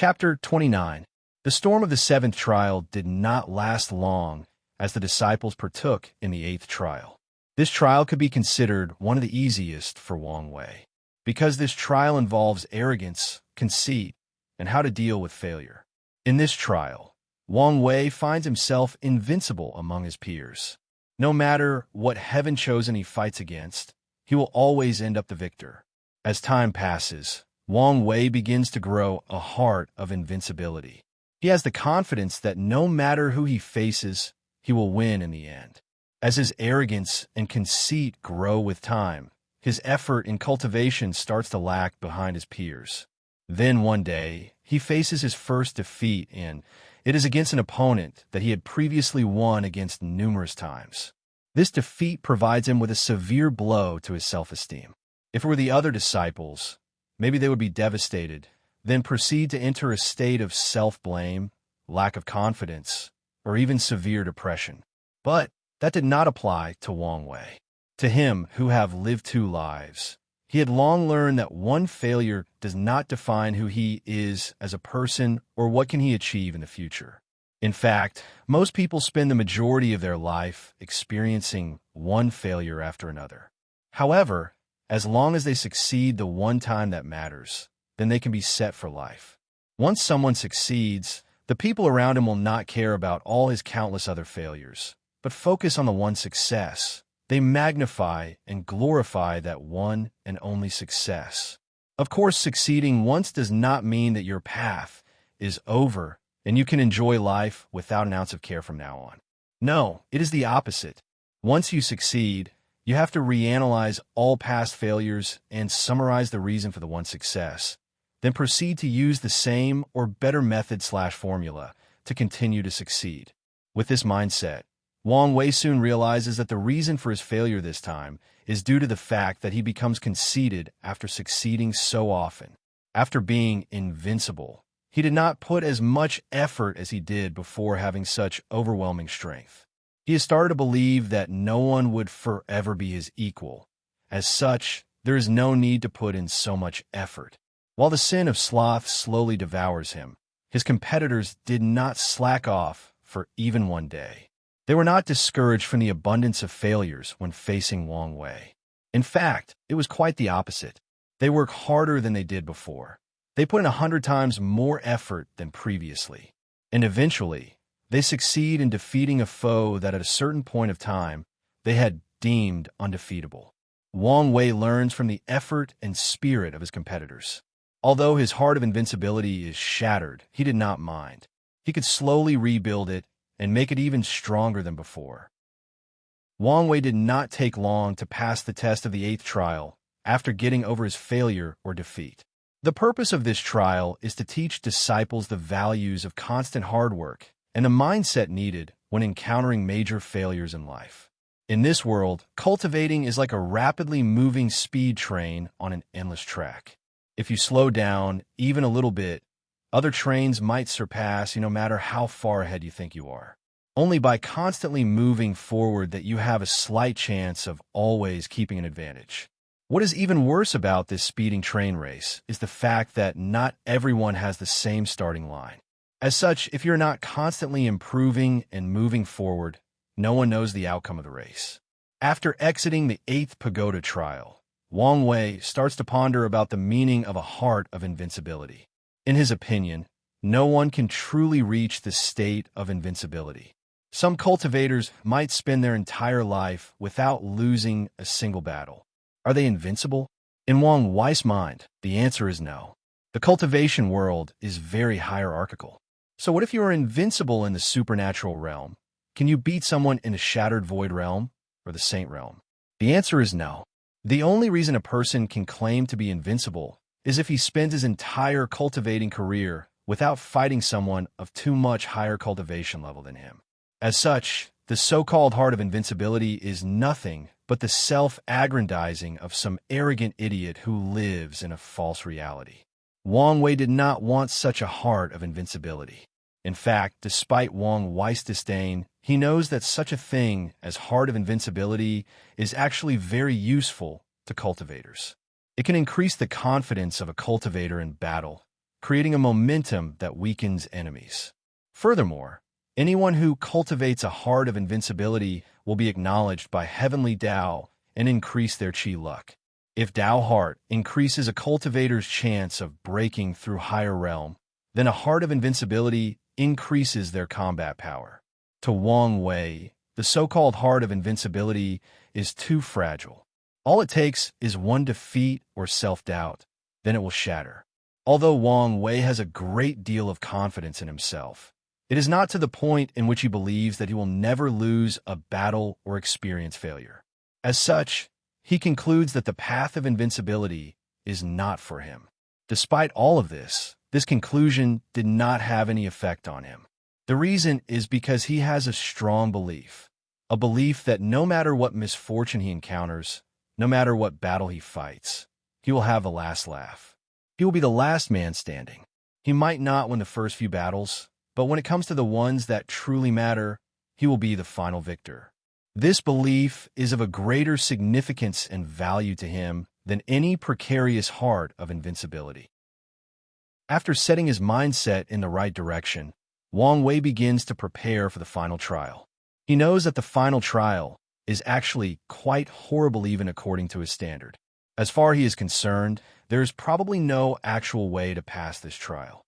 Chapter 29. The storm of the seventh trial did not last long as the disciples partook in the eighth trial. This trial could be considered one of the easiest for Wang Wei, because this trial involves arrogance, conceit, and how to deal with failure. In this trial, Wang Wei finds himself invincible among his peers. No matter what heaven-chosen he fights against, he will always end up the victor. As time passes, Wang Wei begins to grow a heart of invincibility. He has the confidence that no matter who he faces, he will win in the end. As his arrogance and conceit grow with time, his effort in cultivation starts to lag behind his peers. Then one day, he faces his first defeat, and it is against an opponent that he had previously won against numerous times. This defeat provides him with a severe blow to his self-esteem. If it were the other disciples, maybe they would be devastated, then proceed to enter a state of self-blame, lack of confidence, or even severe depression. But that did not apply to Wang Wei. To him, who have lived two lives, he had long learned that one failure does not define who he is as a person or what can he achieve in the future. In fact, most people spend the majority of their life experiencing one failure after another. However, as long as they succeed the one time that matters, then they can be set for life. Once someone succeeds, the people around him will not care about all his countless other failures, but focus on the one success. They magnify and glorify that one and only success. Of course, succeeding once does not mean that your path is over and you can enjoy life without an ounce of care from now on. No, it is the opposite. Once you succeed, you have to reanalyze all past failures and summarize the reason for the one success, then proceed to use the same or better method/formula to continue to succeed. With this mindset, Wang Wei soon realizes that the reason for his failure this time is due to the fact that he becomes conceited after succeeding so often. After being invincible, he did not put as much effort as he did before having such overwhelming strength. He has started to believe that no one would forever be his equal. As such, there is no need to put in so much effort. While the sin of sloth slowly devours him, his competitors did not slack off for even one day. They were not discouraged from the abundance of failures when facing Wang Wei. In fact, it was quite the opposite. They work harder than they did before. They put in 100 times more effort than previously. And eventually, they succeed in defeating a foe that at a certain point of time, they had deemed undefeatable. Wang Wei learns from the effort and spirit of his competitors. Although his heart of invincibility is shattered, he did not mind. He could slowly rebuild it and make it even stronger than before. Wang Wei did not take long to pass the test of the eighth trial after getting over his failure or defeat. The purpose of this trial is to teach disciples the values of constant hard work and the mindset needed when encountering major failures in life. In this world, cultivating is like a rapidly moving speed train on an endless track. If you slow down even a little bit, other trains might surpass you no matter how far ahead you think you are. Only by constantly moving forward that you have a slight chance of always keeping an advantage. What is even worse about this speeding train race is the fact that not everyone has the same starting line. As such, if you're not constantly improving and moving forward, no one knows the outcome of the race. After exiting the eighth pagoda trial, Wang Wei starts to ponder about the meaning of a heart of invincibility. In his opinion, no one can truly reach the state of invincibility. Some cultivators might spend their entire life without losing a single battle. Are they invincible? In Wang Wei's mind, the answer is no. The cultivation world is very hierarchical. So what if you are invincible in the supernatural realm? Can you beat someone in the shattered void realm or the saint realm? The answer is no. The only reason a person can claim to be invincible is if he spends his entire cultivating career without fighting someone of too much higher cultivation level than him. As such, the so-called heart of invincibility is nothing but the self-aggrandizing of some arrogant idiot who lives in a false reality. Wang Wei did not want such a heart of invincibility. In fact, despite Wang Wei's disdain, he knows that such a thing as heart of invincibility is actually very useful to cultivators. It can increase the confidence of a cultivator in battle creating a momentum that weakens enemies. Furthermore, anyone who cultivates a heart of invincibility will be acknowledged by heavenly Tao and increase their chi luck. If Tao heart increases a cultivator's chance of breaking through higher realm, then a heart of invincibility increases their combat power. To Wang Wei, the so-called heart of invincibility is too fragile. All it takes is one defeat or self-doubt, then it will shatter. Although Wang Wei has a great deal of confidence in himself, it is not to the point in which he believes that he will never lose a battle or experience failure. As such, he concludes that the path of invincibility is not for him. Despite all of this conclusion did not have any effect on him. The reason is because he has a strong belief, a belief that no matter what misfortune he encounters, no matter what battle he fights, he will have the last laugh. He will be the last man standing. He might not win the first few battles, but when it comes to the ones that truly matter, he will be the final victor. This belief is of a greater significance and value to him than any precarious heart of invincibility. After setting his mindset in the right direction, Wang Wei begins to prepare for the final trial. He knows that the final trial is actually quite horrible even according to his standard. As far as he is concerned, there is probably no actual way to pass this trial.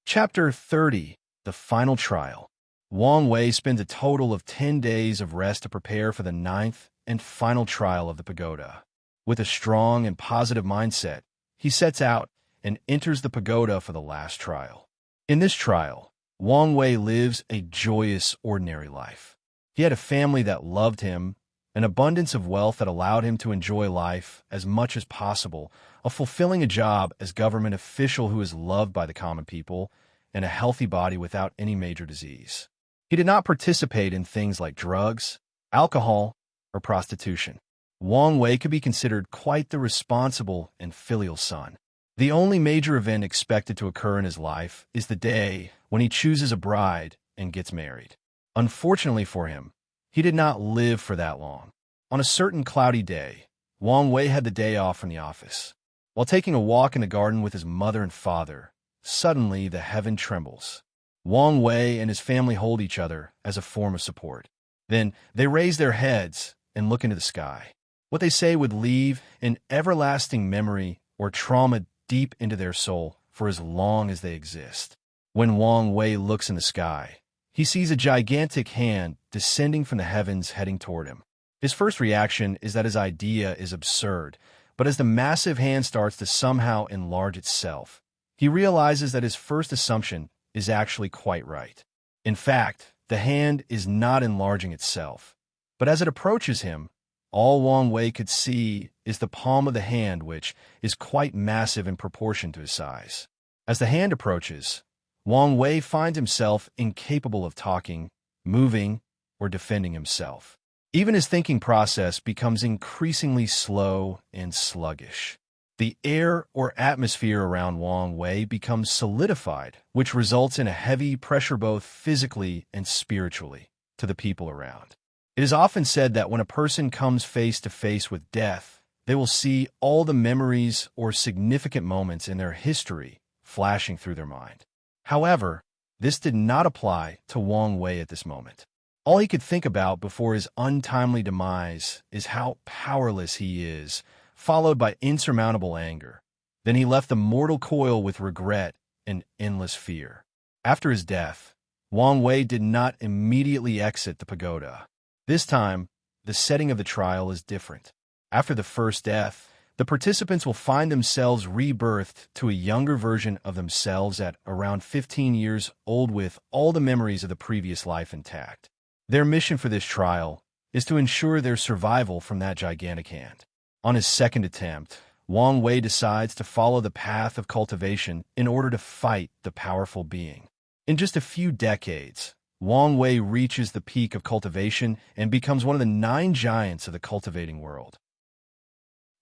Chapter 30. The Final Trial. Wang Wei spends a total of 10 days of rest to prepare for the 9th and final trial of the pagoda. With a strong and positive mindset, he sets out and enters the pagoda for the last trial. In this trial, Wang Wei lives a joyous, ordinary life. He had a family that loved him, an abundance of wealth that allowed him to enjoy life as much as possible, fulfilling a job as government official who is loved by the common people, and a healthy body without any major disease. He did not participate in things like drugs, alcohol, or prostitution. Wang Wei could be considered quite the responsible and filial son. The only major event expected to occur in his life is the day when he chooses a bride and gets married. Unfortunately for him, he did not live for that long. On a certain cloudy day, Wang Wei had the day off from the office. While taking a walk in the garden with his mother and father, suddenly the heaven trembles. Wang Wei and his family hold each other as a form of support. Then they raise their heads and look into the sky. What they say would leave an everlasting memory or trauma deep into their soul for as long as they exist. When Wang Wei looks in the sky, he sees a gigantic hand descending from the heavens heading toward him. His first reaction is that his idea is absurd, but as the massive hand starts to somehow enlarge itself, he realizes that his first assumption is actually quite right. In fact, the hand is not enlarging itself, but as it approaches him, all Wang Wei could see is the palm of the hand, which is quite massive in proportion to his size. As the hand approaches, Wang Wei finds himself incapable of talking, moving, or defending himself. Even his thinking process becomes increasingly slow and sluggish. The air or atmosphere around Wang Wei becomes solidified, which results in a heavy pressure both physically and spiritually to the people around. It is often said that when a person comes face to face with death, they will see all the memories or significant moments in their history flashing through their mind. However, this did not apply to Wang Wei at this moment. All he could think about before his untimely demise is how powerless he is, followed by insurmountable anger. Then he left the mortal coil with regret and endless fear. After his death, Wang Wei did not immediately exit the pagoda. This time, the setting of the trial is different. After the first death, the participants will find themselves rebirthed to a younger version of themselves at around 15 years old with all the memories of the previous life intact. Their mission for this trial is to ensure their survival from that gigantic hand. On his second attempt, Wang Wei decides to follow the path of cultivation in order to fight the powerful being. In just a few decades, Wang Wei reaches the peak of cultivation and becomes one of the 9 giants of the cultivating world.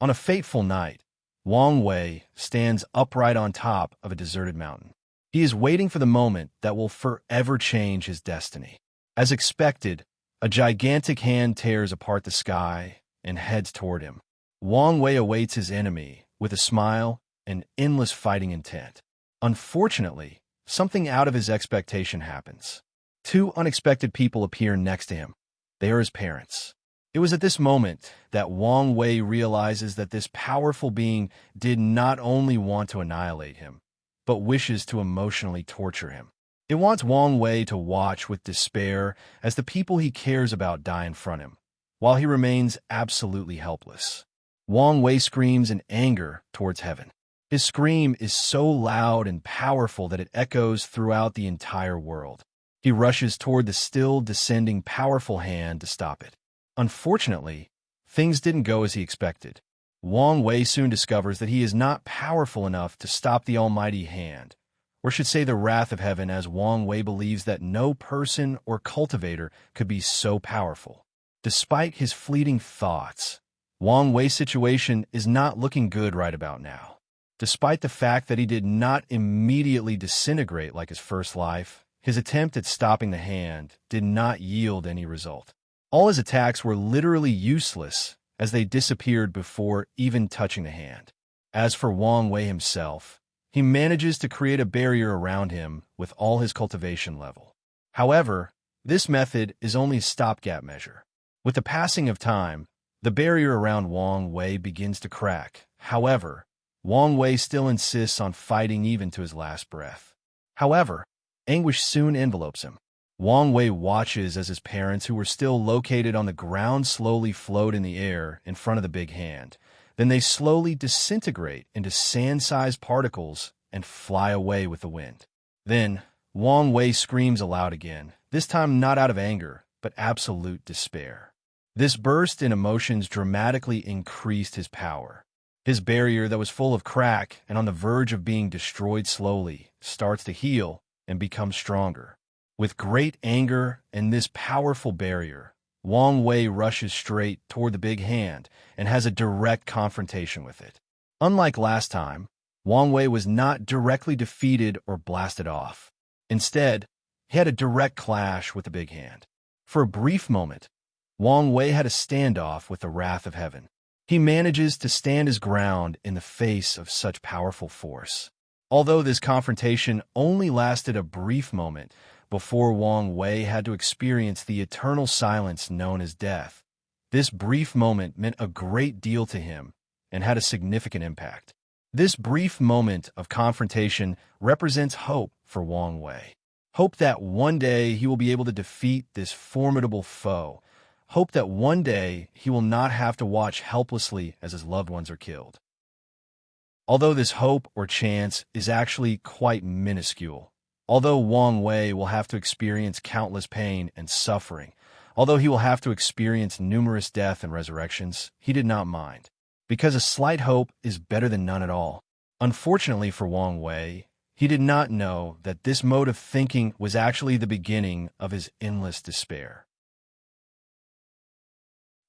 On a fateful night, Wang Wei stands upright on top of a deserted mountain. He is waiting for the moment that will forever change his destiny. As expected, a gigantic hand tears apart the sky and heads toward him. Wang Wei awaits his enemy with a smile and endless fighting intent. Unfortunately, something out of his expectation happens. Two unexpected people appear next to him. They are his parents. It was at this moment that Wang Wei realizes that this powerful being did not only want to annihilate him, but wishes to emotionally torture him. It wants Wang Wei to watch with despair as the people he cares about die in front of him, while he remains absolutely helpless. Wang Wei screams in anger towards heaven. His scream is so loud and powerful that it echoes throughout the entire world. He rushes toward the still descending powerful hand to stop it. Unfortunately, things didn't go as he expected. Wang Wei soon discovers that he is not powerful enough to stop the almighty hand, or should say the wrath of heaven, as Wang Wei believes that no person or cultivator could be so powerful. Despite his fleeting thoughts, Wang Wei's situation is not looking good right about now. Despite the fact that he did not immediately disintegrate like his first life, his attempt at stopping the hand did not yield any result. All his attacks were literally useless as they disappeared before even touching the hand. As for Wang Wei himself, he manages to create a barrier around him with all his cultivation level. However, this method is only a stopgap measure. With the passing of time, the barrier around Wang Wei begins to crack. However, Wang Wei still insists on fighting even to his last breath. However, anguish soon envelopes him. Wang Wei watches as his parents, who were still located on the ground, slowly float in the air in front of the big hand. Then they slowly disintegrate into sand-sized particles and fly away with the wind. Then, Wang Wei screams aloud again, this time not out of anger, but absolute despair. This burst in emotions dramatically increased his power. His barrier, that was full of crack and on the verge of being destroyed slowly, starts to heal and become stronger. With great anger and this powerful barrier, Wang Wei rushes straight toward the big hand and has a direct confrontation with it. Unlike last time, Wang Wei was not directly defeated or blasted off. Instead, he had a direct clash with the big hand. For a brief moment, Wang Wei had a standoff with the wrath of heaven. He manages to stand his ground in the face of such powerful force. Although this confrontation only lasted a brief moment before Wang Wei had to experience the eternal silence known as death, this brief moment meant a great deal to him and had a significant impact. This brief moment of confrontation represents hope for Wang Wei. Hope that one day he will be able to defeat this formidable foe. Hope that one day he will not have to watch helplessly as his loved ones are killed. Although this hope or chance is actually quite minuscule, although Wang Wei will have to experience countless pain and suffering, although he will have to experience numerous death and resurrections, he did not mind, because a slight hope is better than none at all. Unfortunately for Wang Wei, he did not know that this mode of thinking was actually the beginning of his endless despair.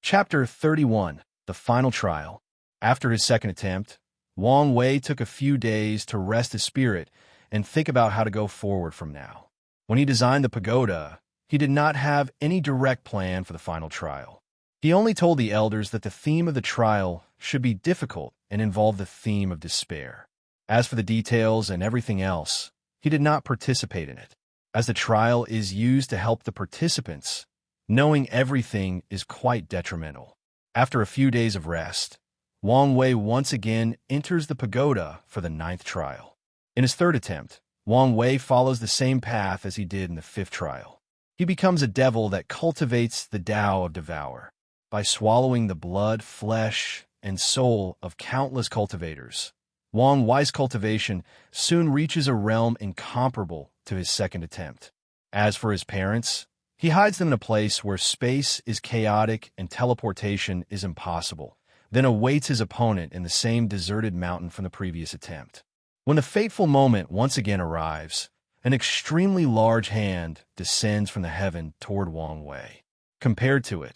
Chapter 31. The Final Trial. After his second attempt, Wang Wei took a few days to rest his spirit and think about how to go forward from now. When he designed the pagoda, he did not have any direct plan for the final trial. He only told the elders that the theme of the trial should be difficult and involve the theme of despair. As for the details and everything else, he did not participate in it. As the trial is used to help the participants, knowing everything is quite detrimental. After a few days of rest, Wang Wei once again enters the pagoda for the 9th trial. In his 3rd attempt, Wang Wei follows the same path as he did in the 5th trial. He becomes a devil that cultivates the Tao of Devour. By swallowing the blood, flesh, and soul of countless cultivators, Wang Wei's cultivation soon reaches a realm incomparable to his 2nd attempt. As for his parents, he hides them in a place where space is chaotic and teleportation is impossible, then awaits his opponent in the same deserted mountain from the previous attempt. When the fateful moment once again arrives, an extremely large hand descends from the heaven toward Wang Wei. Compared to it,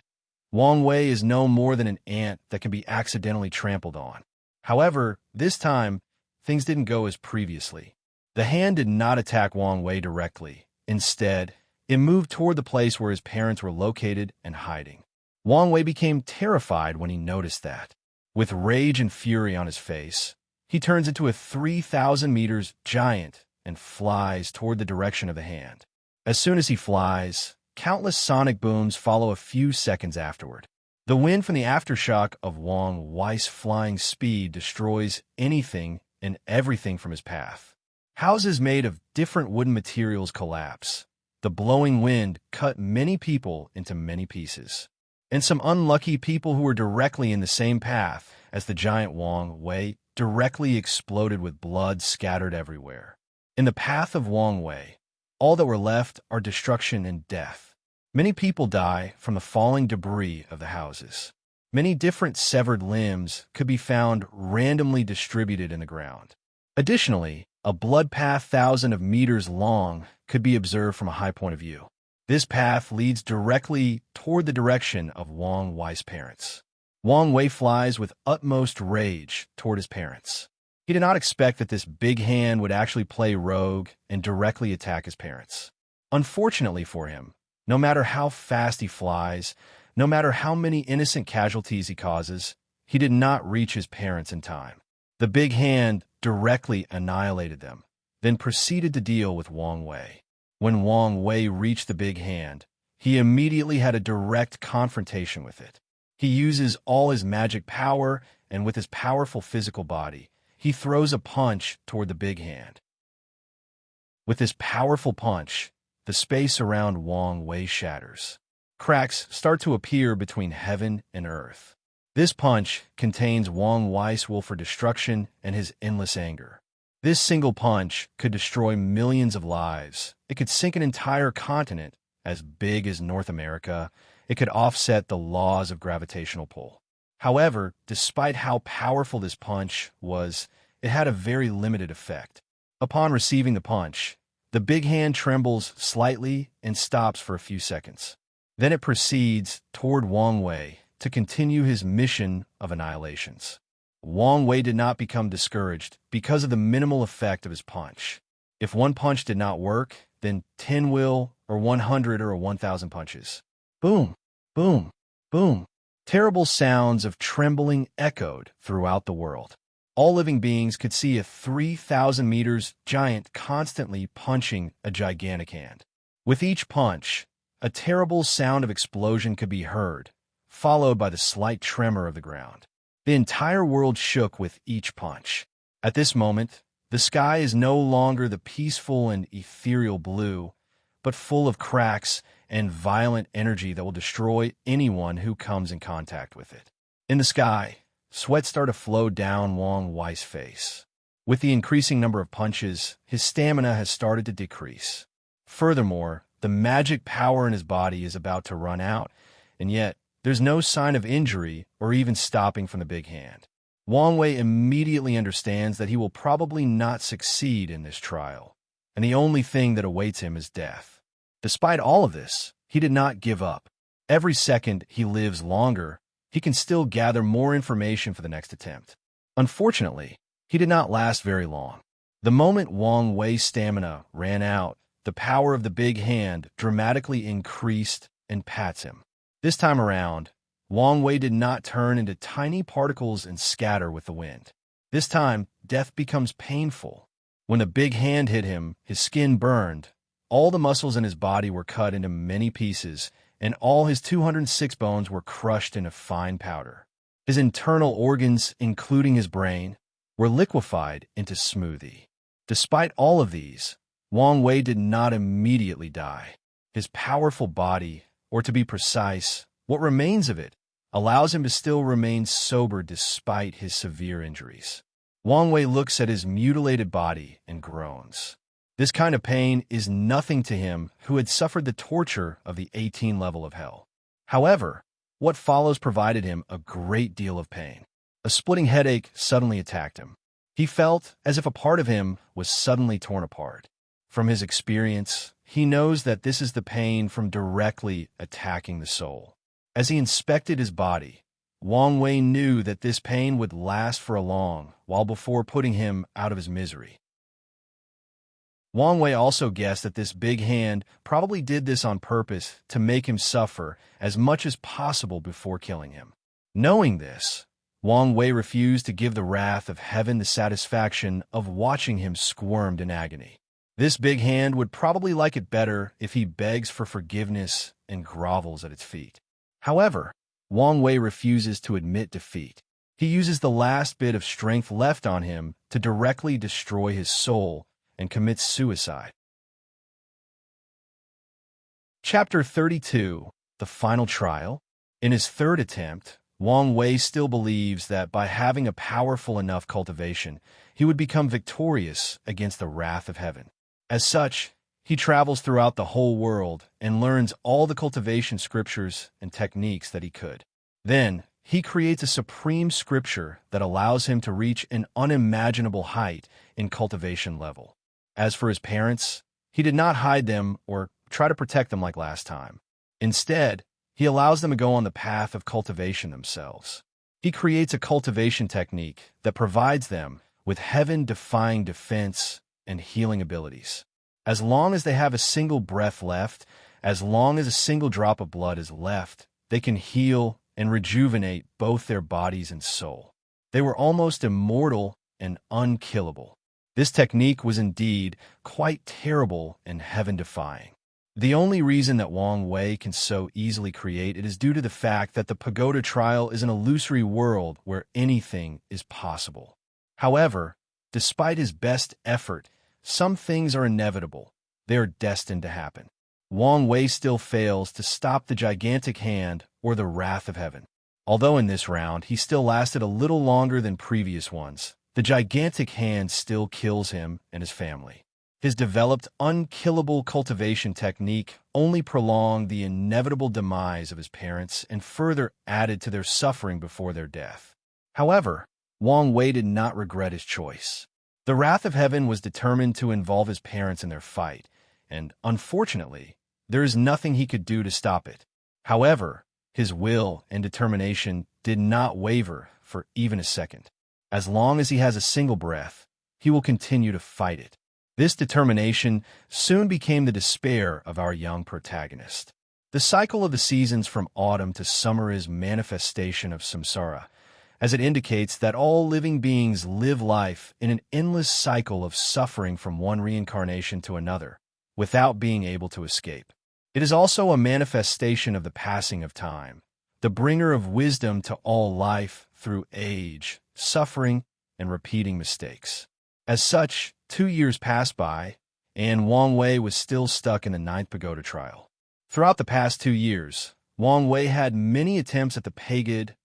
Wang Wei is no more than an ant that can be accidentally trampled on. However, this time, things didn't go as previously. The hand did not attack Wang Wei directly. Instead, it moved toward the place where his parents were located and hiding. Wang Wei became terrified when he noticed that. With rage and fury on his face, he turns into a 3,000 meters giant and flies toward the direction of the hand. As soon as he flies, countless sonic booms follow a few seconds afterward. The wind from the aftershock of Wang Wei's flying speed destroys anything and everything from his path. Houses made of different wooden materials collapse. The blowing wind cut many people into many pieces. And some unlucky people who were directly in the same path as the giant Wang Wei directly exploded with blood scattered everywhere. In the path of Wang Wei, all that were left are destruction and death. Many people die from the falling debris of the houses. Many different severed limbs could be found randomly distributed in the ground. Additionally, a blood path thousands of meters long could be observed from a high point of view. This path leads directly toward the direction of Wang Wei's parents. Wang Wei flies with utmost rage toward his parents. He did not expect that this big hand would actually play rogue and directly attack his parents. Unfortunately for him, no matter how fast he flies, no matter how many innocent casualties he causes, he did not reach his parents in time. The big hand directly annihilated them, then proceeded to deal with Wang Wei. When Wang Wei reached the big hand, he immediately had a direct confrontation with it. He uses all his magic power, and with his powerful physical body, he throws a punch toward the big hand. With this powerful punch, the space around Wang Wei shatters. Cracks start to appear between heaven and earth. This punch contains Wang Wei's will for destruction and his endless anger. This single punch could destroy millions of lives. It could sink an entire continent as big as North America. It could offset the laws of gravitational pull. However, despite how powerful this punch was, it had a very limited effect. Upon receiving the punch, the big hand trembles slightly and stops for a few seconds. Then it proceeds toward Wang Wei to continue his mission of annihilations. Wang Wei did not become discouraged because of the minimal effect of his punch. If one punch did not work, then 10 will, or 100 or 1,000 punches. Boom, boom, boom. Terrible sounds of trembling echoed throughout the world. All living beings could see a 3,000 meters giant constantly punching a gigantic hand. With each punch, a terrible sound of explosion could be heard, followed by the slight tremor of the ground. The entire world shook with each punch. At this moment, the sky is no longer the peaceful and ethereal blue, but full of cracks and violent energy that will destroy anyone who comes in contact with it. In the sky, sweat started to flow down Wang Wei's face. With the increasing number of punches, his stamina has started to decrease. Furthermore, the magic power in his body is about to run out, and yet there's no sign of injury or even stopping from the big hand. Wang Wei immediately understands that he will probably not succeed in this trial, and the only thing that awaits him is death. Despite all of this, he did not give up. Every second he lives longer, he can still gather more information for the next attempt. Unfortunately, he did not last very long. The moment Wang Wei's stamina ran out, the power of the big hand dramatically increased and pats him. This time around, Wang Wei did not turn into tiny particles and scatter with the wind. This time, death becomes painful. When the big hand hit him, his skin burned, all the muscles in his body were cut into many pieces, and all his 206 bones were crushed into fine powder. His internal organs, including his brain, were liquefied into smoothie. Despite all of these, Wang Wei did not immediately die. His powerful body, or to be precise, what remains of it, allows him to still remain sober despite his severe injuries. Wang Wei looks at his mutilated body and groans. This kind of pain is nothing to him who had suffered the torture of the 18 level of hell. However, what follows provided him a great deal of pain. A splitting headache suddenly attacked him. He felt as if a part of him was suddenly torn apart. From his experience, he knows that this is the pain from directly attacking the soul. As he inspected his body, Wang Wei knew that this pain would last for a long while before putting him out of his misery. Wang Wei also guessed that this big hand probably did this on purpose to make him suffer as much as possible before killing him. Knowing this, Wang Wei refused to give the wrath of heaven the satisfaction of watching him squirmed in agony. This big hand would probably like it better if he begs for forgiveness and grovels at its feet. However, Wang Wei refuses to admit defeat. He uses the last bit of strength left on him to directly destroy his soul and commits suicide. Chapter 32, The Final Trial. In his third attempt, Wang Wei still believes that by having a powerful enough cultivation, he would become victorious against the wrath of heaven. As such, he travels throughout the whole world and learns all the cultivation scriptures and techniques that he could. Then, he creates a supreme scripture that allows him to reach an unimaginable height in cultivation level. As for his parents, he did not hide them or try to protect them like last time. Instead, he allows them to go on the path of cultivation themselves. He creates a cultivation technique that provides them with heaven-defying defense and healing abilities. As long as they have a single breath left, as long as a single drop of blood is left, they can heal and rejuvenate both their bodies and soul. They were almost immortal and unkillable. This technique was indeed quite terrible and heaven-defying. The only reason that Wang Wei can so easily create it is due to the fact that the pagoda trial is an illusory world where anything is possible. However, despite his best effort, some things are inevitable. They are destined to happen. Wang Wei still fails to stop the gigantic hand or the wrath of heaven. Although in this round he still lasted a little longer than previous ones, the gigantic hand still kills him and his family. His developed, unkillable cultivation technique only prolonged the inevitable demise of his parents and further added to their suffering before their death. However, Wang Wei did not regret his choice. The wrath of heaven was determined to involve his parents in their fight, and unfortunately, there is nothing he could do to stop it. However, his will and determination did not waver for even a second. As long as he has a single breath, he will continue to fight it. This determination soon became the despair of our young protagonist. The cycle of the seasons from autumn to summer is manifestation of samsara, as it indicates that all living beings live life in an endless cycle of suffering from one reincarnation to another, without being able to escape. It is also a manifestation of the passing of time, the bringer of wisdom to all life through age, suffering, and repeating mistakes. As such, 2 years passed by, and Wang Wei was still stuck in the 9th pagoda trial. Throughout the past 2 years, Wang Wei had many attempts at the pagod,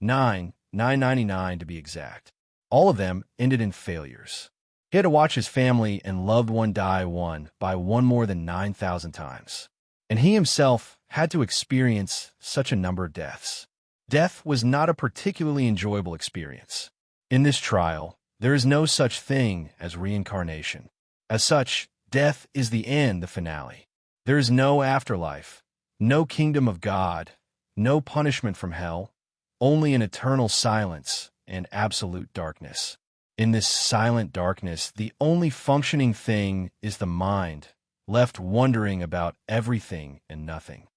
999 to be exact. All of them ended in failures. He had to watch his family and loved one die one by one more than 9,000 times. And he himself had to experience such a number of deaths. Death was not a particularly enjoyable experience. In this trial, there is no such thing as reincarnation. As such, death is the end, the finale. There is no afterlife, no kingdom of God, no punishment from hell, only an eternal silence and absolute darkness. In this silent darkness, the only functioning thing is the mind, left wondering about everything and nothing.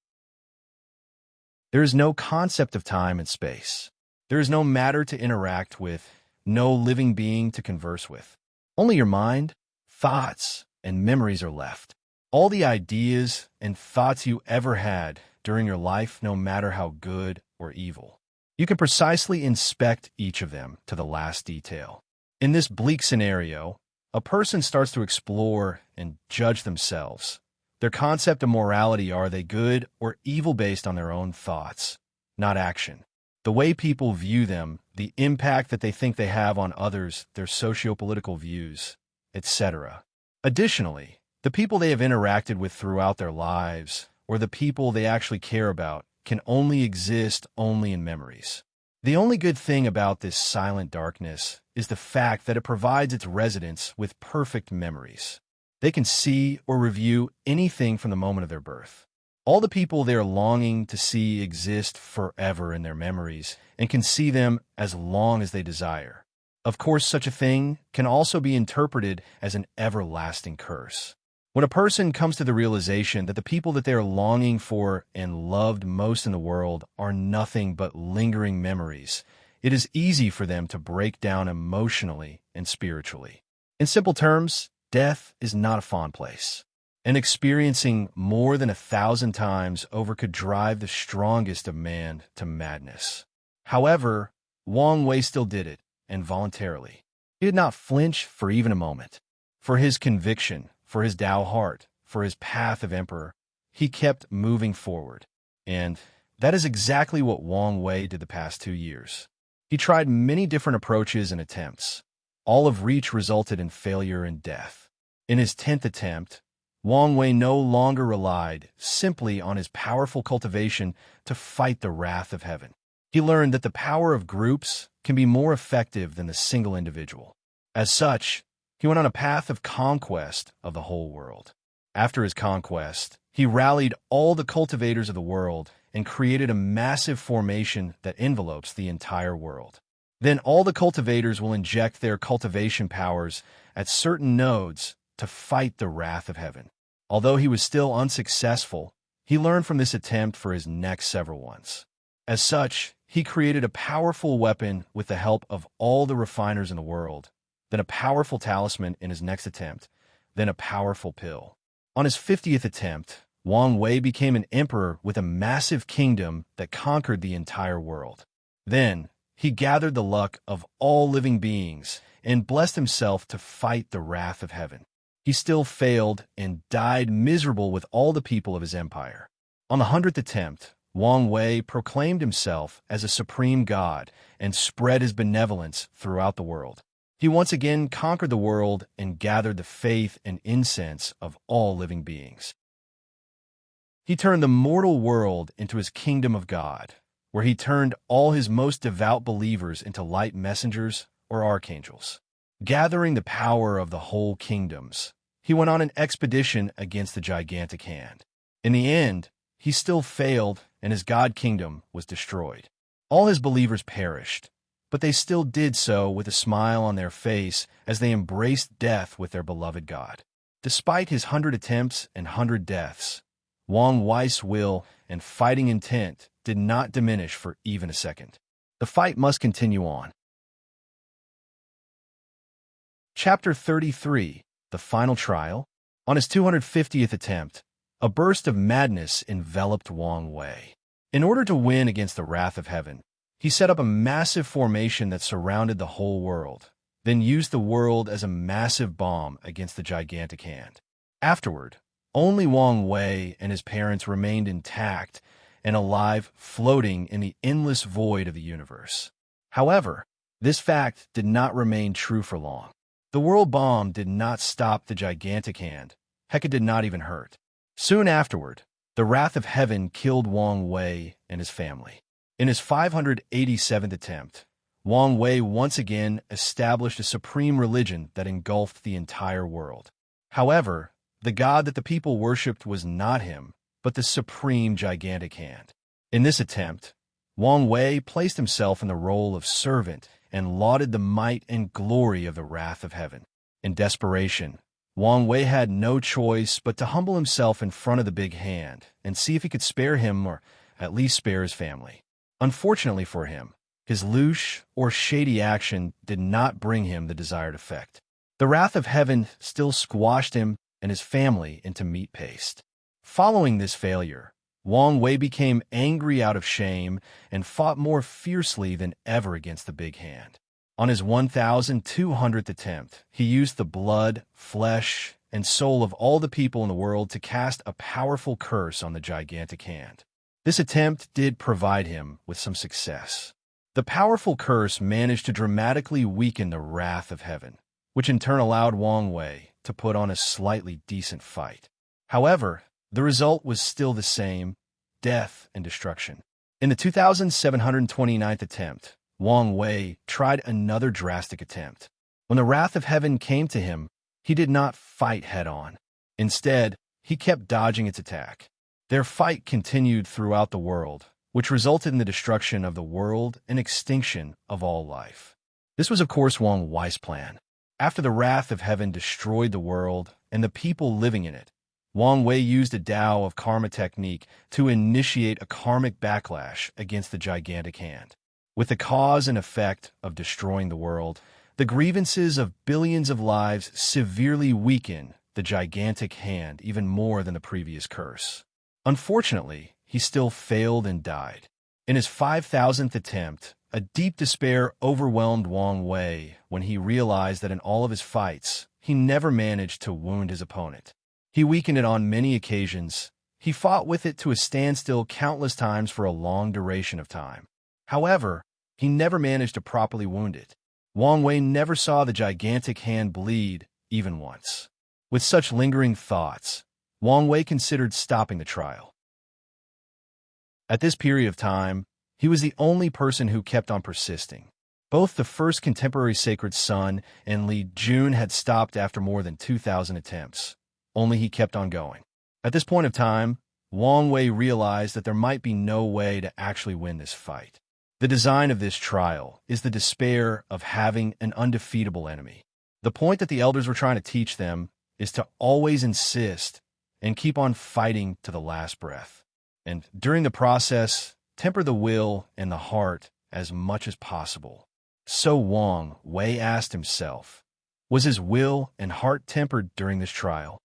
There is no concept of time and space. There is no matter to interact with, no living being to converse with. Only your mind, thoughts, and memories are left. All the ideas and thoughts you ever had during your life, no matter how good or evil. You can precisely inspect each of them to the last detail. In this bleak scenario, a person starts to explore and judge themselves. Their concept of morality, are they good or evil based on their own thoughts, not action? The way people view them, the impact that they think they have on others, their socio-political views, etc. Additionally, the people they have interacted with throughout their lives, or the people they actually care about, can only exist only in memories. The only good thing about this silent darkness is the fact that it provides its residents with perfect memories. They can see or review anything from the moment of their birth. All the people they are longing to see exist forever in their memories and can see them as long as they desire. Of course, such a thing can also be interpreted as an everlasting curse. When a person comes to the realization that the people that they are longing for and loved most in the world are nothing but lingering memories, it is easy for them to break down emotionally and spiritually. In simple terms, death is not a fond place, and experiencing more than 1,000 times over could drive the strongest of man to madness. However, Wang Wei still did it, and voluntarily. He did not flinch for even a moment. For his conviction, for his Tao heart, for his path of emperor, he kept moving forward. And that is exactly what Wang Wei did the past 2 years. He tried many different approaches and attempts. All of which resulted in failure and death. In his 10th attempt, Wang Wei no longer relied simply on his powerful cultivation to fight the wrath of heaven. He learned that the power of groups can be more effective than the single individual. As such, he went on a path of conquest of the whole world. After his conquest, he rallied all the cultivators of the world and created a massive formation that envelopes the entire world. Then all the cultivators will inject their cultivation powers at certain nodes to fight the wrath of heaven. Although he was still unsuccessful, he learned from this attempt for his next several ones. As such, he created a powerful weapon with the help of all the refiners in the world, then a powerful talisman in his next attempt, then a powerful pill. On his 50th attempt, Wang Wei became an emperor with a massive kingdom that conquered the entire world. Then, he gathered the luck of all living beings and blessed himself to fight the wrath of heaven. He still failed and died miserable with all the people of his empire. On the 100th attempt, Wang Wei proclaimed himself as a supreme god and spread his benevolence throughout the world. He once again conquered the world and gathered the faith and incense of all living beings. He turned the mortal world into his kingdom of God, where he turned all his most devout believers into light messengers or archangels. Gathering the power of the whole kingdoms, he went on an expedition against the gigantic hand. In the end, he still failed and his god kingdom was destroyed. All his believers perished, but they still did so with a smile on their face as they embraced death with their beloved god. Despite his 100 attempts and 100 deaths, Wang Wei's will and fighting intent did not diminish for even a second. The fight must continue on. Chapter 33, The Final Trial. On his 250th attempt, a burst of madness enveloped Wang Wei. In order to win against the wrath of heaven, he set up a massive formation that surrounded the whole world, then used the world as a massive bomb against the gigantic hand. Afterward, only Wang Wei and his parents remained intact and alive, floating in the endless void of the universe. However, this fact did not remain true for long. The world bomb did not stop the gigantic hand. Heck, it did not even hurt. Soon afterward, the wrath of heaven killed Wang Wei and his family. In his 587th attempt, Wang Wei once again established a supreme religion that engulfed the entire world. However, the god that the people worshipped was not him, but the supreme gigantic hand. In this attempt, Wang Wei placed himself in the role of servant and lauded the might and glory of the wrath of heaven. In desperation, Wang Wei had no choice but to humble himself in front of the big hand and see if he could spare him or at least spare his family. Unfortunately for him, his louche or shady action did not bring him the desired effect. The wrath of heaven still squashed him and his family into meat paste. Following this failure, Wang Wei became angry out of shame and fought more fiercely than ever against the big hand. On his 1,200th attempt, he used the blood, flesh, and soul of all the people in the world to cast a powerful curse on the gigantic hand. This attempt did provide him with some success. The powerful curse managed to dramatically weaken the wrath of heaven, which in turn allowed Wang Wei to put on a slightly decent fight. However, the result was still the same: death and destruction. In the 2,729th attempt, Wang Wei tried another drastic attempt. When the wrath of heaven came to him, he did not fight head-on. Instead, he kept dodging its attack. Their fight continued throughout the world, which resulted in the destruction of the world and extinction of all life. This was, of course, Wang Wei's plan. After the wrath of heaven destroyed the world and the people living in it, Wang Wei used a Tao of karma technique to initiate a karmic backlash against the gigantic hand. With the cause and effect of destroying the world, the grievances of billions of lives severely weaken the gigantic hand even more than the previous curse. Unfortunately, he still failed and died. In his 5,000th attempt, a deep despair overwhelmed Wang Wei when he realized that in all of his fights, he never managed to wound his opponent. He weakened it on many occasions. He fought with it to a standstill countless times for a long duration of time. However, he never managed to properly wound it. Wang Wei never saw the gigantic hand bleed, even once. With such lingering thoughts, Wang Wei considered stopping the trial. At this period of time, he was the only person who kept on persisting. Both the first contemporary sacred son and Li Jun had stopped after more than 2,000 attempts. Only he kept on going. At this point of time, Wang Wei realized that there might be no way to actually win this fight. The design of this trial is the despair of having an undefeatable enemy. The point that the elders were trying to teach them is to always insist and keep on fighting to the last breath. And during the process, temper the will and the heart as much as possible. So Wang Wei asked himself, was his will and heart tempered during this trial?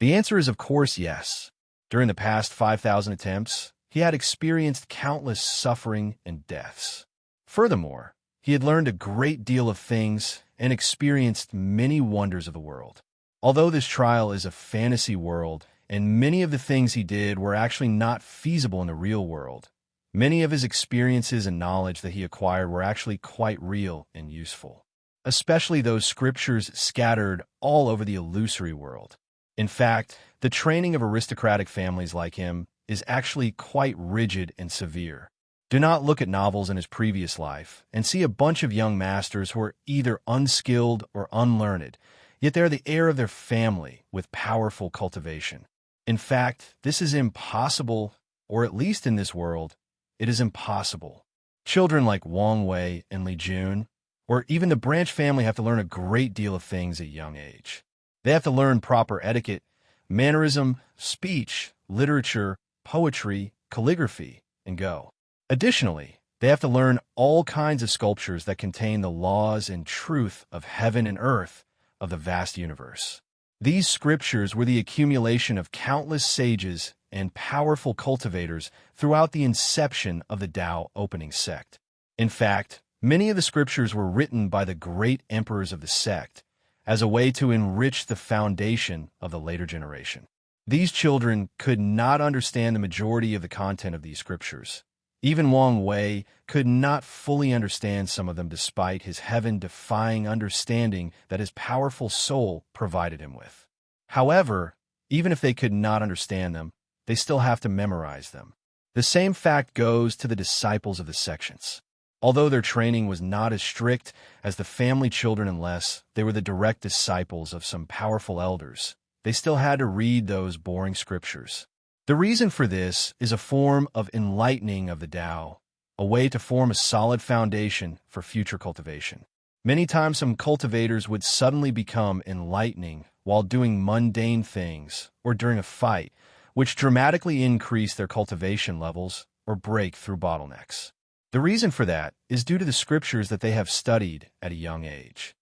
The answer is of course yes. During the past 5,000 attempts, he had experienced countless suffering and deaths. Furthermore, he had learned a great deal of things and experienced many wonders of the world. Although this trial is a fantasy world, and many of the things he did were actually not feasible in the real world, many of his experiences and knowledge that he acquired were actually quite real and useful, especially those scriptures scattered all over the illusory world. In fact, the training of aristocratic families like him is actually quite rigid and severe. Do not look at novels in his previous life and see a bunch of young masters who are either unskilled or unlearned, yet they are the heir of their family with powerful cultivation. In fact, this is impossible, or at least in this world, it is impossible. Children like Wang Wei and Li Jun, or even the Branch family, have to learn a great deal of things at a young age. They have to learn proper etiquette, mannerism, speech, literature, poetry, calligraphy, and go. Additionally, they have to learn all kinds of sculptures that contain the laws and truth of heaven and earth of the vast universe. These scriptures were the accumulation of countless sages and powerful cultivators throughout the inception of the Tao opening sect. In fact, many of the scriptures were written by the great emperors of the sect as a way to enrich the foundation of the later generation. These children could not understand the majority of the content of these scriptures. Even Wang Wei could not fully understand some of them despite his heaven-defying understanding that his powerful soul provided him with. However, even if they could not understand them, they still have to memorize them. The same fact goes to the disciples of the sections. Although their training was not as strict as the family children unless they were the direct disciples of some powerful elders, they still had to read those boring scriptures. The reason for this is a form of enlightening of the Tao, a way to form a solid foundation for future cultivation. Many times some cultivators would suddenly become enlightening while doing mundane things or during a fight, which dramatically increase their cultivation levels or break through bottlenecks. The reason for that is due to the scriptures that they have studied at a young age.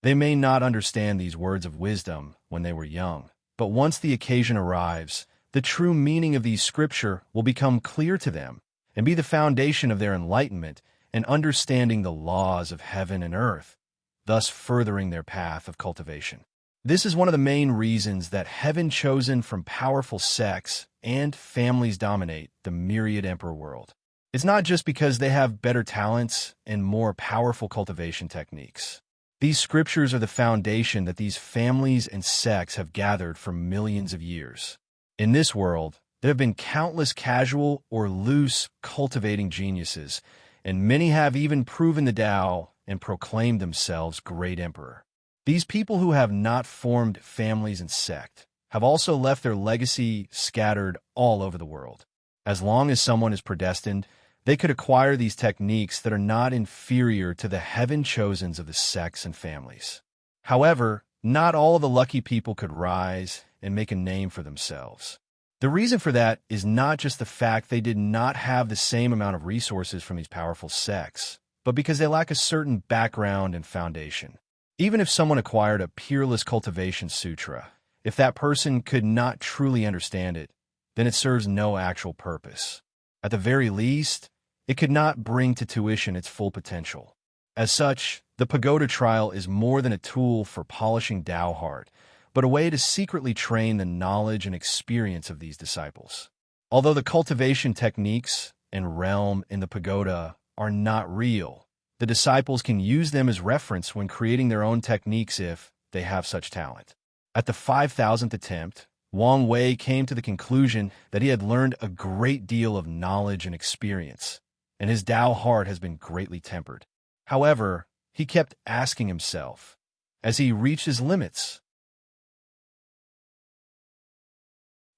They may not understand these words of wisdom when they were young, but once the occasion arrives, the true meaning of these scripture will become clear to them and be the foundation of their enlightenment and understanding the laws of heaven and earth, thus furthering their path of cultivation. This is one of the main reasons that heaven chosen from powerful sects and families dominate the myriad emperor world. It's not just because they have better talents and more powerful cultivation techniques. These scriptures are the foundation that these families and sects have gathered for millions of years. In this world, there have been countless casual or loose cultivating geniuses, and many have even proven the Tao and proclaimed themselves great emperor. These people who have not formed families and sect have also left their legacy scattered all over the world. As long as someone is predestined, they could acquire these techniques that are not inferior to the heaven-chosens of the sects and families. However, not all of the lucky people could rise and make a name for themselves. The reason for that is not just the fact they did not have the same amount of resources from these powerful sects, but because they lack a certain background and foundation. Even if someone acquired a peerless cultivation sutra, if that person could not truly understand it, then it serves no actual purpose. At the very least, it could not bring to tuition its full potential. As such, the pagoda trial is more than a tool for polishing Tao heart, but a way to secretly train the knowledge and experience of these disciples. Although the cultivation techniques and realm in the pagoda are not real, the disciples can use them as reference when creating their own techniques if they have such talent. At the 5,000th attempt, Wang Wei came to the conclusion that he had learned a great deal of knowledge and experience, and his Tao heart has been greatly tempered. However, he kept asking himself, as he reached his limits.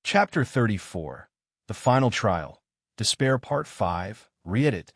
Chapter 34, The Final Trial, Despair Part 5, Reedit.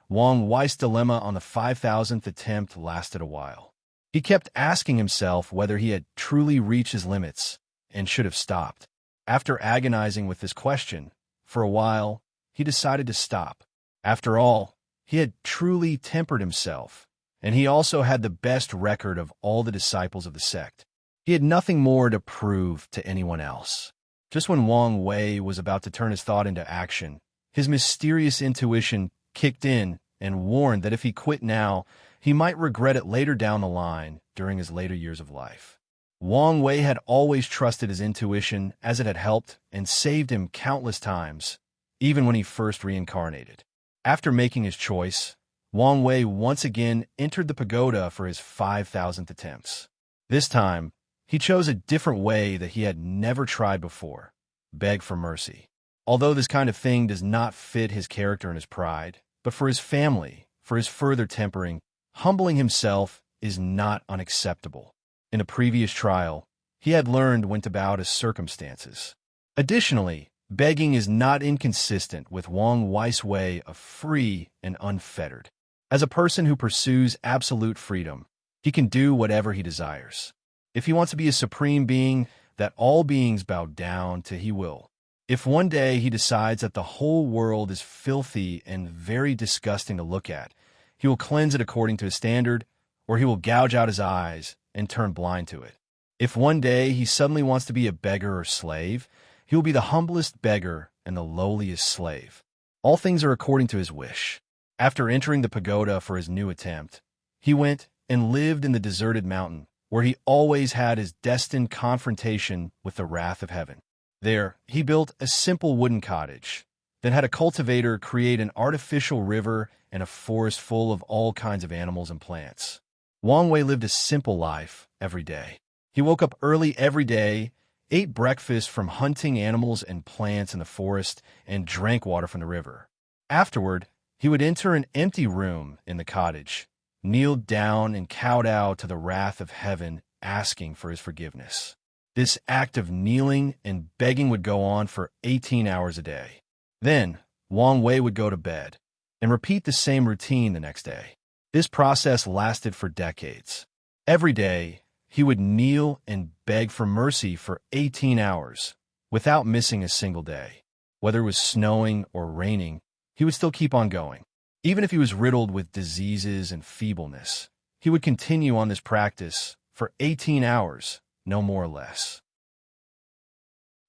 Wang Wei's dilemma on the 5,000th attempt lasted a while. He kept asking himself whether he had truly reached his limits and should have stopped. After agonizing with this question, for a while, he decided to stop. After all, he had truly tempered himself, and he also had the best record of all the disciples of the sect. He had nothing more to prove to anyone else. Just when Wang Wei was about to turn his thought into action, his mysterious intuition kicked in and warned that if he quit now, he might regret it later down the line during his later years of life. Wang Wei had always trusted his intuition as it had helped and saved him countless times, even when he first reincarnated. After making his choice, Wang Wei once again entered the pagoda for his 5,000th attempts. This time, he chose a different way that he had never tried before: beg for mercy. Although this kind of thing does not fit his character and his pride, but for his family, for his further tempering, humbling himself is not unacceptable. In a previous trial, he had learned when to bow to circumstances. Additionally, begging is not inconsistent with Wang Wei's way of free and unfettered. As a person who pursues absolute freedom, he can do whatever he desires. If he wants to be a supreme being that all beings bow down to, he will. If one day he decides that the whole world is filthy and very disgusting to look at, he will cleanse it according to his standard, or he will gouge out his eyes and turn blind to it. If one day he suddenly wants to be a beggar or slave, he will be the humblest beggar and the lowliest slave. All things are according to his wish. After entering the pagoda for his new attempt, he went and lived in the deserted mountain, where he always had his destined confrontation with the wrath of heaven. There, he built a simple wooden cottage, then had a cultivator create an artificial river and a forest full of all kinds of animals and plants. Wang Wei lived a simple life every day. He woke up early every day, ate breakfast from hunting animals and plants in the forest, and drank water from the river. Afterward, he would enter an empty room in the cottage, kneel down and kowtow to the wrath of heaven, asking for his forgiveness. This act of kneeling and begging would go on for 18 hours a day. Then, Wang Wei would go to bed and repeat the same routine the next day. This process lasted for decades. Every day, he would kneel and beg for mercy for 18 hours, without missing a single day. Whether it was snowing or raining, he would still keep on going. Even if he was riddled with diseases and feebleness, he would continue on this practice for 18 hours, no more or less.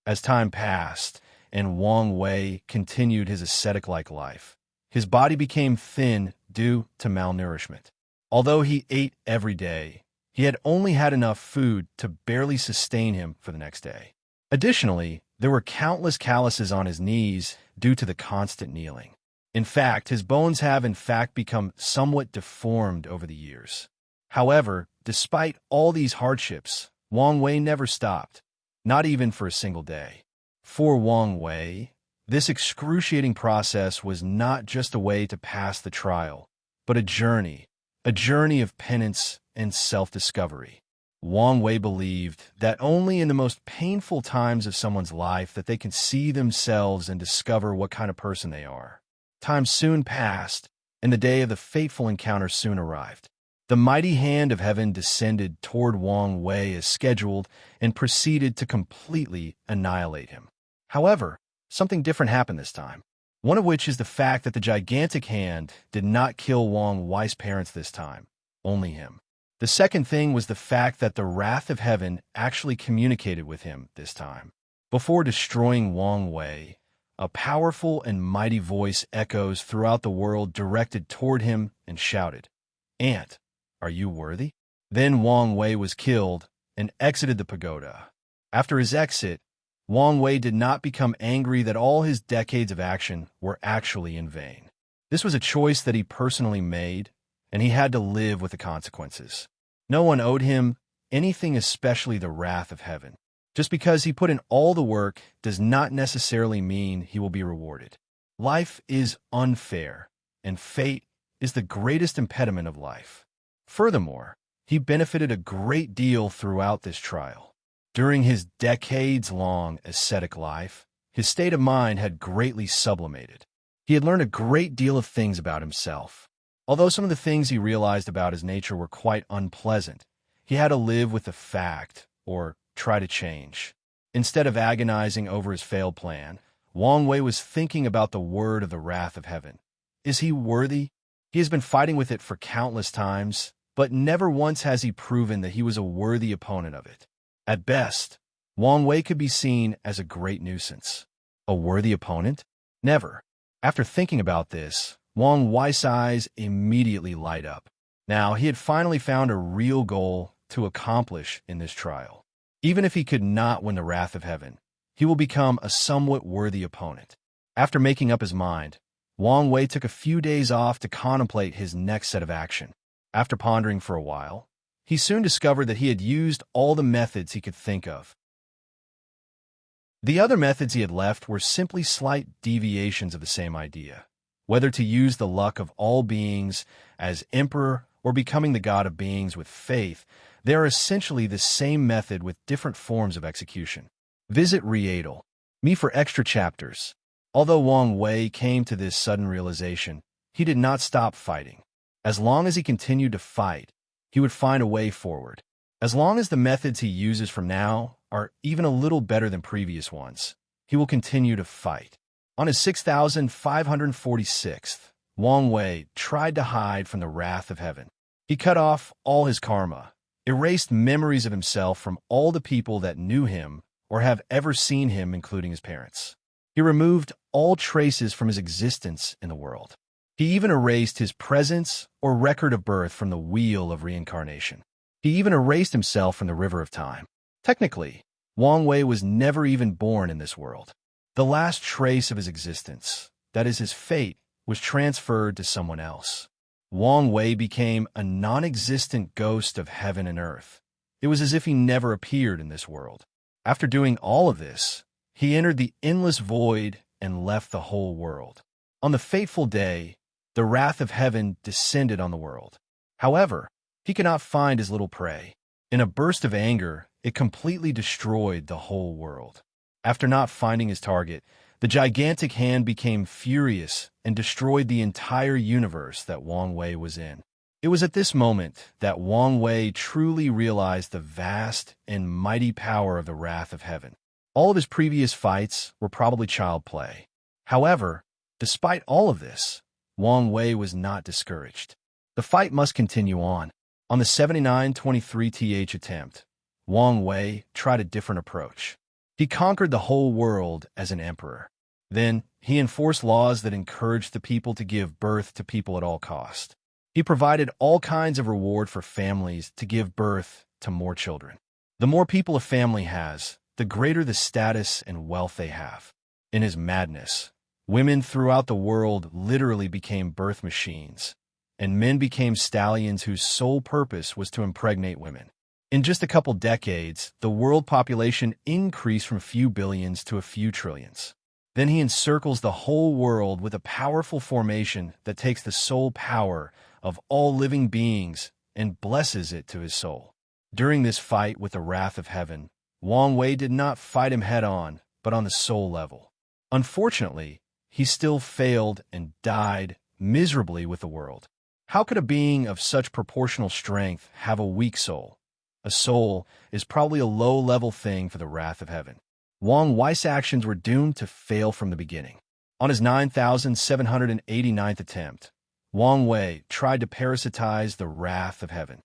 As time passed, and Wang Wei continued his ascetic-like life, his body became thin due to malnourishment. Although he ate every day, he had only had enough food to barely sustain him for the next day. Additionally, there were countless calluses on his knees due to the constant kneeling. In fact, his bones have in fact become somewhat deformed over the years. However, despite all these hardships, Wang Wei never stopped, not even for a single day. For Wang Wei, this excruciating process was not just a way to pass the trial, but a journey of penance and self-discovery. Wang Wei believed that only in the most painful times of someone's life that they can see themselves and discover what kind of person they are. Time soon passed, and the day of the fateful encounter soon arrived. The mighty hand of heaven descended toward Wang Wei as scheduled and proceeded to completely annihilate him. However, something different happened this time. One of which is the fact that the gigantic hand did not kill Wang Wei's parents this time, only him. The second thing was the fact that the wrath of heaven actually communicated with him this time. Before destroying Wang Wei, a powerful and mighty voice echoes throughout the world directed toward him and shouted, "Ant, are you worthy?" Then Wang Wei was killed and exited the pagoda. After his exit, Wang Wei did not become angry that all his decades of action were actually in vain. This was a choice that he personally made, and he had to live with the consequences. No one owed him anything, especially the wrath of heaven. Just because he put in all the work does not necessarily mean he will be rewarded. Life is unfair, and fate is the greatest impediment of life. Furthermore, he benefited a great deal throughout this trial. During his decades-long ascetic life, his state of mind had greatly sublimated. He had learned a great deal of things about himself. Although some of the things he realized about his nature were quite unpleasant, he had to live with the fact, or try to change. Instead of agonizing over his failed plan, Wang Wei was thinking about the word of the wrath of heaven. Is he worthy? He has been fighting with it for countless times, but never once has he proven that he was a worthy opponent of it. At best, Wang Wei could be seen as a great nuisance. A worthy opponent? Never. After thinking about this, Wang Wei's eyes immediately light up. Now, he had finally found a real goal to accomplish in this trial. Even if he could not win the wrath of heaven, he will become a somewhat worthy opponent. After making up his mind, Wang Wei took a few days off to contemplate his next set of action. After pondering for a while, he soon discovered that he had used all the methods he could think of. The other methods he had left were simply slight deviations of the same idea. Whether to use the luck of all beings as emperor or becoming the god of beings with faith, they are essentially the same method with different forms of execution. Visit Readle me for extra chapters. Although Wang Wei came to this sudden realization, he did not stop fighting. As long as he continued to fight, he would find a way forward. As long as the methods he uses from now are even a little better than previous ones, he will continue to fight. On his 6,546th, Wang Wei tried to hide from the wrath of heaven. He cut off all his karma, erased memories of himself from all the people that knew him or have ever seen him, including his parents. He removed all traces from his existence in the world. He even erased his presence or record of birth from the wheel of reincarnation. He even erased himself from the river of time. Technically, Wang Wei was never even born in this world. The last trace of his existence, that is his fate, was transferred to someone else. Wang Wei became a non-existent ghost of heaven and earth. It was as if he never appeared in this world. After doing all of this, he entered the endless void and left the whole world. On the fateful day, the wrath of heaven descended on the world. However, he could not find his little prey. In a burst of anger, it completely destroyed the whole world. After not finding his target, the gigantic hand became furious and destroyed the entire universe that Wang Wei was in. It was at this moment that Wang Wei truly realized the vast and mighty power of the wrath of heaven. All of his previous fights were probably child play. However, despite all of this, Wang Wei was not discouraged. The fight must continue on. On the 79-23th attempt, Wang Wei tried a different approach. He conquered the whole world as an emperor. Then, he enforced laws that encouraged the people to give birth to people at all cost. He provided all kinds of reward for families to give birth to more children. The more people a family has, the greater the status and wealth they have. In his madness, women throughout the world literally became birth machines, and men became stallions whose sole purpose was to impregnate women. In just a couple decades, the world population increased from a few billions to a few trillions. Then he encircles the whole world with a powerful formation that takes the sole power of all living beings and blesses it to his soul. During this fight with the wrath of heaven, Wang Wei did not fight him head-on, but on the soul level. Unfortunately, he still failed and died miserably with the world. How could a being of such proportional strength have a weak soul? A soul is probably a low-level thing for the wrath of heaven. Wang Wei's actions were doomed to fail from the beginning. On his 9,789th attempt, Wang Wei tried to parasitize the wrath of heaven.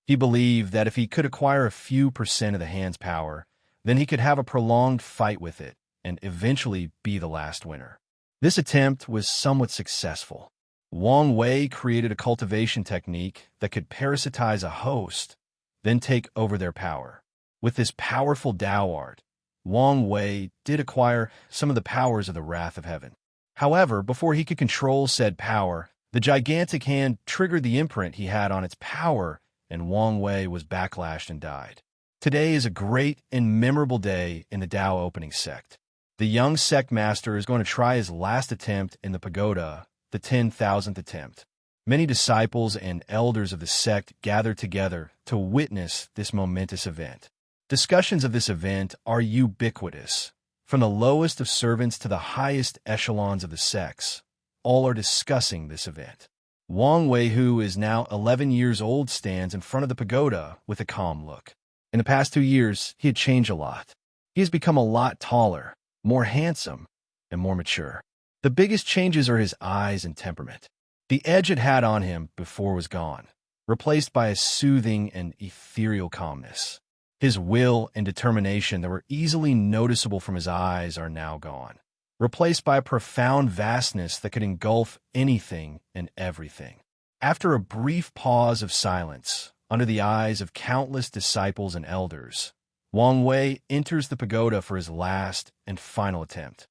He believed that if he could acquire a few percent of the hand's power, then he could have a prolonged fight with it and eventually be the last winner. This attempt was somewhat successful. Wang Wei created a cultivation technique that could parasitize a host, then take over their power. With this powerful Dao art, Wang Wei did acquire some of the powers of the wrath of heaven. However, before he could control said power, the gigantic hand triggered the imprint he had on its power, and Wang Wei was backlashed and died. Today is a great and memorable day in the Dao opening sect. The young sect master is going to try his last attempt in the pagoda, the 10,000th attempt. Many disciples and elders of the sect gathered together to witness this momentous event. Discussions of this event are ubiquitous. From the lowest of servants to the highest echelons of the sects, all are discussing this event. Wang Wei, who is now 11 years old, stands in front of the pagoda with a calm look. In the past 2 years, he had changed a lot. He has become a lot taller, more handsome, and more mature. The biggest changes are his eyes and temperament. The edge it had on him before was gone, replaced by a soothing and ethereal calmness. His will and determination that were easily noticeable from his eyes are now gone, replaced by a profound vastness that could engulf anything and everything. After a brief pause of silence, under the eyes of countless disciples and elders, Wang Wei enters the pagoda for his last and final attempt.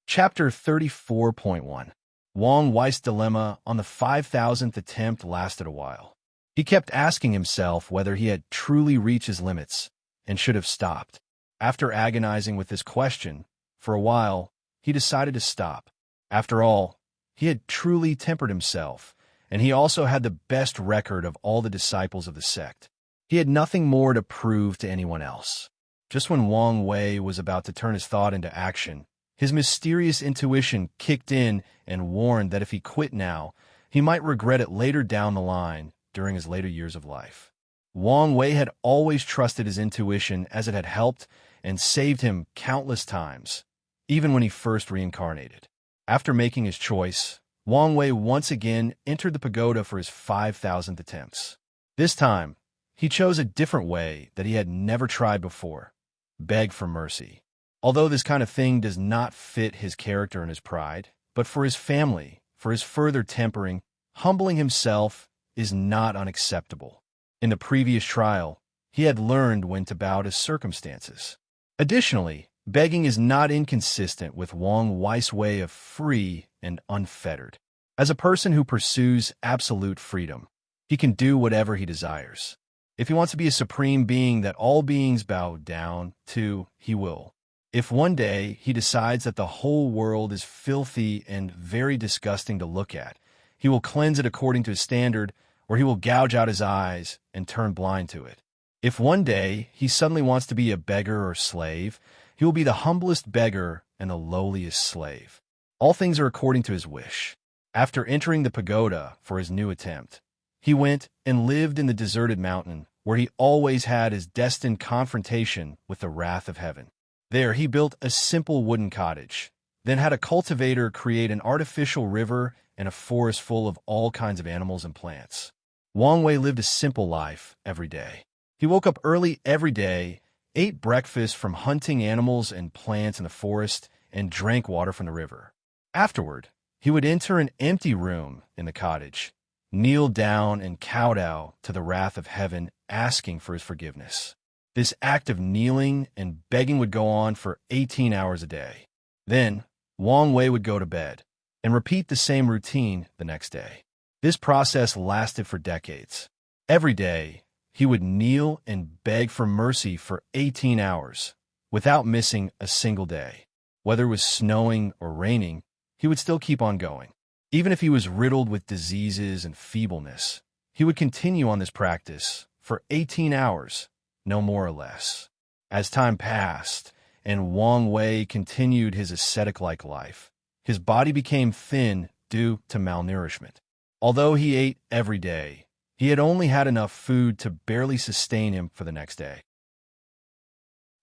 Chapter 34.1 Wang Wei's dilemma on the 5,000th attempt lasted a while. He kept asking himself whether he had truly reached his limits and should have stopped. After agonizing with this question for a while, he decided to stop. After all, he had truly tempered himself, and he also had the best record of all the disciples of the sect. He had nothing more to prove to anyone else. Just when Wang Wei was about to turn his thought into action, his mysterious intuition kicked in and warned that if he quit now, he might regret it later down the line during his later years of life. Wang Wei had always trusted his intuition as it had helped and saved him countless times, even when he first reincarnated. After making his choice, Wang Wei once again entered the pagoda for his 5,000th attempts. This time, he chose a different way that he had never tried before: beg for mercy. Although this kind of thing does not fit his character and his pride, but for his family, for his further tempering, humbling himself is not unacceptable. In the previous trial, he had learned when to bow to circumstances. Additionally, begging is not inconsistent with Wang Wei's way of free and unfettered. As a person who pursues absolute freedom, he can do whatever he desires. If he wants to be a supreme being that all beings bow down to, he will. If one day he decides that the whole world is filthy and very disgusting to look at, he will cleanse it according to his standard, or he will gouge out his eyes and turn blind to it. If one day he suddenly wants to be a beggar or slave, he will be the humblest beggar and the lowliest slave. All things are according to his wish. After entering the pagoda for his new attempt, he went and lived in the deserted mountain, where he always had his destined confrontation with the wrath of heaven. There he built a simple wooden cottage, then had a cultivator create an artificial river and a forest full of all kinds of animals and plants. Wang Wei lived a simple life every day. He woke up early every day, ate breakfast from hunting animals and plants in the forest, and drank water from the river. Afterward, he would enter an empty room in the cottage, kneel down and kowtow to the wrath of heaven, asking for his forgiveness. This act of kneeling and begging would go on for 18 hours a day. Then, Wang Wei would go to bed and repeat the same routine the next day. This process lasted for decades. Every day, he would kneel and beg for mercy for 18 hours, without missing a single day. Whether it was snowing or raining, he would still keep on going. Even if he was riddled with diseases and feebleness, he would continue on this practice for 18 hours, no more or less. As time passed, and Wang Wei continued his ascetic-like life, his body became thin due to malnourishment. Although he ate every day, He had only had enough food to barely sustain him for the next day.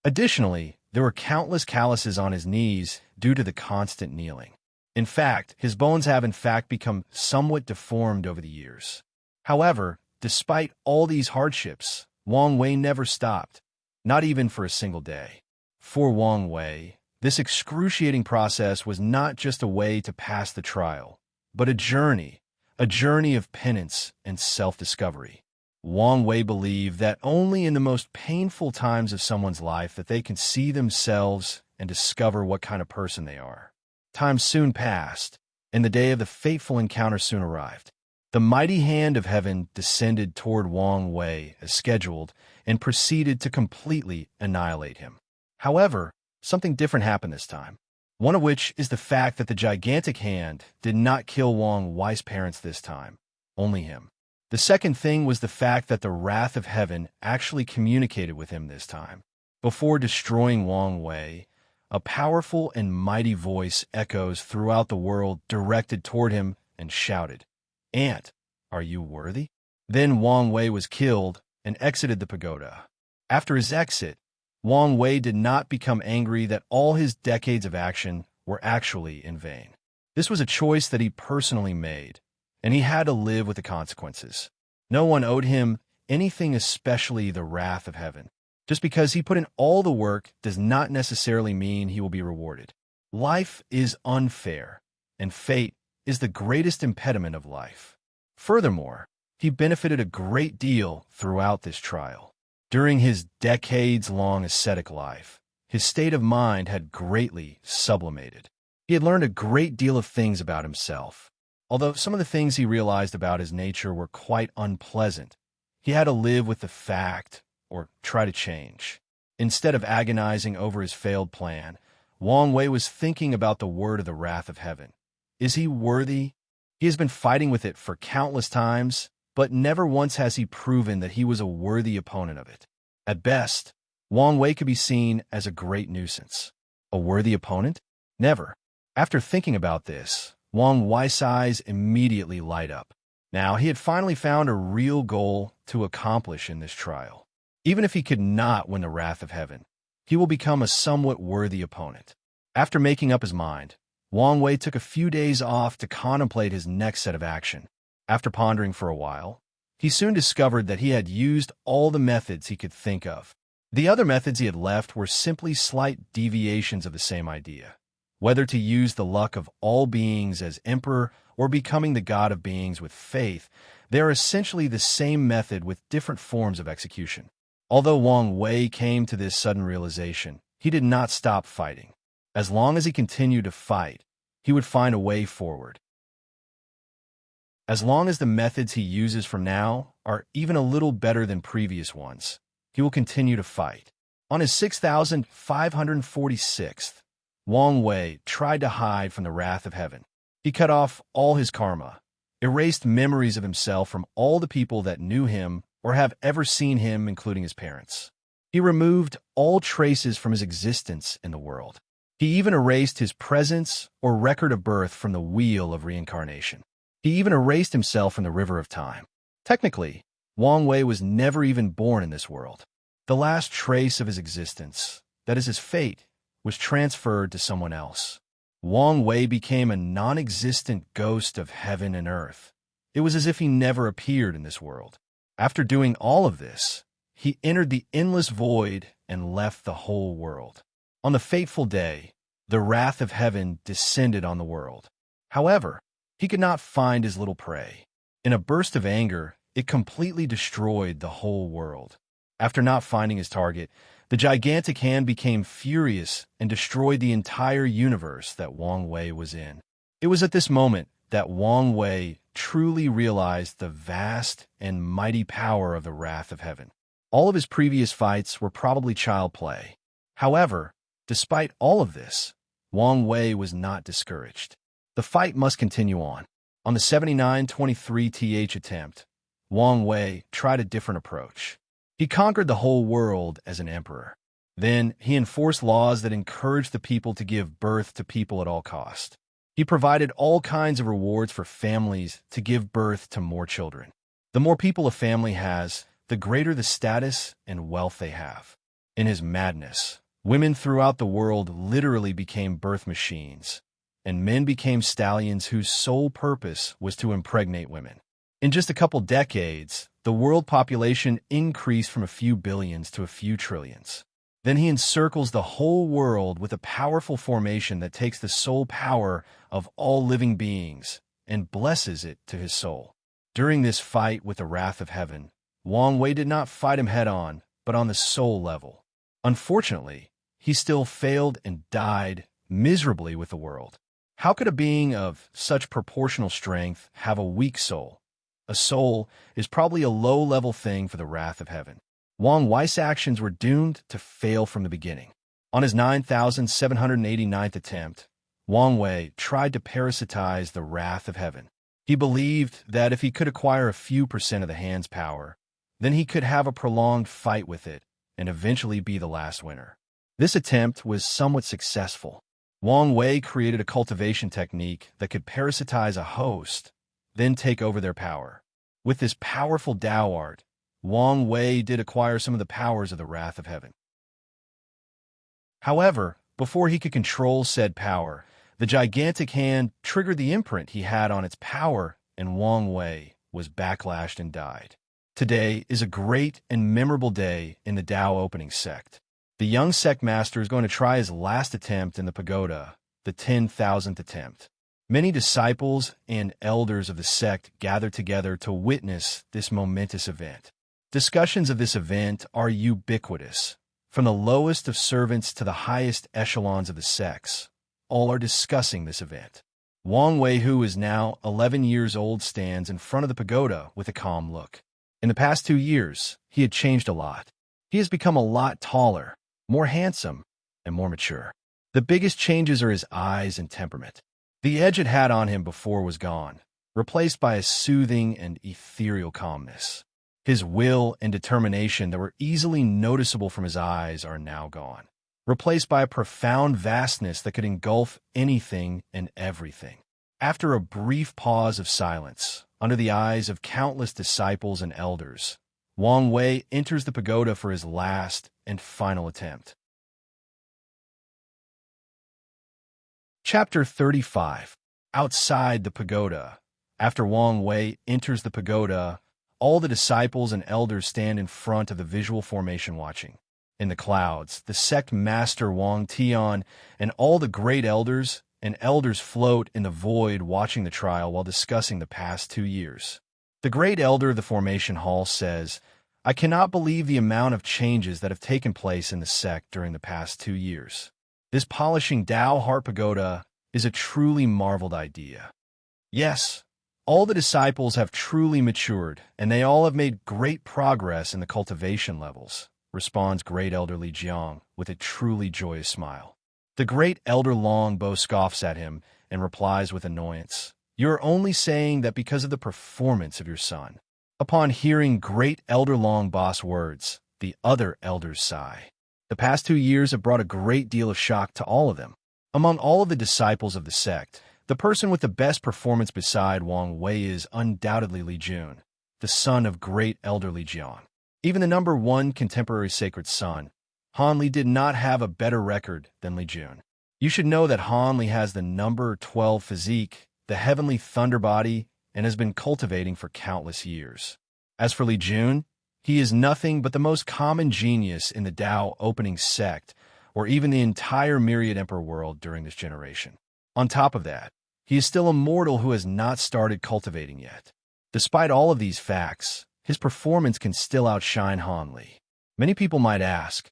Additionally, there were countless calluses on his knees due to the constant kneeling. In fact, his bones have in fact become somewhat deformed over the years. However, despite all these hardships, Wang Wei never stopped, not even for a single day. For Wang Wei, this excruciating process was not just a way to pass the trial, but a journey of penance and self-discovery. Wang Wei believed that only in the most painful times of someone's life that they can see themselves and discover what kind of person they are. Time soon passed, and the day of the fateful encounter soon arrived. The mighty hand of heaven descended toward Wang Wei as scheduled and proceeded to completely annihilate him. However, something different happened this time, one of which is the fact that the gigantic hand did not kill Wang Wei's parents this time, only him. The second thing was the fact that the wrath of heaven actually communicated with him this time. Before destroying Wang Wei, a powerful and mighty voice echoes throughout the world directed toward him and shouted, "Ant, are you worthy?" Then Wang Wei was killed and exited the pagoda. After his exit, Wang Wei did not become angry that all his decades of action were actually in vain. This was a choice that he personally made, and he had to live with the consequences. No one owed him anything, especially the wrath of heaven. Just because he put in all the work does not necessarily mean he will be rewarded. Life is unfair, and fate is the greatest impediment of life. Furthermore, he benefited a great deal throughout this trial. During his decades-long ascetic life, his state of mind had greatly sublimated. He had learned a great deal of things about himself. Although some of the things he realized about his nature were quite unpleasant, he had to live with the fact or try to change. Instead of agonizing over his failed plan, Wang Wei was thinking about the word of the wrath of heaven. Is he worthy? He has been fighting with it for countless times, but never once has he proven that he was a worthy opponent of it. At best, Wang Wei could be seen as a great nuisance. A worthy opponent? Never. After thinking about this, Wang Wei's eyes immediately light up. Now, he had finally found a real goal to accomplish in this trial. Even if he could not win the wrath of heaven, he will become a somewhat worthy opponent. After making up his mind, Wang Wei took a few days off to contemplate his next set of action. After pondering for a while, he soon discovered that he had used all the methods he could think of. The other methods he had left were simply slight deviations of the same idea. Whether to use the luck of all beings as emperor or becoming the god of beings with faith, they are essentially the same method with different forms of execution. Although Wang Wei came to this sudden realization, he did not stop fighting. As long as he continued to fight, he would find a way forward. As long as the methods he uses from now are even a little better than previous ones, he will continue to fight. On his 6,546th, Wang Wei tried to hide from the wrath of heaven. He cut off all his karma, erased memories of himself from all the people that knew him or have ever seen him, including his parents. He removed all traces from his existence in the world. He even erased his presence or record of birth from the wheel of reincarnation. He even erased himself from the river of time. Technically, Wang Wei was never even born in this world. The last trace of his existence, that is his fate, was transferred to someone else. Wang Wei became a non-existent ghost of heaven and earth. It was as if he never appeared in this world. After doing all of this, he entered the endless void and left the whole world. On the fateful day, the wrath of heaven descended on the world. However, he could not find his little prey. In a burst of anger, it completely destroyed the whole world. After not finding his target, the gigantic hand became furious and destroyed the entire universe that Wang Wei was in. It was at this moment that Wang Wei truly realized the vast and mighty power of the wrath of heaven. All of his previous fights were probably child play. However, despite all of this, Wang Wei was not discouraged. The fight must continue on. On the 79-23th attempt, Wang Wei tried a different approach. He conquered the whole world as an emperor. Then, he enforced laws that encouraged the people to give birth to people at all cost. He provided all kinds of rewards for families to give birth to more children. The more people a family has, the greater the status and wealth they have. In his madness, women throughout the world literally became birth machines, and men became stallions whose sole purpose was to impregnate women. In just a couple decades, the world population increased from a few billions to a few trillions. Then he encircles the whole world with a powerful formation that takes the sole power of all living beings and blesses it to his soul. During this fight with the wrath of heaven, Wang Wei did not fight him head-on, but on the soul level. Unfortunately, he still failed and died miserably with the world. How could a being of such proportional strength have a weak soul? A soul is probably a low-level thing for the wrath of heaven. Wang Wei's actions were doomed to fail from the beginning. On his 9,789th attempt, Wang Wei tried to parasitize the wrath of heaven. He believed that if he could acquire a few percent of the hand's power, then he could have a prolonged fight with it and eventually be the last winner. This attempt was somewhat successful. Wang Wei created a cultivation technique that could parasitize a host, then take over their power. With this powerful Tao art, Wang Wei did acquire some of the powers of the wrath of heaven. However, before he could control said power, the gigantic hand triggered the imprint he had on its power, and Wang Wei was backlashed and died. Today is a great and memorable day in the Tao opening sect. The young sect master is going to try his last attempt in the pagoda, the 10,000th attempt. Many disciples and elders of the sect gather together to witness this momentous event. Discussions of this event are ubiquitous. From the lowest of servants to the highest echelons of the sects, all are discussing this event. Wang Wei, who is now 11 years old, stands in front of the pagoda with a calm look. In the past 2 years, he had changed a lot. He has become a lot taller, more handsome, and more mature. The biggest changes are his eyes and temperament. The edge it had on him before was gone, replaced by a soothing and ethereal calmness. His will and determination that were easily noticeable from his eyes are now gone, replaced by a profound vastness that could engulf anything and everything. After a brief pause of silence, under the eyes of countless disciples and elders, Wang Wei enters the pagoda for his last and final attempt. Chapter 35. Outside the pagoda. After Wang Wei enters the pagoda, all the disciples and elders stand in front of the visual formation watching. In the clouds, the sect master Wang Tian and all the great elders and elders float in the void watching the trial while discussing the past 2 years. The great elder of the formation hall says, "I cannot believe the amount of changes that have taken place in the sect during the past 2 years. This polishing Tao Heart Pagoda is a truly marveled idea. Yes, all the disciples have truly matured, and they all have made great progress in the cultivation levels," responds Great Elder Li Jiang with a truly joyous smile. The Great Elder Longbo scoffs at him and replies with annoyance, "You are only saying that because of the performance of your son." Upon hearing Great Elder Longbo's words, the other elders sigh. The past 2 years have brought a great deal of shock to all of them. Among all of the disciples of the sect, the person with the best performance beside Wang Wei is undoubtedly Li Jun, the son of Great Elder Li Jiang. Even the number 1 contemporary sacred son, Han Li, did not have a better record than Li Jun. You should know that Han Li has the number 12 physique, the heavenly thunder body, and has been cultivating for countless years. As for Li Jun, he is nothing but the most common genius in the Tao opening sect, or even the entire myriad emperor world during this generation. On top of that, he is still a mortal who has not started cultivating yet. Despite all of these facts, his performance can still outshine Han Li. Many people might ask,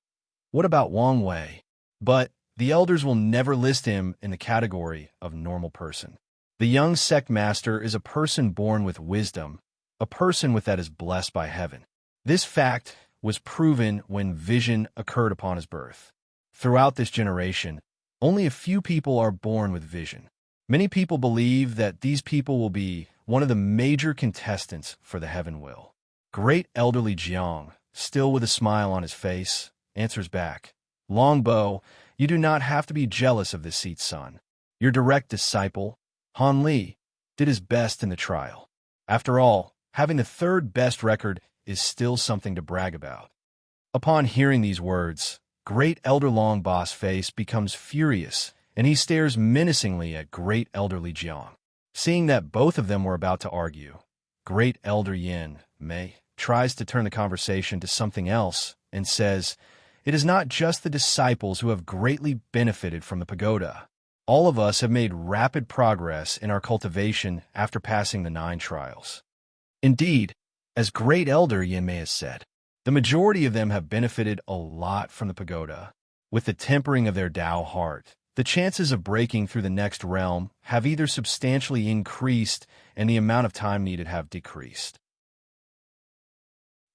what about Wang Wei? But the elders will never list him in the category of normal person. The young sect master is a person born with wisdom, a person with that is blessed by heaven. This fact was proven when vision occurred upon his birth. Throughout this generation, only a few people are born with vision. Many people believe that these people will be one of the major contestants for the heaven will. Great Elder Li Jiang, still with a smile on his face, answers back, "Longbo, you do not have to be jealous of this seat, son. Your direct disciple, Han Li, did his best in the trial. After all, Having the third best record is still something to brag about. Upon hearing these words, Great Elder Longboss Face becomes furious, and he stares menacingly at Great Elder Li Jiang. Seeing that both of them were about to argue, Great Elder Yin Mei tries to turn the conversation to something else and says, "It is not just the disciples who have greatly benefited from the pagoda. All of us have made rapid progress in our cultivation after passing the 9 trials. Indeed, as Great Elder Yin Mei has said, the majority of them have benefited a lot from the pagoda. With the tempering of their Tao heart, the chances of breaking through the next realm have either substantially increased and the amount of time needed have decreased.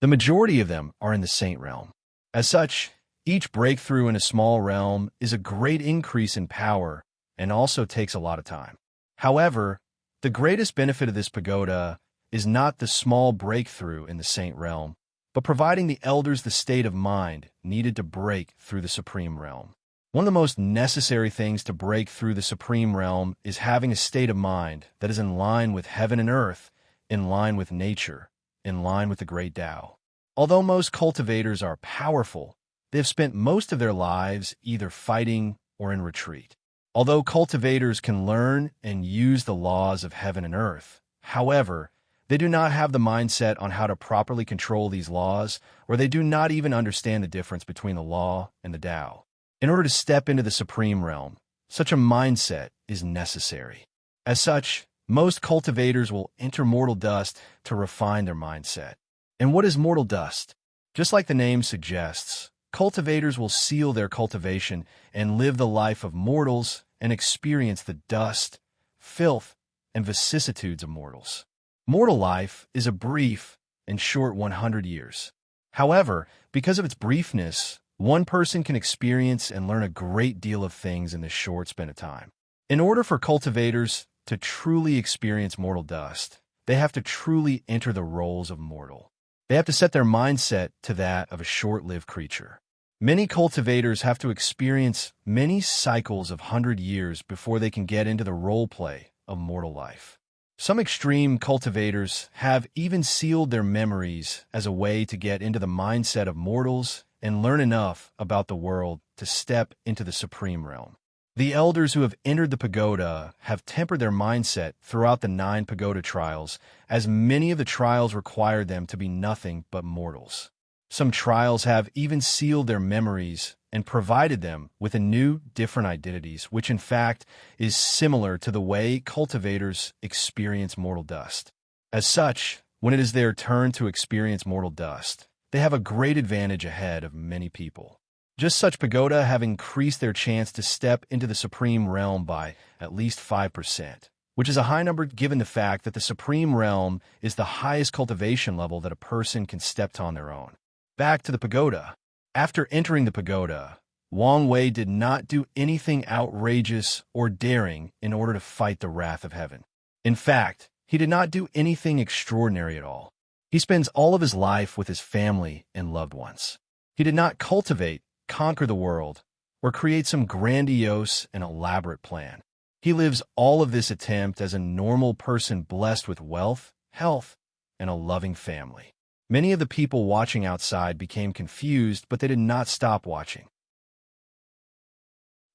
The majority of them are in the Saint realm. As such, each breakthrough in a small realm is a great increase in power and also takes a lot of time. However, the greatest benefit of this pagoda is not the small breakthrough in the Saint realm, but providing the elders the state of mind needed to break through the Supreme realm. One of the most necessary things to break through the Supreme realm is having a state of mind that is in line with heaven and earth, in line with nature, in line with the great Tao. Although most cultivators are powerful, they have spent most of their lives either fighting or in retreat. Although cultivators can learn and use the laws of heaven and earth, however, they do not have the mindset on how to properly control these laws, or they do not even understand the difference between the law and the Tao. In order to step into the Supreme realm, such a mindset is necessary. As such, most cultivators will enter mortal dust to refine their mindset. And what is mortal dust? Just like the name suggests, cultivators will seal their cultivation and live the life of mortals and experience the dust, filth, and vicissitudes of mortals. Mortal life is a brief and short 100 years. However, because of its briefness, one person can experience and learn a great deal of things in this short span of time. In order for cultivators to truly experience mortal dust, they have to truly enter the roles of mortal. They have to set their mindset to that of a short-lived creature. Many cultivators have to experience many cycles of 100 years before they can get into the role play of mortal life. Some extreme cultivators have even sealed their memories as a way to get into the mindset of mortals and learn enough about the world to step into the Supreme realm. The elders who have entered the pagoda have tempered their mindset throughout the 9 pagoda trials, as many of the trials required them to be nothing but mortals. Some trials have even sealed their memories and provided them with a new, different identities, which in fact is similar to the way cultivators experience mortal dust. As such, when it is their turn to experience mortal dust, they have a great advantage ahead of many people. Just such pagoda have increased their chance to step into the Supreme realm by at least 5%, which is a high number given the fact that the Supreme realm is the highest cultivation level that a person can step to on their own. Back to the pagoda. After entering the pagoda, Wang Wei did not do anything outrageous or daring in order to fight the wrath of heaven. In fact, he did not do anything extraordinary at all. He spends all of his life with his family and loved ones. He did not cultivate, conquer the world, or create some grandiose and elaborate plan. He lives all of this attempt as a normal person blessed with wealth, health, and a loving family. Many of the people watching outside became confused, but they did not stop watching.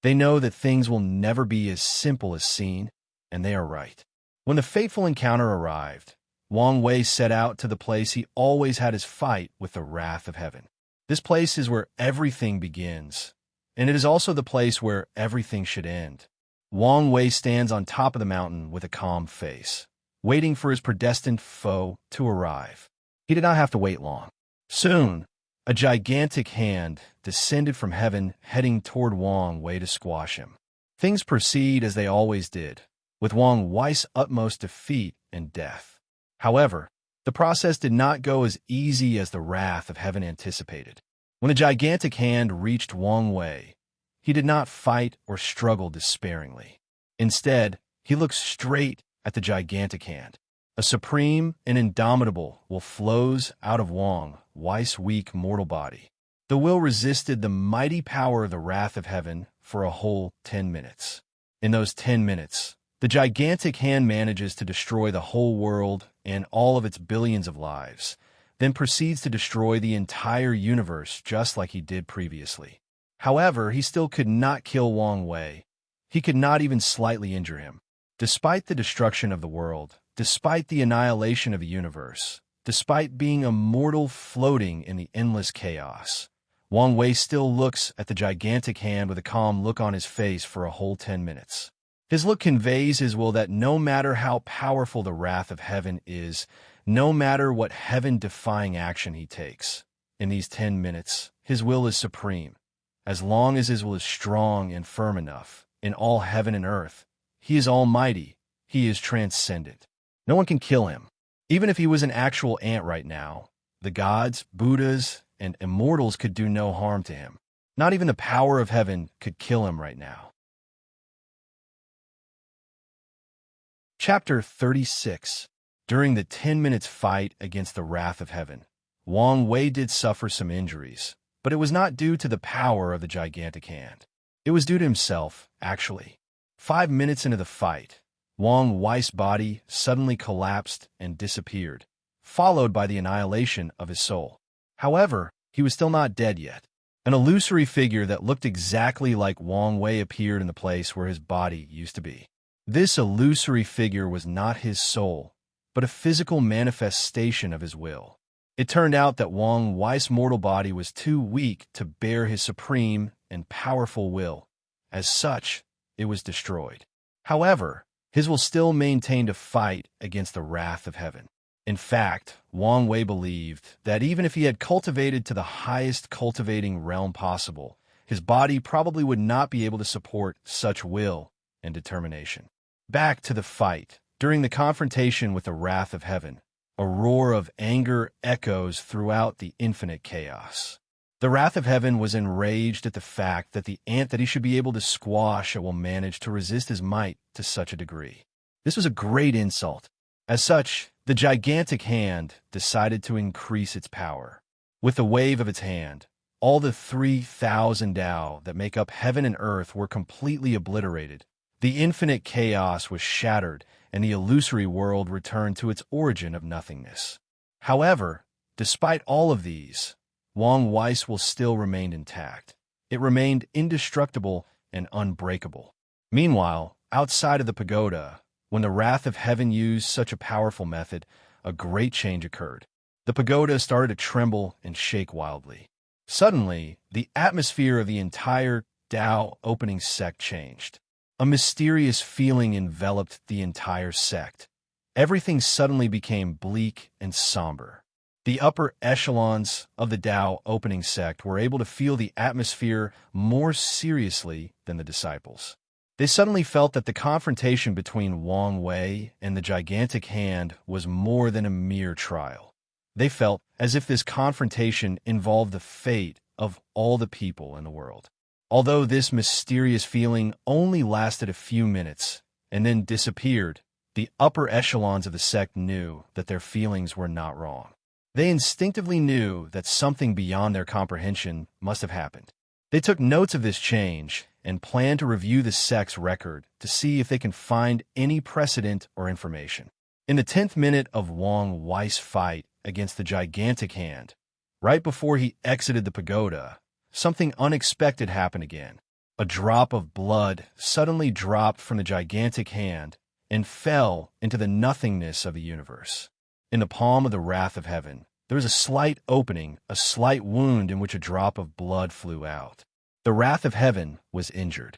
They know that things will never be as simple as seen, and they are right. When the fateful encounter arrived, Wang Wei set out to the place he always had his fight with the wrath of heaven. This place is where everything begins, and it is also the place where everything should end. Wang Wei stands on top of the mountain with a calm face, waiting for his predestined foe to arrive. He did not have to wait long. Soon, a gigantic hand descended from heaven, heading toward Wang Wei to squash him. Things proceed as they always did, with Wang Wei's utmost defeat and death. However, the process did not go as easy as the wrath of heaven anticipated. When the gigantic hand reached Wang Wei, he did not fight or struggle despairingly. Instead, he looked straight at the gigantic hand. A supreme and indomitable will flows out of Wang Wei's weak mortal body. The will resisted the mighty power of the wrath of heaven for a whole 10 minutes. In those 10 minutes, The gigantic hand manages to destroy the whole world and all of its billions of lives, then proceeds to destroy the entire universe just like he did previously. However, he still could not kill Wang Wei. He could not even slightly injure him. Despite the destruction of the world, despite the annihilation of the universe, despite being a mortal floating in the endless chaos, Wang Wei still looks at the gigantic hand with a calm look on his face for a whole 10 minutes. His look conveys his will that no matter how powerful the wrath of heaven is, no matter what heaven-defying action he takes, in these 10 minutes, his will is supreme. As long as his will is strong and firm enough, in all heaven and earth, he is almighty, he is transcendent. No one can kill him. Even if he was an actual ant right now, the gods, Buddhas, and immortals could do no harm to him. Not even the power of heaven could kill him right now. Chapter 36. During the 10 minutes fight against the wrath of heaven, Wang Wei did suffer some injuries, but it was not due to the power of the gigantic hand. It was due to himself, actually. 5 minutes into the fight, Wang Wei's body suddenly collapsed and disappeared, followed by the annihilation of his soul. However, he was still not dead yet. An illusory figure that looked exactly like Wang Wei appeared in the place where his body used to be. This illusory figure was not his soul, but a physical manifestation of his will. It turned out that Wang Wei's mortal body was too weak to bear his supreme and powerful will. As such, it was destroyed. However, his will still maintained a fight against the wrath of heaven. In fact, Wang Wei believed that even if he had cultivated to the highest cultivating realm possible, his body probably would not be able to support such will and determination. Back to the fight. During the confrontation with the wrath of heaven, a roar of anger echoes throughout the infinite chaos. The wrath of heaven was enraged at the fact that the ant that he should be able to squash will manage to resist his might to such a degree. This was a great insult. As such, the gigantic hand decided to increase its power. With the wave of its hand, all the 3,000 Tao that make up heaven and earth were completely obliterated. The infinite chaos was shattered, and the illusory world returned to its origin of nothingness. However, despite all of these, Wang Wei's will still remained intact. It remained indestructible and unbreakable. Meanwhile, outside of the pagoda, when the wrath of heaven used such a powerful method, a great change occurred. The pagoda started to tremble and shake wildly. Suddenly, the atmosphere of the entire Tao opening sect changed. A mysterious feeling enveloped the entire sect. Everything suddenly became bleak and somber. The upper echelons of the Tao opening sect were able to feel the atmosphere more seriously than the disciples. They suddenly felt that the confrontation between Wang Wei and the gigantic hand was more than a mere trial. They felt as if this confrontation involved the fate of all the people in the world. Although this mysterious feeling only lasted a few minutes and then disappeared, the upper echelons of the sect knew that their feelings were not wrong. They instinctively knew that something beyond their comprehension must have happened. They took notes of this change and planned to review the sect's record to see if they can find any precedent or information. In the 10th minute of Wang Wei's fight against the gigantic hand, right before he exited the pagoda, something unexpected happened again. A drop of blood suddenly dropped from the gigantic hand and fell into the nothingness of the universe. In the palm of the wrath of heaven, there was a slight opening, a slight wound in which a drop of blood flew out. The wrath of heaven was injured.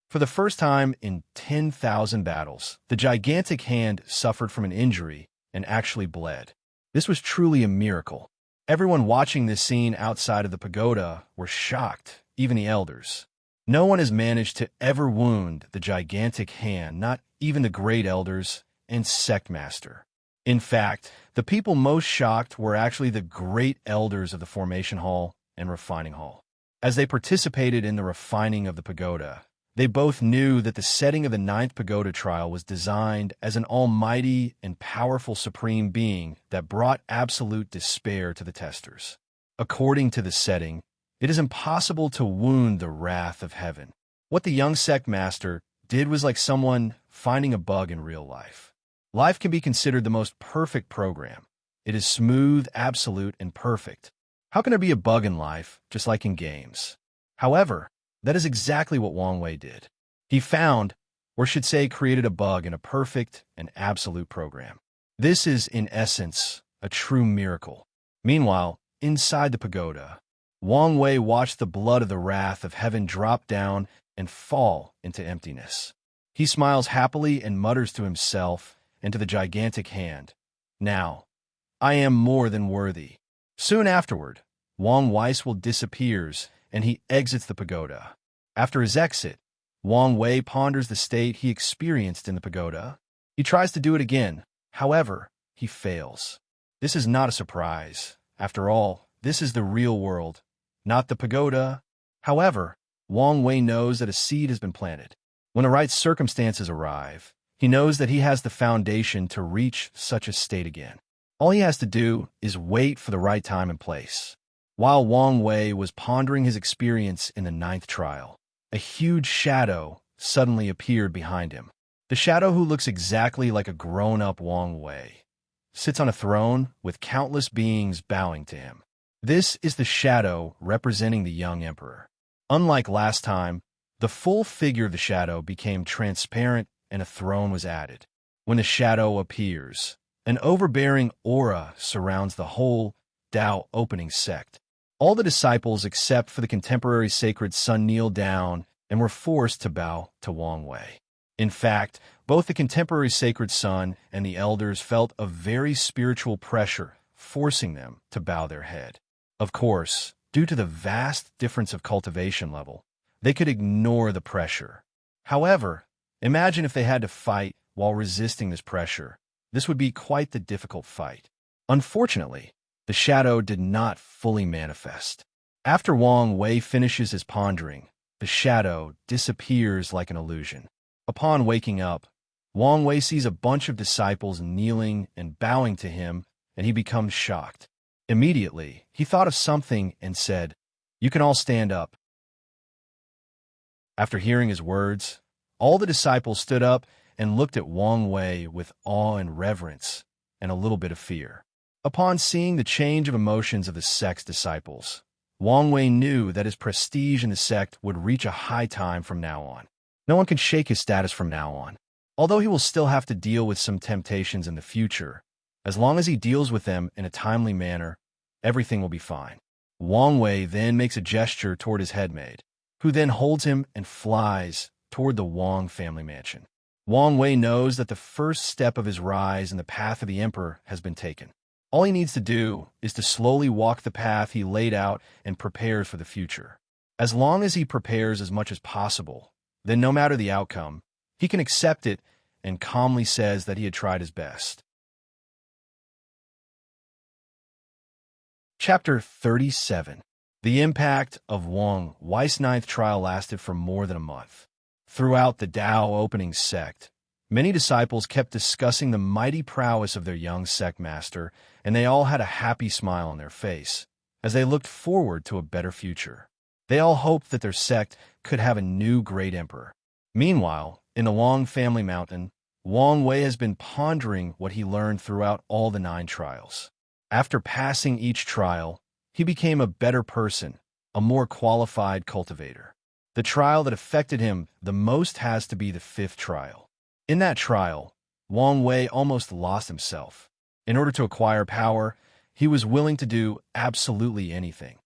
For the first time in 10,000 battles, the gigantic hand suffered from an injury and actually bled. This was truly a miracle. Everyone watching this scene outside of the pagoda were shocked, even the elders. No one has managed to ever wound the gigantic hand, not even the great elders and sect master. In fact, the people most shocked were actually the great elders of the formation hall and refining hall. As they participated in the refining of the pagoda, they both knew that the setting of the 9th pagoda trial was designed as an almighty and powerful supreme being that brought absolute despair to the testers. According to the setting, it is impossible to wound the wrath of heaven. What the young sect master did was like someone finding a bug in real life. Life can be considered the most perfect program. It is smooth, absolute, and perfect. How can there be a bug in life, just like in games? However, that is exactly what Wang Wei did. He found, or should say created a bug in a perfect and absolute program. This is, in essence, a true miracle. Meanwhile, inside the pagoda, Wang Wei watched the blood of the wrath of heaven drop down and fall into emptiness. He smiles happily and mutters to himself and to the gigantic hand, "Now, I am more than worthy." Soon afterward, Wang Weiswell disappears and he exits the pagoda. After his exit, Wang Wei ponders the state he experienced in the pagoda. He tries to do it again. However, he fails. This is not a surprise. After all, this is the real world, not the pagoda. However, Wang Wei knows that a seed has been planted. When the right circumstances arrive, he knows that he has the foundation to reach such a state again. All he has to do is wait for the right time and place. While Wang Wei was pondering his experience in the 9th trial, a huge shadow suddenly appeared behind him. The shadow, who looks exactly like a grown-up Wang Wei, sits on a throne with countless beings bowing to him. This is the shadow representing the young emperor. Unlike last time, the full figure of the shadow became transparent and a throne was added. When the shadow appears, an overbearing aura surrounds the whole Tao opening sect. All the disciples except for the contemporary sacred son kneeled down and were forced to bow to Wang Wei. In fact, both the contemporary sacred son and the elders felt a very spiritual pressure, forcing them to bow their head. Of course, due to the vast difference of cultivation level, they could ignore the pressure. However, imagine if they had to fight while resisting this pressure. This would be quite the difficult fight. Unfortunately, the shadow did not fully manifest. After Wang Wei finishes his pondering, the shadow disappears like an illusion. Upon waking up, Wang Wei sees a bunch of disciples kneeling and bowing to him, and he becomes shocked. Immediately, he thought of something and said, "You can all stand up." After hearing his words, all the disciples stood up and looked at Wang Wei with awe and reverence and a little bit of fear. Upon seeing the change of emotions of the sect's disciples, Wang Wei knew that his prestige in the sect would reach a high time from now on. No one can shake his status from now on. Although he will still have to deal with some temptations in the future, as long as he deals with them in a timely manner, everything will be fine. Wang Wei then makes a gesture toward his headmaid, who then holds him and flies toward the Wang family mansion. Wang Wei knows that the first step of his rise in the path of the emperor has been taken. All he needs to do is to slowly walk the path he laid out and prepares for the future. As long as he prepares as much as possible, then no matter the outcome, he can accept it and calmly says that he had tried his best. Chapter 37. The impact of Wang Wei's 9th trial lasted for more than a month. Throughout the Tao opening sect, many disciples kept discussing the mighty prowess of their young sect master, and they all had a happy smile on their face as they looked forward to a better future. They all hoped that their sect could have a new great emperor. Meanwhile, in the Wang family mountain, Wang Wei has been pondering what he learned throughout all the 9 trials. After passing each trial, he became a better person, a more qualified cultivator. The trial that affected him the most has to be the 5th trial. In that trial, Wang Wei almost lost himself. In order to acquire power, he was willing to do absolutely anything.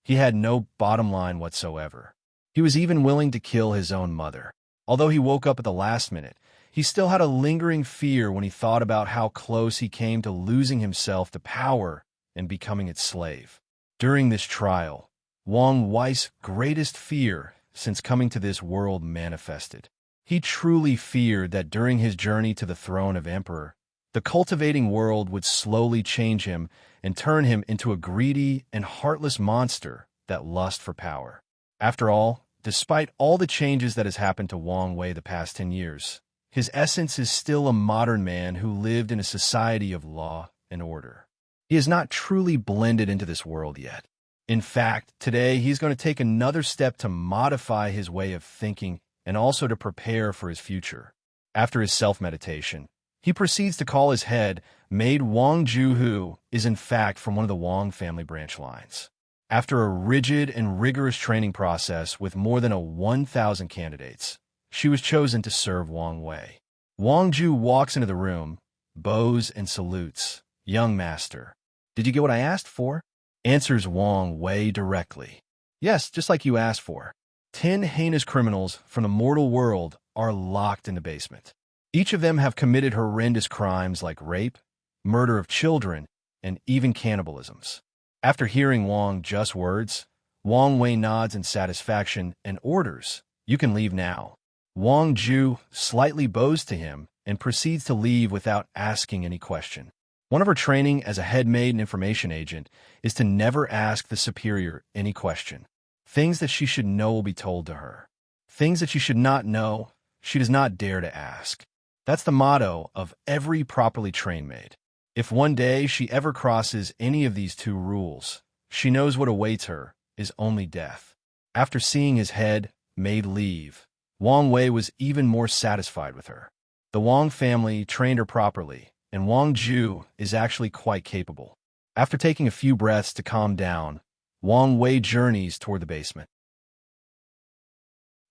He had no bottom line whatsoever. He was even willing to kill his own mother. Although he woke up at the last minute, he still had a lingering fear when he thought about how close he came to losing himself to power and becoming its slave. During this trial, Wang Wei's greatest fear since coming to this world manifested. He truly feared that during his journey to the throne of emperor, the cultivating world would slowly change him and turn him into a greedy and heartless monster that lust for power. After all, despite all the changes that has happened to Wang Wei the past 10 years, his essence is still a modern man who lived in a society of law and order. He has not truly blended into this world yet. In fact, today he's going to take another step to modify his way of thinking and also to prepare for his future. After his self-meditation, he proceeds to call his head maid Wang Ju, who is in fact from one of the Wang family branch lines. After a rigid and rigorous training process with more than 1,000 candidates, she was chosen to serve Wang Wei. Wang Ju walks into the room, bows and salutes. "Young master, did you get what I asked for?" Answers Wang Wei directly. "Yes, just like you asked for." 10 heinous criminals from the mortal world are locked in the basement. Each of them have committed horrendous crimes like rape, murder of children, and even cannibalisms. After hearing Wang's just words, Wang Wei nods in satisfaction and orders, "You can leave now." Wang Ju slightly bows to him and proceeds to leave without asking any question. One of her training as a head maid and information agent is to never ask the superior any question. Things that she should know will be told to her. Things that she should not know, she does not dare to ask. That's the motto of every properly trained maid. If one day she ever crosses any of these two rules, she knows what awaits her is only death. After seeing his head maid leave, Wang Wei was even more satisfied with her. The Wang family trained her properly, and Wang Ju is actually quite capable. After taking a few breaths to calm down, Wang Wei journeys toward the basement.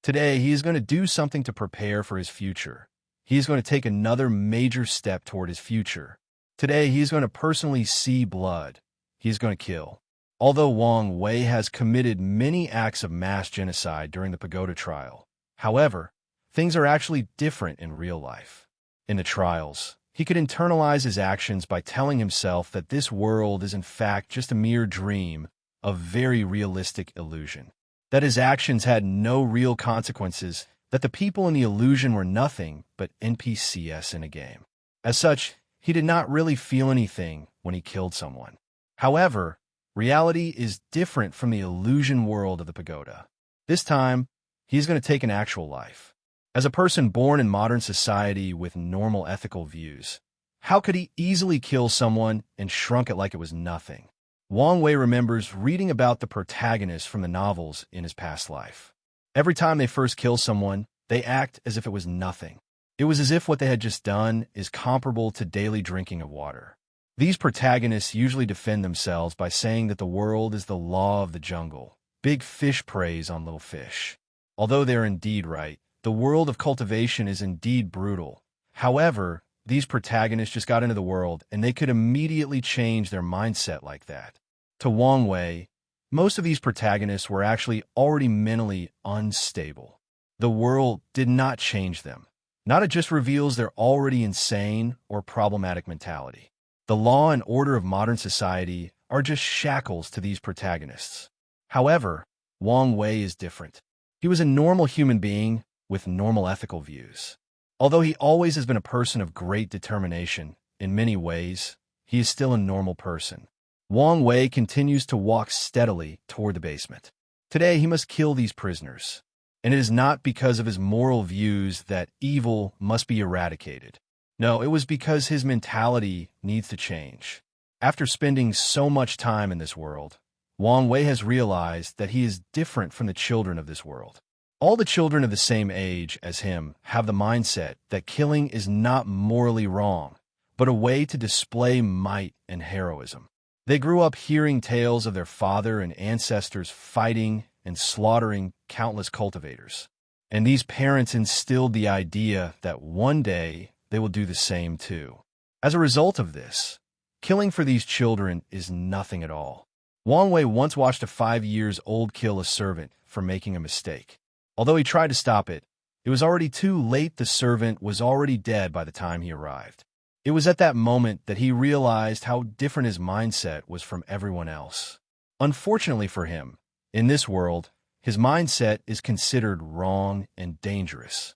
Today, he is going to do something to prepare for his future. He is going to take another major step toward his future. Today, he is going to personally see blood. He is going to kill. Although Wang Wei has committed many acts of mass genocide during the pagoda trial, however, things are actually different in real life. In the trials, he could internalize his actions by telling himself that this world is in fact just a mere dream, a very realistic illusion. That his actions had no real consequences, that the people in the illusion were nothing but NPCs in a game. As such, he did not really feel anything when he killed someone. However, reality is different from the illusion world of the pagoda. This time, he's going to take an actual life. As a person born in modern society with normal ethical views, how could he easily kill someone and shrunk it like it was nothing? Wang Wei remembers reading about the protagonists from the novels in his past life. Every time they first kill someone, they act as if it was nothing. It was as if what they had just done is comparable to daily drinking of water. These protagonists usually defend themselves by saying that the world is the law of the jungle. Big fish preys on little fish. Although they're indeed right, the world of cultivation is indeed brutal. However, these protagonists just got into the world and they could immediately change their mindset like that. To Wang Wei, most of these protagonists were actually already mentally unstable. The world did not change them. Not it just reveals their already insane or problematic mentality. The law and order of modern society are just shackles to these protagonists. However, Wang Wei is different. He was a normal human being with normal ethical views. Although he always has been a person of great determination, in many ways, he is still a normal person. Wang Wei continues to walk steadily toward the basement. Today, he must kill these prisoners. And it is not because of his moral views that evil must be eradicated. No, it was because his mentality needs to change. After spending so much time in this world, Wang Wei has realized that he is different from the children of this world. All the children of the same age as him have the mindset that killing is not morally wrong, but a way to display might and heroism. They grew up hearing tales of their father and ancestors fighting and slaughtering countless cultivators. And these parents instilled the idea that one day they will do the same too. As a result of this, killing for these children is nothing at all. Wang Wei once watched a 5-year-old kill a servant for making a mistake. Although he tried to stop it, it was already too late. The servant was already dead by the time he arrived. It was at that moment that he realized how different his mindset was from everyone else. Unfortunately for him, in this world, his mindset is considered wrong and dangerous.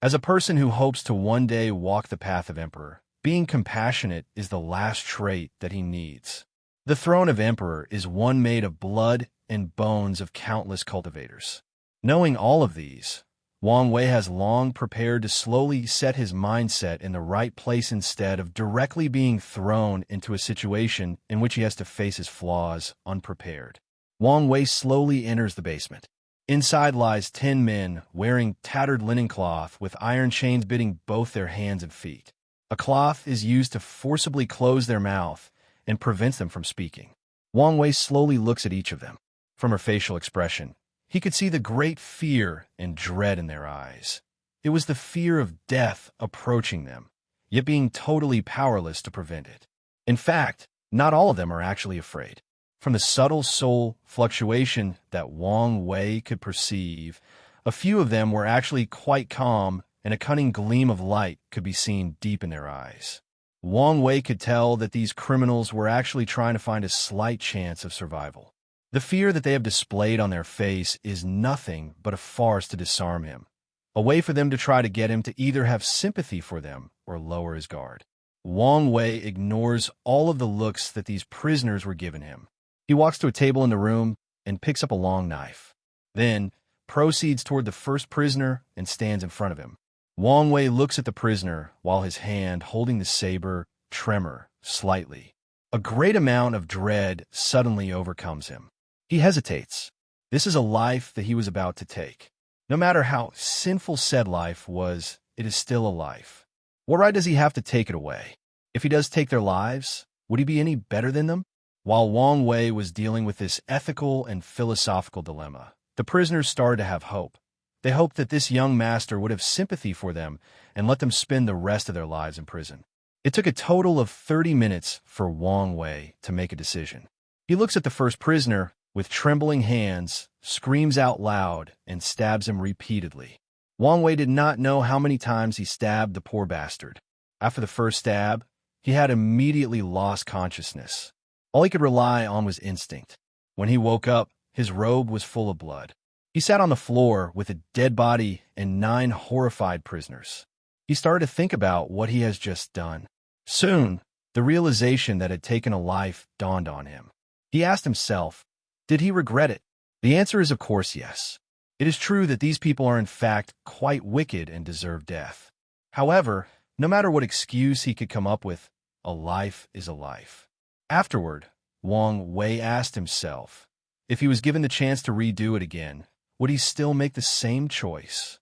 As a person who hopes to one day walk the path of emperor, being compassionate is the last trait that he needs. The throne of emperor is one made of blood and bones of countless cultivators. Knowing all of these, Wang Wei has long prepared to slowly set his mindset in the right place instead of directly being thrown into a situation in which he has to face his flaws unprepared. Wang Wei slowly enters the basement. Inside lies 10 men wearing tattered linen cloth with iron chains bitting both their hands and feet. A cloth is used to forcibly close their mouth and prevents them from speaking. Wang Wei slowly looks at each of them. From her facial expression, he could see the great fear and dread in their eyes. It was the fear of death approaching them, yet being totally powerless to prevent it. In fact, not all of them are actually afraid. From the subtle soul fluctuation that Wang Wei could perceive, a few of them were actually quite calm, and a cunning gleam of light could be seen deep in their eyes. Wang Wei could tell that these criminals were actually trying to find a slight chance of survival. The fear that they have displayed on their face is nothing but a farce to disarm him, a way for them to try to get him to either have sympathy for them or lower his guard. Wang Wei ignores all of the looks that these prisoners were giving him. He walks to a table in the room and picks up a long knife. Then, proceeds toward the first prisoner and stands in front of him. Wang Wei looks at the prisoner while his hand holding the saber tremor slightly. A great amount of dread suddenly overcomes him. He hesitates. This is a life that he was about to take. No matter how sinful said life was, it is still a life. What right does he have to take it away? If he does take their lives, would he be any better than them? While Wang Wei was dealing with this ethical and philosophical dilemma, the prisoners started to have hope. They hoped that this young master would have sympathy for them and let them spend the rest of their lives in prison. It took a total of 30 minutes for Wang Wei to make a decision. He looks at the first prisoner with trembling hands, screams out loud, and stabs him repeatedly. Wang Wei did not know how many times he stabbed the poor bastard. After the first stab, he had immediately lost consciousness. All he could rely on was instinct. When he woke up, his robe was full of blood. He sat on the floor with a dead body and 9 horrified prisoners. He started to think about what he has just done. Soon, the realization that had taken a life dawned on him. He asked himself, did he regret it? The answer is of course yes. It is true that these people are in fact quite wicked and deserve death. However, no matter what excuse he could come up with, a life is a life. Afterward, Wang Wei asked himself, if he was given the chance to redo it again, would he still make the same choice?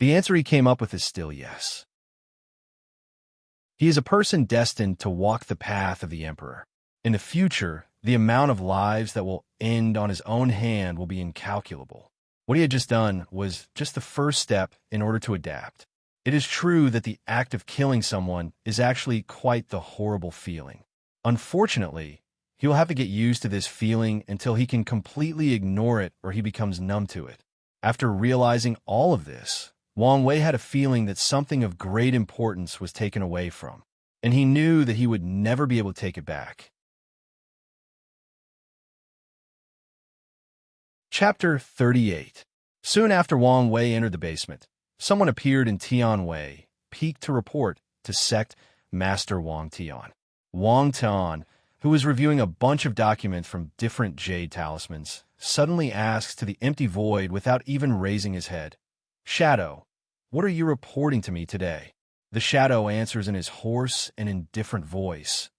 The answer he came up with is still yes. He is a person destined to walk the path of the Emperor. In the future, the amount of lives that will end on his own hand will be incalculable. What he had just done was just the first step in order to adapt. It is true that the act of killing someone is actually quite the horrible feeling. Unfortunately, he will have to get used to this feeling until he can completely ignore it or he becomes numb to it. After realizing all of this, Wang Wei had a feeling that something of great importance was taken away from, and he knew that he would never be able to take it back. Chapter 38. Soon after Wang Wei entered the basement, someone appeared in Tianwei, peaked to report to Sect Master Wang Tian. Wang Tian, who was reviewing a bunch of documents from different jade talismans, suddenly asks to the empty void without even raising his head, "Shadow, what are you reporting to me today?" The shadow answers in his hoarse and indifferent voice.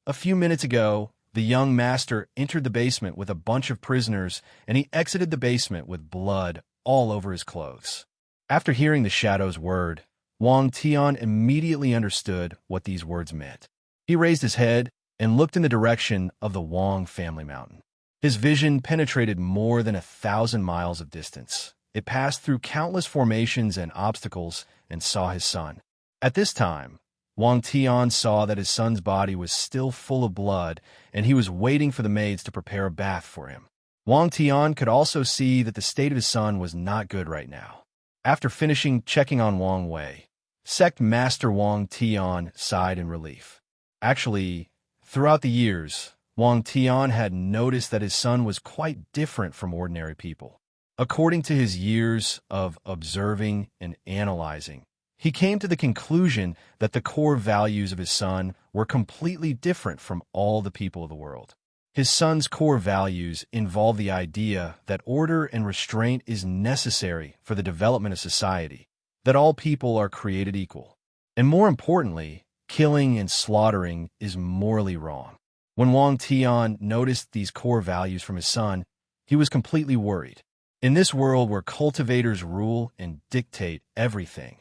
A few minutes ago, the young master entered the basement with a bunch of prisoners, and he exited the basement with blood all over his clothes. After hearing the shadow's word, Wang Tian immediately understood what these words meant. He raised his head and looked in the direction of the Wang family mountain. His vision penetrated more than 1,000 miles of distance. It passed through countless formations and obstacles and saw his son. At this time, Wang Tian saw that his son's body was still full of blood, and he was waiting for the maids to prepare a bath for him. Wang Tian could also see that the state of his son was not good right now. After finishing checking on Wang Wei, Sect Master Wang Tian sighed in relief. Actually, throughout the years, Wang Tian had noticed that his son was quite different from ordinary people. According to his years of observing and analyzing, he came to the conclusion that the core values of his son were completely different from all the people of the world. His son's core values involve the idea that order and restraint is necessary for the development of society, that all people are created equal, and more importantly, killing and slaughtering is morally wrong. When Wang Tian noticed these core values from his son, he was completely worried. In this world where cultivators rule and dictate everything,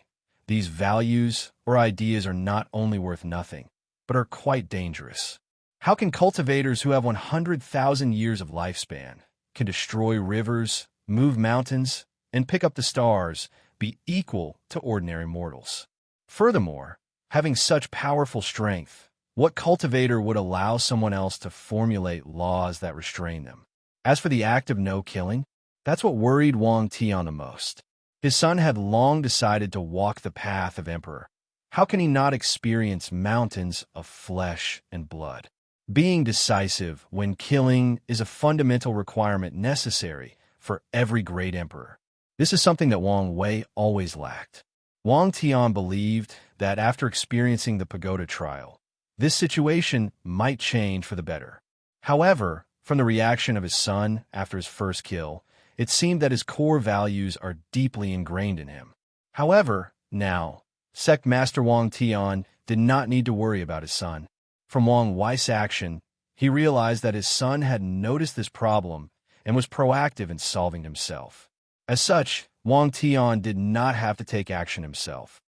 these values or ideas are not only worth nothing, but are quite dangerous. How can cultivators who have 100,000 years of lifespan, can destroy rivers, move mountains, and pick up the stars, be equal to ordinary mortals? Furthermore, having such powerful strength, what cultivator would allow someone else to formulate laws that restrain them? As for the act of no killing, that's what worried Wang Tian the most. His son had long decided to walk the path of emperor. How can he not experience mountains of flesh and blood? Being decisive when killing is a fundamental requirement necessary for every great emperor. This is something that Wang Wei always lacked. Wang Tian believed that after experiencing the pagoda trial, this situation might change for the better. However, from the reaction of his son after his first kill, it seemed that his core values are deeply ingrained in him. However, now, Sect Master Wang Tian did not need to worry about his son. From Wang Wei's action, he realized that his son had noticed this problem and was proactive in solving it himself. As such, Wang Tian did not have to take action himself.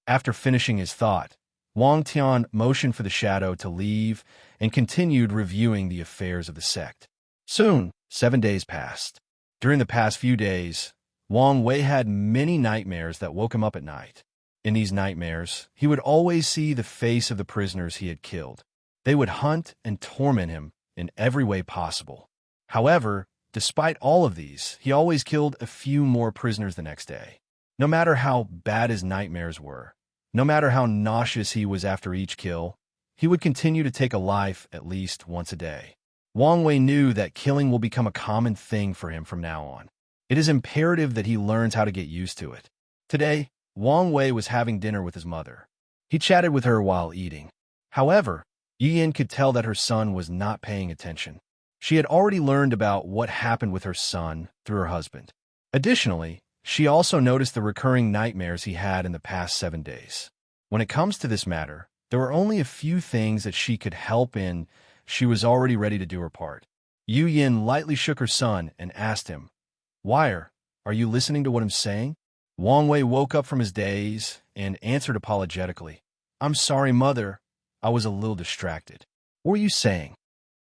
After finishing his thought, Wang Tian motioned for the shadow to leave and continued reviewing the affairs of the sect. Soon, 7 days passed. During the past few days, Wang Wei had many nightmares that woke him up at night. In these nightmares, he would always see the face of the prisoners he had killed. They would hunt and torment him in every way possible. However, despite all of these, he always killed a few more prisoners the next day. No matter how bad his nightmares were, no matter how nauseous he was after each kill, he would continue to take a life at least once a day. Wang Wei knew that killing will become a common thing for him from now on. It is imperative that he learns how to get used to it. Today, Wang Wei was having dinner with his mother. He chatted with her while eating. However, Yin could tell that her son was not paying attention. She had already learned about what happened with her son through her husband. Additionally, she also noticed the recurring nightmares he had in the past 7 days. When it comes to this matter, there were only a few things that she could help in. She was already ready to do her part. Yu Yin lightly shook her son and asked him, "Wire, are you listening to what I'm saying?" Wang Wei woke up from his daze and answered apologetically, "I'm sorry, mother. I was a little distracted." "What were you saying?"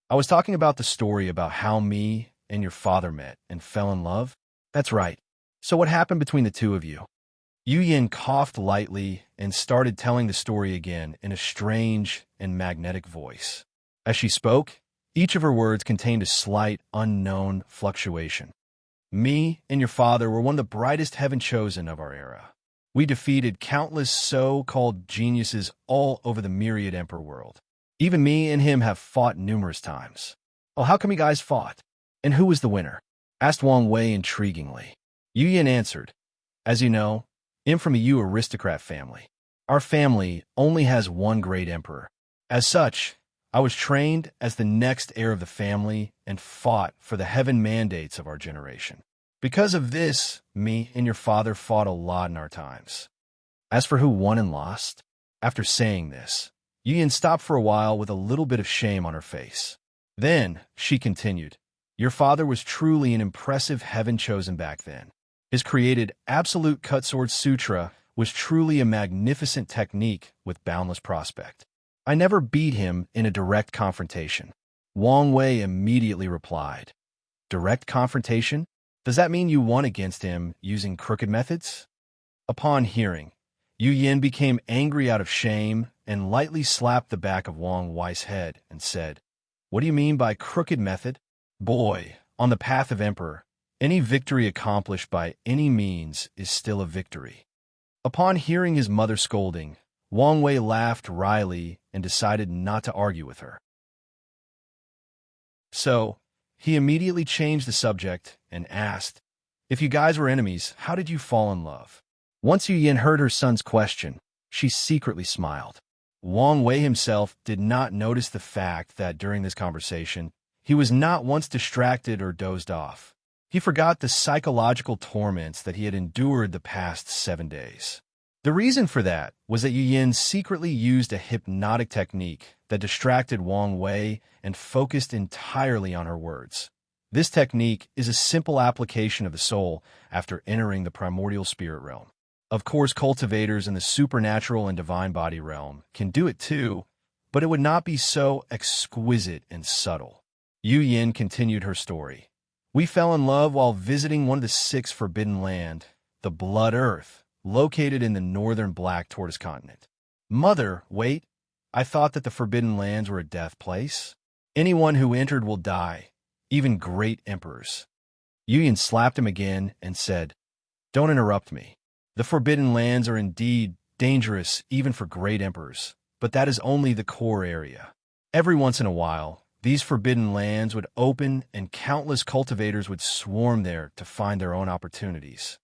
"I was talking about the story about how me and your father met and fell in love." "That's right. So what happened between the two of you?" Yu Yin coughed lightly and started telling the story again in a strange and magnetic voice. As she spoke, each of her words contained a slight, unknown fluctuation. "Me and your father were one of the brightest heaven-chosen of our era. We defeated countless so-called geniuses all over the myriad emperor world. Even me and him have fought numerous times." "Oh, how come you guys fought? And who was the winner?" asked Wang Wei intriguingly. Yu Yin answered, "As you know, I'm from a Yu aristocrat family. Our family only has one great emperor. As such, I was trained as the next heir of the family and fought for the heaven mandates of our generation. Because of this, me and your father fought a lot in our times." As for who won and lost, after saying this, Yu Yin stopped for a while with a little bit of shame on her face. Then, she continued, "Your father was truly an impressive heaven-chosen back then. His created Absolute Cutsword Sutra was truly a magnificent technique with boundless prospect. I never beat him in a direct confrontation." Wang Wei immediately replied, "Direct confrontation? Does that mean you won against him using crooked methods?" Upon hearing, Yu Yin became angry out of shame and lightly slapped the back of Wang Wei's head and said, "What do you mean by crooked method? Boy, on the path of emperor, any victory accomplished by any means is still a victory." Upon hearing his mother scolding, Wang Wei laughed wryly and decided not to argue with her. So, he immediately changed the subject and asked, "If you guys were enemies, how did you fall in love?" Once Yu Yin heard her son's question, she secretly smiled. Wang Wei himself did not notice the fact that during this conversation, he was not once distracted or dozed off. He forgot the psychological torments that he had endured the past 7 days. The reason for that was that Yu Yin secretly used a hypnotic technique that distracted Wang Wei and focused entirely on her words. This technique is a simple application of the soul after entering the primordial spirit realm. Of course, cultivators in the supernatural and divine body realm can do it too, but it would not be so exquisite and subtle. Yu Yin continued her story. We fell in love while visiting one of the 6 forbidden land, the Blood Earth, located in the northern Black Tortoise continent. Mother, wait, I thought that the forbidden lands were a death place. Anyone who entered will die, even great emperors. Yu Yin slapped him again and said, Don't interrupt me. The forbidden lands are indeed dangerous even for great emperors, but that is only the core area. Every once in a while, these forbidden lands would open and countless cultivators would swarm there to find their own opportunities.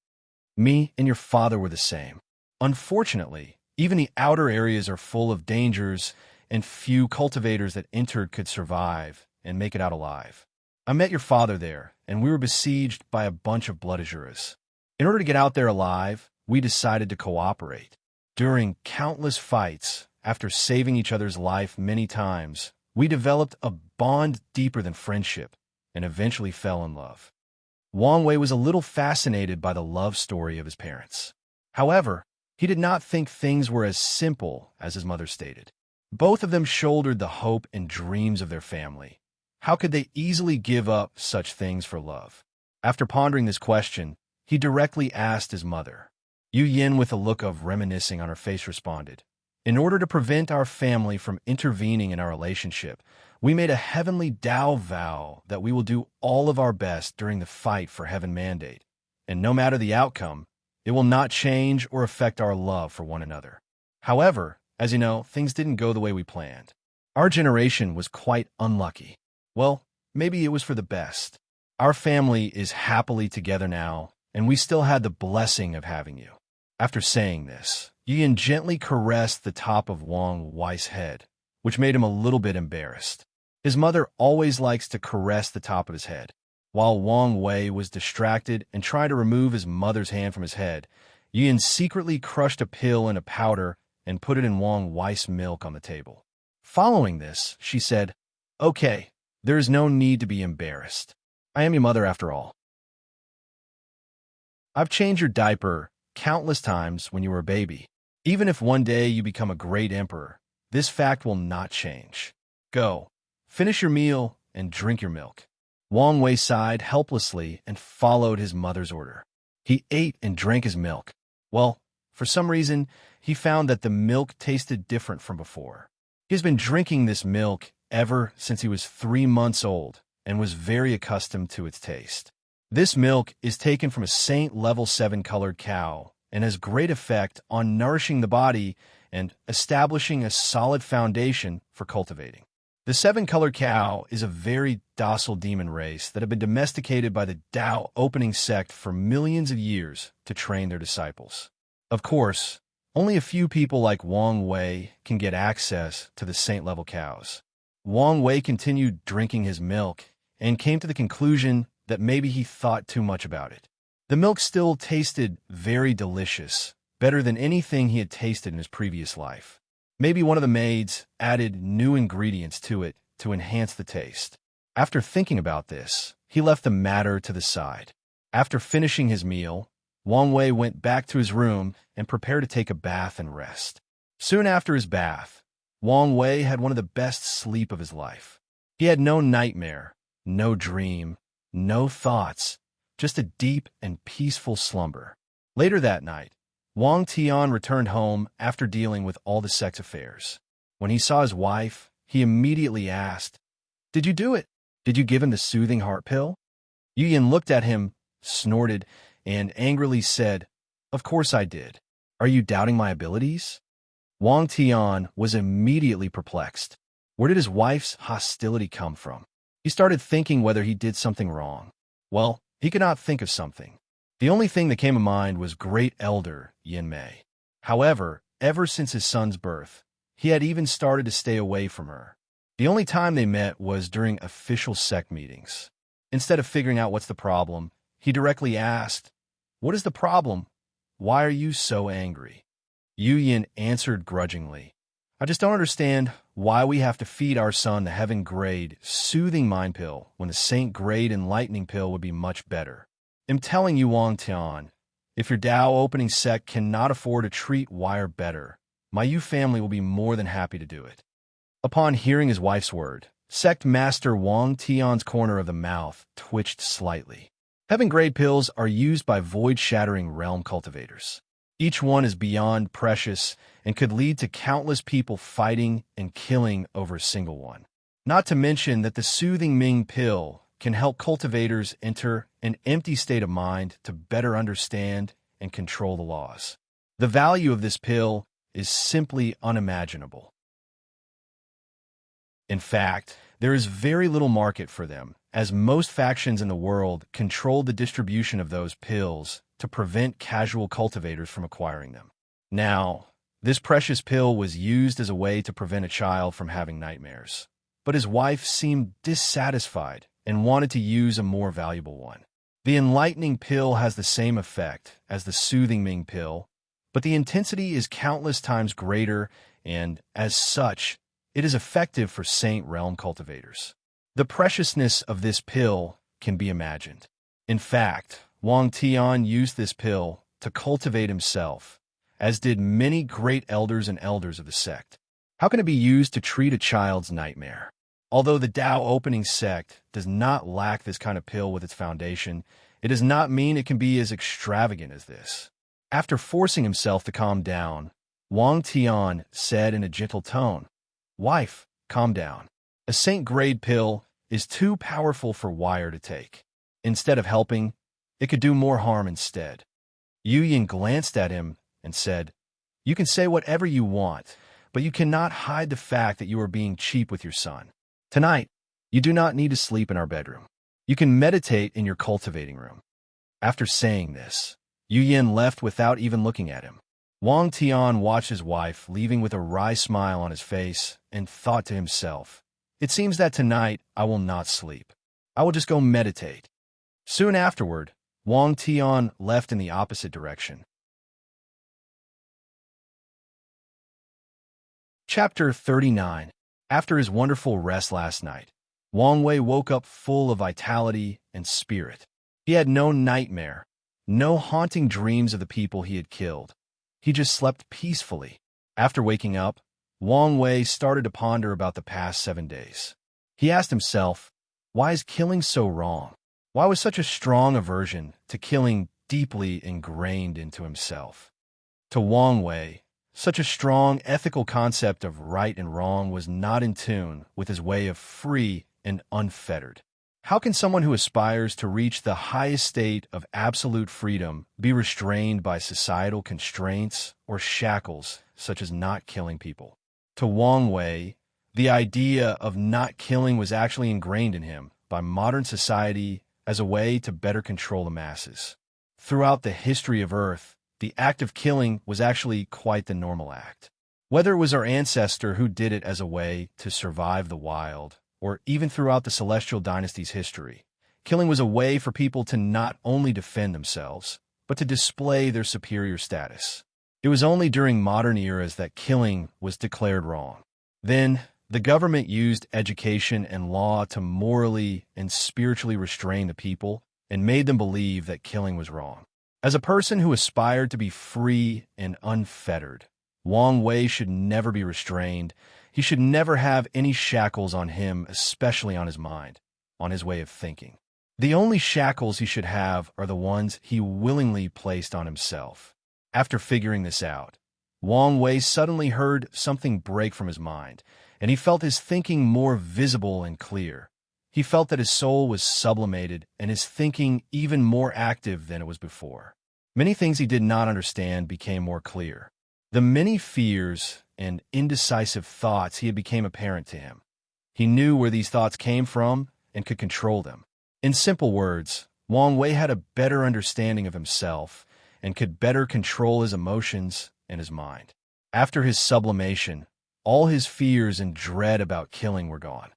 Me and your father were the same. Unfortunately, even the outer areas are full of dangers, and few cultivators that entered could survive and make it out alive. I met your father there, and we were besieged by a bunch of blood Azuras. In order to get out there alive, we decided to cooperate. During countless fights, after saving each other's life many times, we developed a bond deeper than friendship and eventually fell in love. Wang Wei was a little fascinated by the love story of his parents. However, he did not think things were as simple as his mother stated. Both of them shouldered the hope and dreams of their family. How could they easily give up such things for love? After pondering this question, he directly asked his mother. Yu Yin, with a look of reminiscing on her face, responded, In order to prevent our family from intervening in our relationship, we made a heavenly Tao vow that we will do all of our best during the fight for Heaven Mandate, and no matter the outcome, it will not change or affect our love for one another. However, as you know, things didn't go the way we planned. Our generation was quite unlucky. Well, maybe it was for the best. Our family is happily together now, and we still had the blessing of having you. After saying this, Yu Yin gently caressed the top of Wang Wei's head, which made him a little bit embarrassed. His mother always likes to caress the top of his head. While Wang Wei was distracted and tried to remove his mother's hand from his head, Yu Yin secretly crushed a pill in a powder and put it in Wang Wei's milk on the table. Following this, she said, Okay, there is no need to be embarrassed. I am your mother after all. I've changed your diaper countless times when you were a baby. Even if one day you become a great emperor, this fact will not change. Go, finish your meal and drink your milk. Wang Wei sighed helplessly and followed his mother's order. He ate and drank his milk. Well, for some reason, he found that the milk tasted different from before. He has been drinking this milk ever since he was 3 months old and was very accustomed to its taste. This milk is taken from a Saint Level 7 colored cow and has great effect on nourishing the body and establishing a solid foundation for cultivating. The 7-colored cow is a very docile demon race that have been domesticated by the Tao opening sect for millions of years to train their disciples. Of course, only a few people like Wang Wei can get access to the Saint-level cows. Wang Wei continued drinking his milk and came to the conclusion that maybe he thought too much about it. The milk still tasted very delicious, better than anything he had tasted in his previous life. Maybe one of the maids added new ingredients to it to enhance the taste. After thinking about this, he left the matter to the side. After finishing his meal, Wang Wei went back to his room and prepared to take a bath and rest. Soon after his bath, Wang Wei had one of the best sleep of his life. He had no nightmare, no dream, no thoughts, just a deep and peaceful slumber. Later that night, Wang Tian returned home after dealing with all the sex affairs. When he saw his wife, he immediately asked, "Did you do it? Did you give him the soothing heart pill?" Yu Yin looked at him, snorted, and angrily said, "Of course I did. Are you doubting my abilities?" Wang Tian was immediately perplexed. Where did his wife's hostility come from? He started thinking whether he did something wrong. Well, he could not think of something. The only thing that came to mind was Great Elder Yin Mei. However, ever since his son's birth, he had even started to stay away from her. The only time they met was during official sect meetings. Instead of figuring out what's the problem, he directly asked, "What is the problem? Why are you so angry?" Yu Yin answered grudgingly, "I just don't understand why we have to feed our son the heaven-grade, soothing mind pill when the saint-grade enlightening pill would be much better. I'm telling you, Wang Tian, if your Dao opening sect cannot afford a treat wire better, my Yu family will be more than happy to do it. Upon hearing his wife's word, sect master Wang Tian's corner of the mouth twitched slightly. Heaven-grade pills are used by void-shattering realm cultivators. Each one is beyond precious and could lead to countless people fighting and killing over a single one. Not to mention that the soothing Ming pill can help cultivators enter an empty state of mind to better understand and control the laws. The value of this pill is simply unimaginable. In fact, there is very little market for them, as most factions in the world control the distribution of those pills to prevent casual cultivators from acquiring them. Now, this precious pill was used as a way to prevent a child from having nightmares, but his wife seemed dissatisfied and wanted to use a more valuable one. The enlightening pill has the same effect as the soothing Ming pill, but the intensity is countless times greater, and, as such, it is effective for Saint Realm cultivators. The preciousness of this pill can be imagined. In fact, Wang Tian used this pill to cultivate himself, as did many great elders and elders of the sect. How can it be used to treat a child's nightmare? Although the Dao opening sect does not lack this kind of pill with its foundation, it does not mean it can be as extravagant as this. After forcing himself to calm down, Wang Tian said in a gentle tone, "Wife, calm down. A saint-grade pill is too powerful for wire to take. Instead of helping, it could do more harm instead." Yu Yin glanced at him and said, "You can say whatever you want, but you cannot hide the fact that you are being cheap with your son. Tonight, you do not need to sleep in our bedroom. You can meditate in your cultivating room." After saying this, Yu Yin left without even looking at him. Wang Tian watched his wife leaving with a wry smile on his face and thought to himself, "It seems that tonight I will not sleep. I will just go meditate." Soon afterward, Wang Tian left in the opposite direction. Chapter 39. After his wonderful rest last night, Wang Wei woke up full of vitality and spirit. He had no nightmare, no haunting dreams of the people he had killed. He just slept peacefully. After waking up, Wang Wei started to ponder about the past 7 days. He asked himself, why is killing so wrong? Why was such a strong aversion to killing deeply ingrained into himself? To Wang Wei, such a strong ethical concept of right and wrong was not in tune with his way of free and unfettered. How can someone who aspires to reach the highest state of absolute freedom be restrained by societal constraints or shackles such as not killing people? To Wang Wei, the idea of not killing was actually ingrained in him by modern society as a way to better control the masses. Throughout the history of Earth, the act of killing was actually quite the normal act. Whether it was our ancestor who did it as a way to survive the wild, or even throughout the Celestial Dynasty's history, killing was a way for people to not only defend themselves, but to display their superior status. It was only during modern eras that killing was declared wrong. Then, the government used education and law to morally and spiritually restrain the people and made them believe that killing was wrong. As a person who aspired to be free and unfettered, Wang Wei should never be restrained. He should never have any shackles on him, especially on his mind, on his way of thinking. The only shackles he should have are the ones he willingly placed on himself. After figuring this out, Wang Wei suddenly heard something break from his mind, and he felt his thinking more visible and clear. He felt that his soul was sublimated and his thinking even more active than it was before. Many things he did not understand became more clear. The many fears and indecisive thoughts he had became apparent to him. He knew where these thoughts came from and could control them. In simple words, Wang Wei had a better understanding of himself and could better control his emotions and his mind. After his sublimation, all his fears and dread about killing were gone.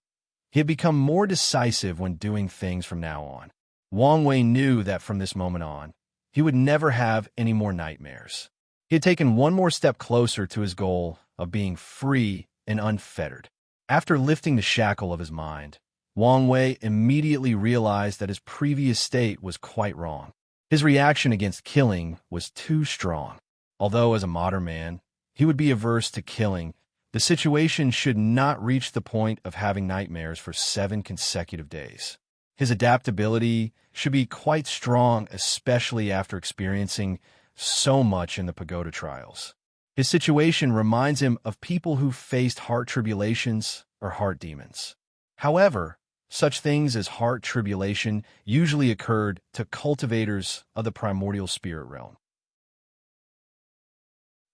He had become more decisive when doing things from now on. Wang Wei knew that from this moment on, he would never have any more nightmares. He had taken one more step closer to his goal of being free and unfettered. After lifting the shackle of his mind, Wang Wei immediately realized that his previous state was quite wrong. His reaction against killing was too strong. Although as a modern man, he would be averse to killing, the situation should not reach the point of having nightmares for 7 consecutive days. His adaptability should be quite strong, especially after experiencing so much in the pagoda trials. His situation reminds him of people who faced heart tribulations or heart demons. However, such things as heart tribulation usually occurred to cultivators of the primordial spirit realm.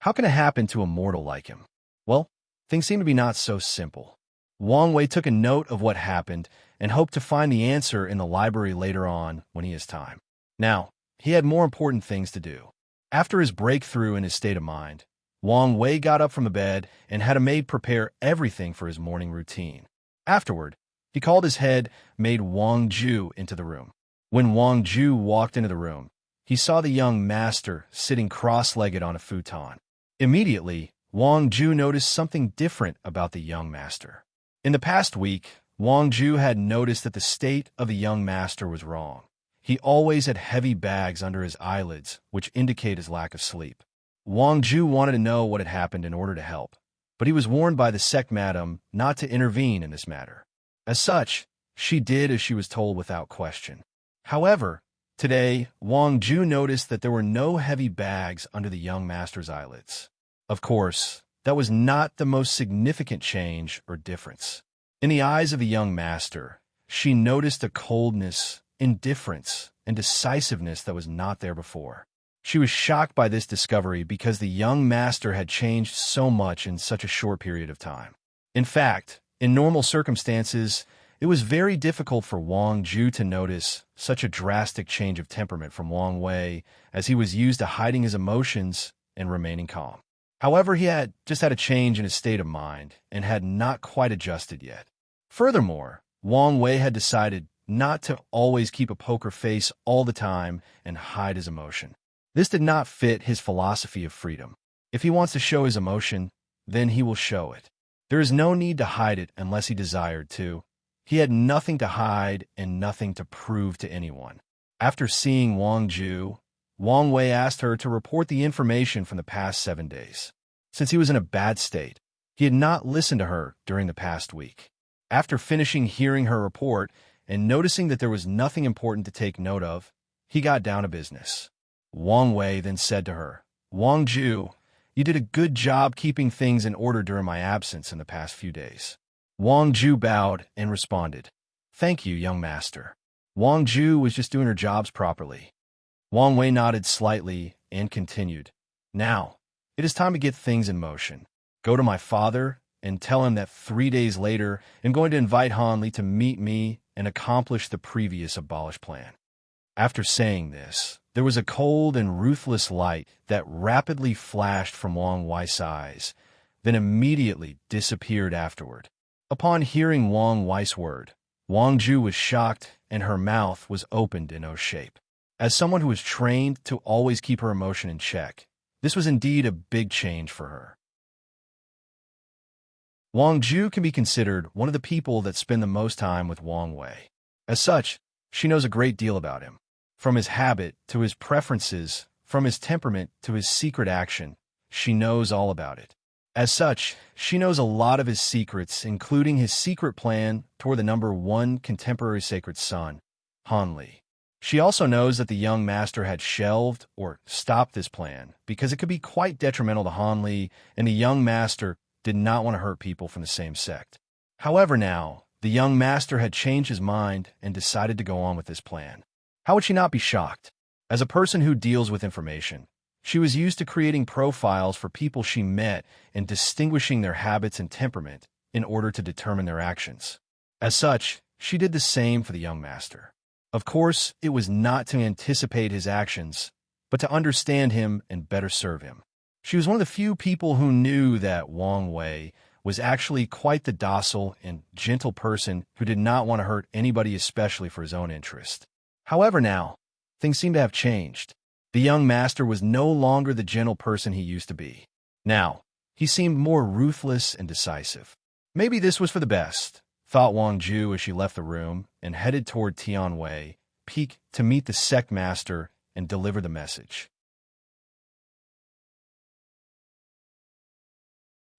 How can it happen to a mortal like him? Well, things seem to be not so simple. Wang Wei took a note of what happened and hoped to find the answer in the library later on when he has time. Now, he had more important things to do. After his breakthrough in his state of mind, Wang Wei got up from the bed and had a maid prepare everything for his morning routine. Afterward, he called his head maid Wang Ju into the room. When Wang Ju walked into the room, he saw the young master sitting cross-legged on a futon. Immediately, Wang Ju noticed something different about the young master. In the past week, Wang Ju had noticed that the state of the young master was wrong. He always had heavy bags under his eyelids, which indicate his lack of sleep. Wang Ju wanted to know what had happened in order to help, but he was warned by the sect madam not to intervene in this matter. As such, she did as she was told without question. However, today, Wang Ju noticed that there were no heavy bags under the young master's eyelids. Of course, that was not the most significant change or difference. In the eyes of the young master, she noticed a coldness, indifference, and decisiveness that was not there before. She was shocked by this discovery because the young master had changed so much in such a short period of time. In fact, in normal circumstances, it was very difficult for Wang Ju to notice such a drastic change of temperament from Wang Wei, as he was used to hiding his emotions and remaining calm. However, he had just had a change in his state of mind and had not quite adjusted yet. Furthermore, Wang Wei had decided not to always keep a poker face all the time and hide his emotion. This did not fit his philosophy of freedom. If he wants to show his emotion, then he will show it. There is no need to hide it unless he desired to. He had nothing to hide and nothing to prove to anyone. After seeing Wang Ju, Wang Wei asked her to report the information from the past 7 days. Since he was in a bad state, he had not listened to her during the past week. After finishing hearing her report and noticing that there was nothing important to take note of, he got down to business. Wang Wei then said to her, "Wang Ju, you did a good job keeping things in order during my absence in the past few days." Wang Ju bowed and responded, "Thank you, young master." Wang Ju was just doing her jobs properly. Wang Wei nodded slightly and continued, "Now, it is time to get things in motion. Go to my father and tell him that 3 days later I'm going to invite Han Li to meet me and accomplish the previous abolished plan." After saying this, there was a cold and ruthless light that rapidly flashed from Wang Wei's eyes, then immediately disappeared afterward. Upon hearing Wang Wei's word, Wang Ju was shocked and her mouth was opened in O shape. As someone who was trained to always keep her emotion in check, this was indeed a big change for her. Wang Ju can be considered one of the people that spend the most time with Wang Wei. As such, she knows a great deal about him. From his habit to his preferences, from his temperament to his secret action, she knows all about it. As such, she knows a lot of his secrets, including his secret plan toward the number 1 contemporary sacred son, Han Li. She also knows that the young master had shelved or stopped this plan because it could be quite detrimental to Han Li, and the young master did not want to hurt people from the same sect. However, now, the young master had changed his mind and decided to go on with this plan. How would she not be shocked? As a person who deals with information, she was used to creating profiles for people she met and distinguishing their habits and temperament in order to determine their actions. As such, she did the same for the young master. Of course, it was not to anticipate his actions, but to understand him and better serve him. She was one of the few people who knew that Wang Wei was actually quite the docile and gentle person who did not want to hurt anybody, especially for his own interest. However, now, things seem to have changed. The young master was no longer the gentle person he used to be. Now, He seemed more ruthless and decisive. Maybe this was for the best, thought Wang Ju as she left the room and headed toward Tianwei Peak to meet the sect master and deliver the message.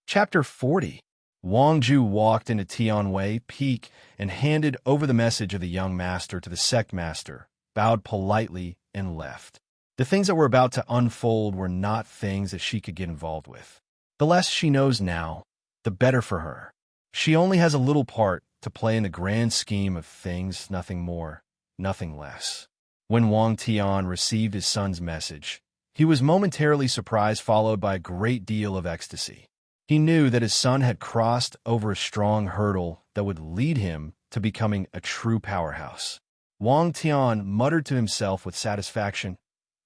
Chapter 40. Wang Ju walked into Tianwei Peak and handed over the message of the young master to the sect master, bowed politely, and left. The things that were about to unfold were not things that she could get involved with. The less she knows now, the better for her. She only has a little part to play in the grand scheme of things, nothing more, nothing less. When Wang Tian received his son's message, he was momentarily surprised, followed by a great deal of ecstasy. He knew that his son had crossed over a strong hurdle that would lead him to becoming a true powerhouse. Wang Tian muttered to himself with satisfaction,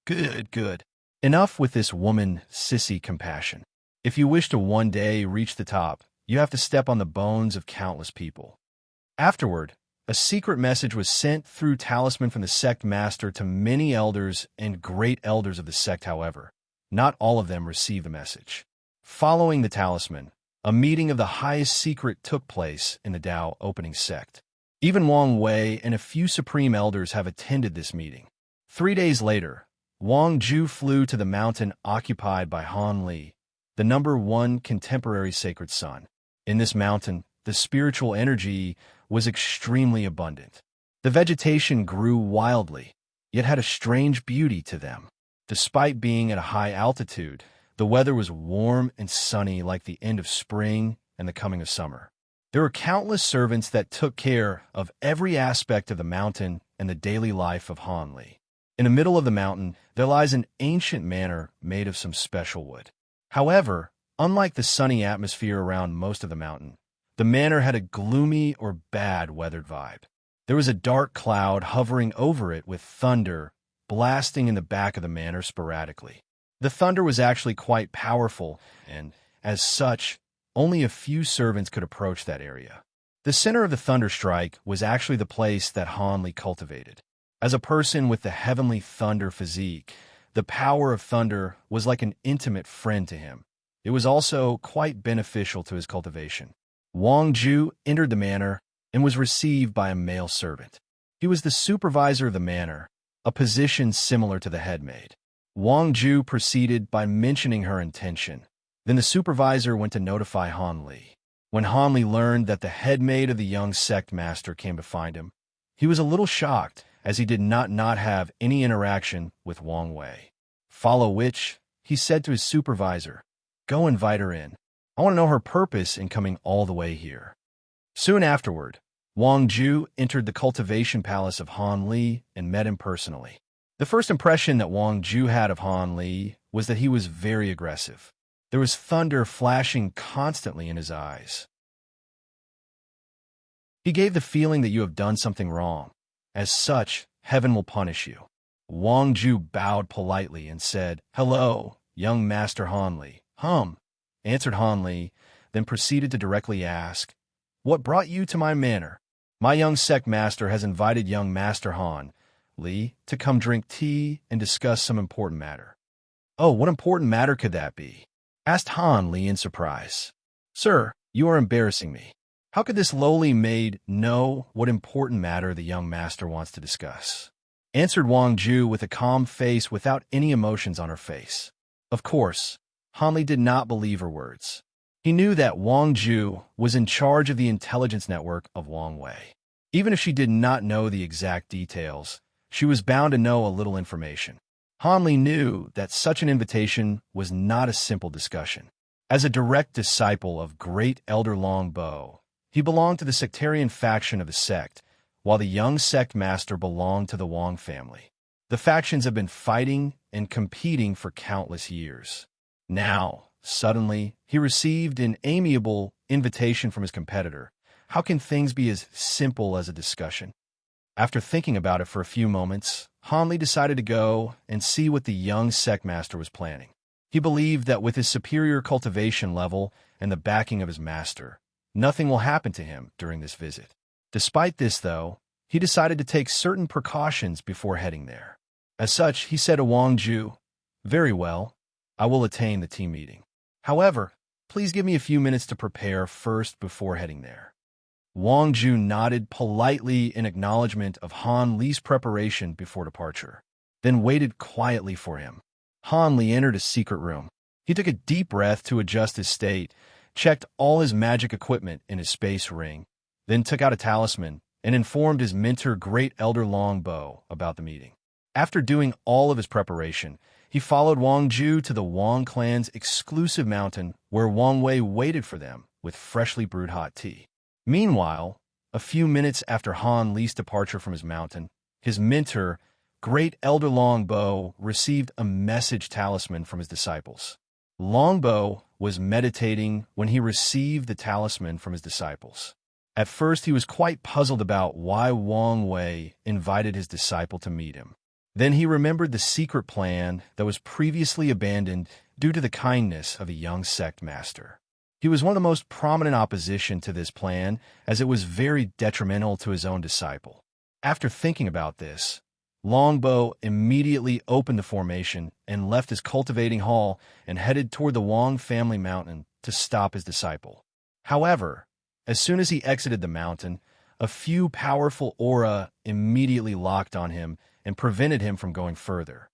"Good, good. Enough with this woman sissy compassion. If you wish to one day reach the top, you have to step on the bones of countless people." Afterward, a secret message was sent through talisman from the sect master to many elders and great elders of the sect. However, not all of them received the message. Following the talisman, a meeting of the highest secret took place in the Tao opening sect. Even Wang Wei and a few supreme elders have attended this meeting. 3 days later, Wang Ju flew to the mountain occupied by Han Li, the #1 contemporary sacred son. In this mountain, the spiritual energy was extremely abundant. The vegetation grew wildly, yet had a strange beauty to them. Despite being at a high altitude, the weather was warm and sunny like the end of spring and the coming of summer. There were countless servants that took care of every aspect of the mountain and the daily life of Han Li. In the middle of the mountain, there lies an ancient manor made of some special wood. However, unlike the sunny atmosphere around most of the mountain, the manor had a gloomy or bad weathered vibe. There was a dark cloud hovering over it with thunder blasting in the back of the manor sporadically. The thunder was actually quite powerful, and, as such, only a few servants could approach that area. The center of the thunderstrike was actually the place that Han Li cultivated. As a person with the heavenly thunder physique, the power of thunder was like an intimate friend to him. It was also quite beneficial to his cultivation. Wang Ju entered the manor and was received by a male servant. He was the supervisor of the manor, a position similar to the headmaid. Wang Ju proceeded by mentioning her intention. Then the supervisor went to notify Han Li. When Han Li learned that the headmaid of the young sect master came to find him, he was a little shocked, as he did not have any interaction with Wang Wei. Follow which, he said to his supervisor, "Go invite her in. I want to know her purpose in coming all the way here." Soon afterward, Wang Ju entered the cultivation palace of Han Li and met him personally. The first impression that Wang Ju had of Han Li was that he was very aggressive. There was thunder flashing constantly in his eyes. He gave the feeling that you have done something wrong. As such, heaven will punish you. Wang Ju bowed politely and said, "Hello, young Master Han Li." Answered Han Li, then proceeded to directly ask, "What brought you to my manor?" "My young sect master has invited young Master Han Li to come drink tea and discuss some important matter." "Oh, what important matter could that be?" asked Han Li in surprise. "Sir, you are embarrassing me. How could this lowly maid know what important matter the young master wants to discuss?" answered Wang Ju with a calm face without any emotions on her face. Of course, Han Li did not believe her words. He knew that Wang Ju was in charge of the intelligence network of Wang Wei. Even if she did not know the exact details, she was bound to know a little information. Han Li knew that such an invitation was not a simple discussion. As a direct disciple of great Elder Long Bo, he belonged to the sectarian faction of the sect, while the young sect master belonged to the Wang family. The factions have been fighting and competing for countless years. Now, suddenly, he received an amiable invitation from his competitor. How can things be as simple as a discussion? After thinking about it for a few moments, Han Li decided to go and see what the young sect master was planning. He believed that with his superior cultivation level and the backing of his master, nothing will happen to him during this visit. Despite this, though, he decided to take certain precautions before heading there. As such, he said to Wang Ju, "Very well, I will attend the tea meeting. However, Please give me a few minutes to prepare first before heading there. Wang Ju nodded politely in acknowledgement of Han Li's preparation before departure, then waited quietly for him. Han Li entered a secret room. He took a deep breath to adjust his state, checked all his magic equipment in his space ring, then took out a talisman and informed his mentor Great Elder Longbow about the meeting. After doing all of his preparation, he followed Wang Ju to the Wang clan's exclusive mountain where Wang Wei waited for them with freshly brewed hot tea. Meanwhile, a few minutes after Han Li's departure from his mountain, his mentor, Great Elder Longbow, received a message talisman from his disciples. Longbow was meditating when he received the talisman from his disciples. At first, he was quite puzzled about why Wang Wei invited his disciple to meet him. Then he remembered the secret plan that was previously abandoned due to the kindness of a young sect master. He was one of the most prominent opposition to this plan, as it was very detrimental to his own disciple. After thinking about this, Longbow immediately opened the formation and left his cultivating hall and headed toward the Wang family mountain to stop his disciple. However, as soon as he exited the mountain, a few powerful aura immediately locked on him and prevented him from going further.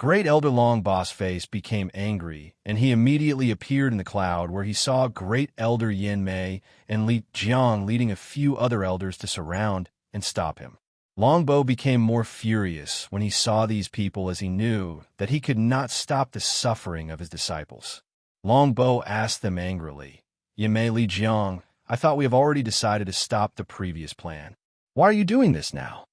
Great Elder Longbow's face became angry, and he immediately appeared in the cloud where he saw Great Elder Yin Mei and Li Jiang leading a few other elders to surround and stop him. Longbow became more furious when he saw these people, as he knew that he could not stop the suffering of his disciples. Longbow asked them angrily, "Yin Mei, Li Jiang, I thought we have already decided to stop the previous plan. Why are you doing this now?"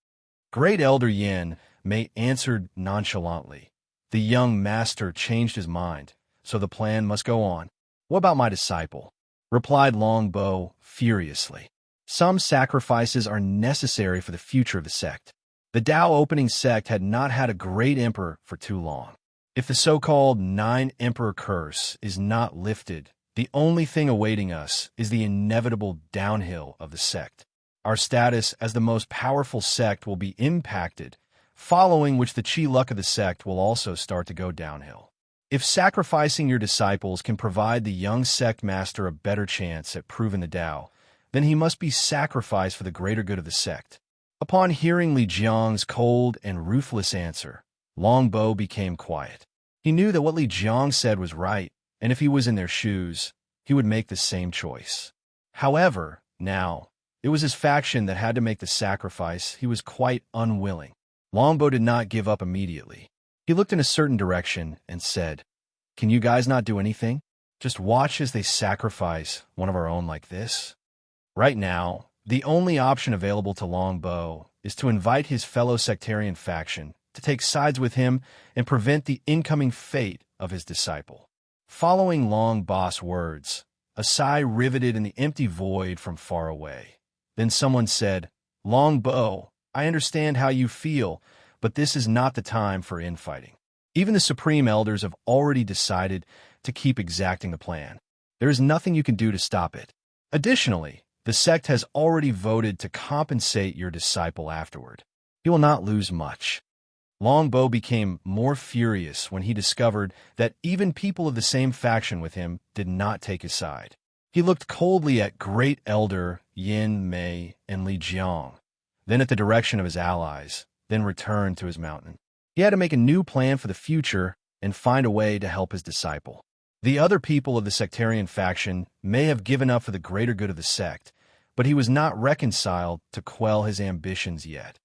Great Elder Yin Mei answered nonchalantly, "The young master changed his mind, so the plan must go on." "What about my disciple?" replied Longbow furiously. "Some sacrifices are necessary for the future of the sect." The Tao opening sect had not had a great emperor for too long. If the so-called 9-emperor curse is not lifted, the only thing awaiting us is the inevitable downhill of the sect. Our status as the most powerful sect will be impacted, following which the chi luck of the sect will also start to go downhill. If sacrificing your disciples can provide the young sect master a better chance at proving the Tao, then he must be sacrificed for the greater good of the sect. Upon hearing Li Jiang's cold and ruthless answer, Longbow became quiet. He knew that what Li Jiang said was right, and if he was in their shoes, he would make the same choice. However, now, it was his faction that had to make the sacrifice. He was quite unwilling. Longbow did not give up immediately. He looked in a certain direction and said, "Can you guys not do anything? Just watch as they sacrifice one of our own like this?" Right now, the only option available to Longbow is to invite his fellow sectarian faction to take sides with him and prevent the incoming fate of his disciple. Following Longbow's words, a sigh riveted in the empty void from far away. Then someone said, "Longbow, I understand how you feel, but this is not the time for infighting. Even the Supreme Elders have already decided to keep exacting the plan. There is nothing you can do to stop it. Additionally, the sect has already voted to compensate your disciple afterward. He will not lose much." Longbow became more furious when he discovered that even people of the same faction with him did not take his side. He looked coldly at Great Elder Yin Mei and Li Jiang, then at the direction of his allies, then returned to his mountain. He had to make a new plan for the future and find a way to help his disciple. The other people of the sectarian faction may have given up for the greater good of the sect, but he was not reconciled to quell his ambitions yet.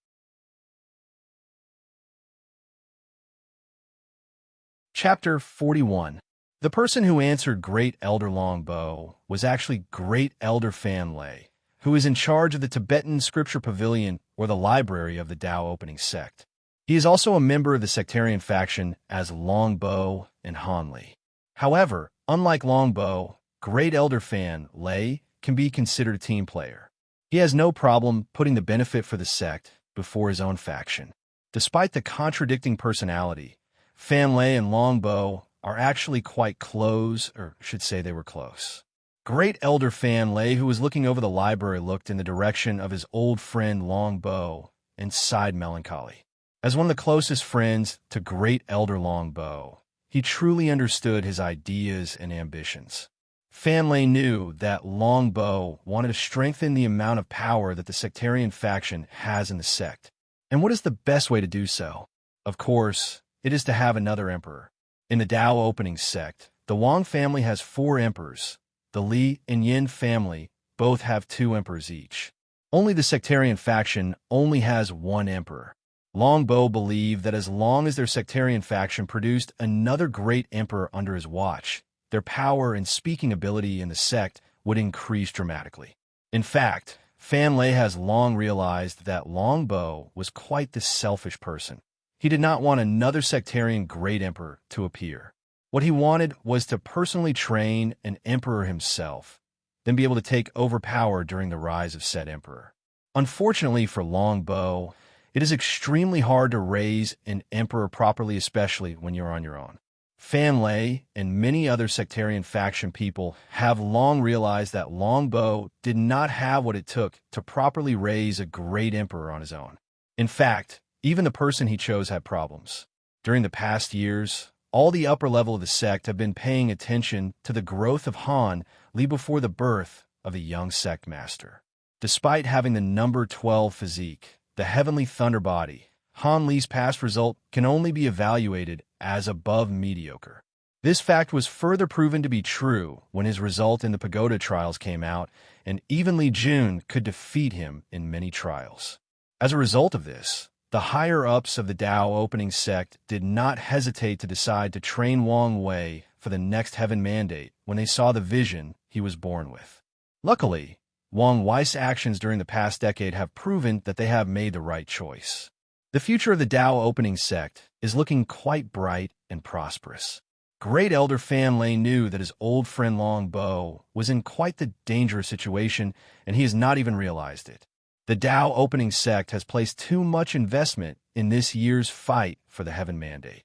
Chapter 41. The person who answered Great Elder Longbow was actually Great Elder Fan Lei, who is in charge of the Tibetan Scripture Pavilion or the library of the Tao opening sect. He is also a member of the sectarian faction as Longbow and Han Li. However, unlike Longbow, Great Elder Fan Lei can be considered a team player. He has no problem putting the benefit for the sect before his own faction. Despite the contradicting personality, Fan Lei and Longbow are actually quite close, or should say they were close. Great Elder Fan Lei, who was looking over the library, looked in the direction of his old friend Longbow and sighed melancholy. As one of the closest friends to Great Elder Longbow, he truly understood his ideas and ambitions. Fan Lei knew that Long Bo wanted to strengthen the amount of power that the sectarian faction has in the sect. And what is the best way to do so? Of course, it is to have another emperor. In the Dao opening sect, the Wang family has 4 emperors. The Li and Yin family both have 2 emperors each. Only the sectarian faction only has 1 emperor. Long Bo believed that as long as their sectarian faction produced another great emperor under his watch, their power and speaking ability in the sect would increase dramatically. In fact, Fan Lei has long realized that Long Bo was quite the selfish person. He did not want another sectarian great emperor to appear. What he wanted was to personally train an emperor himself, then be able to take over power during the rise of said emperor. Unfortunately for Long Bo, it is extremely hard to raise an emperor properly, especially when you're on your own. Fan Lei and many other sectarian faction people have long realized that Long Bo did not have what it took to properly raise a great emperor on his own. In fact, even the person he chose had problems. During the past years, all the upper level of the sect have been paying attention to the growth of Han Li before the birth of the young sect master. Despite having the number 12 physique, the heavenly thunder body, Han Li's past result can only be evaluated as above mediocre. This fact was further proven to be true when his result in the Pagoda trials came out, and even Li Jun could defeat him in many trials. As a result of this, the higher-ups of the Dao opening sect did not hesitate to decide to train Wang Wei for the next heaven mandate when they saw the vision he was born with. Luckily, Wang Wei's actions during the past decade have proven that they have made the right choice. The future of the Dao opening sect is looking quite bright and prosperous. Great Elder Fan Lei knew that his old friend Long Bo was in quite the dangerous situation, and he has not even realized it. The Dao opening sect has placed too much investment in this year's fight for the heaven mandate.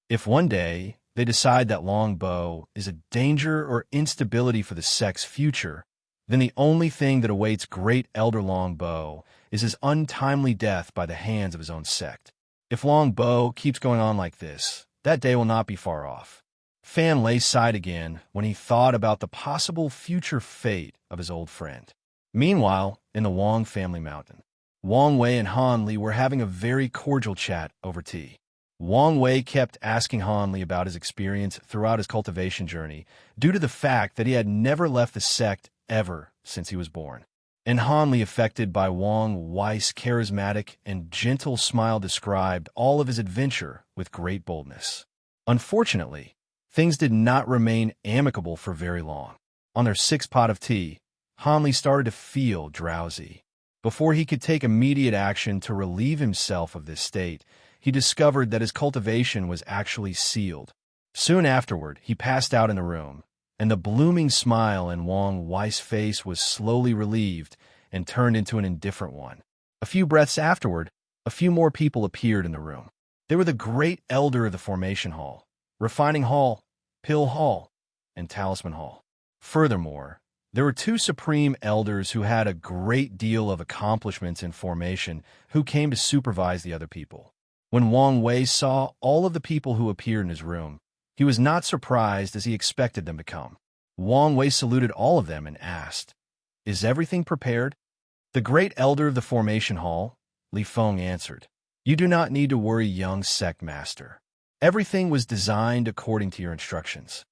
If one day they decide that Long Bo is a danger or instability for the sect's future, then the only thing that awaits Great Elder Long Bo is his untimely death by the hands of his own sect. If Long Bo keeps going on like this, that day will not be far off. Fan Lei sighed again when he thought about the possible future fate of his old friend. Meanwhile, in the Wang family mountain, Wang Wei and Han Li were having a very cordial chat over tea. Wang Wei kept asking Han Li about his experience throughout his cultivation journey due to the fact that he had never left the sect ever since he was born. And Han Li, affected by Wang Wei's charismatic and gentle smile, described all of his adventure with great boldness. Unfortunately, things did not remain amicable for very long. On their 6th pot of tea, Han Li started to feel drowsy. Before he could take immediate action to relieve himself of this state, he discovered that his cultivation was actually sealed. Soon afterward, he passed out in the room, and the blooming smile in Wang Wei's face was slowly relieved and turned into an indifferent one. A few breaths afterward, a few more people appeared in the room. They were the great elder of the Formation Hall, Refining Hall, Pill Hall, and Talisman Hall. Furthermore, there were 2 supreme elders who had a great deal of accomplishments in formation who came to supervise the other people. When Wang Wei saw all of the people who appeared in his room, he was not surprised as he expected them to come. Wang Wei saluted all of them and asked, "Is everything prepared?" The great elder of the Formation Hall, Li Feng, answered, "You do not need to worry, young sect master. Everything was designed according to your instructions."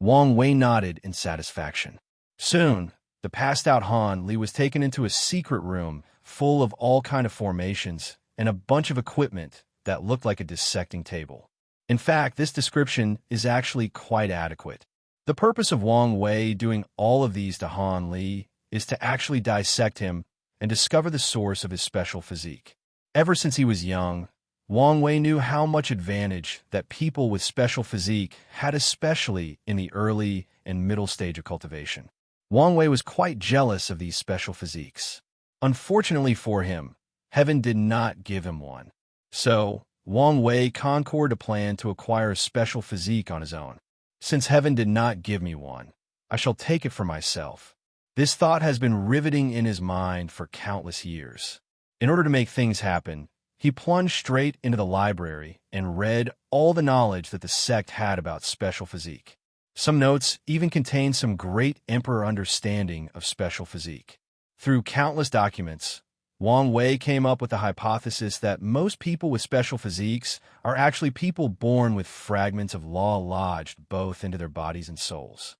Wang Wei nodded in satisfaction. Soon, the passed-out Han Li was taken into a secret room full of all kinds of formations and a bunch of equipment that looked like a dissecting table. In fact, this description is actually quite adequate. The purpose of Wang Wei doing all of these to Han Li is to actually dissect him and discover the source of his special physique. Ever since he was young, Wang Wei knew how much advantage that people with special physique had, especially in the early and middle stage of cultivation. Wang Wei was quite jealous of these special physiques. Unfortunately for him, heaven did not give him one. So, Wang Wei concocted a plan to acquire a special physique on his own. Since heaven did not give me one, I shall take it for myself. This thought has been riveting in his mind for countless years. In order to make things happen, he plunged straight into the library and read all the knowledge that the sect had about special physique. Some notes even contained some great emperor understanding of special physique. Through countless documents, Wang Wei came up with the hypothesis that most people with special physiques are actually people born with fragments of law lodged both into their bodies and souls.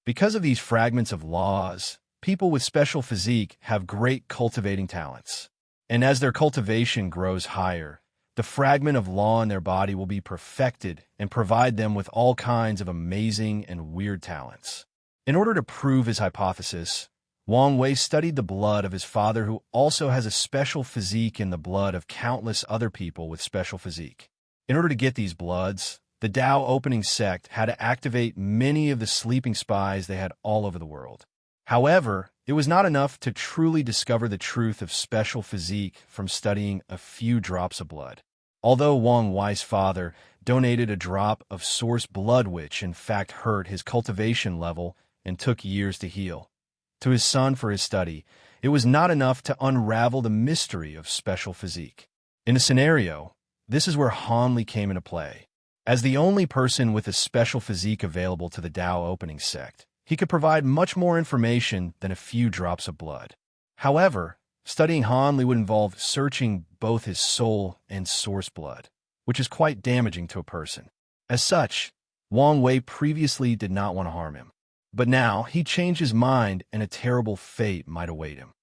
Because of these fragments of laws, people with special physique have great cultivating talents. And as their cultivation grows higher, the fragment of law in their body will be perfected and provide them with all kinds of amazing and weird talents. In order to prove his hypothesis, Wang Wei studied the blood of his father, who also has a special physique, in the blood of countless other people with special physique. In order to get these bloods, the Dao opening sect had to activate many of the sleeping spies they had all over the world. However, it was not enough to truly discover the truth of special physique from studying a few drops of blood. Although Wang Wei's father donated a drop of source blood, which in fact hurt his cultivation level and took years to heal, to his son for his study, it was not enough to unravel the mystery of special physique. In a scenario, this is where Han Li came into play. As the only person with a special physique available to the Dao opening sect, he could provide much more information than a few drops of blood. However, studying Han Li would involve searching both his soul and source blood, which is quite damaging to a person. As such, Wang Wei previously did not want to harm him. But now he changed his mind, and a terrible fate might await him.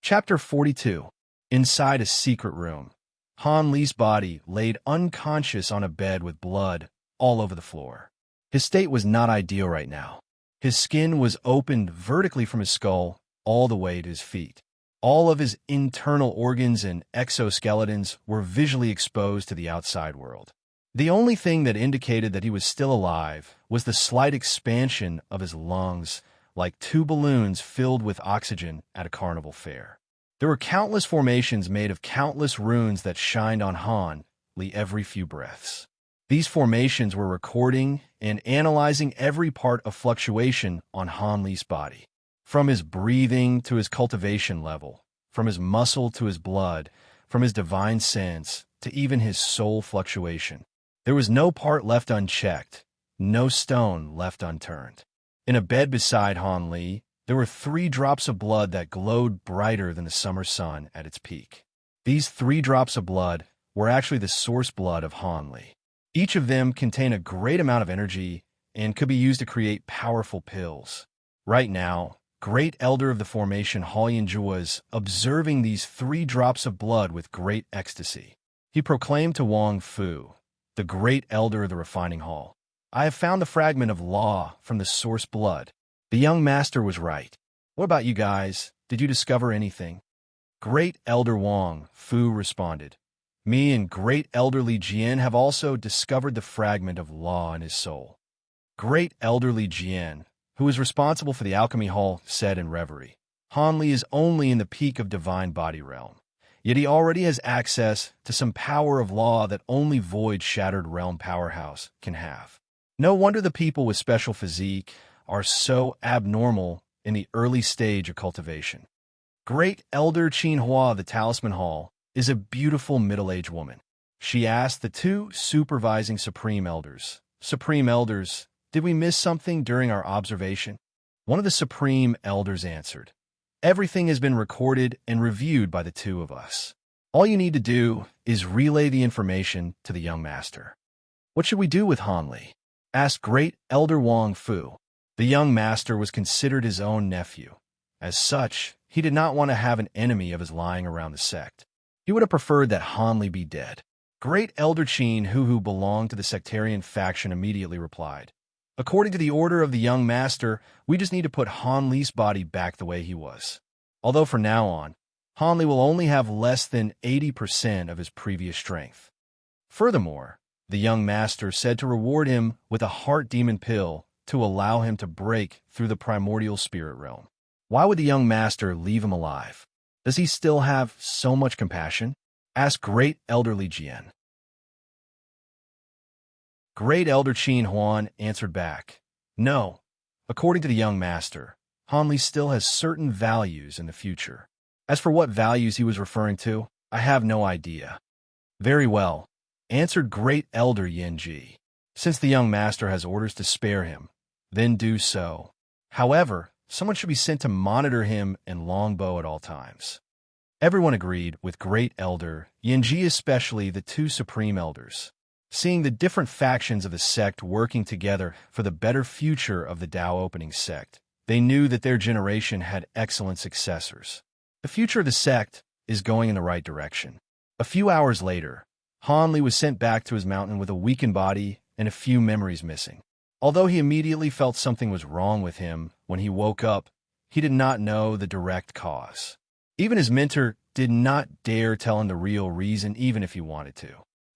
Chapter 42. Inside a secret room. Han Li's body laid unconscious on a bed with blood all over the floor. His state was not ideal right now. His skin was opened vertically from his skull all the way to his feet. All of his internal organs and exoskeletons were visually exposed to the outside world. The only thing that indicated that he was still alive was the slight expansion of his lungs, like two balloons filled with oxygen at a carnival fair. There were countless formations made of countless runes that shined on Han Li every few breaths. These formations were recording and analyzing every part of fluctuation on Han Li's body. From his breathing to his cultivation level, from his muscle to his blood, from his divine sense to even his soul fluctuation. There was no part left unchecked, no stone left unturned. In a bed beside Han Li, there were 3 drops of blood that glowed brighter than the summer sun at its peak. These 3 drops of blood were actually the source blood of Han Li. Each of them contained a great amount of energy and could be used to create powerful pills. Right now, Great Elder of the Formation Hall Yanzhu was observing these 3 drops of blood with great ecstasy. He proclaimed to Wang Fu, the Great Elder of the Refining Hall, "I have found the fragment of law from the source blood." The young master was right. "What about you guys? Did you discover anything?" Great Elder Wang Fu responded, "Me and Great Elder Li Jian have also discovered the fragment of law in his soul." Great Elder Li Jian, who was responsible for the Alchemy Hall, said in reverie, "Han Li is only in the peak of divine body realm, yet he already has access to some power of law that only Void Shattered Realm Powerhouse can have. No wonder the people with special physique are so abnormal in the early stage of cultivation." Great Elder Qin Hua of the Talisman Hall is a beautiful middle-aged woman. She asked the 2 supervising Supreme Elders, "Supreme Elders, did we miss something during our observation?" One of the Supreme Elders answered, "Everything has been recorded and reviewed by the 2 of us. All you need to do is relay the information to the young master." "What should we do with Han Li?" asked Great Elder Wang Fu. The young master was considered his own nephew. As such, he did not want to have an enemy of his lying around the sect. He would have preferred that Han Li be dead. Great Elder Qin, who belonged to the sectarian faction, immediately replied, "According to the order of the young master, we just need to put Han Li's body back the way he was. Although from now on, Han Li will only have less than 80% of his previous strength." Furthermore, the young master said to reward him with a heart demon pill to allow him to break through the primordial spirit realm. Why would the young master leave him alive? Does he still have so much compassion? Asked Great Elder Li Jian. Great Elder Qin Huan answered back, "No, According to the young master, Hanli still has certain values in the future. As for what values he was referring to, I have no idea. Very well, answered Great Elder Yenji. Since the young master has orders to spare him, then do so. However, someone should be sent to monitor him and Longbow at all times. Everyone agreed with Great Elder Yenji, especially the two Supreme Elders. Seeing the different factions of the sect working together for the better future of the Tao opening sect, they knew that their generation had excellent successors. The future of the sect is going in the right direction. A few hours later, Hanli was sent back to his mountain with a weakened body and a few memories missing. Although he immediately felt something was wrong with him when he woke up, he did not know the direct cause. Even his mentor did not dare tell him the real reason, even if he wanted to.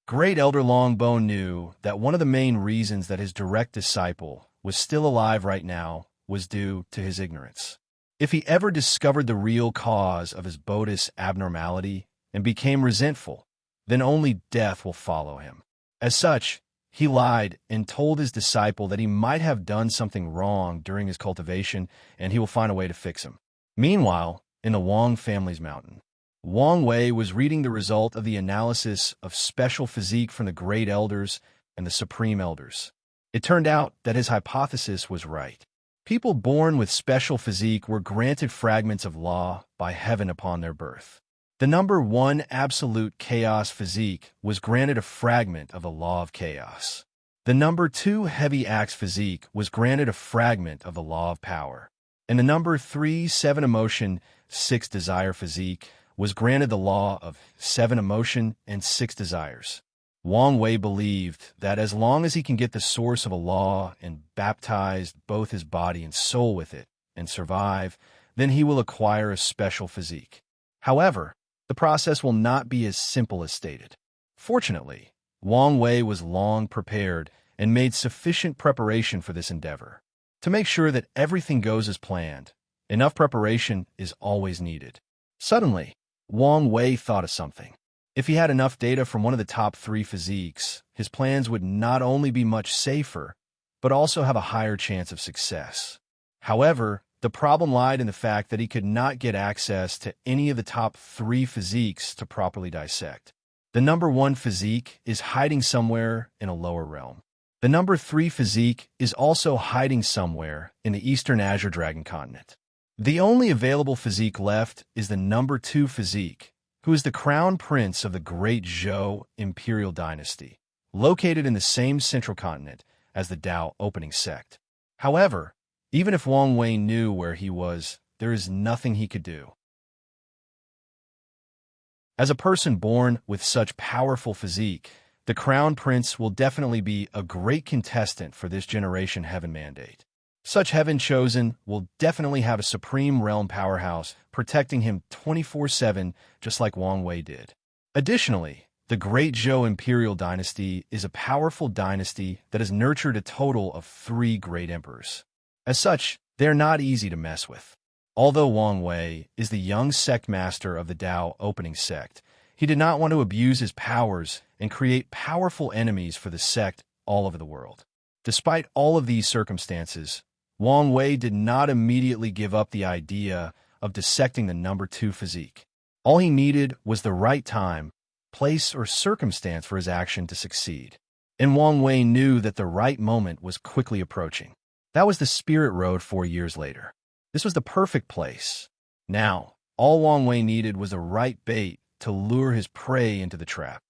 Great Elder Longbow knew that one of the main reasons that his direct disciple was still alive right now was due to his ignorance. If he ever discovered the real cause of his Bodhi's abnormality and became resentful, then only death will follow him. As such, he lied and told his disciple that he might have done something wrong during his cultivation and he will find a way to fix him. Meanwhile, in the Wang family's mountain, Wang Wei was reading the result of the analysis of special physique from the Great Elders and the Supreme Elders. It turned out that his hypothesis was right. People born with special physique were granted fragments of law by heaven upon their birth. The number 1 absolute chaos physique was granted a fragment of the law of chaos. The number 2 heavy axe physique was granted a fragment of the law of power. And the number 3 7 emotion, 6 desire physique was granted the law of 7 emotion and 6 desires. Wang Wei believed that as long as he can get the source of a law and baptize both his body and soul with it and survive, then he will acquire a special physique. However, the process will not be as simple as stated. Fortunately, Wang Wei was long prepared and made sufficient preparation for this endeavor. To make sure that everything goes as planned, enough preparation is always needed. Suddenly, Wang Wei thought of something. If he had enough data from one of the top 3 physiques, his plans would not only be much safer, but also have a higher chance of success. However, the problem lied in the fact that he could not get access to any of the top 3 physiques to properly dissect. The number 1 physique is hiding somewhere in a lower realm. The number 3 physique is also hiding somewhere in the Eastern Azure Dragon continent. The only available physique left is the number 2 physique, who is the crown prince of the Great Zhou Imperial Dynasty, located in the same central continent as the Tao opening sect. However, even if Wang Wei knew where he was, there is nothing he could do. As a person born with such powerful physique, the Crown Prince will definitely be a great contestant for this generation Heaven Mandate. Such Heaven Chosen will definitely have a supreme realm powerhouse protecting him 24/7, just like Wang Wei did. Additionally, the Great Zhou Imperial Dynasty is a powerful dynasty that has nurtured a total of 3 great emperors. As such, they are not easy to mess with. Although Wang Wei is the young sect master of the Tao opening sect, he did not want to abuse his powers and create powerful enemies for the sect all over the world. Despite all of these circumstances, Wang Wei did not immediately give up the idea of dissecting the number 2 physique. All he needed was the right time, place, or circumstance for his action to succeed. And Wang Wei knew that the right moment was quickly approaching. That was the Spirit Road 4 years later. This was the perfect place. Now, all Wang Wei needed was the right bait to lure his prey into the trap.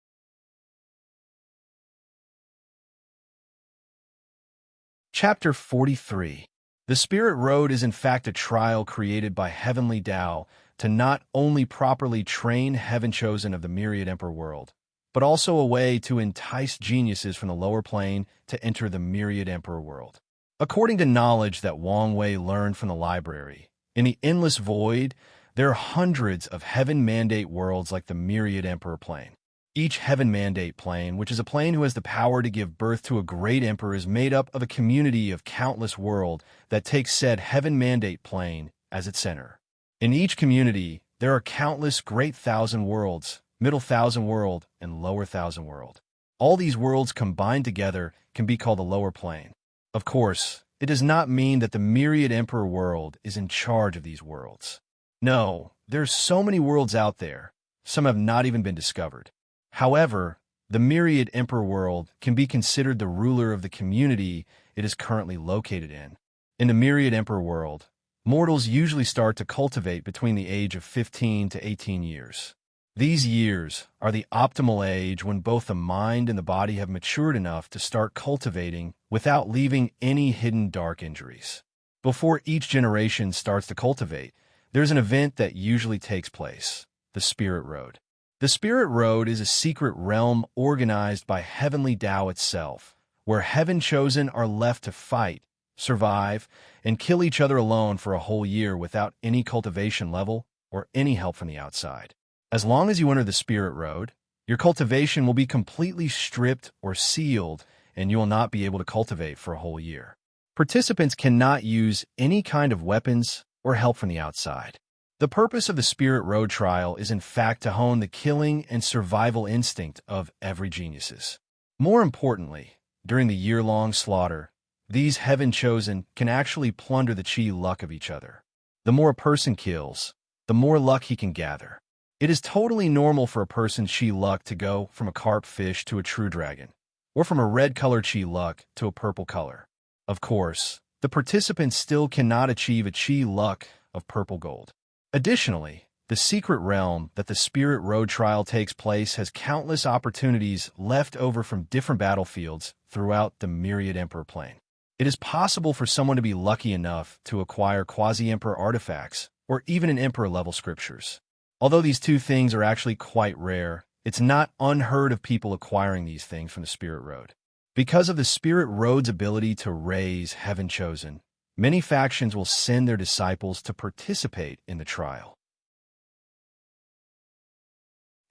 Chapter 43. The Spirit Road is in fact a trial created by Heavenly Tao to not only properly train Heaven Chosen of the Myriad Emperor world, but also a way to entice geniuses from the lower plane to enter the Myriad Emperor world. According to knowledge that Wang Wei learned from the library, in the Endless Void, there are hundreds of Heaven Mandate worlds like the Myriad Emperor plane. Each Heaven Mandate plane, which is a plane who has the power to give birth to a great emperor, is made up of a community of countless worlds that takes said Heaven Mandate plane as its center. In each community, there are countless Great Thousand Worlds, Middle Thousand World, and Lower Thousand World. All these worlds combined together can be called the lower plane. Of course, it does not mean that the myriad emperor world is in charge of these worlds. No, there's so many worlds out there, some have not even been discovered. However, the myriad emperor world can be considered the ruler of the community it is currently located in. In the myriad emperor world, mortals usually start to cultivate between the age of 15 to 18 years. These years are the optimal age when both the mind and the body have matured enough to start cultivating without leaving any hidden dark injuries. Before each generation starts to cultivate, there's an event that usually takes place, the Spirit Road. The Spirit Road is a secret realm organized by Heavenly Tao itself, where Heaven-Chosen are left to fight, survive, and kill each other alone for a whole year without any cultivation level or any help from the outside. As long as you enter the Spirit Road, your cultivation will be completely stripped or sealed, and you will not be able to cultivate for a whole year. Participants cannot use any kind of weapons or help from the outside. The purpose of the Spirit Road trial is in fact to hone the killing and survival instinct of every geniuses. More importantly, during the year-long slaughter, these Heaven-Chosen can actually plunder the chi luck of each other. The more a person kills, the more luck he can gather. It is totally normal for a person's chi luck to go from a carp fish to a true dragon, or from a red color chi luck to a purple color. Of course, the participants still cannot achieve a chi luck of purple gold. Additionally, the secret realm that the Spirit Road trial takes place has countless opportunities left over from different battlefields throughout the myriad emperor plane. It is possible for someone to be lucky enough to acquire quasi-emperor artifacts or even an emperor-level scriptures. Although these two things are actually quite rare, it's not unheard of people acquiring these things from the Spirit Road. Because of the Spirit Road's ability to raise Heaven-Chosen, many factions will send their disciples to participate in the trial.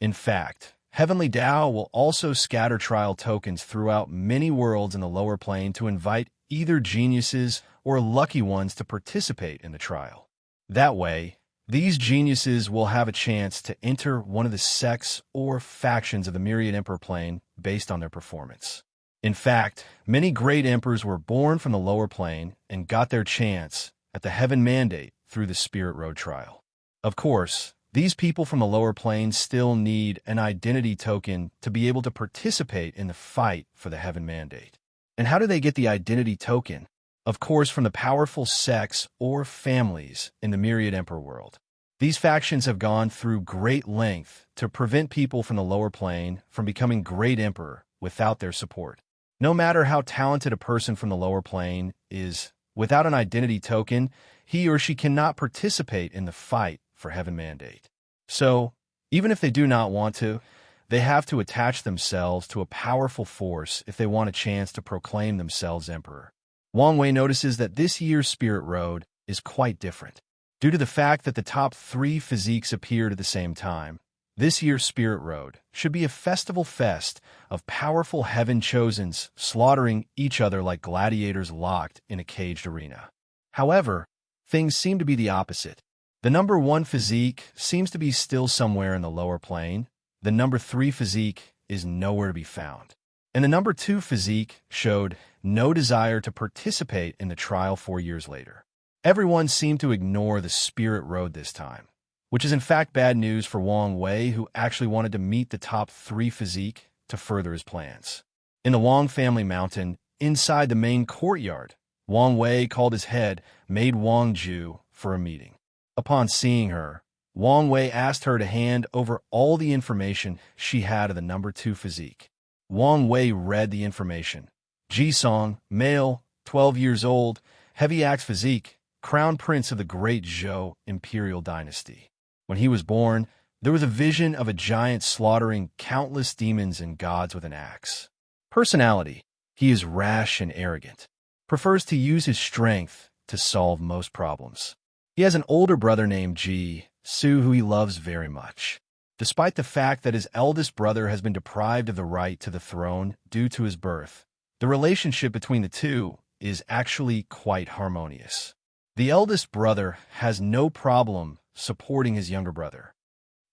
In fact, Heavenly Tao will also scatter trial tokens throughout many worlds in the lower plane to invite either geniuses or lucky ones to participate in the trial. That way, these geniuses will have a chance to enter one of the sects or factions of the myriad emperor plane based on their performance. In fact, many great emperors were born from the lower plane and got their chance at the heaven mandate through the Spirit Road trial. Of course, these people from the lower plane still need an identity token to be able to participate in the fight for the heaven mandate. And how do they get the identity token? Of course, from the powerful sects or families in the myriad emperor world. These factions have gone through great length to prevent people from the lower plane from becoming great emperor without their support. No matter how talented a person from the lower plane is, without an identity token, he or she cannot participate in the fight for heaven mandate. So, even if they do not want to, they have to attach themselves to a powerful force if they want a chance to proclaim themselves emperor. Wang Wei notices that this year's Spirit Road is quite different. Due to the fact that the top 3 physiques appeared at the same time, this year's Spirit Road should be a festival fest of powerful Heaven-Chosens slaughtering each other like gladiators locked in a caged arena. However, things seem to be the opposite. The number 1 physique seems to be still somewhere in the lower plane. The number 3 physique is nowhere to be found. And the number 2 physique showed no desire to participate in the trial 4 years later. Everyone seemed to ignore the Spirit Road this time, which is in fact bad news for Wang Wei, who actually wanted to meet the top 3 physique to further his plans. In the Wang family mountain, inside the main courtyard, Wang Wei called his head maid Wang Ju for a meeting. Upon seeing her, Wang Wei asked her to hand over all the information she had of the number 2 physique. Wang Wei read the information. Ji-song, male, 12 years old, heavy axe physique, crown prince of the great Zhou imperial dynasty. When he was born, there was a vision of a giant slaughtering countless demons and gods with an axe. Personality: he is rash and arrogant, prefers to use his strength to solve most problems. He has an older brother named Ji-su who he loves very much. Despite the fact that his eldest brother has been deprived of the right to the throne due to his birth, the relationship between the two is actually quite harmonious. The eldest brother has no problem supporting his younger brother.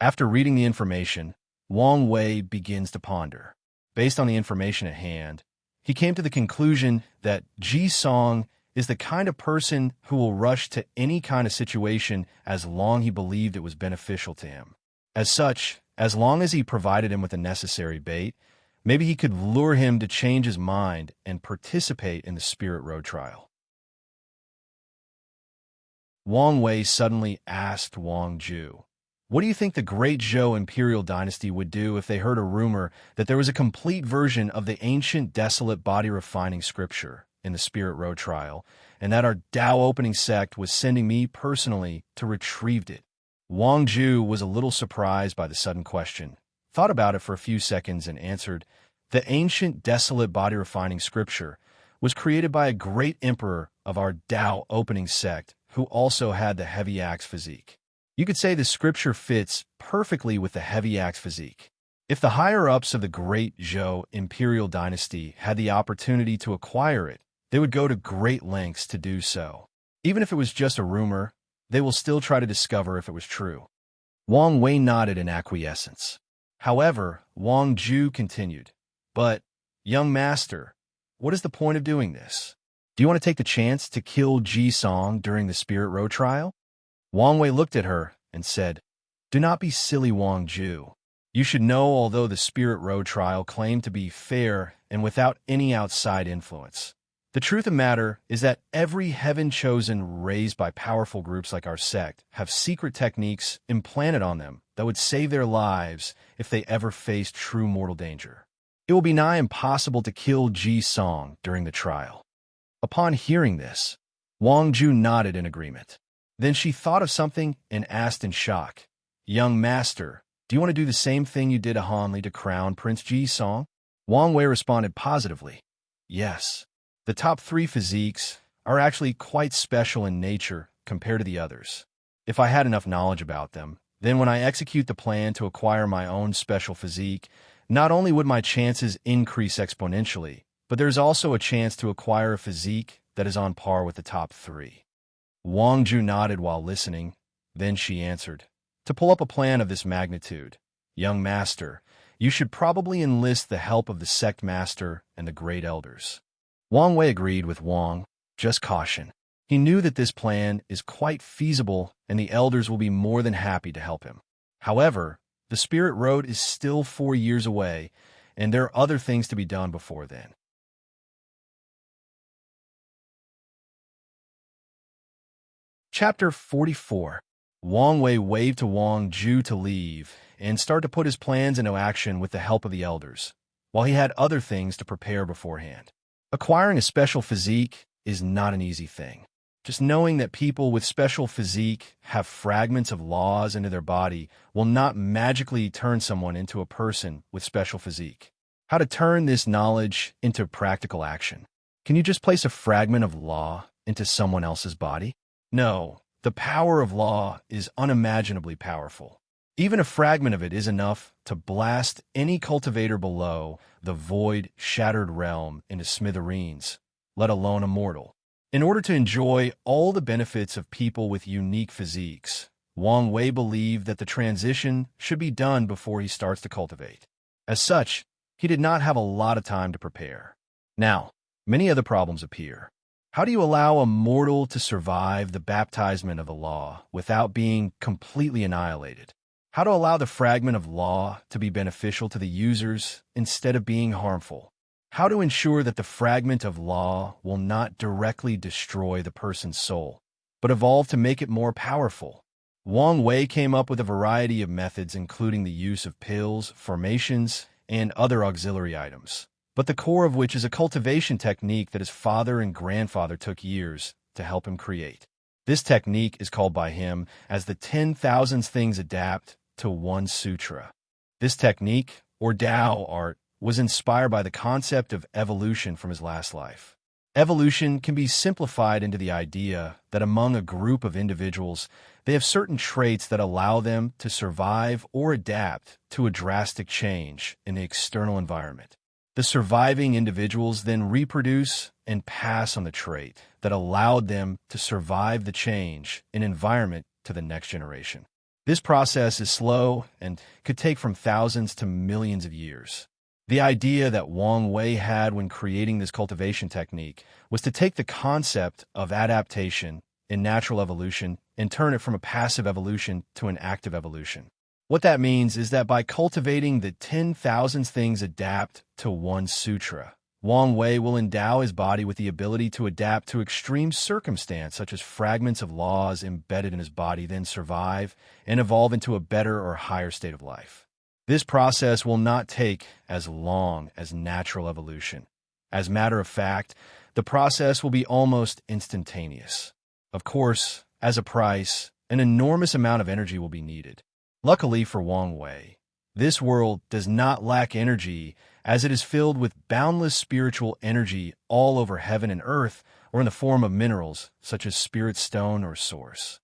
After reading the information, Wang Wei begins to ponder. Based on the information at hand, he came to the conclusion that Ji-song is the kind of person who will rush to any kind of situation as long as he believed it was beneficial to him. As such, as long as he provided him with the necessary bait, maybe he could lure him to change his mind and participate in the Spirit Road trial. Wang Wei suddenly asked Wang Ju, "What do you think the great Zhou imperial dynasty would do if they heard a rumor that there was a complete version of the ancient desolate body-refining scripture in the Spirit Road trial, and that our Tao opening sect was sending me personally to retrieve it?" Wang Ju was a little surprised by the sudden question, thought about it for a few seconds, and answered, "The ancient desolate body-refining scripture was created by a great emperor of our Tao opening sect who also had the heavy axe physique. You could say the scripture fits perfectly with the heavy axe physique. If the higher-ups of the great Zhou imperial dynasty had the opportunity to acquire it, they would go to great lengths to do so. Even if it was just a rumor, they will still try to discover if it was true." Wang Wei nodded in acquiescence. However, Wang Ju continued, "But, young master, what is the point of doing this? Do you want to take the chance to kill Ji Song during the Spirit Road trial?" Wang Wei looked at her and said, "Do not be silly, Wang Ju. You should know although the Spirit Road trial claimed to be fair and without any outside influence, the truth of the matter is that every heaven chosen raised by powerful groups like our sect have secret techniques implanted on them that would save their lives if they ever faced true mortal danger. It will be nigh impossible to kill Ji Song during the trial." Upon hearing this, Wang Ju nodded in agreement. Then she thought of something and asked in shock, "Young master, do you want to do the same thing you did to Hanli to crown Prince Ji Song?" Wang Wei responded positively, "Yes. The top 3 physiques are actually quite special in nature compared to the others. If I had enough knowledge about them, then when I execute the plan to acquire my own special physique, not only would my chances increase exponentially, but there's also a chance to acquire a physique that is on par with the top 3. Wang Ju nodded while listening. Then she answered, "To pull up a plan of this magnitude, young master, you should probably enlist the help of the sect master and the great elders." Wang Wei agreed with Wang, "Just caution." He knew that this plan is quite feasible and the elders will be more than happy to help him. However, the Spirit Road is still 4 years away, and there are other things to be done before then. Chapter 44. Wang Wei waved to Wang Ju to leave and start to put his plans into action with the help of the elders, while he had other things to prepare beforehand. Acquiring a special physique is not an easy thing. Just knowing that people with special physique have fragments of laws into their body will not magically turn someone into a person with special physique. How to turn this knowledge into practical action? Can you just place a fragment of law into someone else's body? No, the power of law is unimaginably powerful. Even a fragment of it is enough to blast any cultivator below the void, shattered realm into smithereens, let alone a mortal. In order to enjoy all the benefits of people with unique physiques, Wang Wei believed that the transition should be done before he starts to cultivate. As such, he did not have a lot of time to prepare. Now, many other problems appear. How do you allow a mortal to survive the baptizement of the law without being completely annihilated? How to allow the fragment of law to be beneficial to the users instead of being harmful? How to ensure that the fragment of law will not directly destroy the person's soul, but evolve to make it more powerful? Wang Wei came up with a variety of methods, including the use of pills, formations, and other auxiliary items, but the core of which is a cultivation technique that his father and grandfather took years to help him create. This technique is called by him as the 10,000 things adapt to one sutra. This technique, or Tao art, was inspired by the concept of evolution from his last life. Evolution can be simplified into the idea that among a group of individuals, they have certain traits that allow them to survive or adapt to a drastic change in the external environment. The surviving individuals then reproduce and pass on the trait that allowed them to survive the change in environment to the next generation. This process is slow and could take from thousands to millions of years. The idea that Wang Wei had when creating this cultivation technique was to take the concept of adaptation in natural evolution and turn it from a passive evolution to an active evolution. What that means is that by cultivating the 10,000 things adapt to one sutra, Wang Wei will endow his body with the ability to adapt to extreme circumstance, such as fragments of laws embedded in his body then survive and evolve into a better or higher state of life. This process will not take as long as natural evolution. As a matter of fact, the process will be almost instantaneous. Of course, as a price, an enormous amount of energy will be needed. Luckily for Wang Wei, this world does not lack energy, as it is filled with boundless spiritual energy all over heaven and earth, or in the form of minerals such as spirit stone or source.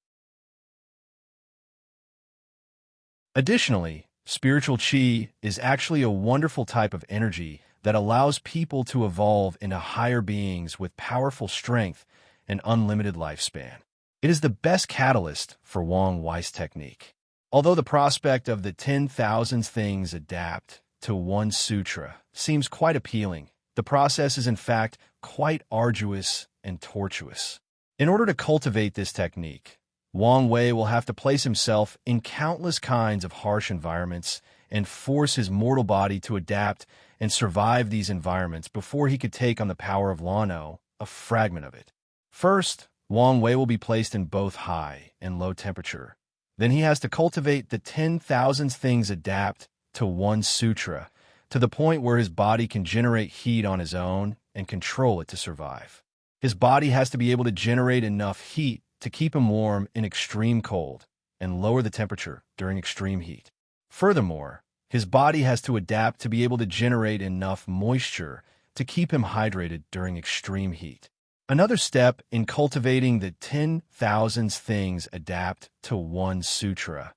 Additionally, spiritual qi is actually a wonderful type of energy that allows people to evolve into higher beings with powerful strength and unlimited lifespan. It is the best catalyst for Wang Wei's technique. Although the prospect of the 10,000 things adapt to one sutra seems quite appealing, the process is in fact quite arduous and tortuous. In order to cultivate this technique, Wang Wei will have to place himself in countless kinds of harsh environments and force his mortal body to adapt and survive these environments before he could take on the power of Lano, a fragment of it. First, Wang Wei will be placed in both high and low temperature. Then he has to cultivate the 10,000 things adapt to one sutra, to the point where his body can generate heat on his own and control it to survive. His body has to be able to generate enough heat to keep him warm in extreme cold and lower the temperature during extreme heat. Furthermore, his body has to adapt to be able to generate enough moisture to keep him hydrated during extreme heat. Another step in cultivating the 10,000 things adapt to one sutra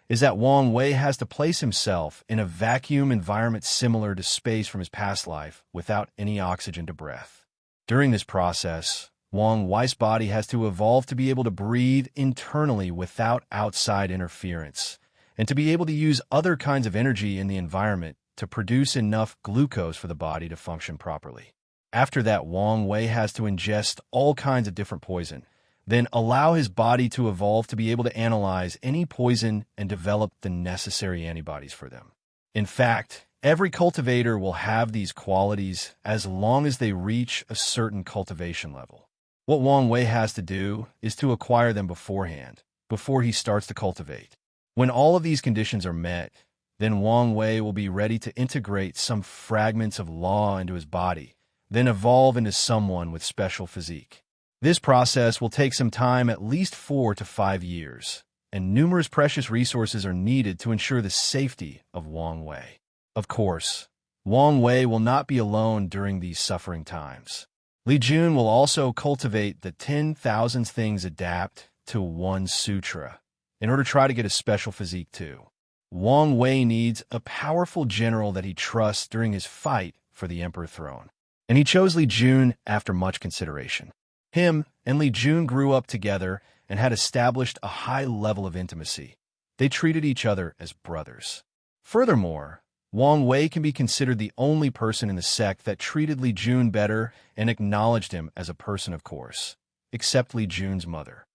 is that Wang Wei has to place himself in a vacuum environment similar to space from his past life without any oxygen to breath. During this process, Wang Wei's body has to evolve to be able to breathe internally without outside interference, and to be able to use other kinds of energy in the environment to produce enough glucose for the body to function properly. After that, Wang Wei has to ingest all kinds of different poison, then allow his body to evolve to be able to analyze any poison and develop the necessary antibodies for them. In fact, every cultivator will have these qualities as long as they reach a certain cultivation level. What Wang Wei has to do is to acquire them beforehand, before he starts to cultivate. When all of these conditions are met, then Wang Wei will be ready to integrate some fragments of law into his body, then evolve into someone with special physique. This process will take some time, at least 4 to 5 years, and numerous precious resources are needed to ensure the safety of Wang Wei. Of course, Wang Wei will not be alone during these suffering times. Li Jun will also cultivate the 10,000 things adapt to one sutra in order to try to get a special physique too. Wang Wei needs a powerful general that he trusts during his fight for the emperor throne, and he chose Li Jun after much consideration. Him and Li Jun grew up together and had established a high level of intimacy. They treated each other as brothers. Furthermore, Wang Wei can be considered the only person in the sect that treated Li Jun better and acknowledged him as a person, of course, except Li Jun's mother.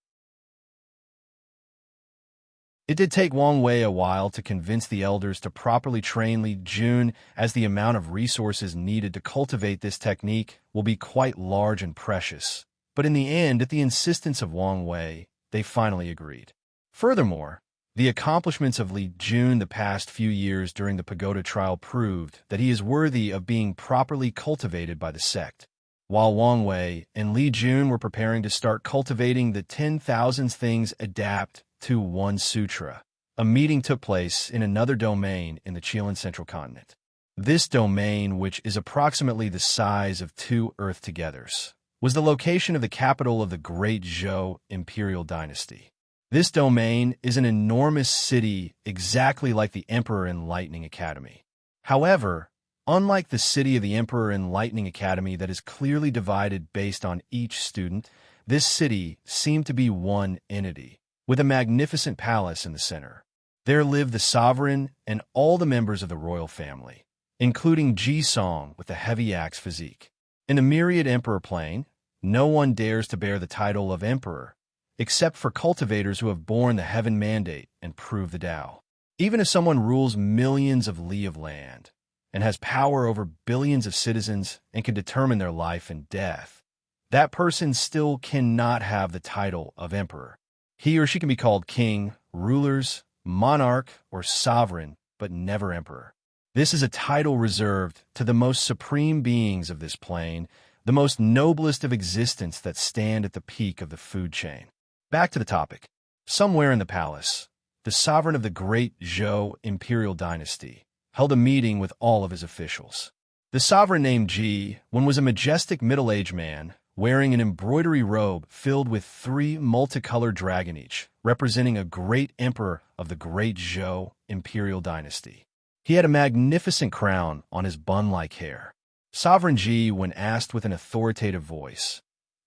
It did take Wang Wei a while to convince the elders to properly train Li Jun, as the amount of resources needed to cultivate this technique will be quite large and precious. But in the end, at the insistence of Wang Wei, they finally agreed. Furthermore, the accomplishments of Li Jun the past few years during the pagoda trial proved that he is worthy of being properly cultivated by the sect. While Wang Wei and Li Jun were preparing to start cultivating the 10,000 things adapt to one sutra, a meeting took place in another domain in the Chilean central continent. This domain, which is approximately the size of 2 Earth-togethers, was the location of the capital of the Great Zhou Imperial Dynasty. This domain is an enormous city, exactly like the Emperor Enlightening Academy. However, unlike the city of the Emperor Enlightening Academy that is clearly divided based on each student, this city seemed to be one entity, with a magnificent palace in the center. There lived the sovereign and all the members of the royal family. including Ji-song with a heavy axe physique. In the myriad emperor plane, no one dares to bear the title of emperor, except for cultivators who have borne the heaven mandate and proved the Tao. Even if someone rules millions of li of land and has power over billions of citizens and can determine their life and death, that person still cannot have the title of emperor. He or she can be called king, rulers, monarch, or sovereign, but never emperor. This is a title reserved to the most supreme beings of this plane, the most noblest of existence that stand at the peak of the food chain. Back to the topic. Somewhere in the palace, the sovereign of the great Zhou imperial dynasty held a meeting with all of his officials. The sovereign named Ji was a majestic middle-aged man wearing an embroidery robe filled with 3 multicolored dragons each, representing a great emperor of the great Zhou imperial dynasty. He had a magnificent crown on his bun-like hair. Sovereign Ji, when asked with an authoritative voice,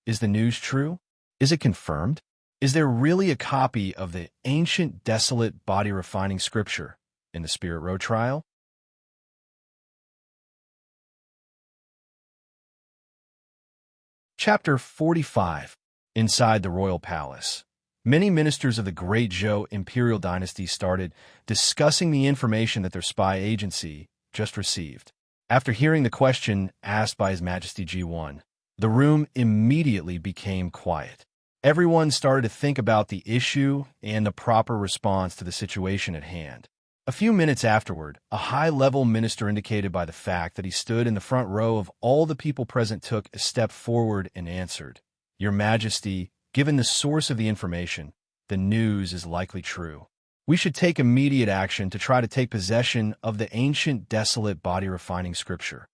"Is the news true? Is it confirmed? Is there really a copy of the ancient desolate body-refining scripture in the Spirit Road trial?" Chapter 45. Inside the royal palace. Many ministers of the great Zhou imperial dynasty started discussing the information that their spy agency just received. After hearing the question asked by His Majesty G1, the room immediately became quiet. Everyone started to think about the issue and the proper response to the situation at hand. A few minutes afterward, a high-level minister indicated by the fact that he stood in the front row of all the people present took a step forward and answered, "Your Majesty, given the source of the information, the news is likely true. We should take immediate action to try to take possession of the ancient desolate body-refining scripture."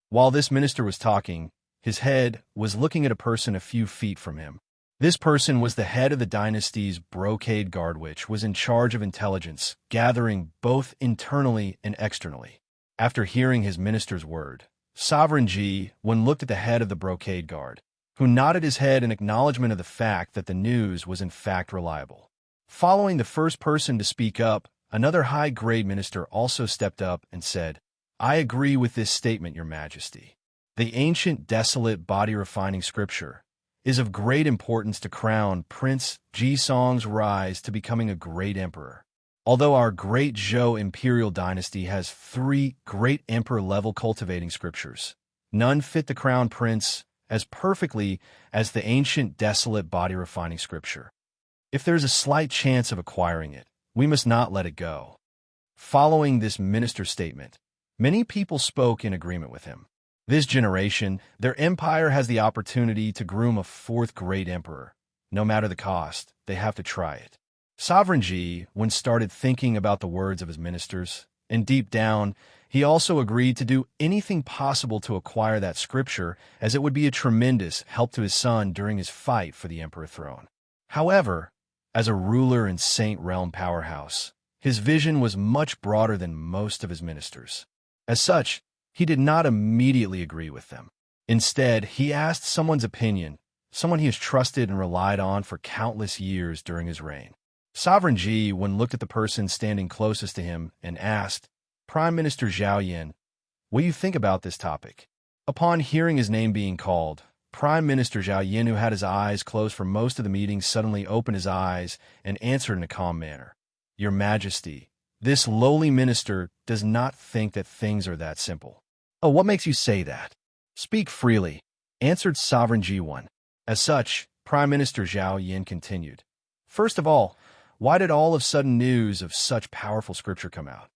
While this minister was talking, his head was looking at a person a few feet from him. This person was the head of the dynasty's brocade guard, which was in charge of intelligence, gathering both internally and externally. After hearing his minister's word, Sovereign Ji looked at the head of the brocade guard, who nodded his head in acknowledgement of the fact that the news was in fact reliable. Following the first person to speak up, another high-grade minister also stepped up and said, "I agree with this statement, Your Majesty. The ancient desolate body-refining scripture is of great importance to crown Prince Ji-song's rise to becoming a great emperor. Although our great Zhou imperial dynasty has 3 great emperor-level cultivating scriptures, none fit the crown prince as perfectly as the ancient desolate body-refining scripture. If there is a slight chance of acquiring it, we must not let it go." Following this minister's statement, many people spoke in agreement with him. This generation, their empire has the opportunity to groom a 4th great emperor. No matter the cost, they have to try it. Sovereign Ji started thinking about the words of his ministers, and deep down, he also agreed to do anything possible to acquire that scripture, as it would be a tremendous help to his son during his fight for the emperor throne. However, as a ruler and Saint Realm powerhouse, his vision was much broader than most of his ministers. As such, he did not immediately agree with them. Instead, he asked someone's opinion, someone he has trusted and relied on for countless years during his reign. Sovereign Ji looked at the person standing closest to him and asked, "Prime Minister Zhao Yan, what do you think about this topic?" Upon hearing his name being called, Prime Minister Zhao Yan, who had his eyes closed for most of the meeting, suddenly opened his eyes and answered in a calm manner, "Your Majesty, this lowly minister does not think that things are that simple." "Oh, what makes you say that?" "Speak freely," answered Sovereign G1. As such, Prime Minister Zhao Yan continued, "First of all, why did all of sudden news of such powerful scripture come out?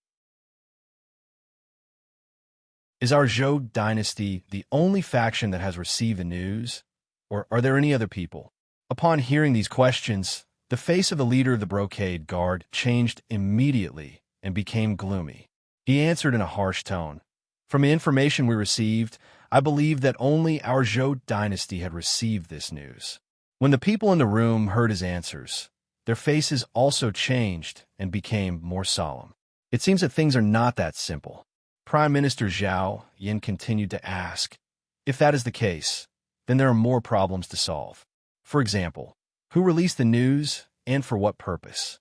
Is our Zhou dynasty the only faction that has received the news, or are there any other people?" Upon hearing these questions, the face of the leader of the brocade guard changed immediately and became gloomy. He answered in a harsh tone, "From the information we received, I believe that only our Zhou dynasty had received this news." When the people in the room heard his answers, their faces also changed and became more solemn. It seems that things are not that simple. Prime Minister Zhao Yan continued to ask, "If that is the case, then there are more problems to solve. For example, who released the news and for what purpose?"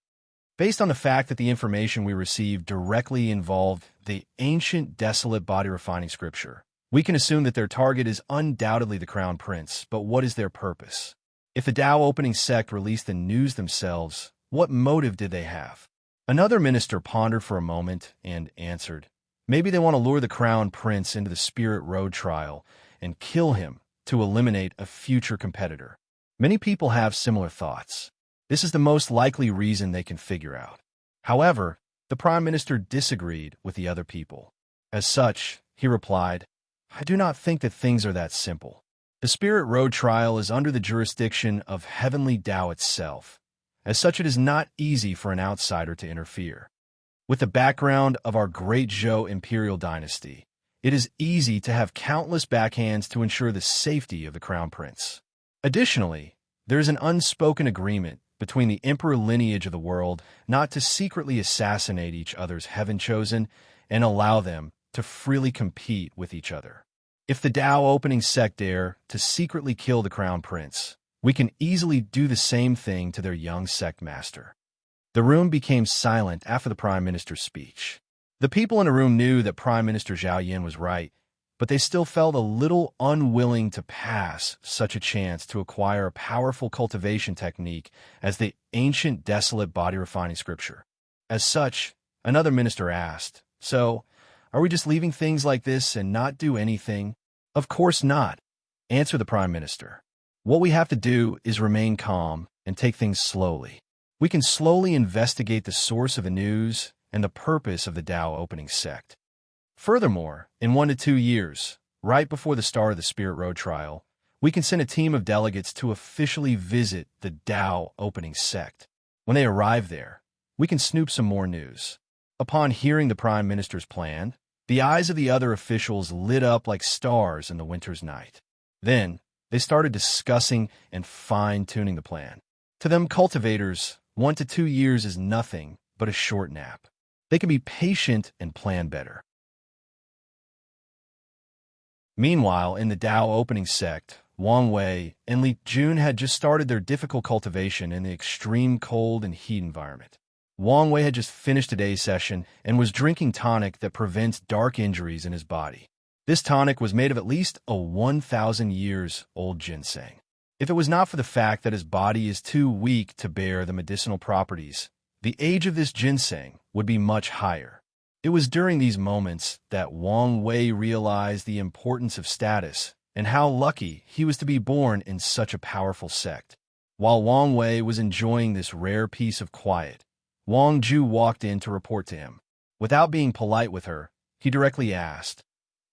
Based on the fact that the information we received directly involved the ancient, desolate body-refining scripture, we can assume that their target is undoubtedly the Crown Prince, but what is their purpose? If the Tao opening sect released the news themselves, what motive did they have? Another minister pondered for a moment and answered, maybe they want to lure the Crown Prince into the Spirit Road trial and kill him to eliminate a future competitor. Many people have similar thoughts. This is the most likely reason they can figure out. However, the Prime Minister disagreed with the other people. As such, he replied, I do not think that things are that simple. The Spirit Road trial is under the jurisdiction of Heavenly Tao itself. As such, it is not easy for an outsider to interfere. With the background of our Great Zhou imperial dynasty, it is easy to have countless backhands to ensure the safety of the Crown Prince. Additionally, there is an unspoken agreement between the emperor lineage of the world not to secretly assassinate each other's heaven-chosen and allow them to freely compete with each other. If the Tao opening sect dare to secretly kill the Crown Prince, we can easily do the same thing to their young sect master. The room became silent after the Prime Minister's speech. The people in the room knew that Prime Minister Zhao Yin was right, but they still felt a little unwilling to pass such a chance to acquire a powerful cultivation technique as the ancient desolate body-refining scripture. As such, another minister asked, so, are we just leaving things like this and not do anything? Of course not, answered the Prime Minister. What we have to do is remain calm and take things slowly. We can slowly investigate the source of the news and the purpose of the Tao opening sect. Furthermore, in 1 to 2 years, right before the start of the Spirit Road trial, we can send a team of delegates to officially visit the Tao opening sect. When they arrive there, we can snoop some more news. Upon hearing the Prime Minister's plan, the eyes of the other officials lit up like stars in the winter's night. Then, they started discussing and fine-tuning the plan. To them cultivators, 1 to 2 years is nothing but a short nap. They can be patient and plan better. Meanwhile, in the Tao opening sect, Wang Wei and Li Jun had just started their difficult cultivation in the extreme cold and heat environment. Wang Wei had just finished today's session and was drinking tonic that prevents dark injuries in his body. This tonic was made of at least a 1,000 years old ginseng. If it was not for the fact that his body is too weak to bear the medicinal properties, the age of this ginseng would be much higher. It was during these moments that Wang Wei realized the importance of status and how lucky he was to be born in such a powerful sect. While Wang Wei was enjoying this rare piece of quiet, Wang Ju walked in to report to him. Without being polite with her, he directly asked,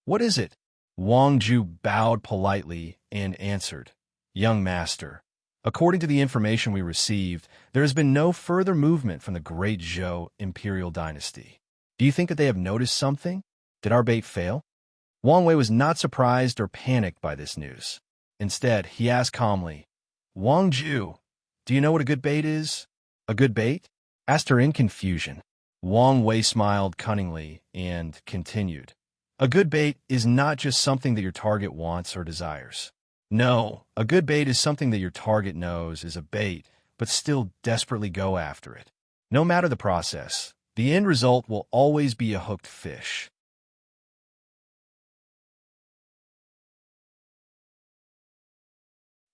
"What is it?" Wang Ju bowed politely and answered, "Young master, according to the information we received, there has been no further movement from the Great Zhou imperial dynasty. Do you think that they have noticed something? Did our bait fail?" Wang Wei was not surprised or panicked by this news. Instead, he asked calmly, "Wang Ju, do you know what a good bait is?" "A good bait?" asked her in confusion. Wang Wei smiled cunningly and continued, "A good bait is not just something that your target wants or desires. No, a good bait is something that your target knows is a bait, but still desperately go after it. No matter the process, the end result will always be a hooked fish."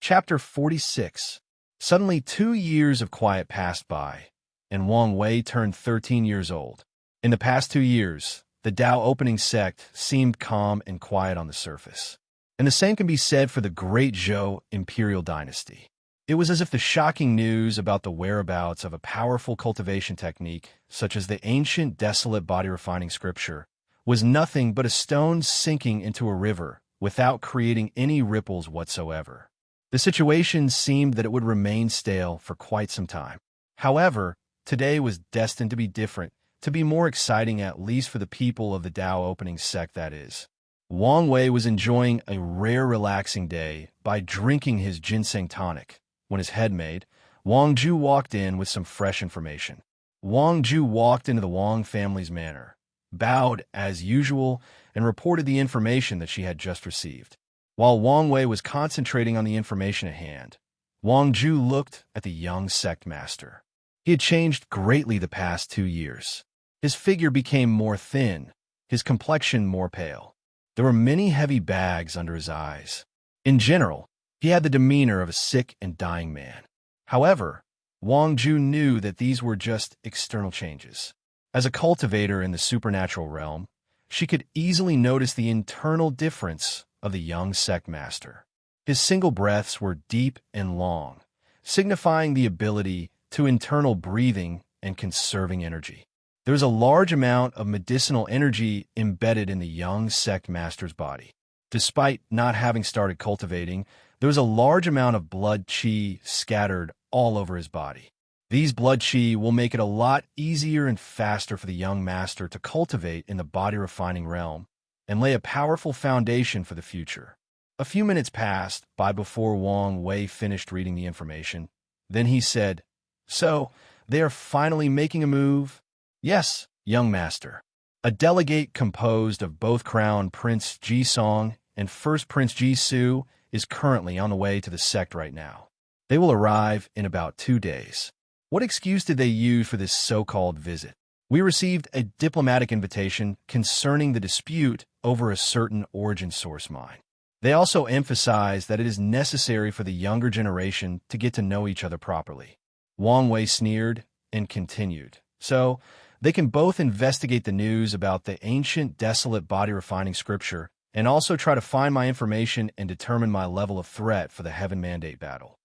Chapter 46. Suddenly 2 years of quiet passed by, and Wang Wei turned 13 years old. In the past 2 years, the Tao opening sect seemed calm and quiet on the surface. And the same can be said for the Great Zhou imperial dynasty. It was as if the shocking news about the whereabouts of a powerful cultivation technique, such as the ancient desolate body-refining scripture, was nothing but a stone sinking into a river without creating any ripples whatsoever. The situation seemed that it would remain stale for quite some time. However, today was destined to be different, to be more exciting, at least for the people of the Tao opening sect, that is. Wang Wei was enjoying a rare relaxing day by drinking his ginseng tonic. When his head maid, Wang Ju, walked in with some fresh information. Wang Ju walked into the Wang family's manor, bowed as usual, and reported the information that she had just received. While Wang Wei was concentrating on the information at hand, Wang Ju looked at the young sect master. He had changed greatly the past 2 years. His figure became more thin, his complexion more pale. There were many heavy bags under his eyes. In general, he had the demeanor of a sick and dying man. However, Wang Ju knew that these were just external changes. As a cultivator in the supernatural realm, she could easily notice the internal difference of the young sect master. His single breaths were deep and long, signifying the ability to internal breathing and conserving energy. There was a large amount of medicinal energy embedded in the young sect master's body. Despite not having started cultivating, there was a large amount of blood qi scattered all over his body. These blood qi will make it a lot easier and faster for the young master to cultivate in the body-refining realm and lay a powerful foundation for the future. A few minutes passed by before Wang Wei finished reading the information. Then he said, "So, they are finally making a move?" "Yes, young master. A delegate composed of both Crown Prince Ji Song and First Prince Ji Su is currently on the way to the sect right now. They will arrive in about 2 days. What excuse did they use for this so-called visit? We received a diplomatic invitation concerning the dispute over a certain origin source mine. They also emphasized that it is necessary for the younger generation to get to know each other properly." Wang Wei sneered and continued, "So, they can both investigate the news about the ancient desolate body-refining scripture and also try to find my information and determine my level of threat for the Heaven Mandate battle."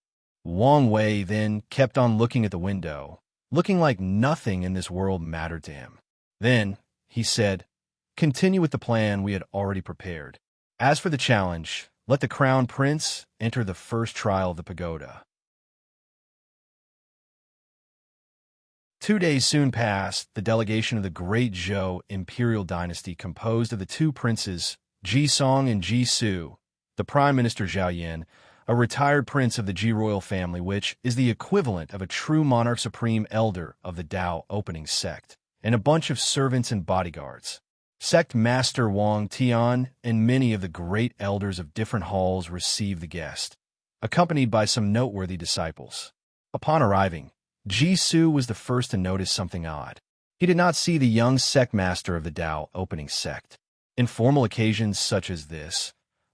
Wang Wei then kept on looking at the window, looking like nothing in this world mattered to him. Then, he said, "Continue with the plan we had already prepared. As for the challenge, let the Crown Prince enter the first trial of the pagoda." 2 days soon passed. The delegation of the Great Zhou Imperial Dynasty, composed of the two princes, Ji Song and Ji Su, the Prime Minister Zhao Yan, a retired prince of the Ji royal family, which is the equivalent of a true monarch supreme elder of the Dao opening sect, and a bunch of servants and bodyguards. Sect Master Wang Tian and many of the great elders of different halls received the guest, accompanied by some noteworthy disciples. Upon arriving, Ji Su was the first to notice something odd. He did not see the young sect master of the Dao opening sect. In formal occasions such as this,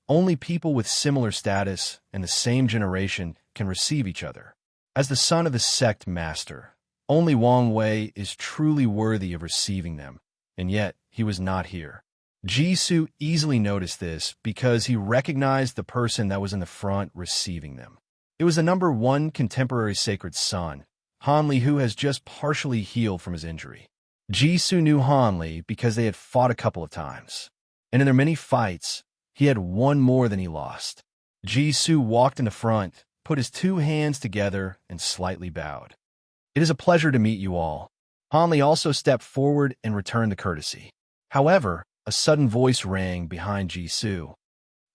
only people with similar status and the same generation can receive each other. As the son of the sect master, only Wang Wei is truly worthy of receiving them, and yet he was not here. Ji Su easily noticed this because he recognized the person that was in the front receiving them. It was the number 1 contemporary sacred son, Han Li, who has just partially healed from his injury. Ji Su knew Han Li because they had fought a couple of times, and in their many fights, he had won more than he lost. Ji Su walked in the front, put his 2 hands together, and slightly bowed. "It is a pleasure to meet you all." Han Li also stepped forward and returned the courtesy. However, a sudden voice rang behind Ji Su.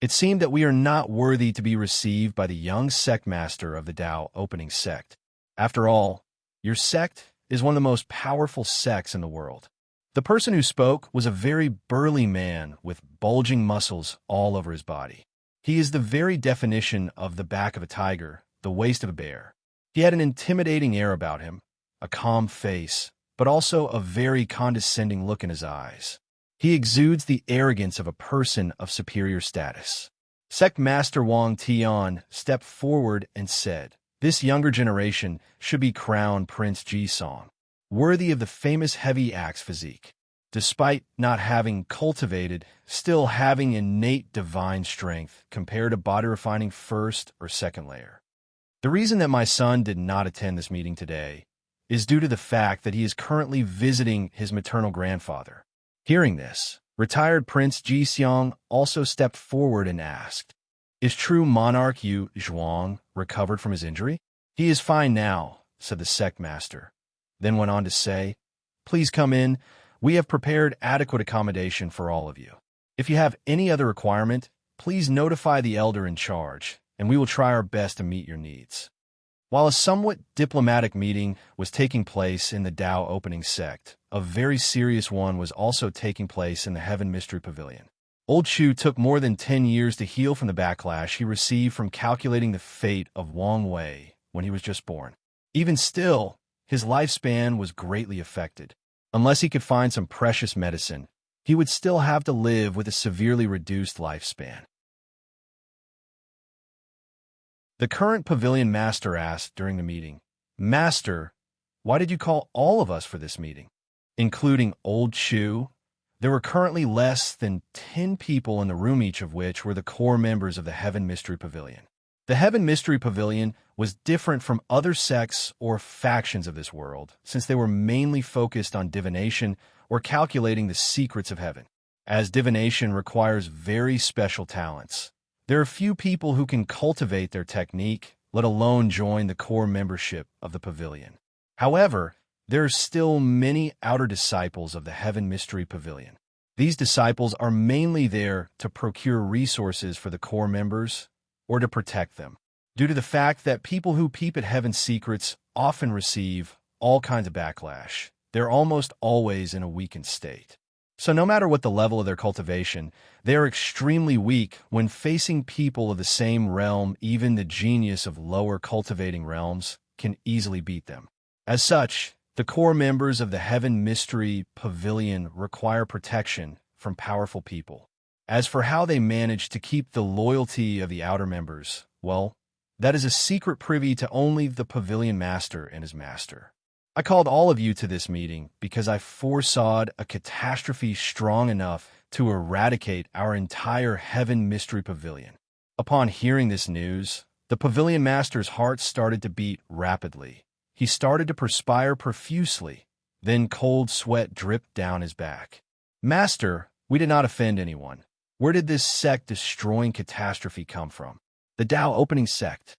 "It seemed that we are not worthy to be received by the young sect master of the Dao opening sect. After all, your sect is one of the most powerful sects in the world." The person who spoke was a very burly man with bulging muscles all over his body. He is the very definition of the back of a tiger, the waist of a bear. He had an intimidating air about him, a calm face, but also a very condescending look in his eyes. He exudes the arrogance of a person of superior status. Sect Master Wang Tian stepped forward and said, "This younger generation should be Crown Prince Ji Song, worthy of the famous heavy axe physique. Despite not having cultivated, still having innate divine strength compared to body-refining first or second layer. The reason that my son did not attend this meeting today is due to the fact that he is currently visiting his maternal grandfather." Hearing this, retired Prince Ji Xiang also stepped forward and asked, "Is true monarch Yu Zhuang recovered from his injury?" "He is fine now," said the sect master, then went on to say, "Please come in. We have prepared adequate accommodation for all of you. If you have any other requirement, please notify the elder in charge, and we will try our best to meet your needs." While a somewhat diplomatic meeting was taking place in the Dao opening sect, a very serious one was also taking place in the Heaven Mystery Pavilion. Old Chu took more than 10 years to heal from the backlash he received from calculating the fate of Wang Wei when he was just born. Even still, his lifespan was greatly affected. Unless he could find some precious medicine, he would still have to live with a severely reduced lifespan. The current pavilion master asked during the meeting, "Master, why did you call all of us for this meeting?" Including Old Chu, there were currently less than 10 people in the room, each of which were the core members of the Heaven Mystery Pavilion. The Heaven Mystery Pavilion was different from other sects or factions of this world, since they were mainly focused on divination or calculating the secrets of heaven. As divination requires very special talents, there are few people who can cultivate their technique, let alone join the core membership of the pavilion. However, there are still many outer disciples of the Heaven Mystery Pavilion. These disciples are mainly there to procure resources for the core members or to protect them. Due to the fact that people who peep at heaven's secrets often receive all kinds of backlash, they're almost always in a weakened state. So no matter what the level of their cultivation, they are extremely weak when facing people of the same realm. Even the genius of lower cultivating realms can easily beat them. As such, the core members of the Heaven Mystery Pavilion require protection from powerful people. As for how they manage to keep the loyalty of the outer members, well, that is a secret privy to only the pavilion master and his master. I called all of you to this meeting because I foresaw a catastrophe strong enough to eradicate our entire Heaven Mystery Pavilion. Upon hearing this news, the pavilion master's heart started to beat rapidly. He started to perspire profusely, then cold sweat dripped down his back. "Master, we did not offend anyone. Where did this sect-destroying catastrophe come from?" "The Tao opening sect."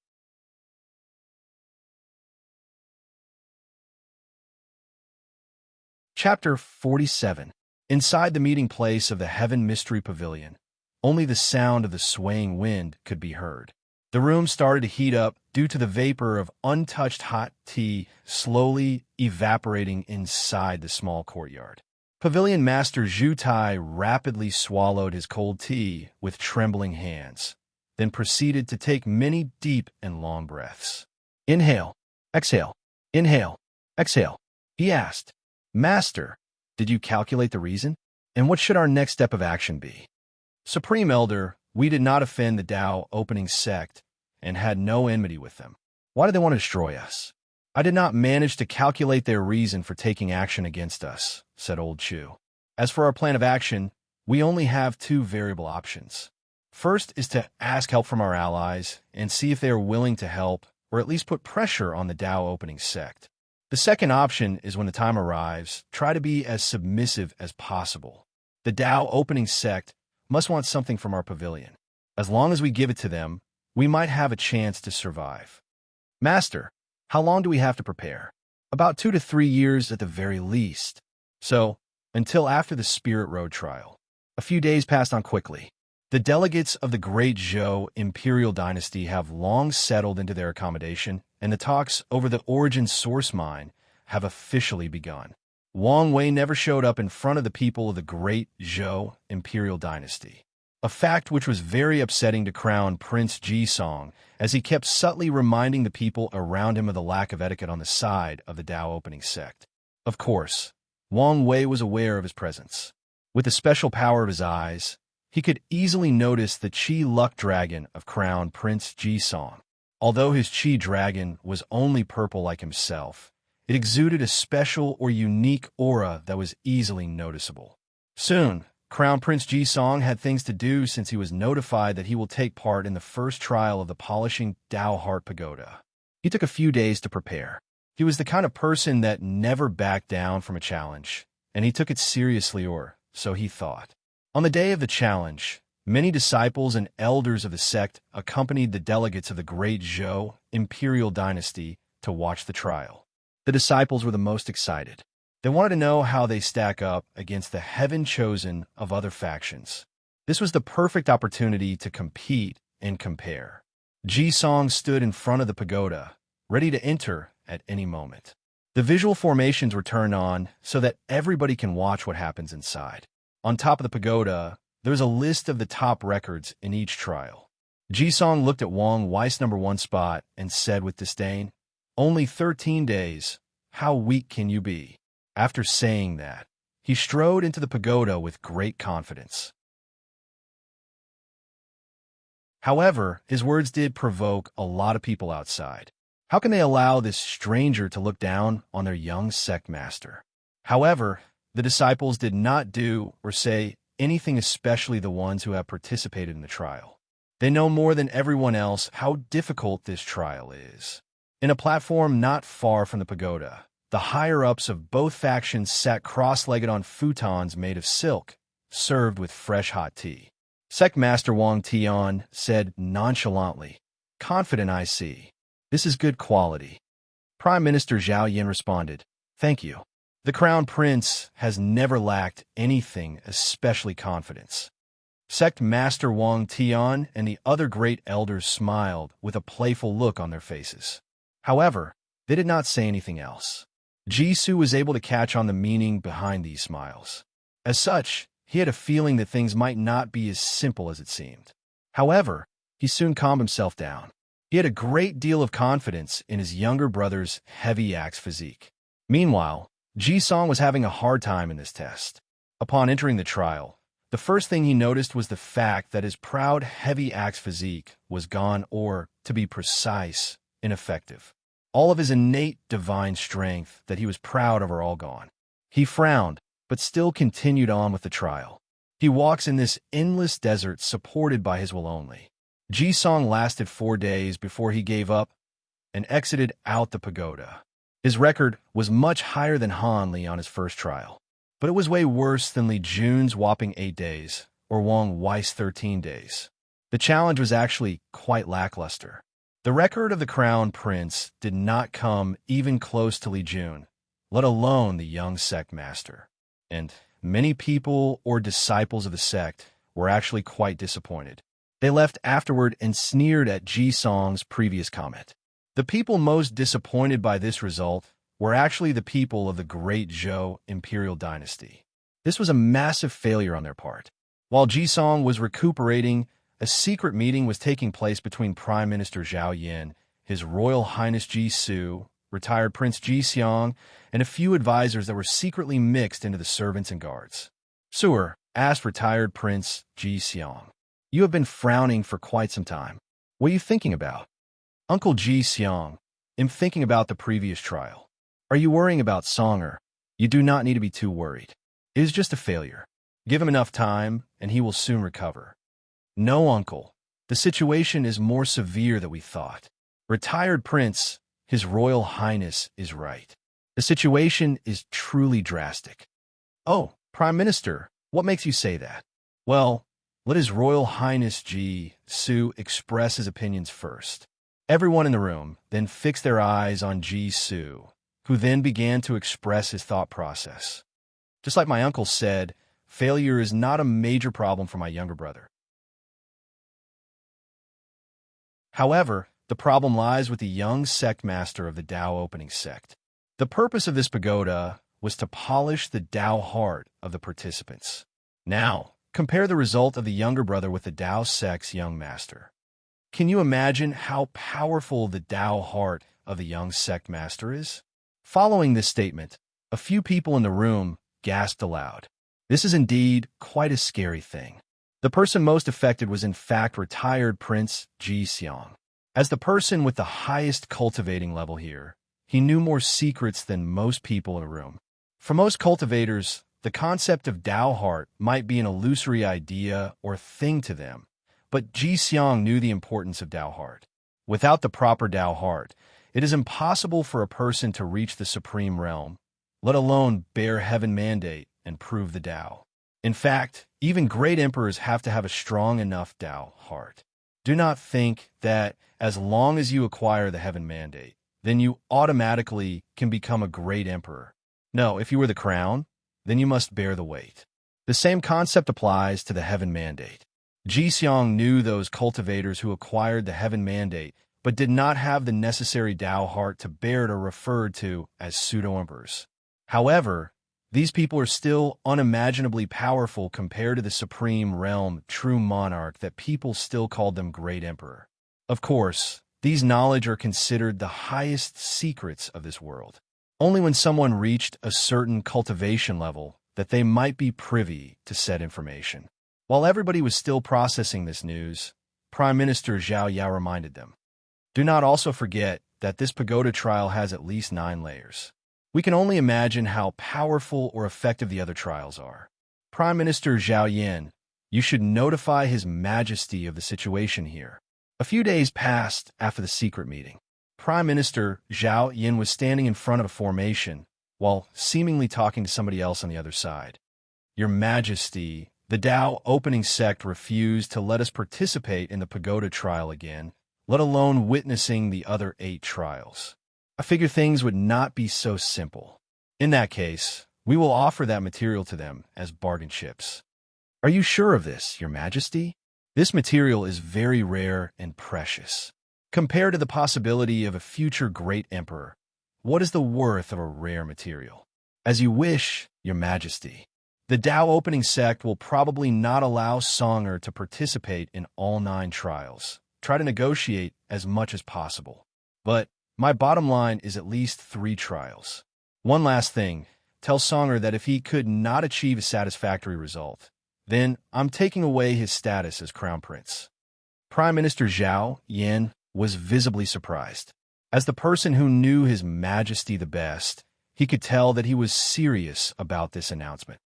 Chapter 47. Inside the meeting place of the Heaven Mystery Pavilion, only the sound of the swaying wind could be heard. The room started to heat up due to the vapor of untouched hot tea slowly evaporating inside the small courtyard. Pavilion Master Zhu Tai rapidly swallowed his cold tea with trembling hands, then proceeded to take many deep and long breaths. "Inhale, exhale, inhale, exhale," he asked. "Master, did you calculate the reason? And what should our next step of action be?" "Supreme Elder, we did not offend the Tao opening sect and had no enmity with them. Why did they want to destroy us?" "I did not manage to calculate their reason for taking action against us," said Old Chu. "As for our plan of action, we only have two variable options. First is to ask help from our allies and see if they are willing to help or at least put pressure on the Tao opening sect. The second option is, when the time arrives, try to be as submissive as possible. The Tao opening sect must want something from our pavilion. As long as we give it to them, we might have a chance to survive." "Master, how long do we have to prepare?" "About 2 to 3 years at the very least. So, until after the Spirit Road trial." A few days passed on quickly. The delegates of the Great Zhou Imperial Dynasty have long settled into their accommodation, and the talks over the origin source mine have officially begun. Wang Wei never showed up in front of the people of the Great Zhou Imperial Dynasty, a fact which was very upsetting to Crown Prince Ji-song, as he kept subtly reminding the people around him of the lack of etiquette on the side of the Tao opening sect. Of course, Wang Wei was aware of his presence. With the special power of his eyes, he could easily notice the Qi Luck Dragon of Crown Prince Ji-song. Although his Qi Dragon was only purple like himself, it exuded a special or unique aura that was easily noticeable. Soon, Crown Prince Ji-song had things to do, since he was notified that he will take part in the first trial of the Polishing Tao Heart Pagoda. He took a few days to prepare. He was the kind of person that never backed down from a challenge, and he took it seriously, or so he thought. On the day of the challenge, many disciples and elders of the sect accompanied the delegates of the Great Zhou Imperial Dynasty to watch the trial. The disciples were the most excited. They wanted to know how they stack up against the heaven-chosen of other factions. This was the perfect opportunity to compete and compare. Ji-song stood in front of the pagoda, ready to enter at any moment. The visual formations were turned on so that everybody can watch what happens inside. On top of the pagoda, there's a list of the top records in each trial. Ji-song looked at Wang Wei's #1 spot and said with disdain, "Only 13 days. how weak can you be?" After saying that, he strode into the pagoda with great confidence. However, his words did provoke a lot of people outside. How can they allow this stranger to look down on their young sect master? However, the disciples did not do or say anything, especially the ones who have participated in the trial. They know more than everyone else how difficult this trial is. In a platform not far from the pagoda, the higher-ups of both factions sat cross-legged on futons made of silk, served with fresh hot tea. Sect Master Wang Tian said nonchalantly, "Confident, I see. This is good quality." Prime Minister Zhao Yin responded, "Thank you. The Crown Prince has never lacked anything, especially confidence." Sect Master Wang Tian and the other great elders smiled with a playful look on their faces. However, they did not say anything else. Jisoo was able to catch on the meaning behind these smiles. As such, he had a feeling that things might not be as simple as it seemed. However, he soon calmed himself down. He had a great deal of confidence in his younger brother's heavy axe physique. Meanwhile, Ji-song was having a hard time in this test. Upon entering the trial, the first thing he noticed was the fact that his proud heavy axe physique was gone, or, to be precise, ineffective. All of his innate divine strength that he was proud of are all gone. He frowned, but still continued on with the trial. He walks in this endless desert supported by his will only. Ji-song lasted 4 days before he gave up and exited out the pagoda. His record was much higher than Han Li on his first trial, but it was way worse than Li Jun's whopping 8 days or Wang Wei's 13 days. The challenge was actually quite lackluster. The record of the Crown Prince did not come even close to Li Jun, let alone the young sect master. And many people or disciples of the sect were actually quite disappointed. They left afterward and sneered at Ji-song's previous comment. The people most disappointed by this result were actually the people of the Great Zhou Imperial Dynasty. This was a massive failure on their part. While Ji-song was recuperating, a secret meeting was taking place between Prime Minister Zhao Yin, His Royal Highness Ji-su, retired Prince Ji-seong, and a few advisors that were secretly mixed into the servants and guards. "Sir," asked retired Prince Ji-seong, "you have been frowning for quite some time. What are you thinking about?" "Uncle Ji-seong, I'm thinking about the previous trial." "Are you worrying about Songer?" "You do not need to be too worried. It is just a failure. Give him enough time, and he will soon recover." "No, uncle. The situation is more severe than we thought." Retired Prince, His Royal Highness, is right. The situation is truly drastic. "Oh, Prime Minister, what makes you say that?" "Well, let His Royal Highness Ji-su express his opinions first." Everyone in the room then fixed their eyes on Ji-su, who then began to express his thought process. "Just like my uncle said, failure is not a major problem for my younger brother. However, the problem lies with the young sect master of the Tao opening sect. The purpose of this pagoda was to polish the Tao heart of the participants. Now, compare the result of the younger brother with the Tao sect's young master. Can you imagine how powerful the Tao heart of the young sect master is? Following this statement, a few people in the room gasped aloud. This is indeed quite a scary thing. The person most affected was in fact retired Prince Ji-seong. As the person with the highest cultivating level here, he knew more secrets than most people in a room. For most cultivators, the concept of Tao heart might be an illusory idea or thing to them, but Ji-seong knew the importance of Tao heart. Without the proper Tao heart, it is impossible for a person to reach the supreme realm, let alone bear heaven mandate and prove the Tao. In fact, even great emperors have to have a strong enough Tao heart. Do not think that as long as you acquire the heaven mandate, then you automatically can become a great emperor. No, if you were the crown, then you must bear the weight. The same concept applies to the heaven mandate. Ji-seong knew those cultivators who acquired the heaven mandate but did not have the necessary Tao heart to bear it are referred to as pseudo-emperors. However, these people are still unimaginably powerful compared to the supreme realm true monarch that people still called them great emperor. Of course, these knowledge are considered the highest secrets of this world. only when someone reached a certain cultivation level that they might be privy to said information. While everybody was still processing this news, Prime Minister Zhao Yao reminded them, "Do not also forget that this pagoda trial has at least 9 layers. We can only imagine how powerful or effective the other trials are. Prime Minister Zhao Yan, you should notify His Majesty of the situation here." A few days passed after the secret meeting. Prime Minister Zhao Yan was standing in front of a formation while seemingly talking to somebody else on the other side. "Your Majesty, the Dao opening sect refused to let us participate in the pagoda trial again, let alone witnessing the other 8 trials. I figure things would not be so simple. In that case, we will offer that material to them as bargain chips." "Are you sure of this, Your Majesty? This material is very rare and precious. Compared to the possibility of a future great emperor, what is the worth of a rare material?" "As you wish, Your Majesty. The Dao opening sect will probably not allow Songer to participate in all 9 trials. Try to negotiate as much as possible. But my bottom line is at least 3 trials. One last thing, tell Songer that if he could not achieve a satisfactory result, then I'm taking away his status as Crown Prince." Prime Minister Zhao Yan was visibly surprised. As the person who knew His Majesty the best, he could tell that he was serious about this announcement.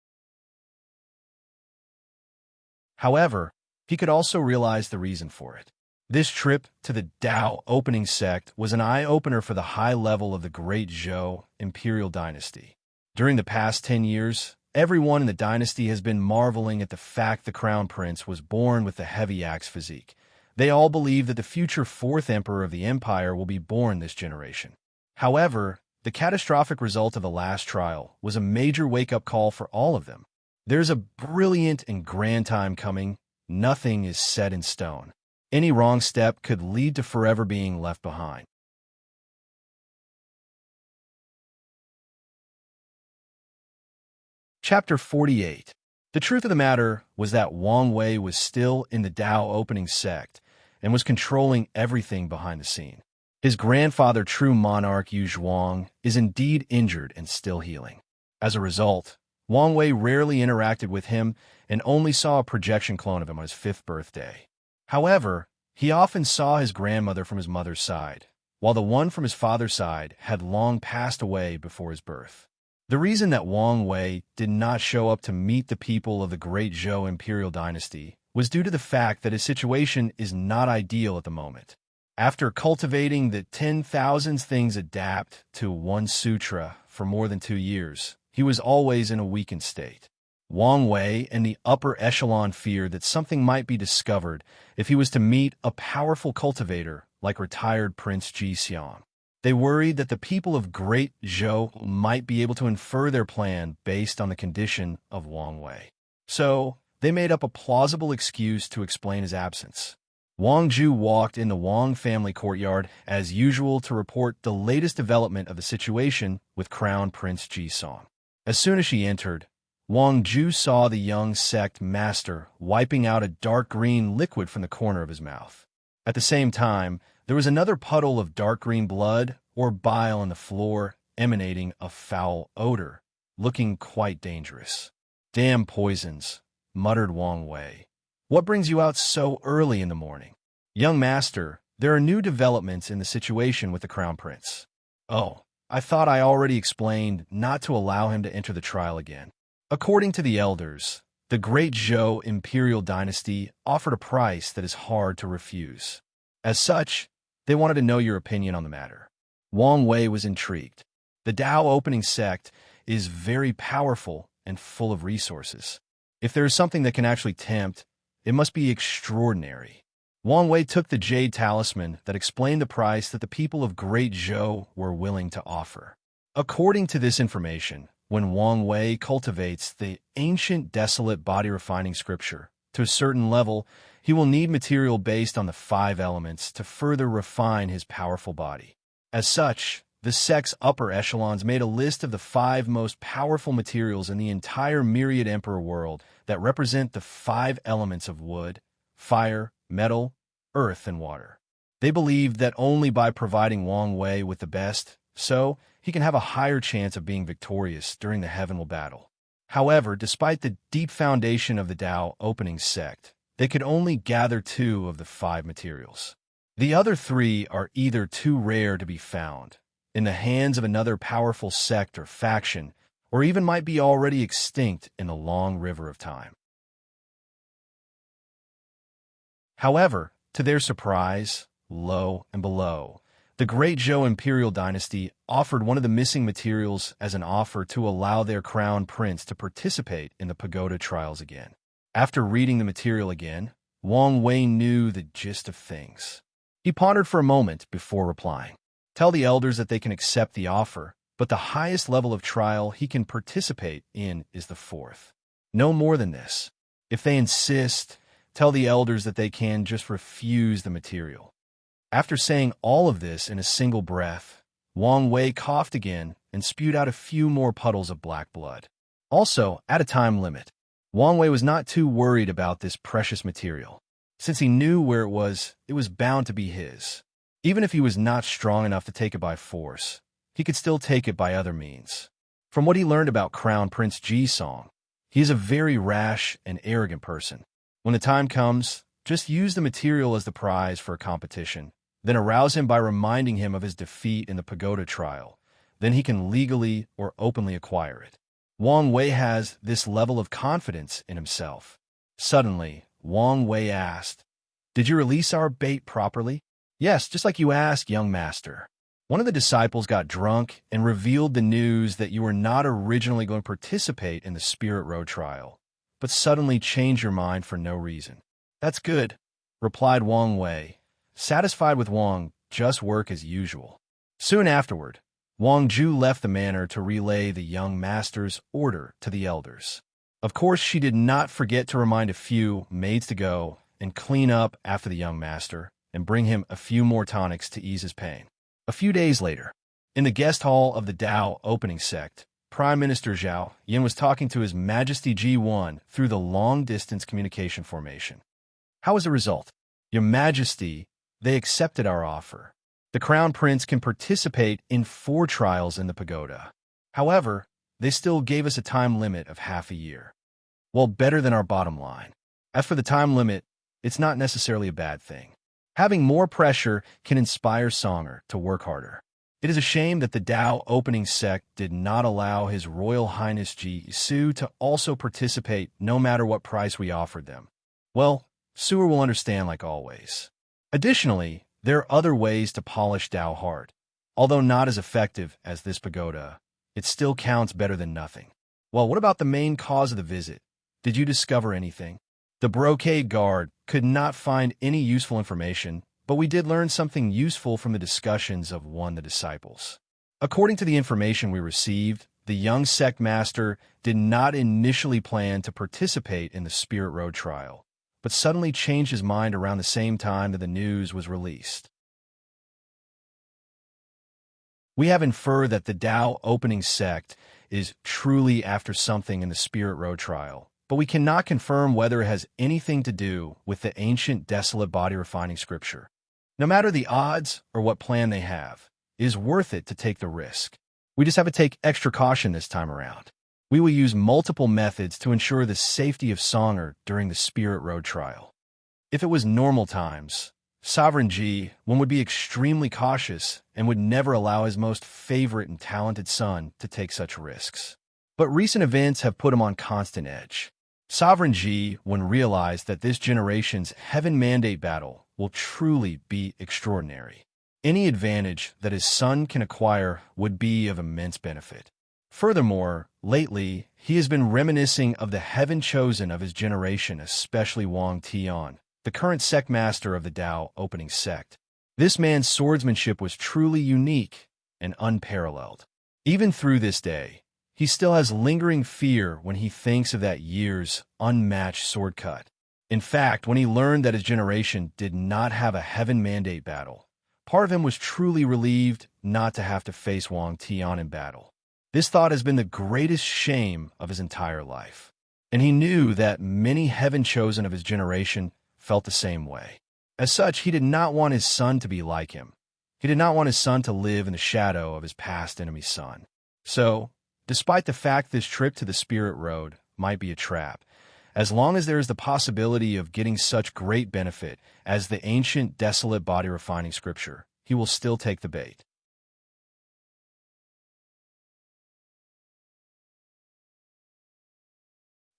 However, he could also realize the reason for it. This trip to the Dao opening sect was an eye-opener for the high level of the Great Zhou Imperial Dynasty. During the past 10 years, everyone in the dynasty has been marveling at the fact the Crown Prince was born with the heavy axe physique. They all believe that the future 4th emperor of the empire will be born this generation. However, the catastrophic result of the last trial was a major wake-up call for all of them. There's a brilliant and grand time coming. Nothing is set in stone. Any wrong step could lead to forever being left behind. Chapter 48. The truth of the matter was that Wang Wei was still in the Dao opening sect and was controlling everything behind the scene. His grandfather, true monarch Yu Zhuang, is indeed injured and still healing. As a result, Wang Wei rarely interacted with him and only saw a projection clone of him on his 5th birthday. However, he often saw his grandmother from his mother's side, while the one from his father's side had long passed away before his birth. The reason that Wang Wei did not show up to meet the people of the Great Zhou Imperial Dynasty was due to the fact that his situation is not ideal at the moment. After cultivating the 10,000 things adapt to one sutra for more than 2 years, he was always in a weakened state. Wang Wei and the upper echelon feared that something might be discovered if he was to meet a powerful cultivator like retired Prince Ji Xiang. They worried that the people of Great Zhou might be able to infer their plan based on the condition of Wang Wei. So, they made up a plausible excuse to explain his absence. Wang Zhu walked in the Wang family courtyard as usual to report the latest development of the situation with Crown Prince Ji Xiang. As soon as she entered, Wang Zhu saw the young sect master wiping out a dark green liquid from the corner of his mouth. At the same time, there was another puddle of dark green blood or bile on the floor, emanating a foul odor, looking quite dangerous. "Damn poisons," muttered Wang Wei. "What brings you out so early in the morning?" "Young master, there are new developments in the situation with the Crown Prince." "Oh, I thought I already explained not to allow him to enter the trial again." According to the elders, the Great Zhou Imperial Dynasty offered a price that is hard to refuse. As such, they wanted to know your opinion on the matter. Wang Wei was intrigued. The Dao opening sect is very powerful and full of resources. If there is something that can actually tempt, it must be extraordinary. Wang Wei took the jade talisman that explained the price that the people of Great Zhou were willing to offer. According to this information, when Wang Wei cultivates the ancient desolate body refining scripture to a certain level, he will need material based on the 5 elements to further refine his powerful body. As such, the sect's upper echelons made a list of the 5 most powerful materials in the entire myriad emperor world that represent the 5 elements of wood, fire, metal, earth, and water. They believed that only by providing Wang Wei with the best, so he can have a higher chance of being victorious during the heavenly battle. However, despite the deep foundation of the Tao opening sect, they could only gather 2 of the 5 materials. The other 3 are either too rare to be found, in the hands of another powerful sect or faction, or even might be already extinct in the long river of time. However, to their surprise, lo and below, the Great Zhou Imperial Dynasty offered one of the missing materials as an offer to allow their crown prince to participate in the pagoda trials again. After reading the material again, Wang Wei knew the gist of things. He pondered for a moment before replying. Tell the elders that they can accept the offer, but the highest level of trial he can participate in is the 4th. No more than this. If they insist, tell the elders that they can just refuse the material. After saying all of this in a single breath, Wang Wei coughed again and spewed out a few more puddles of black blood. Also, at a time limit, Wang Wei was not too worried about this precious material. Since he knew where it was bound to be his. Even if he was not strong enough to take it by force, he could still take it by other means. From what he learned about Crown Prince Ji-song, he is a very rash and arrogant person. When the time comes, just use the material as the prize for a competition, then arouse him by reminding him of his defeat in the pagoda trial. Then he can legally or openly acquire it. Wang Wei has this level of confidence in himself. Suddenly, Wang Wei asked, "Did you release our bait properly?" "Yes, just like you asked, young master. One of the disciples got drunk and revealed the news that you were not originally going to participate in the Spirit Road trial, but suddenly changed your mind for no reason." "That's good," replied Wang Wei, satisfied with Wang just work as usual. Soon afterward, Wang Ju left the manor to relay the young master's order to the elders. Of course, she did not forget to remind a few maids to go and clean up after the young master and bring him a few more tonics to ease his pain. A few days later, in the guest hall of the Tao opening sect, Prime Minister Zhao Yin was talking to His Majesty G1 through the long-distance communication formation. "How was the result?" "Your Majesty, they accepted our offer. The Crown Prince can participate in 4 trials in the pagoda. However, they still gave us a time limit of half a year. Well, better than our bottom line. As for the time limit, it's not necessarily a bad thing. Having more pressure can inspire Songer to work harder. It is a shame that the Tao opening sect did not allow His Royal Highness Ji Su to also participate no matter what price we offered them. Well, Sewer will understand like always. Additionally, there are other ways to polish Tao heart. Although not as effective as this pagoda, it still counts better than nothing. Well, what about the main cause of the visit? Did you discover anything?" The brocade guard could not find any useful information, but we did learn something useful from the discussions of one of the disciples. According to the information we received, the young sect master did not initially plan to participate in the Spirit Road trial, but suddenly changed his mind around the same time that the news was released. We have inferred that the Tao opening sect is truly after something in the Spirit Road trial, but we cannot confirm whether it has anything to do with the ancient desolate body refining scripture. No matter the odds or what plan they have, it is worth it to take the risk. We just have to take extra caution this time around. We will use multiple methods to ensure the safety of Songer during the Spirit Road trial. If it was normal times, Sovereign G1 would be extremely cautious and would never allow his most favorite and talented son to take such risks. But recent events have put him on constant edge. Sovereign G1 realized that this generation's Heaven Mandate battle will truly be extraordinary. Any advantage that his son can acquire would be of immense benefit. Furthermore, lately, he has been reminiscing of the heaven chosen of his generation, especially Wang Tian, the current sect master of the Tao opening sect. This man's swordsmanship was truly unique and unparalleled. Even through this day, he still has lingering fear when he thinks of that year's unmatched sword cut. In fact, when he learned that his generation did not have a Heaven Mandate battle, part of him was truly relieved not to have to face Wang Tian in battle. This thought has been the greatest shame of his entire life, and he knew that many heaven chosen of his generation felt the same way. As such, he did not want his son to be like him. He did not want his son to live in the shadow of his past enemy's son. So, despite the fact this trip to the Spirit Road might be a trap, as long as there is the possibility of getting such great benefit as the ancient, desolate body-refining scripture, he will still take the bait.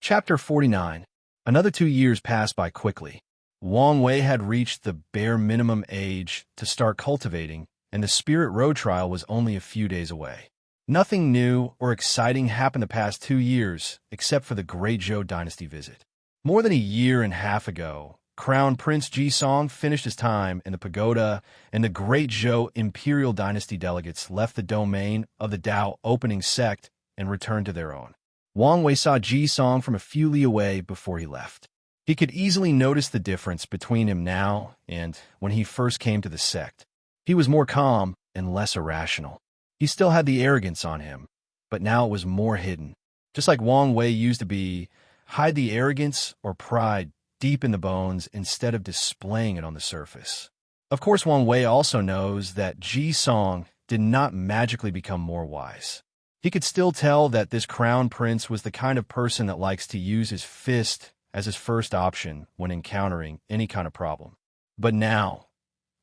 Chapter 49. Another 2 years passed by quickly. Wang Wei had reached the bare minimum age to start cultivating, and the Spirit Road trial was only a few days away. Nothing new or exciting happened the past 2 years, except for the Great Zhou Dynasty visit. More than a year and a half ago, Crown Prince Jisong finished his time in the pagoda, and the Great Zhou Imperial Dynasty delegates left the domain of the Dao opening sect and returned to their own. Wang Wei saw Jisong from a few li away before he left. He could easily notice the difference between him now and when he first came to the sect. He was more calm and less irrational. He still had the arrogance on him, but now it was more hidden. Just like Wang Wei used to be, hide the arrogance or pride deep in the bones instead of displaying it on the surface. Of course, Wang Wei also knows that Jisong did not magically become more wise. He could still tell that this crown prince was the kind of person that likes to use his fist as his first option when encountering any kind of problem. But now,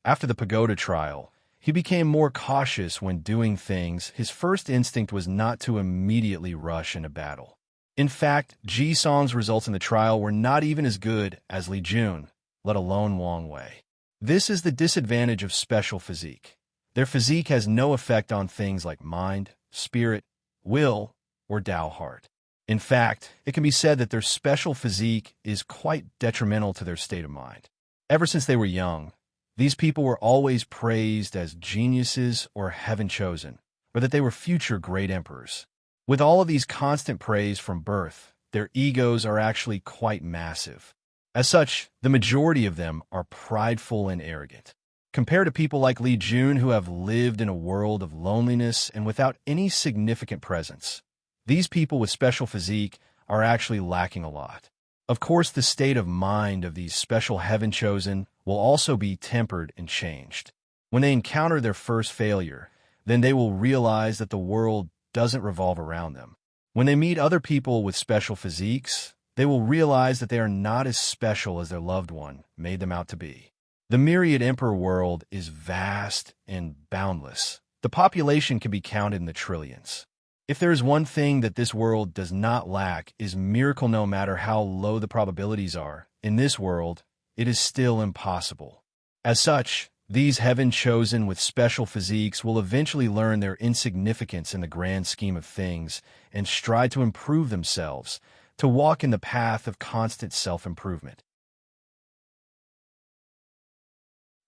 after the pagoda trial, he became more cautious when doing things. His first instinct was not to immediately rush into battle. In fact, Jisong's results in the trial were not even as good as Li Jun, let alone Wang Wei. This is the disadvantage of special physique. Their physique has no effect on things like mind, spirit, will, or Dao heart. In fact, it can be said that their special physique is quite detrimental to their state of mind. Ever since they were young, these people were always praised as geniuses or heaven-chosen, or that they were future great emperors. With all of these constant praise from birth, their egos are actually quite massive. As such, the majority of them are prideful and arrogant. Compared to people like Li Jun who have lived in a world of loneliness and without any significant presence, these people with special physique are actually lacking a lot. Of course, the state of mind of these special heaven-chosen will also be tempered and changed. When they encounter their first failure, then they will realize that the world doesn't revolve around them. When they meet other people with special physiques, they will realize that they are not as special as their loved one made them out to be. The myriad emperor world is vast and boundless. The population can be counted in the trillions. If there is one thing that this world does not lack is miracle. No matter how low the probabilities are, in this world, it is still impossible. As such, these heaven-chosen with special physiques will eventually learn their insignificance in the grand scheme of things and strive to improve themselves, to walk in the path of constant self-improvement.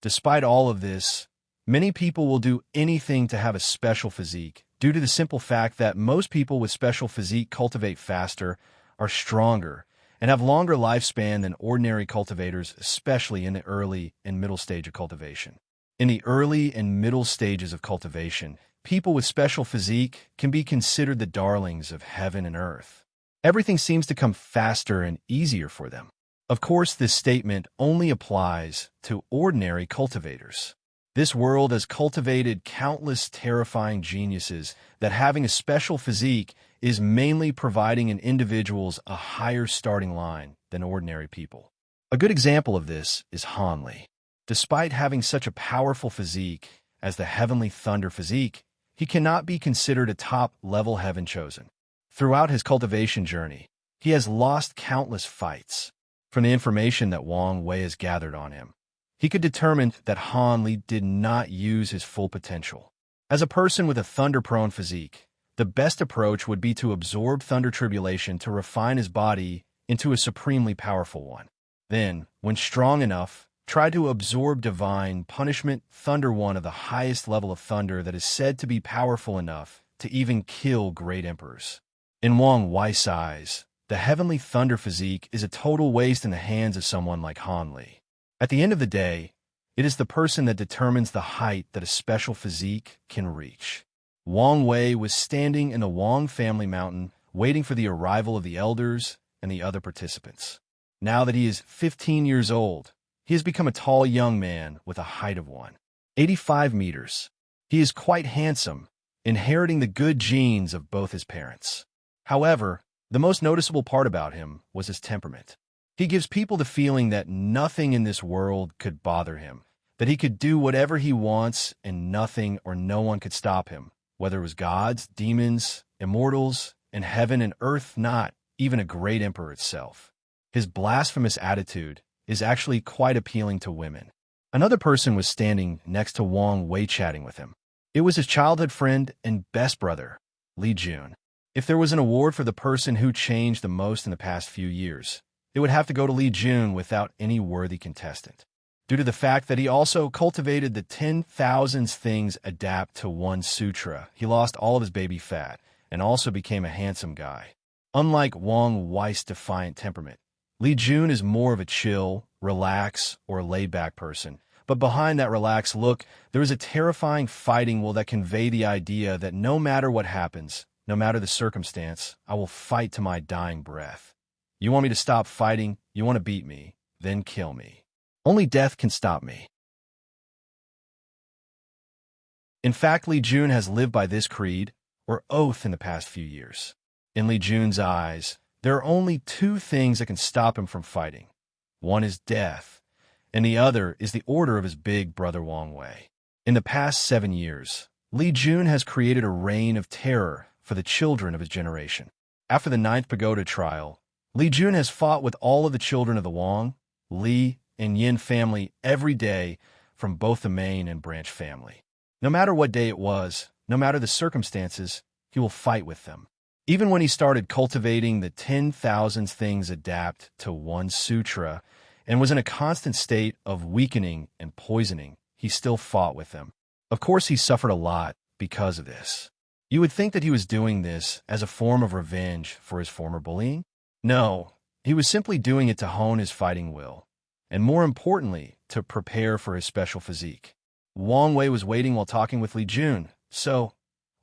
Despite all of this, many people will do anything to have a special physique due to the simple fact that most people with special physique cultivate faster, are stronger, and have longer lifespan than ordinary cultivators, especially in the early and middle stage of cultivation. In the early and middle stages of cultivation, people with special physique can be considered the darlings of heaven and earth. Everything seems to come faster and easier for them. Of course, this statement only applies to ordinary cultivators. This world has cultivated countless terrifying geniuses that having a special physique is mainly providing in individuals a higher starting line than ordinary people. A good example of this is Han Li. Despite having such a powerful physique as the Heavenly Thunder physique, he cannot be considered a top-level heaven-chosen. Throughout his cultivation journey, he has lost countless fights. From the information that Wang Wei has gathered on him, he could determine that Han Li did not use his full potential. As a person with a thunder-prone physique, the best approach would be to absorb thunder tribulation to refine his body into a supremely powerful one. Then, when strong enough, try to absorb divine punishment, thunder, one of the highest level of thunder that is said to be powerful enough to even kill great emperors. In Wang Wei's eyes, the heavenly thunder physique is a total waste in the hands of someone like Han Li. At the end of the day, it is the person that determines the height that a special physique can reach. Wang Wei was standing in the Wang family mountain, waiting for the arrival of the elders and the other participants. Now that he is 15 years old, he has become a tall young man with a height of one. 85 meters. He is quite handsome, inheriting the good genes of both his parents. However, the most noticeable part about him was his temperament. He gives people the feeling that nothing in this world could bother him, that he could do whatever he wants and nothing or no one could stop him, whether it was gods, demons, immortals, and heaven and earth, not even a great emperor itself. His blasphemous attitude is actually quite appealing to women. Another person was standing next to Wang Wei chatting with him. It was his childhood friend and best brother, Li Jun. If there was an award for the person who changed the most in the past few years, it would have to go to Li Jun without any worthy contestant. Due to the fact that he also cultivated the 10,000 things adapt to one sutra, he lost all of his baby fat and also became a handsome guy. Unlike Wang Wei's defiant temperament, Li Jun is more of a chill, relax, or laid-back person. But behind that relaxed look, there is a terrifying fighting will that convey the idea that no matter what happens, no matter the circumstance, I will fight to my dying breath. You want me to stop fighting? You want to beat me? Then kill me. Only death can stop me. In fact, Li Jun has lived by this creed, or oath, in the past few years. In Li Jun's eyes, there are only two things that can stop him from fighting. One is death, and the other is the order of his big brother Wang Wei. In the past 7 years, Li Jun has created a reign of terror for the children of his generation. After the 9th Pagoda trial, Li Jun has fought with all of the children of the Wang, Li, and Yin family every day from both the main and branch family. No matter what day it was, no matter the circumstances, he will fight with them. Even when he started cultivating the 10,000 things adapt to one sutra and was in a constant state of weakening and poisoning, he still fought with them. Of course, he suffered a lot because of this. You would think that he was doing this as a form of revenge for his former bullying. No, he was simply doing it to hone his fighting will, and more importantly, to prepare for his special physique. Wang Wei was waiting while talking with Li Jun. So,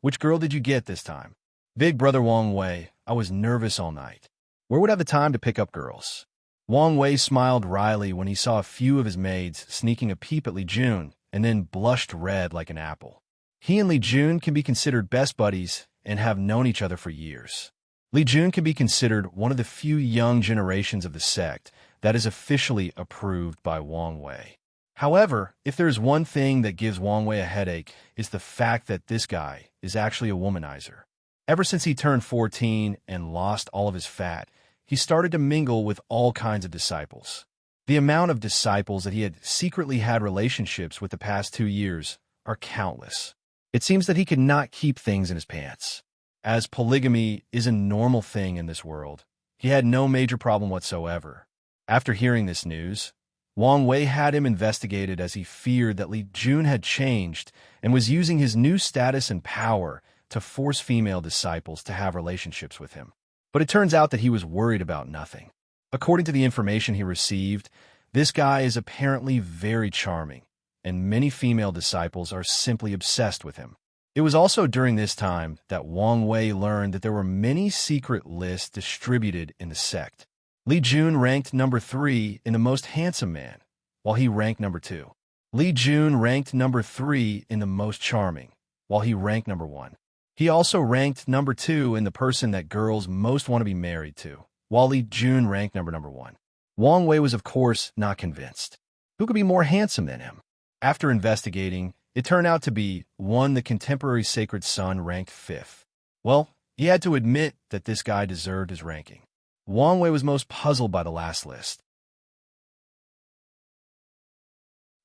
which girl did you get this time? Big brother Wang Wei, I was nervous all night. Where would I have the time to pick up girls? Wang Wei smiled wryly when he saw a few of his maids sneaking a peep at Li Jun, and then blushed red like an apple. He and Li Jun can be considered best buddies and have known each other for years. Li Jun can be considered one of the few young generations of the sect that is officially approved by Wang Wei. However, if there is one thing that gives Wang Wei a headache, it's the fact that this guy is actually a womanizer. Ever since he turned 14 and lost all of his fat, he started to mingle with all kinds of disciples. The amount of disciples that he had secretly had relationships with the past 2 years are countless. It seems that he could not keep things in his pants. As polygamy is a normal thing in this world, he had no major problem whatsoever. After hearing this news, Wang Wei had him investigated as he feared that Li Jun had changed and was using his new status and power to force female disciples to have relationships with him. But it turns out that he was worried about nothing. According to the information he received, this guy is apparently very charming, and many female disciples are simply obsessed with him. It was also during this time that Wang Wei learned that there were many secret lists distributed in the sect. Li Jun ranked number 3 in the most handsome man, while he ranked number 2. Li Jun ranked number 3 in the most charming, while he ranked number 1. He also ranked number 2 in the person that girls most want to be married to, while Li Jun ranked number 1. Wang Wei was, of course, not convinced. Who could be more handsome than him? After investigating, it turned out to be the contemporary sacred son ranked 5th. Well, he had to admit that this guy deserved his ranking. Wang Wei was most puzzled by the last list.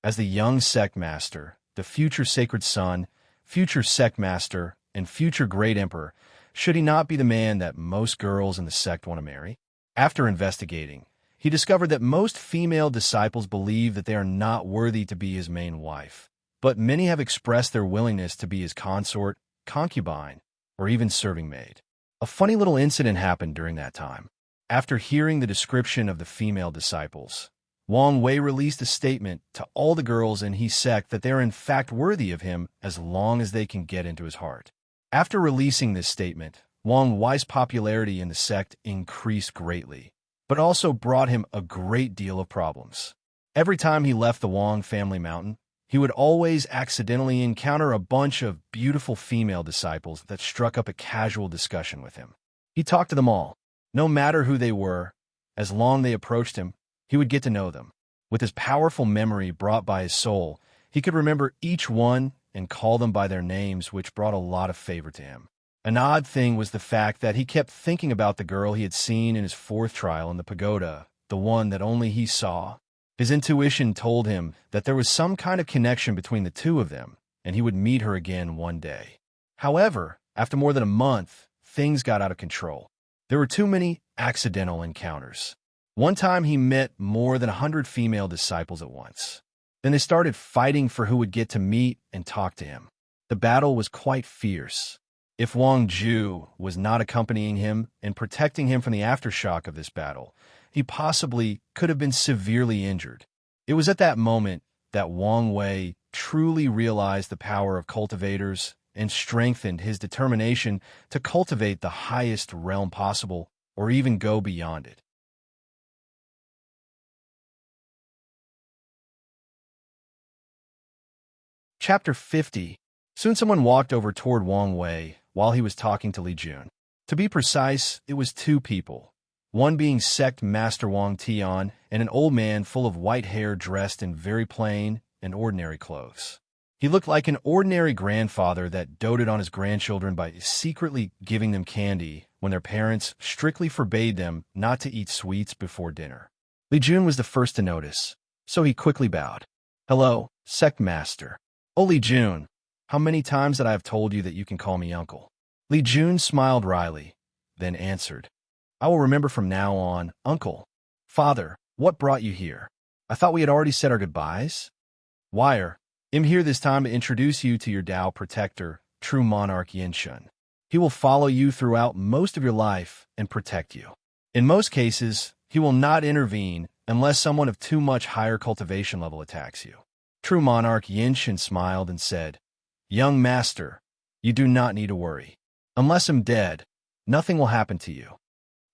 As the young sect master, the future sacred son, future sect master, and future great emperor, should he not be the man that most girls in the sect want to marry? After investigating, he discovered that most female disciples believe that they are not worthy to be his main wife, but many have expressed their willingness to be his consort, concubine, or even serving maid. A funny little incident happened during that time. After hearing the description of the female disciples, Wang Wei released a statement to all the girls in his sect that they are in fact worthy of him as long as they can get into his heart. After releasing this statement, Wang Wei's popularity in the sect increased greatly, but also brought him a great deal of problems. Every time he left the Wang family mountain, he would always accidentally encounter a bunch of beautiful female disciples that struck up a casual discussion with him. He talked to them all, no matter who they were. As long as they approached him, he would get to know them. With his powerful memory brought by his soul, he could remember each one and call them by their names, which brought a lot of favor to him. An odd thing was the fact that he kept thinking about the girl he had seen in his fourth trial in the pagoda, the one that only he saw. His intuition told him that there was some kind of connection between the two of them, and he would meet her again one day. However, after more than a month, things got out of control. There were too many accidental encounters. One time he met more than 100 female disciples at once. Then they started fighting for who would get to meet and talk to him. The battle was quite fierce. If Wang Ju was not accompanying him and protecting him from the aftershock of this battle, he possibly could have been severely injured. It was at that moment that Wang Wei truly realized the power of cultivators and strengthened his determination to cultivate the highest realm possible, or even go beyond it. Chapter 50. Soon someone walked over toward Wang Wei while he was talking to Li Jun. To be precise, it was two people. One being Sect Master Wang Tian, and an old man full of white hair dressed in very plain and ordinary clothes. He looked like an ordinary grandfather that doted on his grandchildren by secretly giving them candy when their parents strictly forbade them not to eat sweets before dinner. Li Jun was the first to notice, so he quickly bowed. "Hello, Sect Master." "Oh, Li Jun, how many times that I have told you that you can call me uncle?" Li Jun smiled wryly, then answered, "I will remember from now on, uncle." "Father, what brought you here? I thought we had already said our goodbyes." "Wire, I'm here this time to introduce you to your Tao protector, true monarch Yinshan. He will follow you throughout most of your life and protect you. In most cases, he will not intervene unless someone of too much higher cultivation level attacks you." True monarch Yinshan smiled and said, "Young master, you do not need to worry. Unless I'm dead, nothing will happen to you.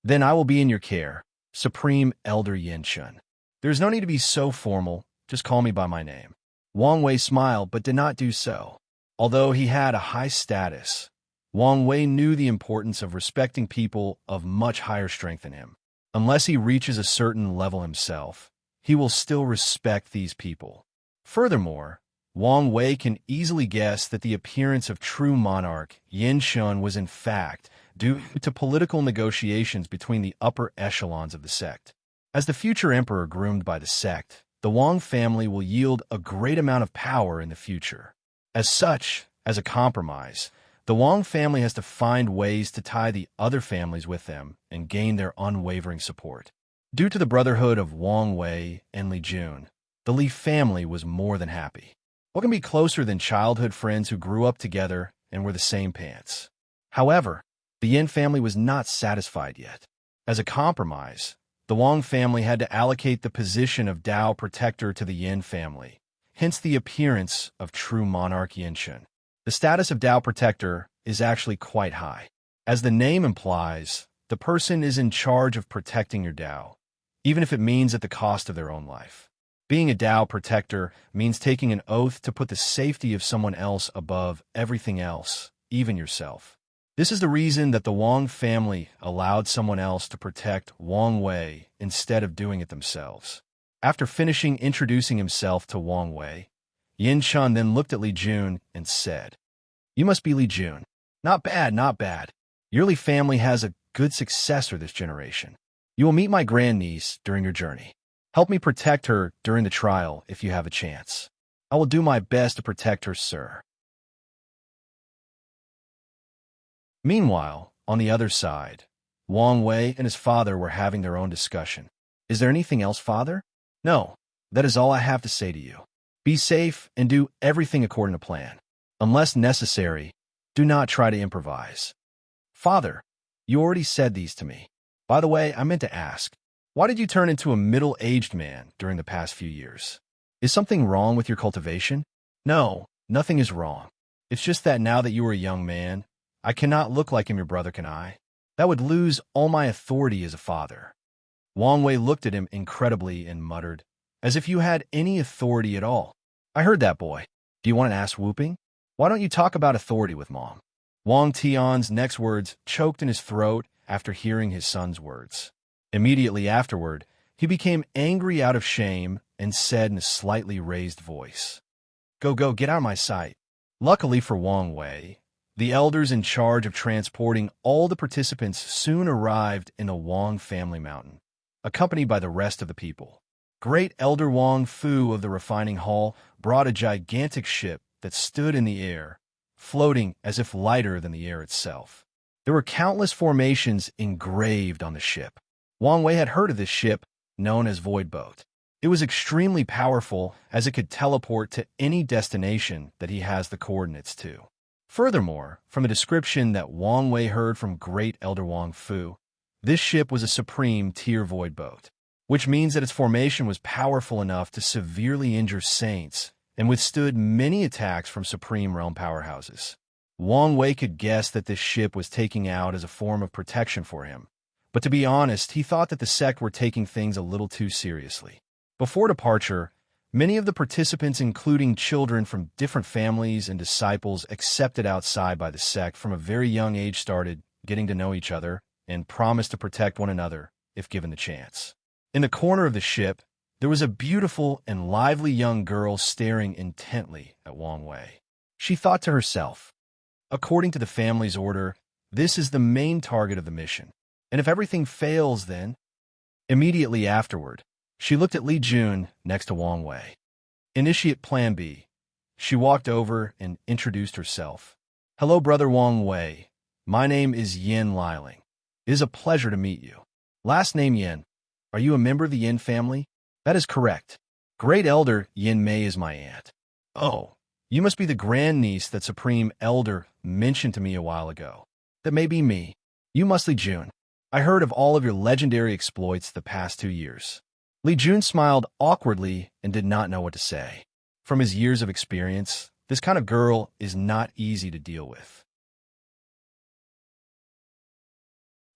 Then I will be in your care, Supreme Elder Yinshan. There is no need to be so formal, just call me by my name." Wang Wei smiled but did not do so. Although he had a high status, Wang Wei knew the importance of respecting people of much higher strength than him. Unless he reaches a certain level himself, he will still respect these people. Furthermore, Wang Wei can easily guess that the appearance of true monarch Yinshan was in fact due to political negotiations between the upper echelons of the sect. As the future emperor groomed by the sect, the Wang family will yield a great amount of power in the future. As such, as a compromise, the Wang family has to find ways to tie the other families with them and gain their unwavering support. Due to the brotherhood of Wang Wei and Li Jun, the Li family was more than happy. What can be closer than childhood friends who grew up together and wore the same pants? However, the Yin family was not satisfied yet. As a compromise, the Wang family had to allocate the position of Tao protector to the Yin family, hence the appearance of true monarch Yinshan. The status of Tao protector is actually quite high. As the name implies, the person is in charge of protecting your Tao, even if it means at the cost of their own life. Being a Tao protector means taking an oath to put the safety of someone else above everything else, even yourself. This is the reason that the Wang family allowed someone else to protect Wang Wei instead of doing it themselves. After finishing introducing himself to Wang Wei, Yinshan then looked at Li Jun and said, "You must be Li Jun. Not bad, not bad. Your Li family has a good successor this generation. You will meet my grandniece during your journey. Help me protect her during the trial if you have a chance. I will do my best to protect her, sir." Meanwhile, on the other side, Wang Wei and his father were having their own discussion. "Is there anything else, father?" "No, that is all I have to say to you. Be safe and do everything according to plan. Unless necessary, do not try to improvise." "Father, you already said these to me. By the way, I meant to ask, why did you turn into a middle-aged man during the past few years? Is something wrong with your cultivation?" "No, nothing is wrong. It's just that now that you are a young man, I cannot look like him, your brother, can I? That would lose all my authority as a father." Wang Wei looked at him incredibly and muttered, "As if you had any authority at all. I heard that, boy. Do you want an ass whooping? Why don't you talk about authority with Mom? Wang Tian's next words choked in his throat after hearing his son's words. Immediately afterward, he became angry out of shame and said in a slightly raised voice, Go, get out of my sight. Luckily for Wang Wei, the elders in charge of transporting all the participants soon arrived in the Wang family mountain, accompanied by the rest of the people. Great Elder Wang Fu of the refining hall brought a gigantic ship that stood in the air, floating as if lighter than the air itself. There were countless formations engraved on the ship. Wang Wei had heard of this ship, known as Void Boat. It was extremely powerful as it could teleport to any destination that he has the coordinates to. Furthermore, from a description that Wang Wei heard from Great Elder Wang Fu, this ship was a supreme tier void boat, which means that its formation was powerful enough to severely injure saints and withstood many attacks from supreme realm powerhouses. Wang Wei could guess that this ship was taking out as a form of protection for him, but to be honest, he thought that the sect were taking things a little too seriously. Before departure, many of the participants, including children from different families and disciples accepted outside by the sect from a very young age, started getting to know each other and promised to protect one another if given the chance. In the corner of the ship, there was a beautiful and lively young girl staring intently at Wang Wei. She thought to herself, according to the family's order, this is the main target of the mission, and if everything fails then... Immediately afterward, she looked at Li Jun next to Wang Wei. Initiate Plan B. She walked over and introduced herself. Hello, Brother Wang Wei. My name is Yin Liling. It is a pleasure to meet you. Last name Yin. Are you a member of the Yin family? That is correct. Great Elder Yin Mei is my aunt. Oh, you must be the grandniece that Supreme Elder mentioned to me a while ago. That may be me. You must Li Jun. I heard of all of your legendary exploits the past 2 years. Li Jun smiled awkwardly and did not know what to say. From his years of experience, this kind of girl is not easy to deal with.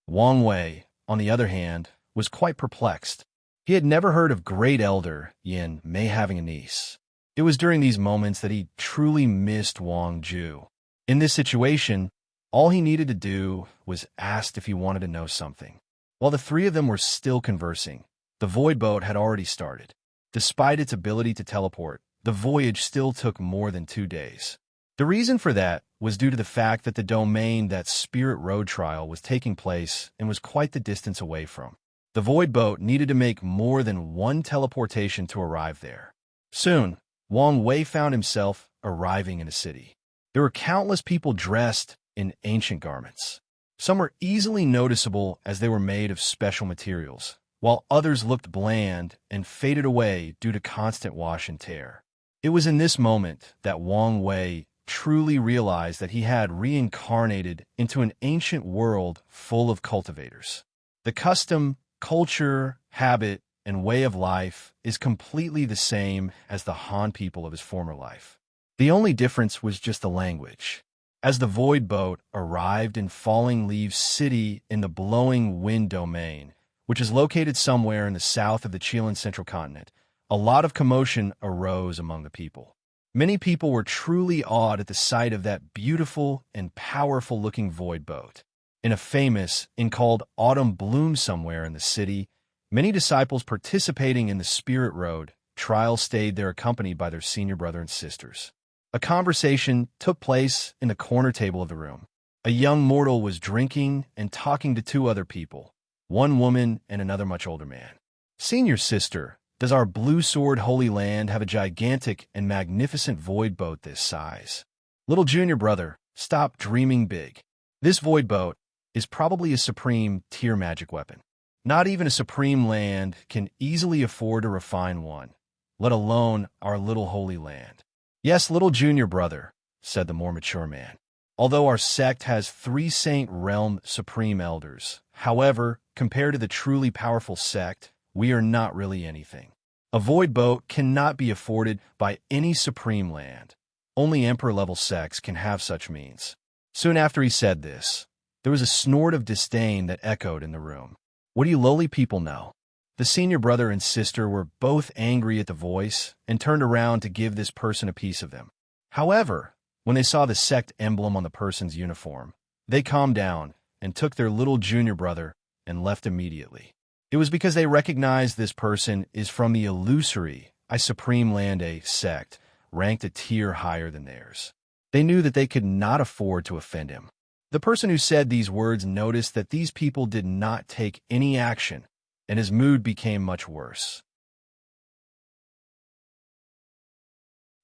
Wang Wei, on the other hand, was quite perplexed. He had never heard of Great Elder Yin Mei having a niece. It was during these moments that he truly missed Wang Ju. In this situation, all he needed to do was ask if he wanted to know something. While the three of them were still conversing, the void boat had already started. Despite its ability to teleport, the voyage still took more than 2 days. The reason for that was due to the fact that the domain that Spirit Road trial was taking place and was quite the distance away from. The void boat needed to make more than one teleportation to arrive there. Soon, Wang Wei found himself arriving in a city. There were countless people dressed in ancient garments. Some were easily noticeable as they were made of special materials, while others looked bland and faded away due to constant wash and tear. It was in this moment that Wang Wei truly realized that he had reincarnated into an ancient world full of cultivators. The custom, culture, habit, and way of life is completely the same as the Han people of his former life. The only difference was just the language. As the void boat arrived in Falling Leaves City in the Blowing Wind domain, which is located somewhere in the south of the Chilean central continent, a lot of commotion arose among the people. Many people were truly awed at the sight of that beautiful and powerful-looking void boat. In a famous inn called Autumn Bloom somewhere in the city, many disciples participating in the Spirit Road trial stayed there accompanied by their senior brother and sisters. A conversation took place in the corner table of the room. A young mortal was drinking and talking to 2 other people, one woman and another much older man. Senior sister, does our Blue Sword Holy Land have a gigantic and magnificent void boat this size? Little junior brother, stop dreaming big. This void boat is probably a supreme tier magic weapon. Not even a supreme land can easily afford to refine one, let alone our little holy land. Yes, little junior brother, said the more mature man. Although our sect has 3 Saint Realm Supreme Elders, however, compared to the truly powerful sect, we are not really anything. A void boat cannot be afforded by any supreme land. Only Emperor-level sects can have such means. Soon after he said this, there was a snort of disdain that echoed in the room. What do you lowly people know? The senior brother and sister were both angry at the voice and turned around to give this person a piece of them. However, when they saw the sect emblem on the person's uniform, they calmed down and took their little junior brother and left immediately. It was because they recognized this person is from the illusory Supreme Land A sect, ranked a tier higher than theirs. They knew that they could not afford to offend him. The person who said these words noticed that these people did not take any action, and his mood became much worse.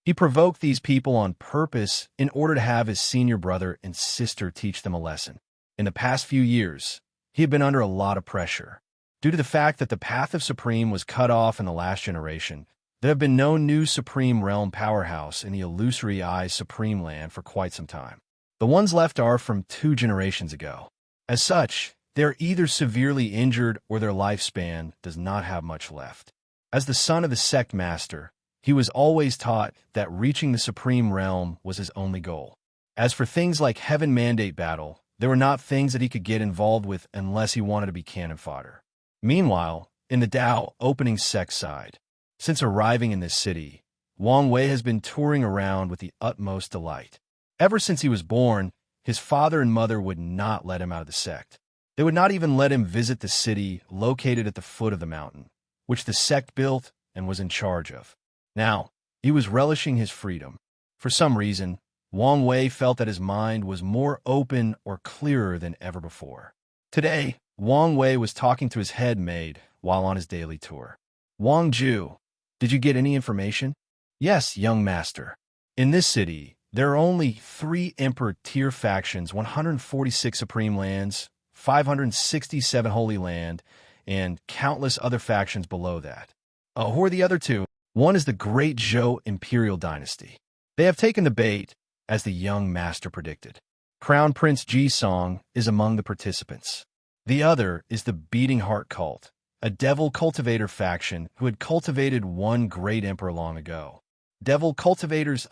He provoked these people on purpose in order to have his senior brother and sister teach them a lesson. In the past few years, he had been under a lot of pressure. Due to the fact that the path of Supreme was cut off in the last generation, there have been no new Supreme Realm powerhouse in the illusory Supreme Land for quite some time. The ones left are from 2 generations ago. As such, they are either severely injured or their lifespan does not have much left. As the son of the sect master, he was always taught that reaching the Supreme Realm was his only goal. As for things like Heaven Mandate Battle, there were not things that he could get involved with unless he wanted to be cannon fodder. Meanwhile, in the Dao opening sect side, since arriving in this city, Wang Wei has been touring around with the utmost delight. Ever since he was born, his father and mother would not let him out of the sect. They would not even let him visit the city located at the foot of the mountain, which the sect built and was in charge of. Now, he was relishing his freedom. For some reason, Wang Wei felt that his mind was more open or clearer than ever before. Today, Wang Wei was talking to his head maid while on his daily tour. Wang Ju, did you get any information? Yes, young master. In this city, there are only 3 Emperor tier factions, 146 Supreme Lands, 567 Holy Land, and countless other factions below that. Who are the other 2? One is the Great Zhou Imperial Dynasty. They have taken the bait, as the young master predicted. Crown Prince Ji Song is among the participants. The other is the Beating Heart Cult, a devil cultivator faction who had cultivated one great emperor long ago. Devil cultivators,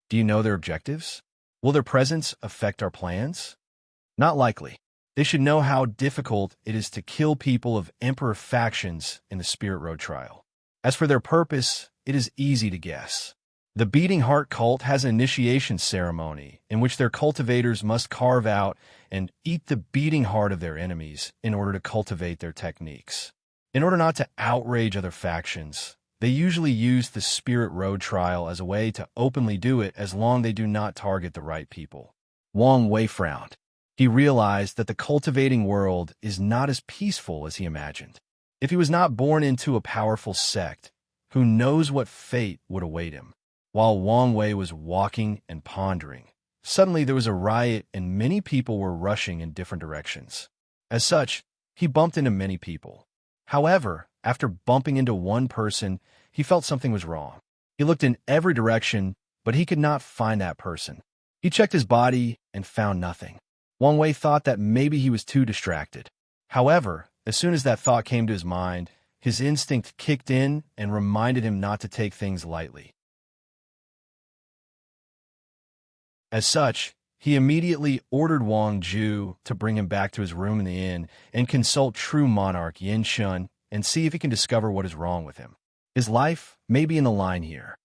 Do you know their objectives? Will their presence affect our plans? Not likely. They should know how difficult it is to kill people of emperor factions in the Spirit Road trial. As for their purpose, it is easy to guess. The Beating Heart Cult has an initiation ceremony in which their cultivators must carve out and eat the beating heart of their enemies in order to cultivate their techniques. In order not to outrage other factions, they usually use the Spirit Road trial as a way to openly do it as long as they do not target the right people. Wang Wei frowned. He realized that the cultivating world is not as peaceful as he imagined. If he was not born into a powerful sect, who knows what fate would await him? While Wang Wei was walking and pondering, suddenly there was a riot and many people were rushing in different directions. As such, he bumped into many people. However, after bumping into one person, he felt something was wrong. He looked in every direction, but he could not find that person. He checked his body and found nothing. Wang Wei thought that maybe he was too distracted. However, as soon as that thought came to his mind, his instinct kicked in and reminded him not to take things lightly. As such, he immediately ordered Wang Ju to bring him back to his room in the inn and consult True Monarch Yin Shun and see if he can discover what is wrong with him. His life may be in the line here.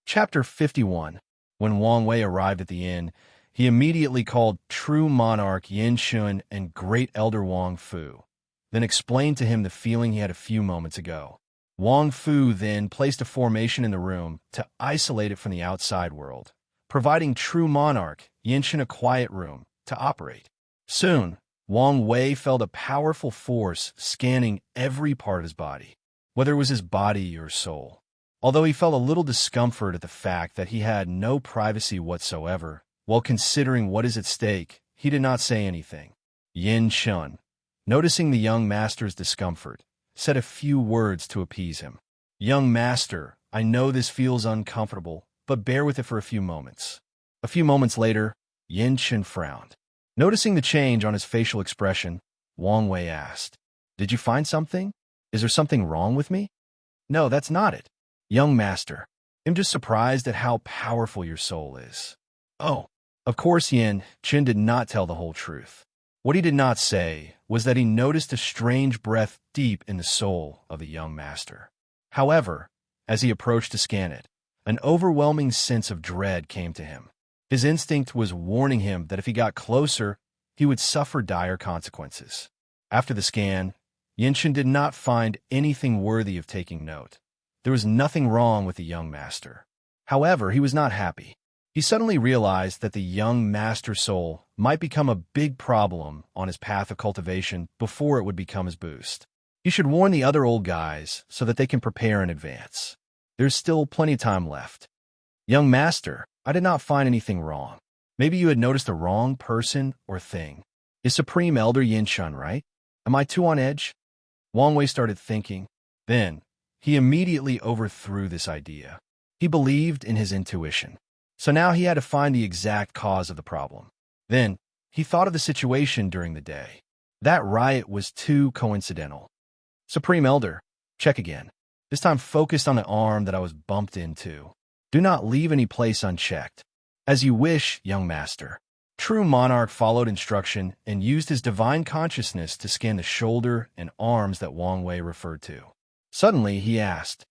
Chapter 51. When Wang Wei arrived at the inn, he immediately called True Monarch Yin Shun and Great Elder Wang Fu, then explained to him the feeling he had a few moments ago. Wang Fu then placed a formation in the room to isolate it from the outside world, providing True Monarch Yin Shun a quiet room to operate. Soon, Wang Wei felt a powerful force scanning every part of his body, whether it was his body or soul. Although he felt a little discomfort at the fact that he had no privacy whatsoever, while considering what is at stake, he did not say anything. Yin Shun, noticing the young master's discomfort, said a few words to appease him. Young master, I know this feels uncomfortable, but bear with it for a few moments. A few moments later, Yin Shun frowned. Noticing the change on his facial expression, Wang Wei asked, Did you find something? Is there something wrong with me? No, that's not it. Young master, I'm just surprised at how powerful your soul is. Oh, Of course, Yin Qin did not tell the whole truth. What he did not say was that he noticed a strange breath deep in the soul of the young master. However, as he approached to scan it, an overwhelming sense of dread came to him. His instinct was warning him that if he got closer, he would suffer dire consequences. After the scan, Yinchen did not find anything worthy of taking note. There was nothing wrong with the young master. However, he was not happy. He suddenly realized that the young master soul might become a big problem on his path of cultivation before it would become his boost. He should warn the other old guys so that they can prepare in advance. There's still plenty of time left. Young master, I did not find anything wrong. Maybe you had noticed the wrong person or thing. Is Supreme Elder Yin Shun right? Am I too on edge? Wang Wei started thinking. Then, he immediately overthrew this idea. He believed in his intuition. So now he had to find the exact cause of the problem. Then, he thought of the situation during the day. That riot was too coincidental. Supreme Elder, check again. This time focused on the arm that I was bumped into. Do not leave any place unchecked. As you wish, young master. True Monarch followed instruction and used his divine consciousness to scan the shoulder and arms that Wang Wei referred to. Suddenly, he asked,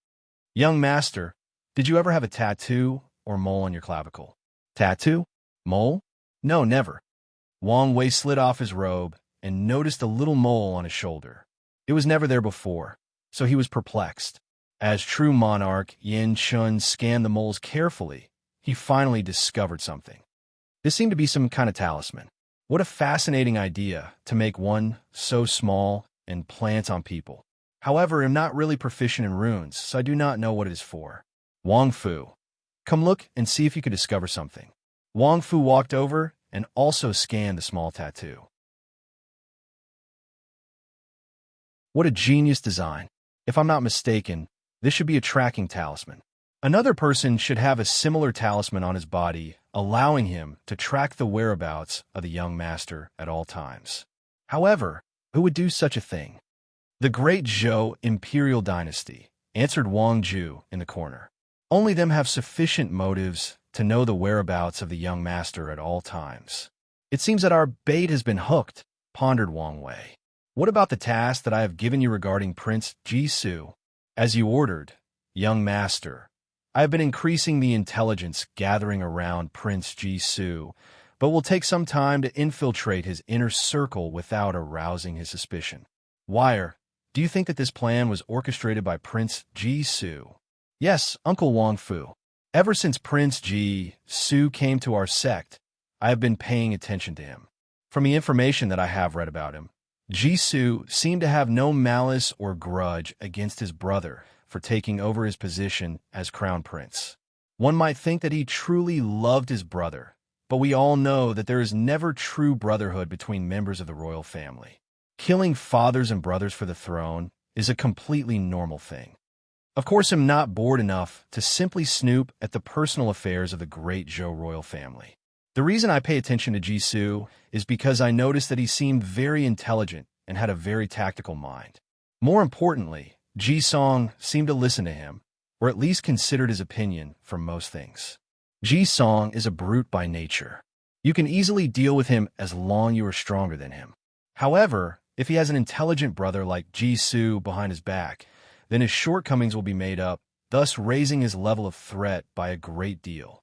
Young master, did you ever have a tattoo or mole on your clavicle? Tattoo? Mole? No, never. Wang Wei slid off his robe and noticed a little mole on his shoulder. It was never there before, so he was perplexed. As true monarch, Yin Shun scanned the moles carefully. He finally discovered something. This seemed to be some kind of talisman. What a fascinating idea to make one so small and plant on people. However, I'm not really proficient in runes, so I do not know what it is for. Wang Fu, come look and see if you could discover something. Wang Fu walked over and also scanned the small tattoo. What a genius design. If I'm not mistaken, this should be a tracking talisman. Another person should have a similar talisman on his body, allowing him to track the whereabouts of the young master at all times. However, who would do such a thing? The great Zhou imperial dynasty, answered Wang Ju in the corner. Only them have sufficient motives to know the whereabouts of the young master at all times. It seems that our bait has been hooked, pondered Wang Wei. What about the task that I have given you regarding Prince Jisoo? As you ordered, young master, I have been increasing the intelligence gathering around Prince Jisoo, but will take some time to infiltrate his inner circle without arousing his suspicion. Wire, do you think that this plan was orchestrated by Prince Jisoo? Yes, Uncle Wang Fu. Ever since Prince Jisoo came to our sect, I have been paying attention to him. From the information that I have read about him, Jisoo seemed to have no malice or grudge against his brother for taking over his position as crown prince. One might think that he truly loved his brother, but we all know that there is never true brotherhood between members of the royal family. Killing fathers and brothers for the throne is a completely normal thing. Of course, I'm not bored enough to simply snoop at the personal affairs of the great Zhou royal family. The reason I pay attention to Jisoo is because I noticed that he seemed very intelligent and had a very tactical mind. More importantly, Jisong seemed to listen to him, or at least considered his opinion for most things. Jisong is a brute by nature. You can easily deal with him as long as you are stronger than him. However, if he has an intelligent brother like Jisoo behind his back, then his shortcomings will be made up, thus raising his level of threat by a great deal.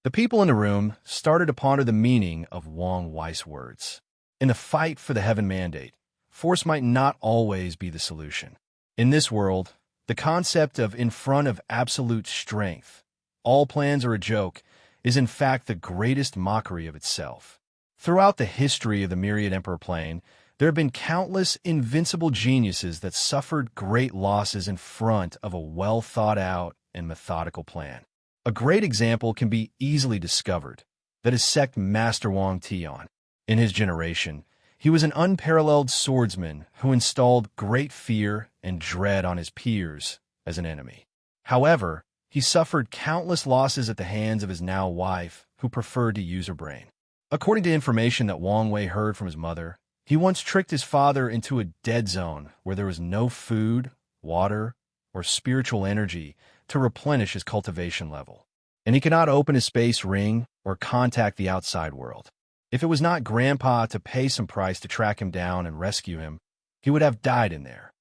The people in the room started to ponder the meaning of Wang Wei's words. In the fight for the heaven mandate, force might not always be the solution. In this world, the concept of in front of absolute strength, all plans are a joke, is in fact the greatest mockery of itself. Throughout the history of the Myriad Emperor Plane, there have been countless invincible geniuses that suffered great losses in front of a well-thought-out and methodical plan. A great example can be easily discovered, that is sect Master Wang Tian. In his generation, he was an unparalleled swordsman who installed great fear and dread on his peers as an enemy. However, he suffered countless losses at the hands of his now wife, who preferred to use her brain. According to information that Wang Wei heard from his mother, he once tricked his father into a dead zone where there was no food, water, or spiritual energy to replenish his cultivation level. And he could not open his space ring or contact the outside world. If it was not Grandpa to pay some price to track him down and rescue him, he would have died in there.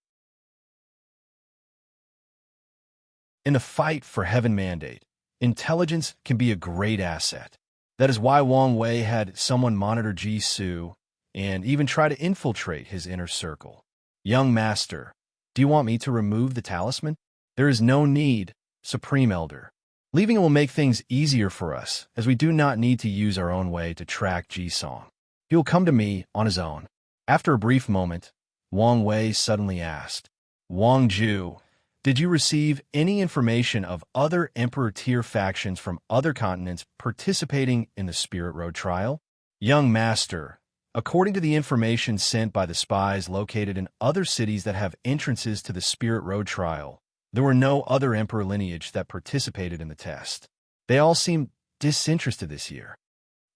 In the fight for Heaven Mandate, intelligence can be a great asset. That is why Wang Wei had someone monitor Jisoo and even try to infiltrate his inner circle. Young Master, do you want me to remove the talisman? There is no need, Supreme Elder. Leaving it will make things easier for us, as we do not need to use our own way to track Jisong. He will come to me on his own. After a brief moment, Wang Wei suddenly asked, Wang Ju, did you receive any information of other Emperor-tier factions from other continents participating in the Spirit Road trial? Young Master, according to the information sent by the spies located in other cities that have entrances to the Spirit Road trial, there were no other Emperor lineage that participated in the test. They all seem disinterested this year.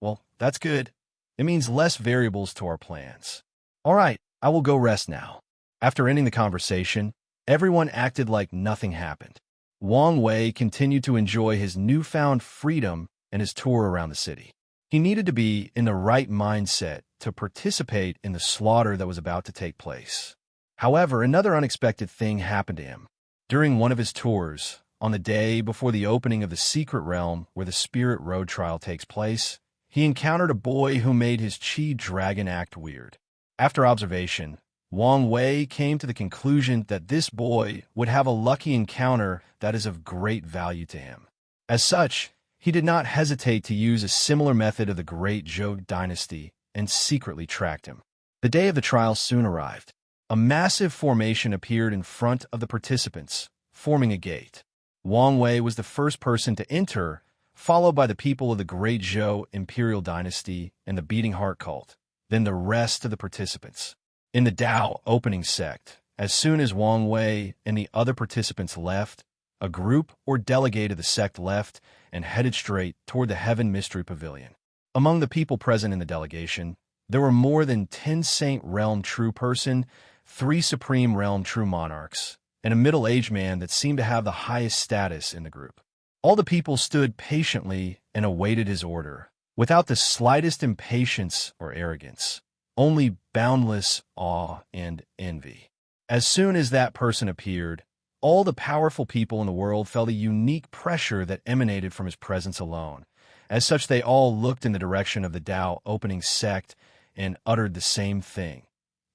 Well, that's good. It means less variables to our plans. All right, I will go rest now. After ending the conversation, everyone acted like nothing happened. Wang Wei continued to enjoy his newfound freedom and his tour around the city. He needed to be in the right mindset to participate in the slaughter that was about to take place. However, another unexpected thing happened to him. During one of his tours, on the day before the opening of the secret realm where the Spirit Road trial takes place, he encountered a boy who made his Chi Dragon act weird. After observation, Wang Wei came to the conclusion that this boy would have a lucky encounter that is of great value to him. As such, he did not hesitate to use a similar method of the Great Zhou dynasty and secretly tracked him. The day of the trial soon arrived. A massive formation appeared in front of the participants, forming a gate. Wang Wei was the first person to enter, followed by the people of the Great Zhou Imperial Dynasty and the Beating Heart Cult, then the rest of the participants. In the Dao opening sect, as soon as Wang Wei and the other participants left, a group or delegate of the sect left and headed straight toward the Heaven Mystery Pavilion. Among the people present in the delegation, there were more than 10 Saint Realm True Person, 3 Supreme Realm True Monarchs, and a middle-aged man that seemed to have the highest status in the group. All the people stood patiently and awaited his order, without the slightest impatience or arrogance, only boundless awe and envy. As soon as that person appeared, all the powerful people in the world felt a unique pressure that emanated from his presence alone. As such, they all looked in the direction of the Dao opening sect and uttered the same thing.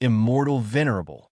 Immortal Venerable.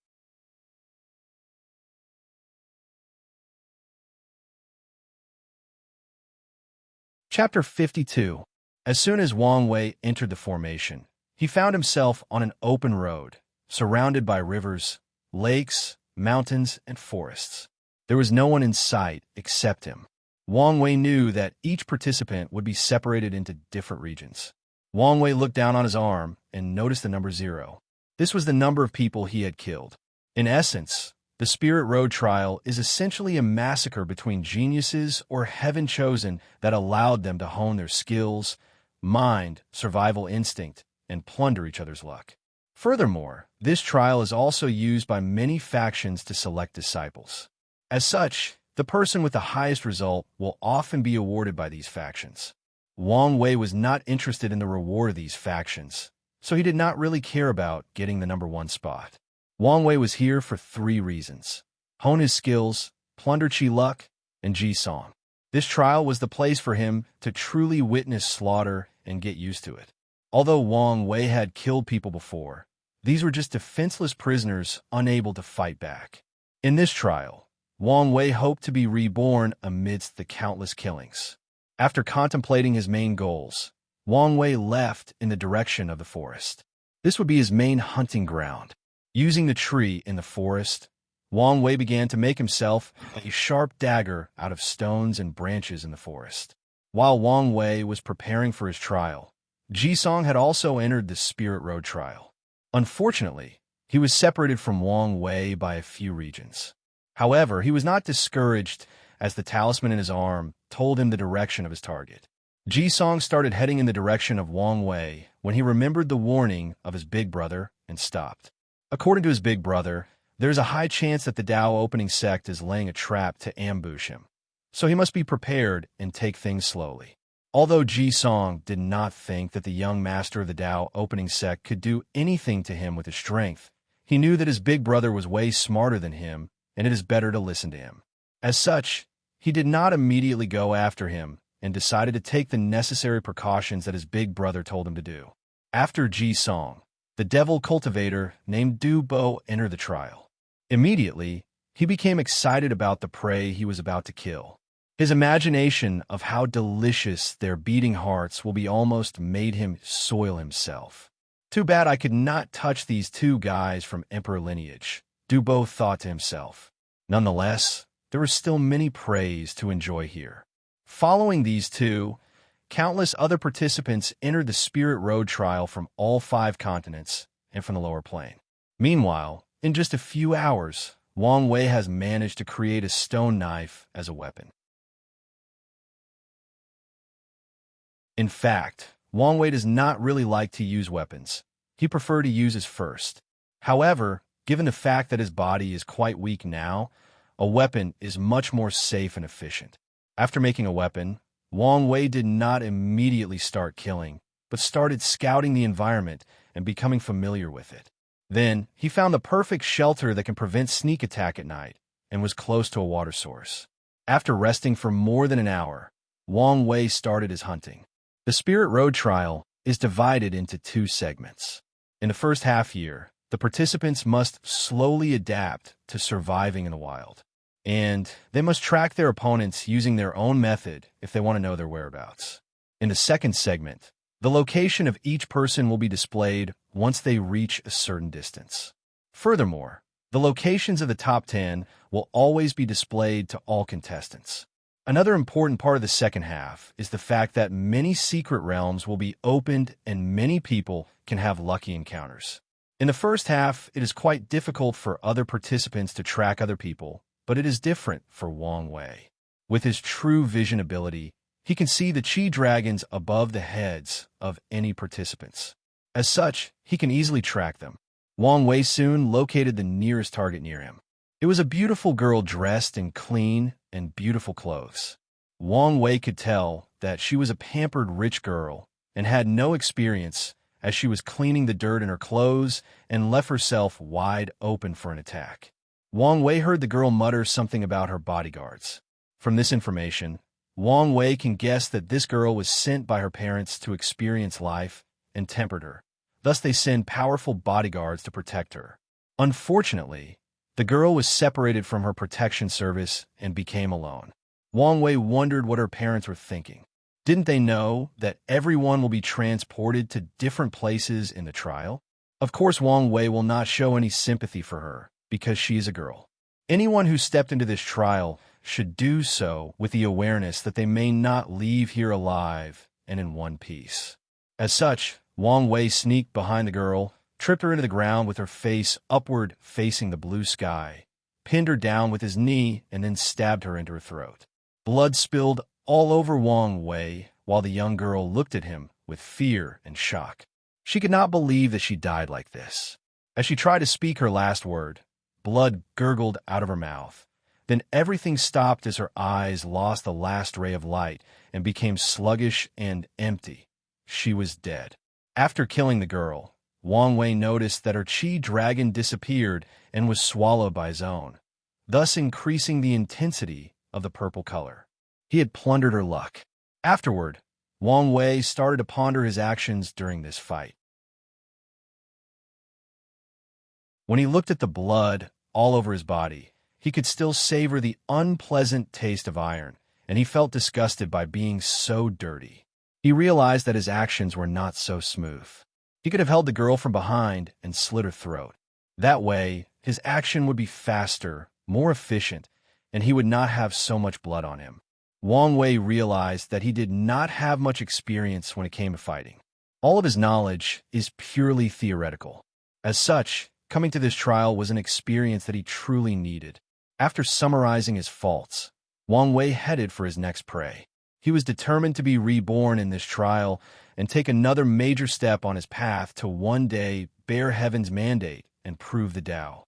Chapter 52. As soon as Wang Wei entered the formation, he found himself on an open road, surrounded by rivers, lakes, mountains, and forests. There was no one in sight except him. Wang Wei knew that each participant would be separated into different regions. Wang Wei looked down on his arm and noticed the number 0. This was the number of people he had killed. In essence, the Spirit Road trial is essentially a massacre between geniuses or heaven chosen that allowed them to hone their skills, mind, survival instinct, and plunder each other's luck. Furthermore, this trial is also used by many factions to select disciples. As such, the person with the highest result will often be awarded by these factions. Wang Wei was not interested in the reward of these factions, so he did not really care about getting the number 1 spot. Wang Wei was here for 3 reasons: hone his skills, plunder Chi luck, and Ji Song. This trial was the place for him to truly witness slaughter and get used to it. Although Wang Wei had killed people before, these were just defenseless prisoners unable to fight back. In this trial, Wang Wei hoped to be reborn amidst the countless killings. After contemplating his main goals, Wang Wei left in the direction of the forest. This would be his main hunting ground. Using the tree in the forest, Wang Wei began to make himself a sharp dagger out of stones and branches in the forest. While Wang Wei was preparing for his trial, Ji Song had also entered the Spirit Road trial. Unfortunately, he was separated from Wang Wei by a few regions. However, he was not discouraged as the talisman in his arm told him the direction of his target. Ji Song started heading in the direction of Wang Wei when he remembered the warning of his big brother and stopped. According to his big brother, there is a high chance that the Dao opening sect is laying a trap to ambush him, so he must be prepared and take things slowly. Although Ji Song did not think that the young master of the Tao opening sect could do anything to him with his strength, he knew that his big brother was way smarter than him, and it is better to listen to him. As such, he did not immediately go after him and decided to take the necessary precautions that his big brother told him to do. After Ji Song, the devil cultivator named Du Bo entered the trial. Immediately, he became excited about the prey he was about to kill. His imagination of how delicious their beating hearts will be almost made him soil himself. Too bad I could not touch these two guys from emperor lineage, Du Bo thought to himself. Nonetheless, there were still many preys to enjoy here. Following these two, countless other participants entered the Spirit Road trial from all 5 continents and from the lower plane. Meanwhile, in just a few hours, Wang Wei has managed to create a stone knife as a weapon. In fact, Wang Wei does not really like to use weapons. He prefers to use his first. However, given the fact that his body is quite weak now, a weapon is much more safe and efficient. After making a weapon, Wang Wei did not immediately start killing, but started scouting the environment and becoming familiar with it. Then, he found the perfect shelter that can prevent sneak attack at night and was close to a water source. After resting for more than an hour, Wang Wei started his hunting. The Spirit Road trial is divided into 2 segments. In the first half year, the participants must slowly adapt to surviving in the wild, and they must track their opponents using their own method if they want to know their whereabouts. In the second segment, the location of each person will be displayed once they reach a certain distance. Furthermore, the locations of the top 10 will always be displayed to all contestants. Another important part of the second half is the fact that many secret realms will be opened and many people can have lucky encounters. In the first half, it is quite difficult for other participants to track other people, but it is different for Wang Wei. With his true vision ability, he can see the Chi dragons above the heads of any participants. As such, he can easily track them. Wang Wei soon located the nearest target near him. It was a beautiful girl dressed in clean and beautiful clothes. Wang Wei could tell that she was a pampered rich girl and had no experience, as she was cleaning the dirt in her clothes and left herself wide open for an attack. Wang Wei heard the girl mutter something about her bodyguards. From this information, Wang Wei can guess that this girl was sent by her parents to experience life and tempered her. Thus they send powerful bodyguards to protect her. Unfortunately, the girl was separated from her protection service and became alone. Wang Wei wondered what her parents were thinking. Didn't they know that everyone will be transported to different places in the trial? Of course, Wang Wei will not show any sympathy for her, because she is a girl. Anyone who stepped into this trial should do so with the awareness that they may not leave here alive and in one piece. As such, Wang Wei sneaked behind the girl, tripped her into the ground with her face upward facing the blue sky, pinned her down with his knee, and then stabbed her into her throat. Blood spilled all over Wang Wei while the young girl looked at him with fear and shock. She could not believe that she died like this. As she tried to speak her last word, blood gurgled out of her mouth. Then everything stopped as her eyes lost the last ray of light and became sluggish and empty. She was dead. After killing the girl, Wang Wei noticed that her Chi dragon disappeared and was swallowed by his own, thus increasing the intensity of the purple color. He had plundered her luck. Afterward, Wang Wei started to ponder his actions during this fight. When he looked at the blood all over his body, he could still savor the unpleasant taste of iron, and he felt disgusted by being so dirty. He realized that his actions were not so smooth. He could have held the girl from behind and slit her throat. That way, his action would be faster, more efficient, and he would not have so much blood on him. Wang Wei realized that he did not have much experience when it came to fighting. All of his knowledge is purely theoretical. As such, coming to this trial was an experience that he truly needed. After summarizing his faults, Wang Wei headed for his next prey. He was determined to be reborn in this trial and take another major step on his path to one day bear heaven's mandate and prove the Tao.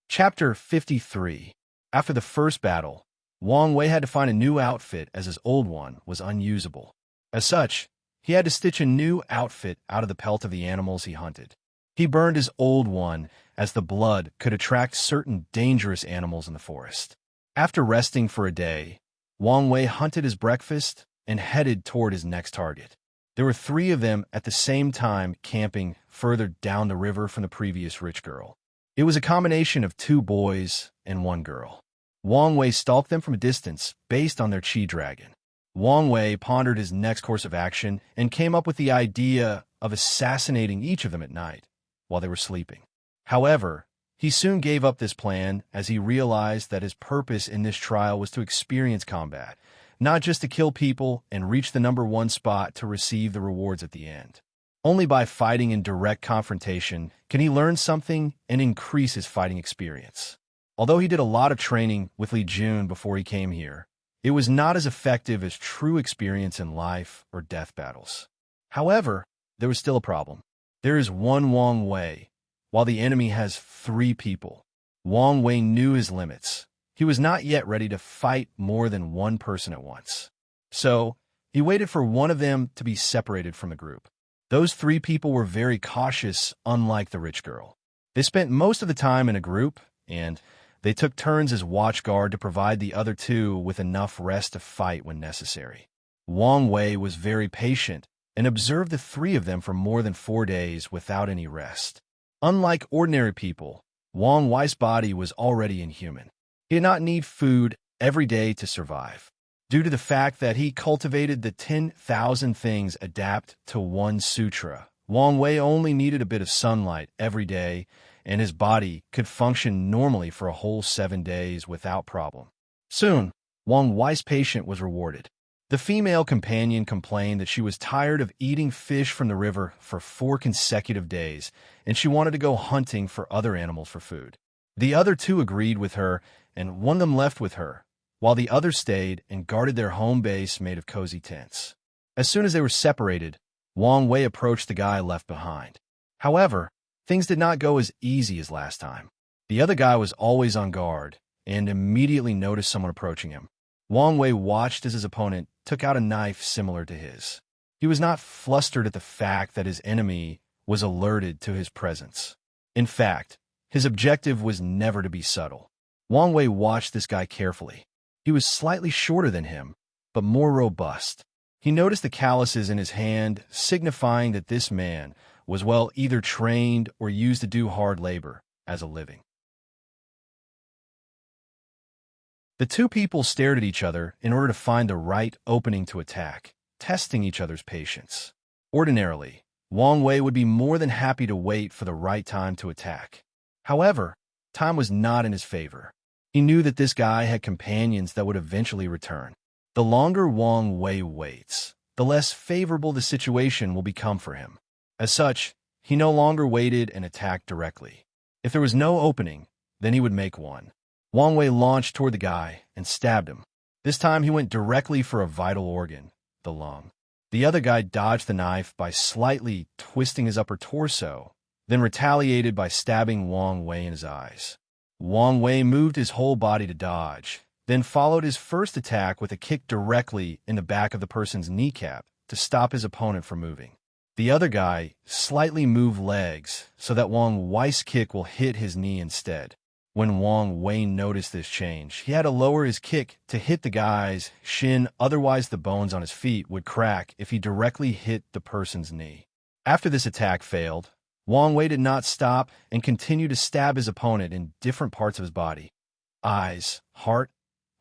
Chapter 53. After the first battle, Wang Wei had to find a new outfit as his old one was unusable. As such, he had to stitch a new outfit out of the pelt of the animals he hunted. He burned his old one as the blood could attract certain dangerous animals in the forest. After resting for a day, Wang Wei hunted his breakfast and headed toward his next target. There were 3 of them at the same time camping further down the river from the previous rich girl. It was a combination of 2 boys and 1 girl. Wang Wei stalked them from a distance based on their chi dragon. Wang Wei pondered his next course of action and came up with the idea of assassinating each of them at night while they were sleeping. However, he soon gave up this plan as he realized that his purpose in this trial was to experience combat, not just to kill people and reach the number 1 spot to receive the rewards at the end. Only by fighting in direct confrontation can he learn something and increase his fighting experience. Although he did a lot of training with Li Jun before he came here, it was not as effective as true experience in life or death battles. However, there was still a problem. There is 1 Wang Wei, while the enemy has 3 people. Wang Wei knew his limits. He was not yet ready to fight more than 1 person at once. So, he waited for one of them to be separated from the group. Those 3 people were very cautious, unlike the rich girl. They spent most of the time in a group, and they took turns as watch guard to provide the other 2 with enough rest to fight when necessary. Wang Wei was very patient and observed the 3 of them for more than 4 days without any rest. Unlike ordinary people, Wang Wei's body was already inhuman. He did not need food every day to survive. Due to the fact that he cultivated the 10,000 things adapt to 1 sutra, Wang Wei only needed a bit of sunlight every day, and his body could function normally for a whole 7 days without problem. Soon, Wang Wei's patience was rewarded. The female companion complained that she was tired of eating fish from the river for 4 consecutive days, and she wanted to go hunting for other animals for food. The other 2 agreed with her, and one of them left with her, while the others stayed and guarded their home base made of cozy tents. As soon as they were separated, Wang Wei approached the guy left behind. However, things did not go as easy as last time. The other guy was always on guard and immediately noticed someone approaching him. Wang Wei watched as his opponent took out a knife similar to his. He was not flustered at the fact that his enemy was alerted to his presence. In fact, his objective was never to be subtle. Wang Wei watched this guy carefully. He was slightly shorter than him, but more robust. He noticed the calluses in his hand, signifying that this man was either trained or used to do hard labor as a living. The 2 people stared at each other in order to find the right opening to attack, testing each other's patience. Ordinarily, Wang Wei would be more than happy to wait for the right time to attack. However, time was not in his favor. He knew that this guy had companions that would eventually return. The longer Wang Wei waits, the less favorable the situation will become for him. As such, he no longer waited and attacked directly. If there was no opening, then he would make one. Wang Wei launched toward the guy and stabbed him. This time he went directly for a vital organ, the lung. The other guy dodged the knife by slightly twisting his upper torso, then retaliated by stabbing Wang Wei in his eyes. Wang Wei moved his whole body to dodge, then followed his first attack with a kick directly in the back of the person's kneecap to stop his opponent from moving. The other guy slightly moved legs so that Wang Wei's kick will hit his knee instead. When Wang Wei noticed this change, he had to lower his kick to hit the guy's shin, otherwise the bones on his feet would crack if he directly hit the person's knee. After this attack failed, Wang Wei did not stop and continued to stab his opponent in different parts of his body: eyes, heart,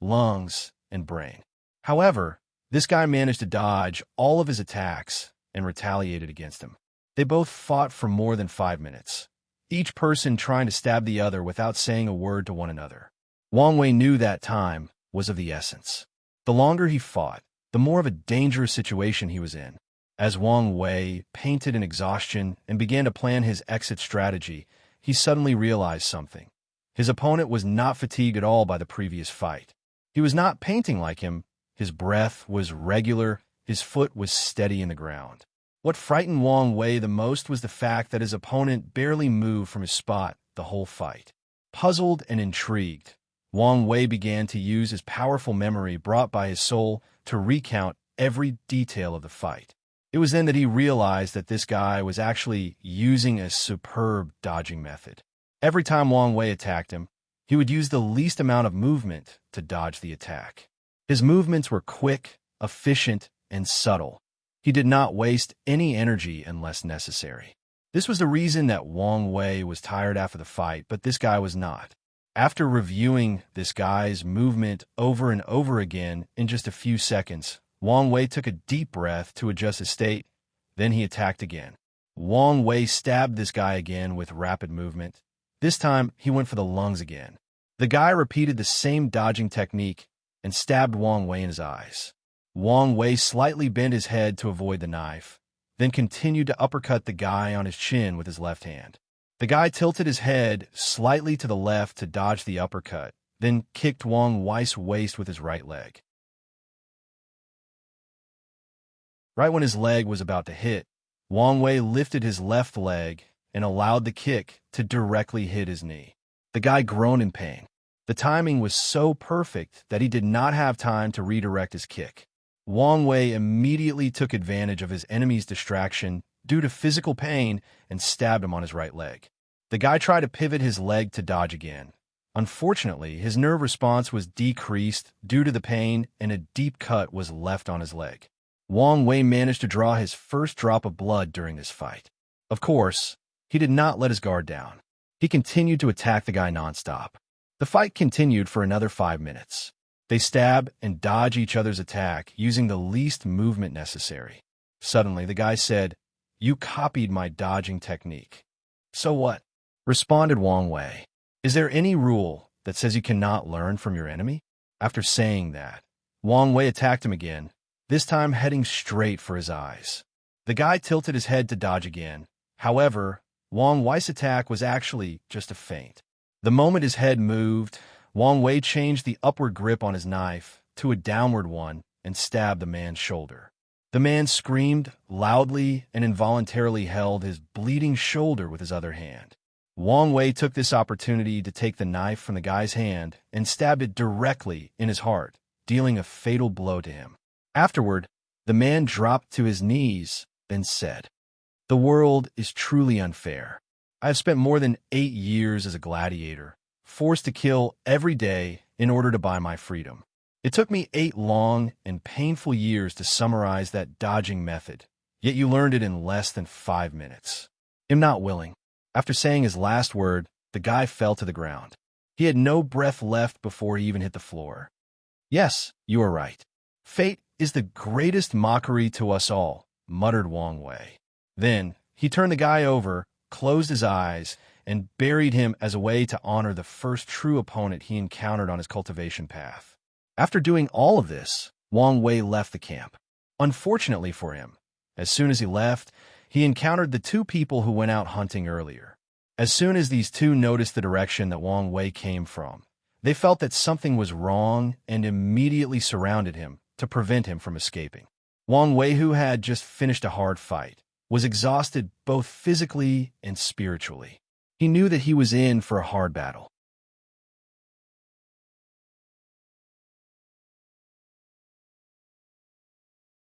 lungs, and brain. However, this guy managed to dodge all of his attacks and retaliated against him. They both fought for more than 5 minutes, each person trying to stab the other without saying a word to one another. Wang Wei knew that time was of the essence. The longer he fought, the more of a dangerous situation he was in. As Wang Wei painted in exhaustion and began to plan his exit strategy, he suddenly realized something. His opponent was not fatigued at all by the previous fight. He was not painting like him. His breath was regular. His foot was steady in the ground. What frightened Wang Wei the most was the fact that his opponent barely moved from his spot the whole fight. Puzzled and intrigued, Wang Wei began to use his powerful memory brought by his soul to recount every detail of the fight. It was then that he realized that this guy was actually using a superb dodging method. Every time Wang Wei attacked him, he would use the least amount of movement to dodge the attack. His movements were quick, efficient, and subtle. He did not waste any energy unless necessary. This was the reason that Wang Wei was tired after the fight, but this guy was not. After reviewing this guy's movement over and over again in just a few seconds, Wang Wei took a deep breath to adjust his state. Then he attacked again. Wang Wei stabbed this guy again with rapid movement. This time, he went for the lungs again. The guy repeated the same dodging technique and stabbed Wang Wei in his eyes. Wang Wei slightly bent his head to avoid the knife, then continued to uppercut the guy on his chin with his left hand. The guy tilted his head slightly to the left to dodge the uppercut, then kicked Wang Wei's waist with his right leg. Right when his leg was about to hit, Wang Wei lifted his left leg and allowed the kick to directly hit his knee. The guy groaned in pain. The timing was so perfect that he did not have time to redirect his kick. Wang Wei immediately took advantage of his enemy's distraction due to physical pain and stabbed him on his right leg. The guy tried to pivot his leg to dodge again. Unfortunately, his nerve response was decreased due to the pain and a deep cut was left on his leg. Wang Wei managed to draw his first drop of blood during this fight. Of course, he did not let his guard down. He continued to attack the guy nonstop. The fight continued for another 5 minutes. They stab and dodge each other's attack using the least movement necessary. Suddenly, the guy said, "You copied my dodging technique." "So what?" responded Wang Wei. "Is there any rule that says you cannot learn from your enemy?" After saying that, Wang Wei attacked him again, this time heading straight for his eyes. The guy tilted his head to dodge again. However, Wang Wei's attack was actually just a feint. The moment his head moved, Wang Wei changed the upward grip on his knife to a downward one and stabbed the man's shoulder. The man screamed loudly and involuntarily held his bleeding shoulder with his other hand. Wang Wei took this opportunity to take the knife from the guy's hand and stabbed it directly in his heart, dealing a fatal blow to him. Afterward, the man dropped to his knees, then said, "The world is truly unfair. I have spent more than 8 years as a gladiator, forced to kill every day in order to buy my freedom. It took me 8 long and painful years to summarize that dodging method, yet you learned it in less than 5 minutes. I'm not willing." After saying his last word, the guy fell to the ground. He had no breath left before he even hit the floor. "Yes, you are right. Fate is the greatest mockery to us all," muttered Wang Wei. Then, he turned the guy over, closed his eyes, and buried him as a way to honor the first true opponent he encountered on his cultivation path. After doing all of this, Wang Wei left the camp. Unfortunately for him, as soon as he left, he encountered the 2 people who went out hunting earlier. As soon as these 2 noticed the direction that Wang Wei came from, they felt that something was wrong and immediately surrounded him to prevent him from escaping. Wang Wei, who had just finished a hard fight, was exhausted both physically and spiritually. He knew that he was in for a hard battle.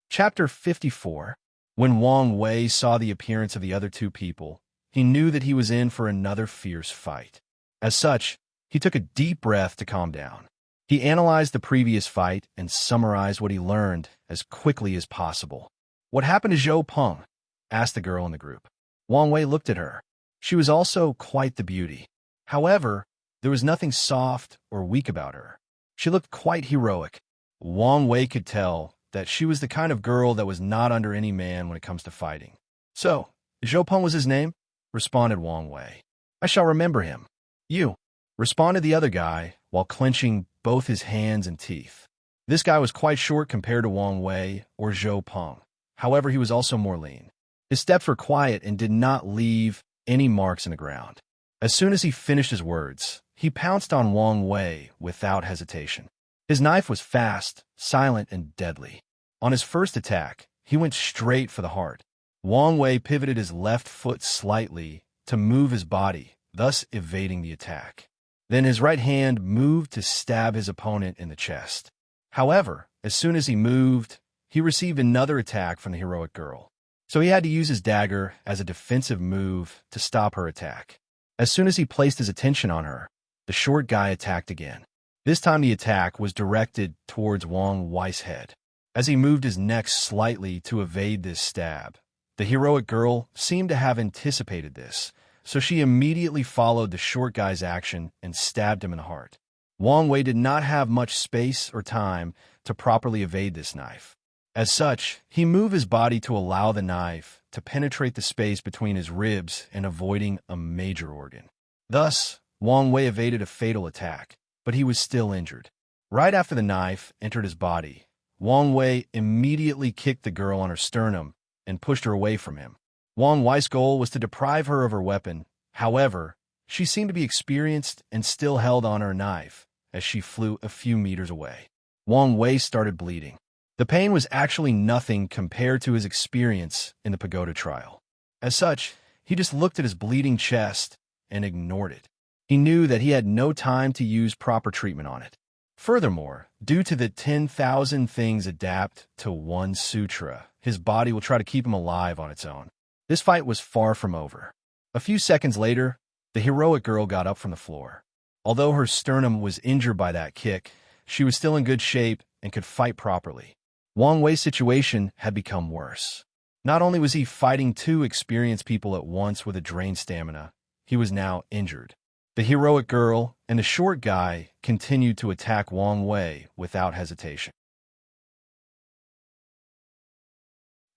Chapter 54. When Wang Wei saw the appearance of the other 2 people, he knew that he was in for another fierce fight. As such, he took a deep breath to calm down. He analyzed the previous fight and summarized what he learned as quickly as possible. "What happened to Zhou Peng?" asked the girl in the group. Wang Wei looked at her. She was also quite the beauty. However, there was nothing soft or weak about her. She looked quite heroic. Wang Wei could tell that she was the kind of girl that was not under any man when it comes to fighting. "So, Zhou Peng was his name?" responded Wang Wei. "I shall remember him." "You," responded the other guy while clenching both his hands and teeth. This guy was quite short compared to Wang Wei or Zhou Peng. However, he was also more lean. His steps were quiet and did not leave any marks in the ground. As soon as he finished his words, he pounced on Wang Wei without hesitation. His knife was fast, silent, and deadly. On his first attack, he went straight for the heart. Wang Wei pivoted his left foot slightly to move his body, thus evading the attack. Then his right hand moved to stab his opponent in the chest. However, as soon as he moved, he received another attack from the heroic girl. So he had to use his dagger as a defensive move to stop her attack. As soon as he placed his attention on her, the short guy attacked again. This time the attack was directed towards Wang Wei's head. As he moved his neck slightly to evade this stab, the heroic girl seemed to have anticipated this, so she immediately followed the short guy's action and stabbed him in the heart. Wang Wei did not have much space or time to properly evade this knife. As such, he moved his body to allow the knife to penetrate the space between his ribs and avoiding a major organ. Thus, Wang Wei evaded a fatal attack, but he was still injured. Right after the knife entered his body, Wang Wei immediately kicked the girl on her sternum and pushed her away from him. Wang Wei's goal was to deprive her of her weapon. However, she seemed to be experienced and still held on her knife as she flew a few meters away. Wang Wei started bleeding. The pain was actually nothing compared to his experience in the pagoda trial. As such, he just looked at his bleeding chest and ignored it. He knew that he had no time to use proper treatment on it. Furthermore, due to the 10,000 things adapt to one sutra, his body will try to keep him alive on its own. This fight was far from over. A few seconds later, the heroic girl got up from the floor. Although her sternum was injured by that kick, she was still in good shape and could fight properly. Wang Wei's situation had become worse. Not only was he fighting two experienced people at once with a drained stamina, he was now injured. The heroic girl and the short guy continued to attack Wang Wei without hesitation.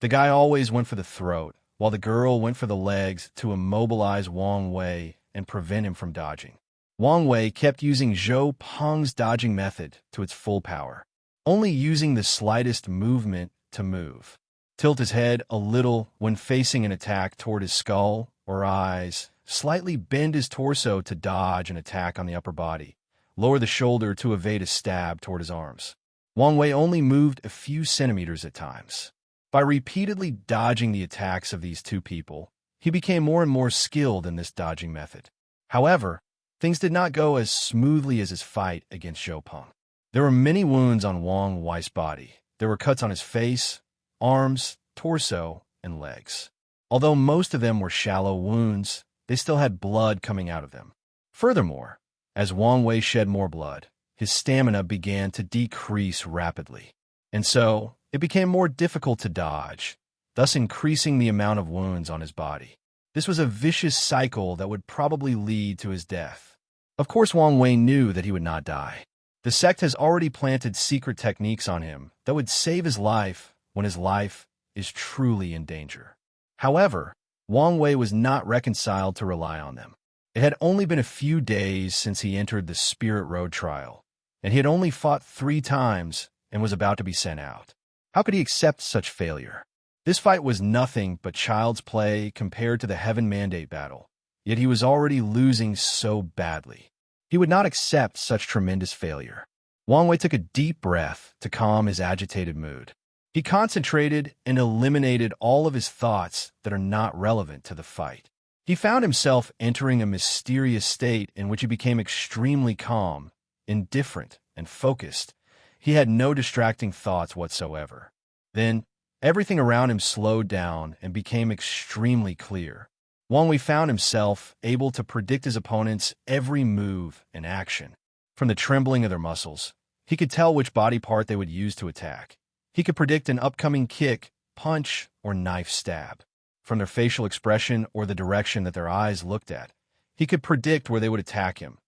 The guy always went for the throat, while the girl went for the legs to immobilize Wang Wei and prevent him from dodging. Wang Wei kept using Zhou Peng's dodging method to its full power, only using the slightest movement to move. Tilt his head a little when facing an attack toward his skull or eyes, slightly bend his torso to dodge an attack on the upper body, lower the shoulder to evade a stab toward his arms. Wang Wei only moved a few centimeters at times. By repeatedly dodging the attacks of these two people, he became more and more skilled in this dodging method. However, things did not go as smoothly as his fight against Zhou Peng. There were many wounds on Wang Wei's body. There were cuts on his face, arms, torso, and legs. Although most of them were shallow wounds, they still had blood coming out of them. Furthermore, as Wang Wei shed more blood, his stamina began to decrease rapidly. And so, it became more difficult to dodge, thus increasing the amount of wounds on his body. This was a vicious cycle that would probably lead to his death. Of course, Wang Wei knew that he would not die. The sect has already planted secret techniques on him that would save his life when his life is truly in danger. However, Wang Wei was not reconciled to rely on them. It had only been a few days since he entered the Spirit Road trial, and he had only fought 3 times and was about to be sent out. How could he accept such failure? This fight was nothing but child's play compared to the Heaven Mandate battle, yet he was already losing so badly. He would not accept such tremendous failure. Wang Wei took a deep breath to calm his agitated mood. He concentrated and eliminated all of his thoughts that are not relevant to the fight. He found himself entering a mysterious state in which he became extremely calm, indifferent, and focused. He had no distracting thoughts whatsoever. Then, everything around him slowed down and became extremely clear. Wang Wei found himself able to predict his opponent's every move and action. From the trembling of their muscles, he could tell which body part they would use to attack. He could predict an upcoming kick, punch, or knife stab. From their facial expression or the direction that their eyes looked at, he could predict where they would attack him.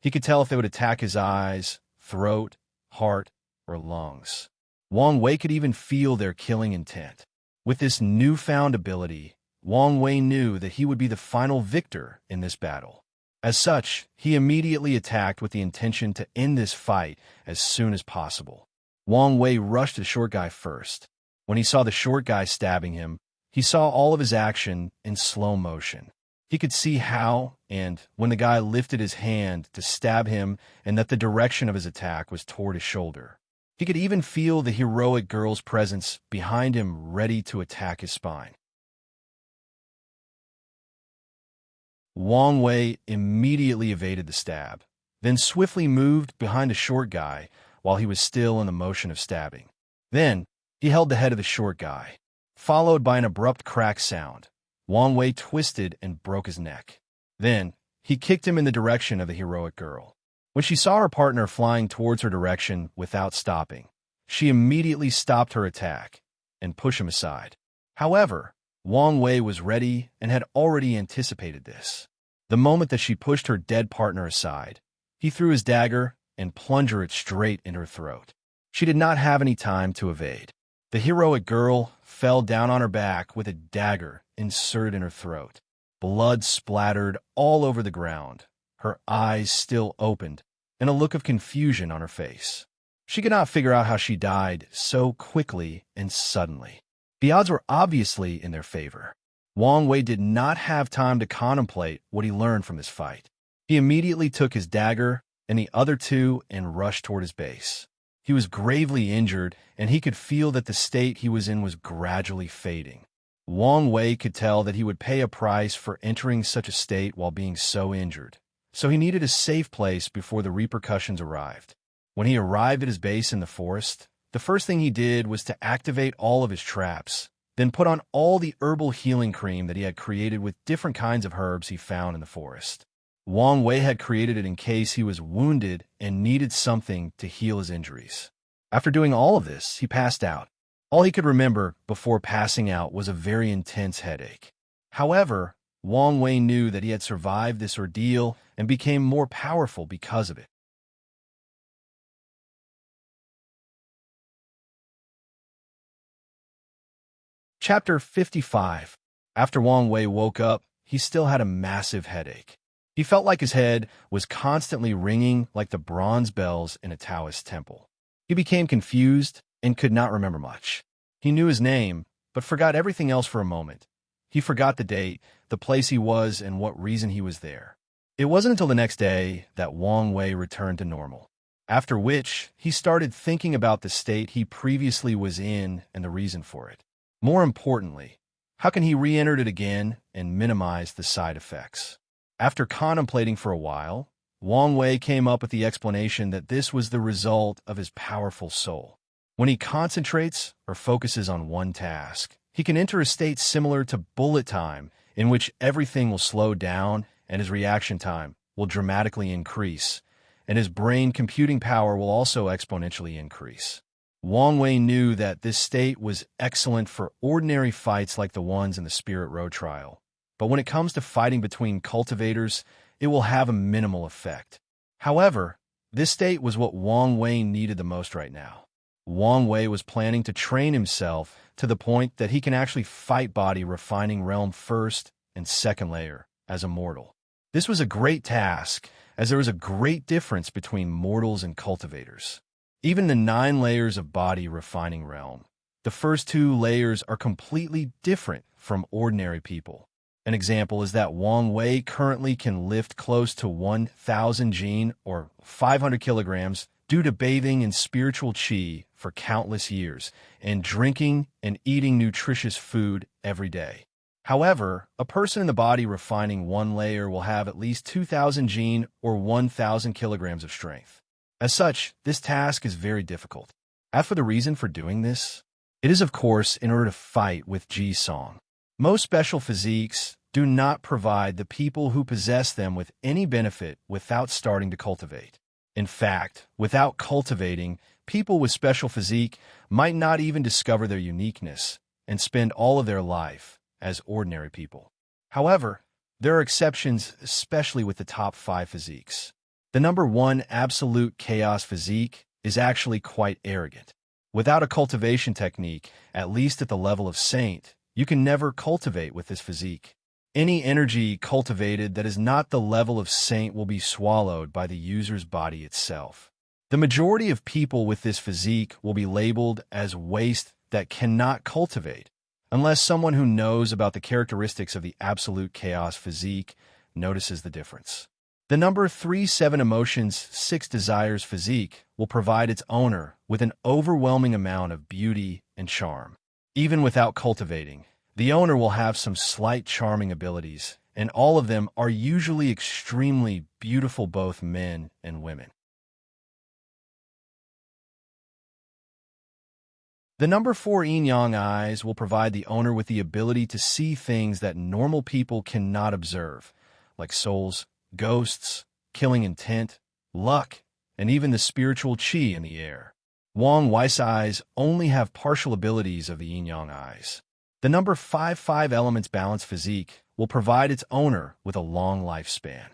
He could tell if they would attack his eyes, throat, heart, or lungs. Wang Wei could even feel their killing intent. With this newfound ability, Wang Wei knew that he would be the final victor in this battle. As such, he immediately attacked with the intention to end this fight as soon as possible. Wang Wei rushed the short guy first. When he saw the short guy stabbing him, he saw all of his action in slow motion. He could see how and when the guy lifted his hand to stab him and that the direction of his attack was toward his shoulder. He could even feel the heroic girl's presence behind him ready to attack his spine. Wang Wei immediately evaded the stab, then swiftly moved behind a short guy while he was still in the motion of stabbing. Then, he held the head of the short guy. Followed by an abrupt crack sound, Wang Wei twisted and broke his neck. Then, he kicked him in the direction of the heroic girl. When she saw her partner flying towards her direction without stopping, she immediately stopped her attack and pushed him aside. However, Wang Wei was ready and had already anticipated this. The moment that she pushed her dead partner aside, he threw his dagger and plunged it straight into her throat. She did not have any time to evade. The heroic girl fell down on her back with a dagger inserted in her throat. Blood splattered all over the ground, her eyes still opened, and a look of confusion on her face. She could not figure out how she died so quickly and suddenly. The odds were obviously in their favor. Wang Wei did not have time to contemplate what he learned from this fight. He immediately took his dagger and the other two and rushed toward his base. He was gravely injured, and he could feel that the state he was in was gradually fading. Wang Wei could tell that he would pay a price for entering such a state while being so injured, so he needed a safe place before the repercussions arrived. When he arrived at his base in the forest, the first thing he did was to activate all of his traps, then put on all the herbal healing cream that he had created with different kinds of herbs he found in the forest. Wang Wei had created it in case he was wounded and needed something to heal his injuries. After doing all of this, he passed out. All he could remember before passing out was a very intense headache. However, Wang Wei knew that he had survived this ordeal and became more powerful because of it. Chapter 55. After Wang Wei woke up, he still had a massive headache. He felt like his head was constantly ringing like the bronze bells in a Taoist temple. He became confused and could not remember much. He knew his name, but forgot everything else for a moment. He forgot the date, the place he was, and what reason he was there. It wasn't until the next day that Wang Wei returned to normal, after which he started thinking about the state he previously was in and the reason for it. More importantly, how can he re-enter it again and minimize the side effects? After contemplating for a while, Wang Wei came up with the explanation that this was the result of his powerful soul. When he concentrates or focuses on one task, he can enter a state similar to bullet time, in which everything will slow down and his reaction time will dramatically increase, and his brain computing power will also exponentially increase. Wang Wei knew that this state was excellent for ordinary fights like the ones in the Spirit Road trial, but when it comes to fighting between cultivators, it will have a minimal effect. However, this state was what Wang Wei needed the most right now. Wang Wei was planning to train himself to the point that he can actually fight body refining realm first and second layer as a mortal. This was a great task, as there was a great difference between mortals and cultivators. Even the 9 layers of body refining realm, the first 2 layers are completely different from ordinary people. An example is that Wang Wei currently can lift close to 1,000 jin or 500 kilograms due to bathing in spiritual qi for countless years and drinking and eating nutritious food every day. However, a person in the body refining 1 layer will have at least 2,000 jin or 1,000 kilograms of strength. As such, this task is very difficult. As for the reason for doing this, it is of course in order to fight with Ji Song. Most special physiques do not provide the people who possess them with any benefit without starting to cultivate. In fact, without cultivating, people with special physique might not even discover their uniqueness and spend all of their life as ordinary people. However, there are exceptions, especially with the top 5 physiques. The number 1 absolute chaos physique is actually quite arrogant. Without a cultivation technique, at least at the level of saint, you can never cultivate with this physique. Any energy cultivated that is not the level of saint will be swallowed by the user's body itself. The majority of people with this physique will be labeled as waste that cannot cultivate, unless someone who knows about the characteristics of the absolute chaos physique notices the difference. The number 37 emotions 6 desires physique will provide its owner with an overwhelming amount of beauty and charm. Even without cultivating, the owner will have some slight charming abilities and all of them are usually extremely beautiful, both men and women. The number 4 yin-yang eyes will provide the owner with the ability to see things that normal people cannot observe, like souls, ghosts, killing intent, luck, and even the spiritual qi in the air. Wang Wei's eyes only have partial abilities of the yin-yang eyes. The number 5 elements balanced physique will provide its owner with a long lifespan.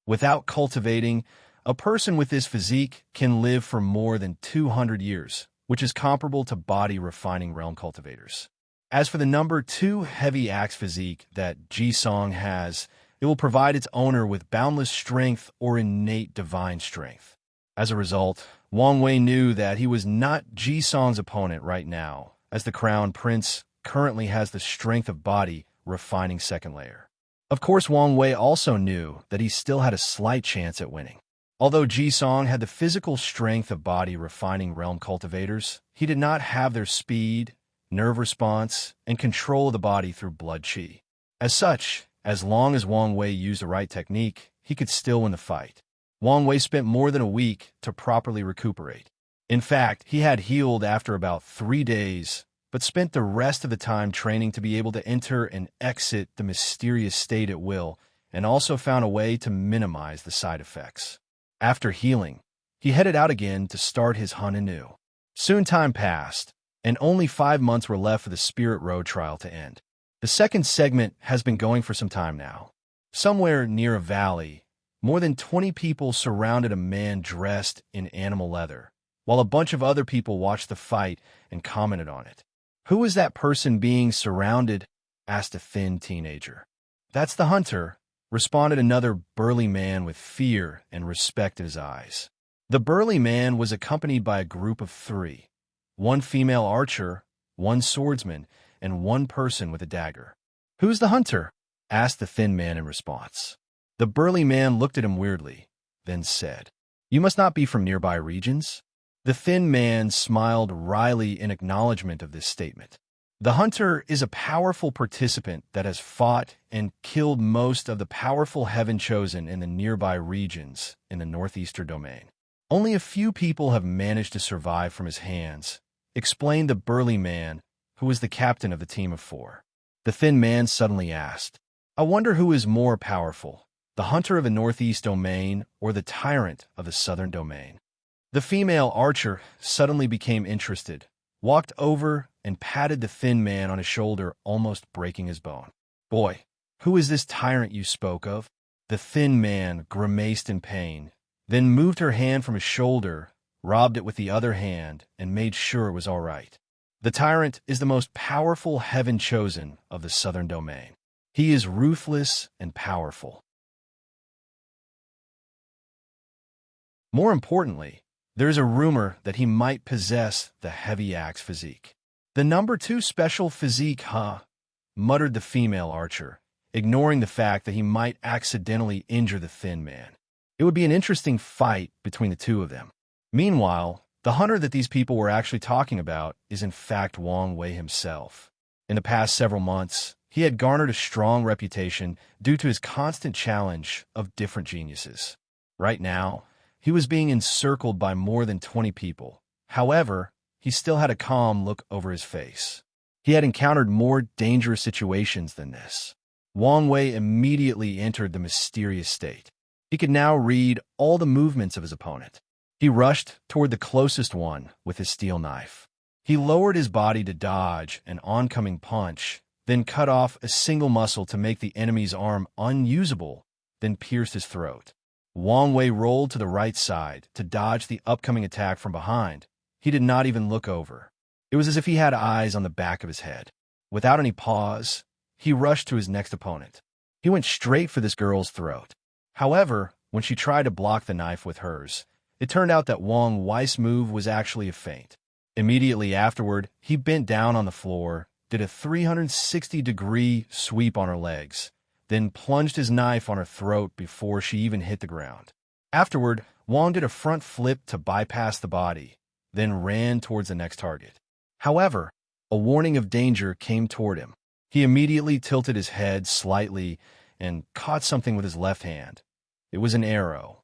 Without cultivating, a person with this physique can live for more than 200 years, which is comparable to body refining realm cultivators. As for the number 2 heavy axe physique that Ji-Song has, it will provide its owner with boundless strength or innate divine strength. As a result, Wang Wei knew that he was not Ji-Song's opponent right now, as the Crown Prince currently has the strength of body refining second layer. Of course, Wang Wei also knew that he still had a slight chance at winning. Although Ji-Song had the physical strength of body refining realm cultivators, he did not have their speed, nerve response, and control of the body through blood qi. As such, as long as Wang Wei used the right technique, he could still win the fight. Wang Wei spent more than a week to properly recuperate. In fact, he had healed after about 3 days, but spent the rest of the time training to be able to enter and exit the mysterious state at will, and also found a way to minimize the side effects. After healing, he headed out again to start his hunt anew. Soon time passed, and only 5 months were left for the Spirit Road trial to end. The second segment has been going for some time now. Somewhere near a valley, more than 20 people surrounded a man dressed in animal leather, while a bunch of other people watched the fight and commented on it. "Who is that person being surrounded?" asked a thin teenager. "That's the hunter," responded another burly man with fear and respect in his eyes. The burly man was accompanied by a group of 3, 1 female archer, 1 swordsman, and 1 person with a dagger. "Who's the hunter?" asked the thin man in response. The burly man looked at him weirdly, then said, "You must not be from nearby regions?" The thin man smiled wryly in acknowledgement of this statement. "The hunter is a powerful participant that has fought and killed most of the powerful heaven chosen in the nearby regions in the northeastern domain. Only a few people have managed to survive from his hands," explained the burly man, who was the captain of the team of 4. The thin man suddenly asked, "I wonder who is more powerful, the hunter of the northeast domain or the tyrant of the southern domain?" The female archer suddenly became interested, walked over and patted the thin man on his shoulder, almost breaking his bone. "Boy, who is this tyrant you spoke of?" The thin man grimaced in pain, then moved her hand from his shoulder, robbed it with the other hand, and made sure it was all right. "The tyrant is the most powerful heaven chosen of the southern domain. He is ruthless and powerful. More importantly, there is a rumor that he might possess the heavy axe physique." "The number 2 special physique, huh?" muttered the female archer, ignoring the fact that he might accidentally injure the thin man. It would be an interesting fight between the 2 of them. Meanwhile, the hunter that these people were actually talking about is in fact Wang Wei himself. In the past several months, he had garnered a strong reputation due to his constant challenge of different geniuses. Right now, he was being encircled by more than 20 people. However, he still had a calm look over his face. He had encountered more dangerous situations than this. Wang Wei immediately entered the mysterious state. He could now read all the movements of his opponent. He rushed toward the closest one with his steel knife. He lowered his body to dodge an oncoming punch, then cut off a single muscle to make the enemy's arm unusable, then pierced his throat. Wang Wei rolled to the right side to dodge the upcoming attack from behind. He did not even look over. It was as if he had eyes on the back of his head. Without any pause, he rushed to his next opponent. He went straight for this girl's throat. However, when she tried to block the knife with hers, it turned out that Wang Wei's move was actually a feint. Immediately afterward, he bent down on the floor, did a 360-degree sweep on her legs, then plunged his knife on her throat before she even hit the ground. Afterward, Wang did a front flip to bypass the body, then ran towards the next target. However, a warning of danger came toward him. He immediately tilted his head slightly and caught something with his left hand. It was an arrow.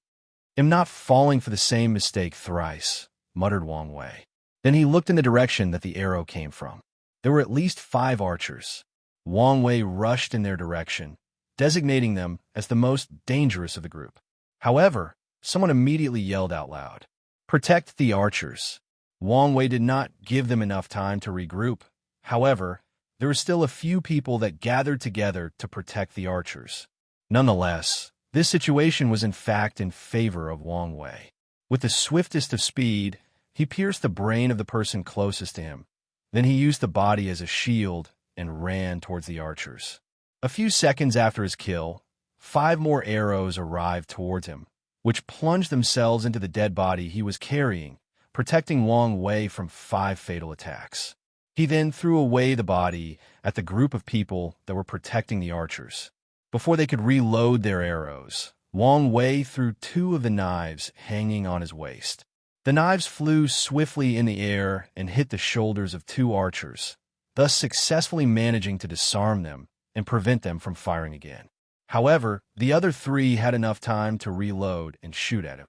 "Am not falling for the same mistake thrice," muttered Wang Wei. Then he looked in the direction that the arrow came from. There were at least 5 archers. Wang Wei rushed in their direction, designating them as the most dangerous of the group. However, someone immediately yelled out loud, "Protect the archers." Wang Wei did not give them enough time to regroup. However, there were still a few people that gathered together to protect the archers. Nonetheless, this situation was in fact in favor of Wang Wei. With the swiftest of speed, he pierced the brain of the person closest to him. Then he used the body as a shield and ran towards the archers. A few seconds after his kill, 5 more arrows arrived towards him, which plunged themselves into the dead body he was carrying, protecting Wang Wei from 5 fatal attacks. He then threw away the body at the group of people that were protecting the archers. Before they could reload their arrows, Wang Wei threw 2 of the knives hanging on his waist. The knives flew swiftly in the air and hit the shoulders of 2 archers, thus successfully managing to disarm them and prevent them from firing again. However, the other 3 had enough time to reload and shoot at him.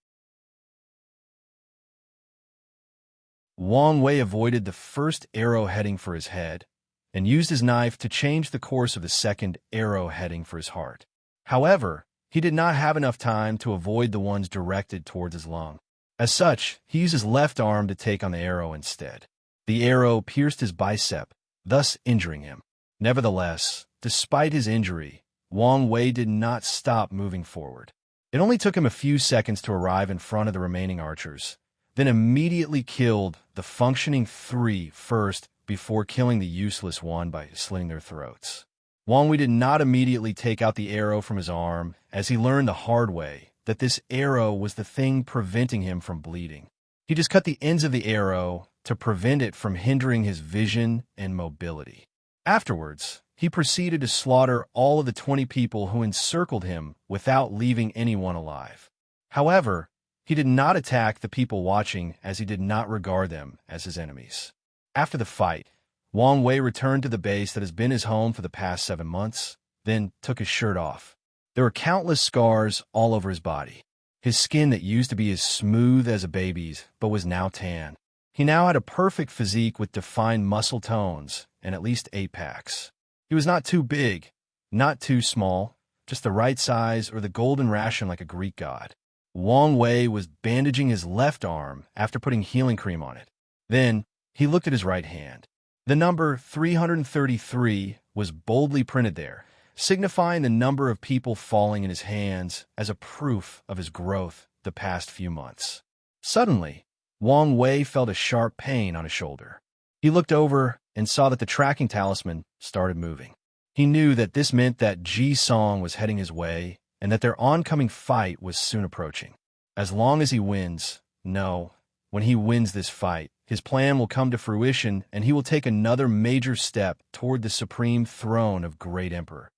Wang Wei avoided the first arrow heading for his head and used his knife to change the course of the second arrow heading for his heart. However, he did not have enough time to avoid the ones directed towards his lung. As such, he used his left arm to take on the arrow instead. The arrow pierced his bicep, thus injuring him. Nevertheless, despite his injury, Wang Wei did not stop moving forward. It only took him a few seconds to arrive in front of the remaining archers, then immediately killed the functioning 3 first before killing the useless one by slitting their throats. Wang Wei did not immediately take out the arrow from his arm, as he learned the hard way that this arrow was the thing preventing him from bleeding. He just cut the ends of the arrow to prevent it from hindering his vision and mobility. Afterwards, he proceeded to slaughter all of the 20 people who encircled him without leaving anyone alive. However, he did not attack the people watching, as he did not regard them as his enemies. After the fight, Wang Wei returned to the base that has been his home for the past 7 months, then took his shirt off. There were countless scars all over his body. His skin that used to be as smooth as a baby's, but was now tan. He now had a perfect physique with defined muscle tones and at least 8 packs. He was not too big, not too small, just the right size or the golden ration like a Greek god. Wang Wei was bandaging his left arm after putting healing cream on it. Then, he looked at his right hand. The number 333 was boldly printed there, signifying the number of people falling in his hands as a proof of his growth the past few months. Suddenly, Wang Wei felt a sharp pain on his shoulder. He looked over and saw that the tracking talisman started moving. He knew that this meant that Ji Song was heading his way and that their oncoming fight was soon approaching. As long as he wins, when he wins this fight, his plan will come to fruition and he will take another major step toward the supreme throne of Great Emperor.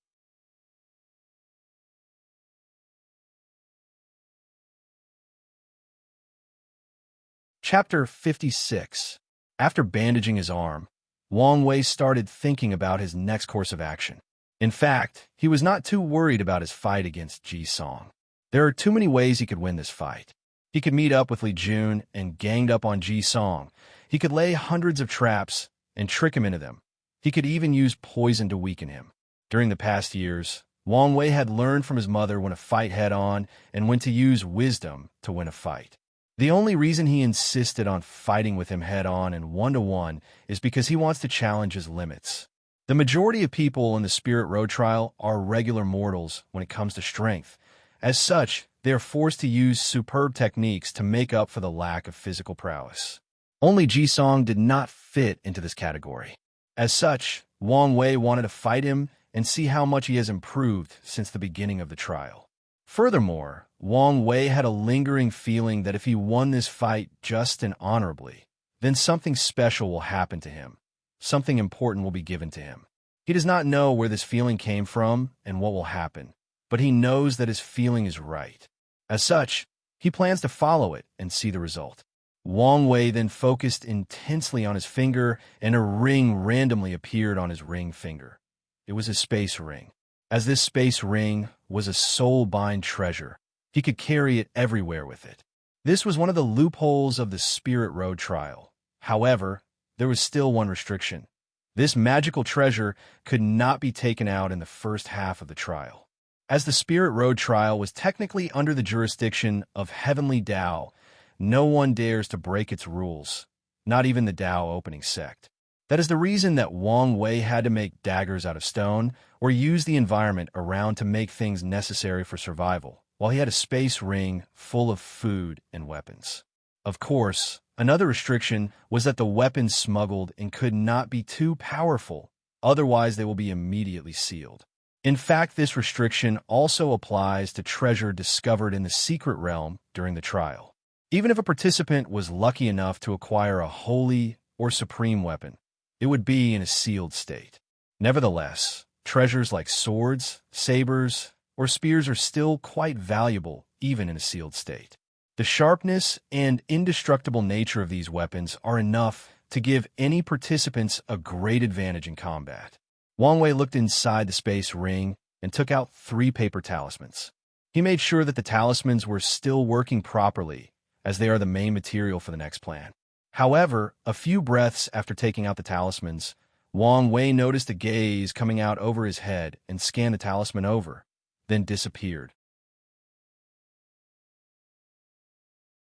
Chapter 56. After bandaging his arm, Wang Wei started thinking about his next course of action. In fact, he was not too worried about his fight against Ji Song. There are too many ways he could win this fight. He could meet up with Li Jun and gang up on Ji Song. He could lay hundreds of traps and trick him into them. He could even use poison to weaken him. During the past years, Wang Wei had learned from his mother when to fight head-on and when to use wisdom to win a fight. The only reason he insisted on fighting with him head-on and one-to-one is because he wants to challenge his limits. The majority of people in the Spirit Road Trial are regular mortals when it comes to strength. As such, they are forced to use superb techniques to make up for the lack of physical prowess. Only Ji Song did not fit into this category. As such, Wang Wei wanted to fight him and see how much he has improved since the beginning of the trial. Furthermore, Wang Wei had a lingering feeling that if he won this fight just and honorably, then something special will happen to him. Something important will be given to him. He does not know where this feeling came from and what will happen, but he knows that his feeling is right. As such, he plans to follow it and see the result. Wang Wei then focused intensely on his finger, and a ring randomly appeared on his ring finger. It was a space ring. as this space ring was a soul-bind treasure. He could carry it everywhere with it. This was one of the loopholes of the Spirit Road trial. However, there was still one restriction. This magical treasure could not be taken out in the first half of the trial. As the Spirit Road trial was technically under the jurisdiction of Heavenly Tao, no one dares to break its rules, not even the Tao opening sect. That is the reason that Wang Wei had to make daggers out of stone or use the environment around to make things necessary for survival, while he had a space ring full of food and weapons. Of course, another restriction was that the weapons smuggled in could not be too powerful, otherwise they will be immediately sealed. In fact, this restriction also applies to treasure discovered in the secret realm during the trial. Even if a participant was lucky enough to acquire a holy or supreme weapon, it would be in a sealed state. Nevertheless, treasures like swords, sabers, or spears are still quite valuable even in a sealed state. The sharpness and indestructible nature of these weapons are enough to give any participants a great advantage in combat. Wang Wei looked inside the space ring and took out 3 paper talismans. He made sure that the talismans were still working properly, as they are the main material for the next plan. However, a few breaths after taking out the talismans, Wang Wei noticed a gaze coming out over his head and scanned the talisman over, then disappeared.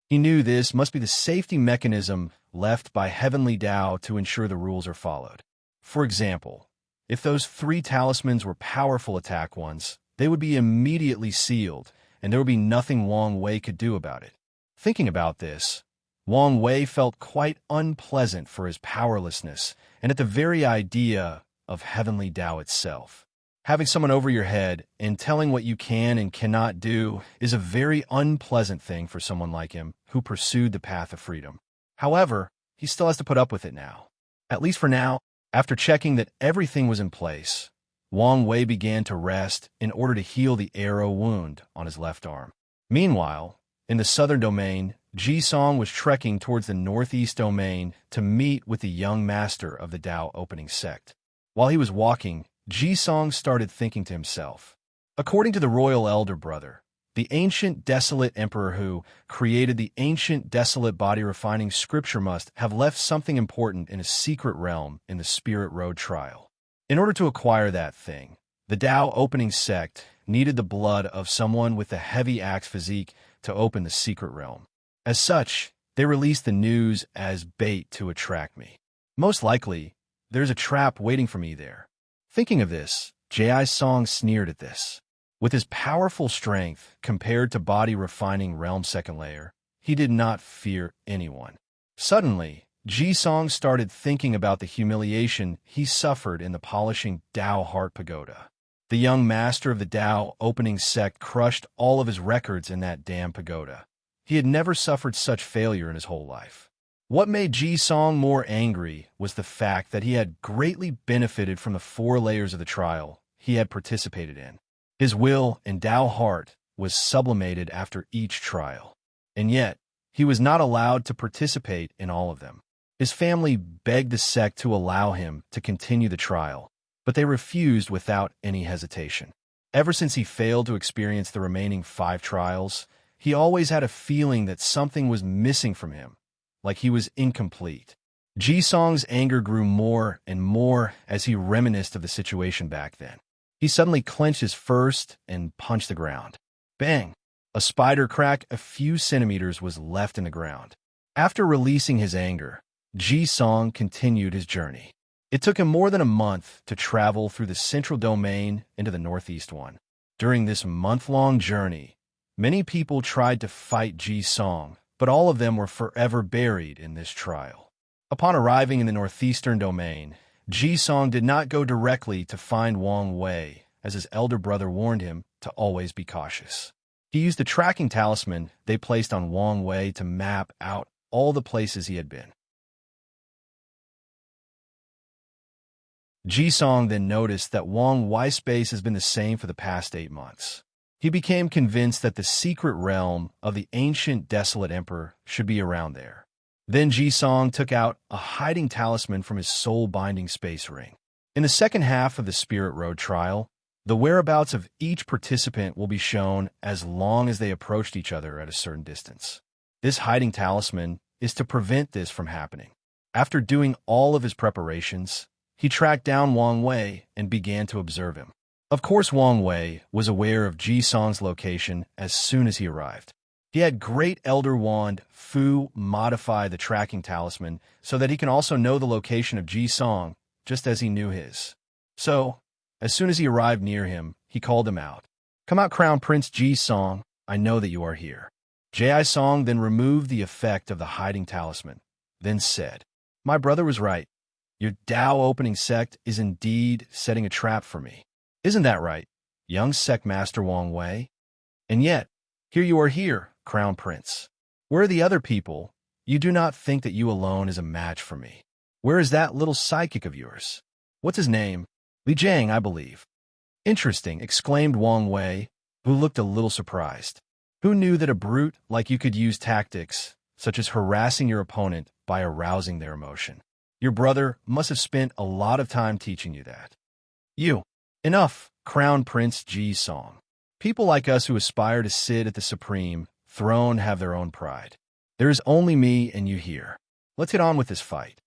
He knew this must be the safety mechanism left by Heavenly Tao to ensure the rules are followed. For example, if those 3 talismans were powerful attack ones, they would be immediately sealed, and there would be nothing Wang Wei could do about it. Thinking about this, Wang Wei felt quite unpleasant for his powerlessness and at the very idea of Heavenly Tao itself. Having someone over your head and telling what you can and cannot do is a very unpleasant thing for someone like him who pursued the path of freedom. However, he still has to put up with it now. At least for now, after checking that everything was in place, Wang Wei began to rest in order to heal the arrow wound on his left arm. Meanwhile, in the southern domain, Ji-song was trekking towards the northeast domain to meet with the young master of the Tao opening sect. While he was walking, Ji-song started thinking to himself. According to the royal elder brother, the ancient desolate emperor who created the ancient desolate body refining scripture must have left something important in a secret realm in the Spirit Road trial. In order to acquire that thing, the Tao opening sect needed the blood of someone with a heavy axe physique to open the secret realm. As such, they released the news as bait to attract me. Most likely, there's a trap waiting for me there. Thinking of this, Ji-song sneered at this. With his powerful strength compared to body refining realm second layer, he did not fear anyone. Suddenly, Ji-song started thinking about the humiliation he suffered in the polishing Tao Heart Pagoda. The young master of the Tao opening sect crushed all of his records in that damn pagoda. He had never suffered such failure in his whole life. What made Ji-song more angry was the fact that he had greatly benefited from the 4 layers of the trial he had participated in. His will and Tao heart was sublimated after each trial, and yet he was not allowed to participate in all of them. His family begged the sect to allow him to continue the trial, but they refused without any hesitation. Ever since he failed to experience the remaining 5 trials, he always had a feeling that something was missing from him, like he was incomplete. Ji-song's anger grew more and more as he reminisced of the situation back then. He suddenly clenched his fist and punched the ground. Bang! A spider crack a few centimeters was left in the ground. After releasing his anger, Ji-song continued his journey. It took him more than a month to travel through the central domain into the northeast one. During this month-long journey, many people tried to fight Ji-song, but all of them were forever buried in this trial. Upon arriving in the northeastern domain, Ji-song did not go directly to find Wang Wei, as his elder brother warned him to always be cautious. He used the tracking talisman they placed on Wang Wei to map out all the places he had been. Ji-song then noticed that Wang Wei's space has been the same for the past 8 months. He became convinced that the secret realm of the ancient desolate emperor should be around there. Then Ji-song took out a hiding talisman from his soul-binding space ring. In the second half of the Spirit Road trial, The whereabouts of each participant will be shown as long as they approached each other at a certain distance. This hiding talisman is to prevent this from happening. After doing all of his preparations, he tracked down Wang Wei and began to observe him. Of course, Wang Wei was aware of Ji Song's location as soon as he arrived. He had Great Elder Wand Fu modify the tracking talisman so that he can also know the location of Ji Song, just as he knew his. So, as soon as he arrived near him, he called him out. "Come out, Crown Prince Ji Song, I know that you are here." Ji Song then removed the effect of the hiding talisman, then said, "My brother was right. Your Dao opening sect is indeed setting a trap for me. Isn't that right, young sect master Wang Wei? And yet, here you are here, Crown Prince. Where are the other people? You do not think that you alone is a match for me. Where is that little psychic of yours? What's his name? Li Jiang, I believe." "Interesting," exclaimed Wang Wei, who looked a little surprised. Who knew that a brute like you could use tactics, such as harassing your opponent by arousing their emotion? Your brother must have spent a lot of time teaching you that. You. Enough, Crown Prince Ji Song. People like us who aspire to sit at the supreme throne have their own pride. There is only me and you here. Let's get on with this fight."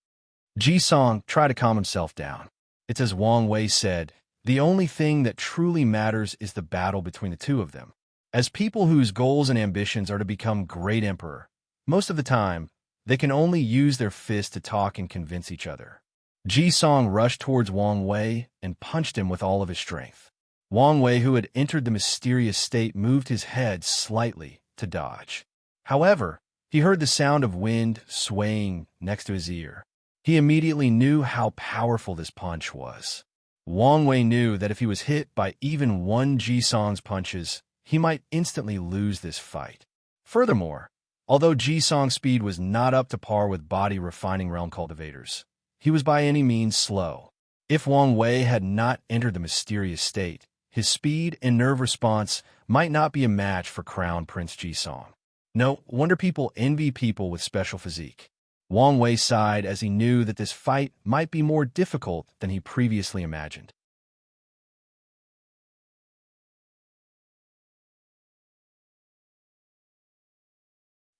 Ji Song tried to calm himself down. It's as Wang Wei said, the only thing that truly matters is the battle between the two of them. As people whose goals and ambitions are to become great emperor, most of the time, they can only use their fists to talk and convince each other. Ji Song rushed towards Wang Wei and punched him with all of his strength. Wang Wei, who had entered the mysterious state, moved his head slightly to dodge. However, he heard the sound of wind swaying next to his ear. He immediately knew how powerful this punch was. Wang Wei knew that if he was hit by even one Ji Song's punches, he might instantly lose this fight. Furthermore, although Ji Song's speed was not up to par with body refining realm cultivators, he was by any means slow. If Wang Wei had not entered the mysterious state, his speed and nerve response might not be a match for Crown Prince Ji Song. No wonder people envy people with special physique. Wang Wei sighed as he knew that this fight might be more difficult than he previously imagined.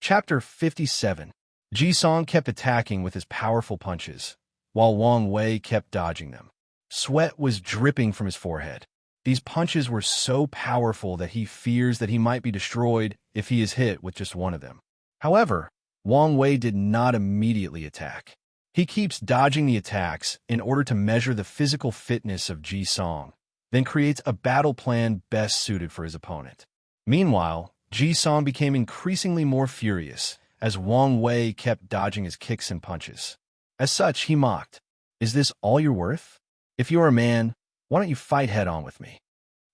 Chapter 57. Ji Song kept attacking with his powerful punches, while Wang Wei kept dodging them. Sweat was dripping from his forehead. These punches were so powerful that he fears that he might be destroyed if he is hit with just one of them. However, Wang Wei did not immediately attack. He keeps dodging the attacks in order to measure the physical fitness of Ji Song, then creates a battle plan best suited for his opponent. Meanwhile, Ji Song became increasingly more furious as Wang Wei kept dodging his kicks and punches. As such, he mocked, "Is this all you're worth? If you're a man, why don't you fight head-on with me?"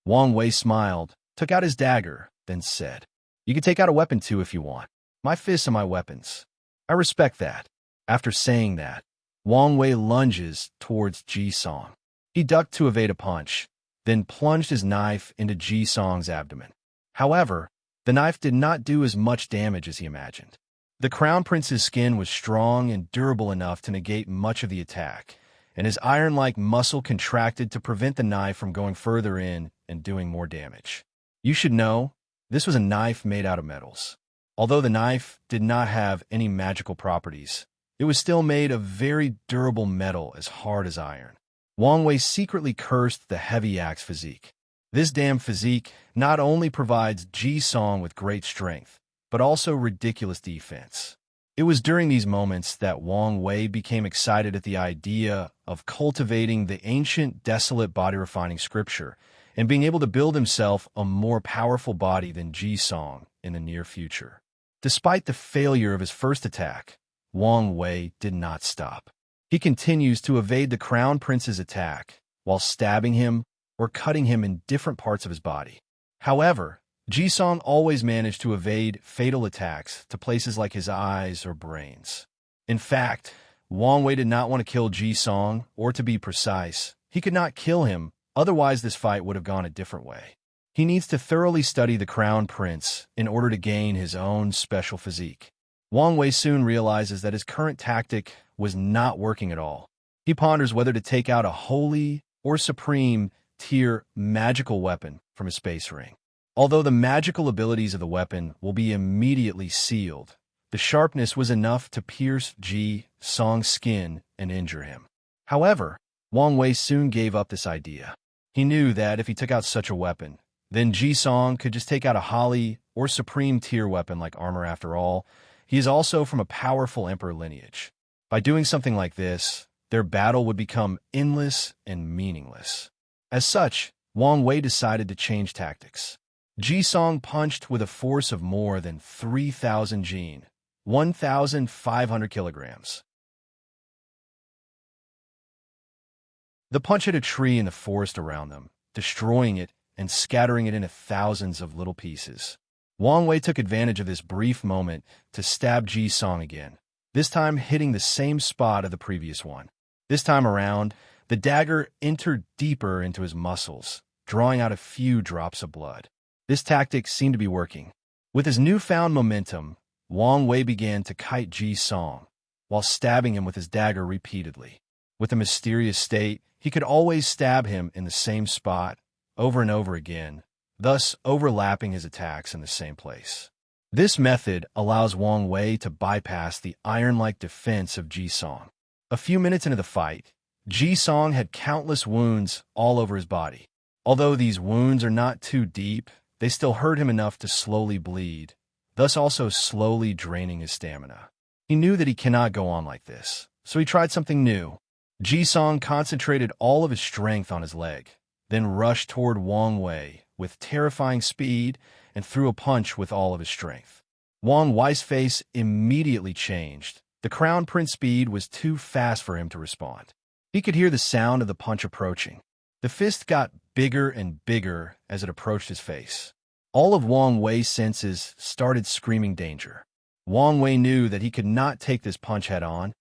Wang Wei smiled, took out his dagger, then said, "You can take out a weapon too if you want. My fists are my weapons. I respect that." After saying that, Wang Wei lunges towards Ji Song. He ducked to evade a punch, then plunged his knife into Ji Song's abdomen. However, the knife did not do as much damage as he imagined. The Crown Prince's skin was strong and durable enough to negate much of the attack, and his iron-like muscle contracted to prevent the knife from going further in and doing more damage. You should know, this was a knife made out of metals. Although the knife did not have any magical properties, it was still made of very durable metal as hard as iron. Wang Wei secretly cursed the heavy axe physique. This damn physique not only provides Ji Song with great strength, but also ridiculous defense. It was during these moments that Wang Wei became excited at the idea of cultivating the ancient desolate body refining scripture and being able to build himself a more powerful body than Ji Song in the near future. Despite the failure of his first attack, Wang Wei did not stop. He continues to evade the Crown Prince's attack while stabbing him or cutting him in different parts of his body. However, Ji Song always managed to evade fatal attacks to places like his eyes or brains. In fact, Wang Wei did not want to kill Ji Song, or to be precise, he could not kill him, otherwise this fight would have gone a different way. He needs to thoroughly study the Crown Prince in order to gain his own special physique. Wang Wei soon realizes that his current tactic was not working at all. He ponders whether to take out a holy or supreme top-tier magical weapon from his space ring. Although the magical abilities of the weapon will be immediately sealed, the sharpness was enough to pierce Ji Song's skin and injure him. However, Wang Wei soon gave up this idea. He knew that if he took out such a weapon, then Ji Song could just take out a Holly or supreme tier weapon like armor. After all, he is also from a powerful emperor lineage. By doing something like this, their battle would become endless and meaningless. As such, Wang Wei decided to change tactics. Ji Song punched with a force of more than 3,000 jin, 1,500 kilograms. The punch hit a tree in the forest around them, destroying it and scattering it into thousands of little pieces. Wang Wei took advantage of this brief moment to stab Ji Song again, this time hitting the same spot of the previous one. This time around, the dagger entered deeper into his muscles, drawing out a few drops of blood. This tactic seemed to be working. With his newfound momentum, Wang Wei began to kite Ji Song, while stabbing him with his dagger repeatedly. With a mysterious state, he could always stab him in the same spot, over and over again, thus overlapping his attacks in the same place. This method allows Wang Wei to bypass the iron-like defense of Ji Song. A few minutes into the fight, Ji Song had countless wounds all over his body. Although these wounds are not too deep, they still hurt him enough to slowly bleed, thus also slowly draining his stamina. He knew that he cannot go on like this, so he tried something new. Ji Song concentrated all of his strength on his leg, then rushed toward Wang Wei with terrifying speed and threw a punch with all of his strength. Wang Wei's face immediately changed. The Crown Prince's speed was too fast for him to respond. He could hear the sound of the punch approaching. The fist got bigger and bigger as it approached his face. All of Wang Wei's senses started screaming danger. Wang Wei knew that he could not take this punch head-on,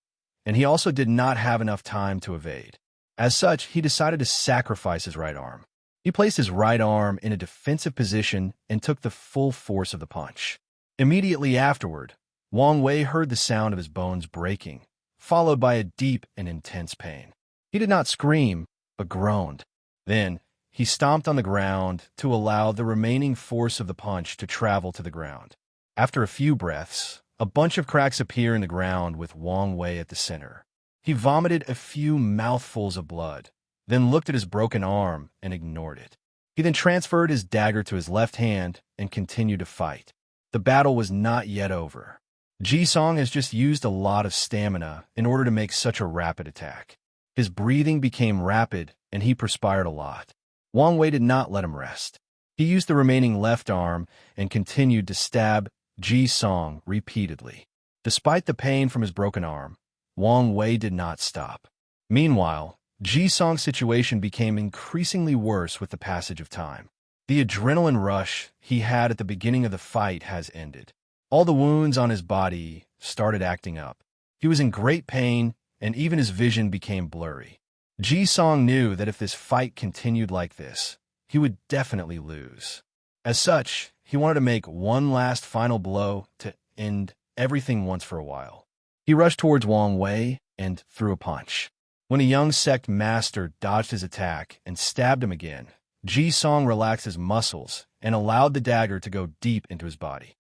and he also did not have enough time to evade. As such, he decided to sacrifice his right arm. He placed his right arm in a defensive position and took the full force of the punch. Immediately afterward, Wang Wei heard the sound of his bones breaking, followed by a deep and intense pain. He did not scream, but groaned. Then, he stomped on the ground to allow the remaining force of the punch to travel to the ground. After a few breaths, a bunch of cracks appear in the ground with Wang Wei at the center. He vomited a few mouthfuls of blood, then looked at his broken arm and ignored it. He then transferred his dagger to his left hand and continued to fight. The battle was not yet over. Ji Song has just used a lot of stamina in order to make such a rapid attack. His breathing became rapid and he perspired a lot. Wang Wei did not let him rest. He used the remaining left arm and continued to stab Ji Song repeatedly. Despite the pain from his broken arm, Wang Wei did not stop. Meanwhile, Ji Song's situation became increasingly worse with the passage of time. The adrenaline rush he had at the beginning of the fight has ended. All the wounds on his body started acting up. He was in great pain, and even his vision became blurry. Ji Song knew that if this fight continued like this, he would definitely lose. As such, he wanted to make one last final blow to end everything once for a while. He rushed towards Wang Wei and threw a punch. When a young sect master dodged his attack and stabbed him again, Ji Song relaxed his muscles and allowed the dagger to go deep into his body.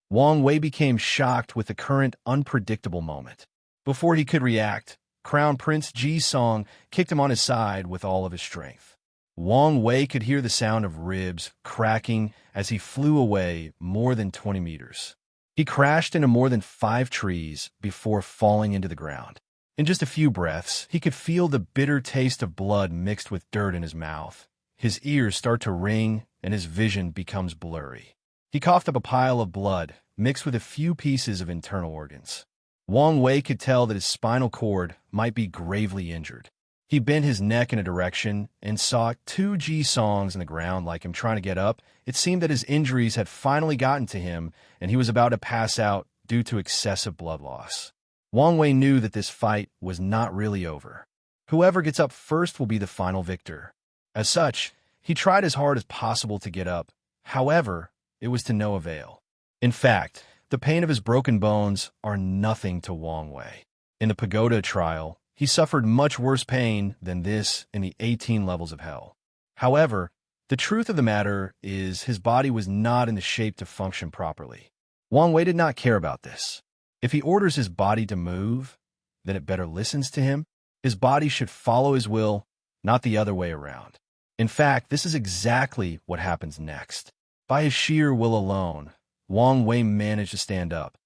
Wang Wei became shocked with the current unpredictable moment. Before he could react, Crown Prince Ji Song kicked him on his side with all of his strength. Wang Wei could hear the sound of ribs cracking as he flew away more than 20 meters. He crashed into more than 5 trees before falling into the ground. In just a few breaths, he could feel the bitter taste of blood mixed with dirt in his mouth. His ears start to ring and his vision becomes blurry. He coughed up a pile of blood mixed with a few pieces of internal organs. Wang Wei could tell that his spinal cord might be gravely injured. He bent his neck in a direction and saw 2 Ji Songs in the ground like him trying to get up. It seemed that his injuries had finally gotten to him and he was about to pass out due to excessive blood loss. Wang Wei knew that this fight was not really over. Whoever gets up first will be the final victor. As such, he tried as hard as possible to get up. However, it was to no avail. In fact, the pain of his broken bones are nothing to Wang Wei. In the pagoda trial, He suffered much worse pain than this in the 18 levels of hell. However, the truth of the matter is his body was not in the shape to function properly. Wang Wei did not care about this. If he orders his body to move, then it better listens to him. His body should follow his will, not the other way around. In fact, this is exactly what happens next. By his sheer will alone, Wang Wei managed to stand up.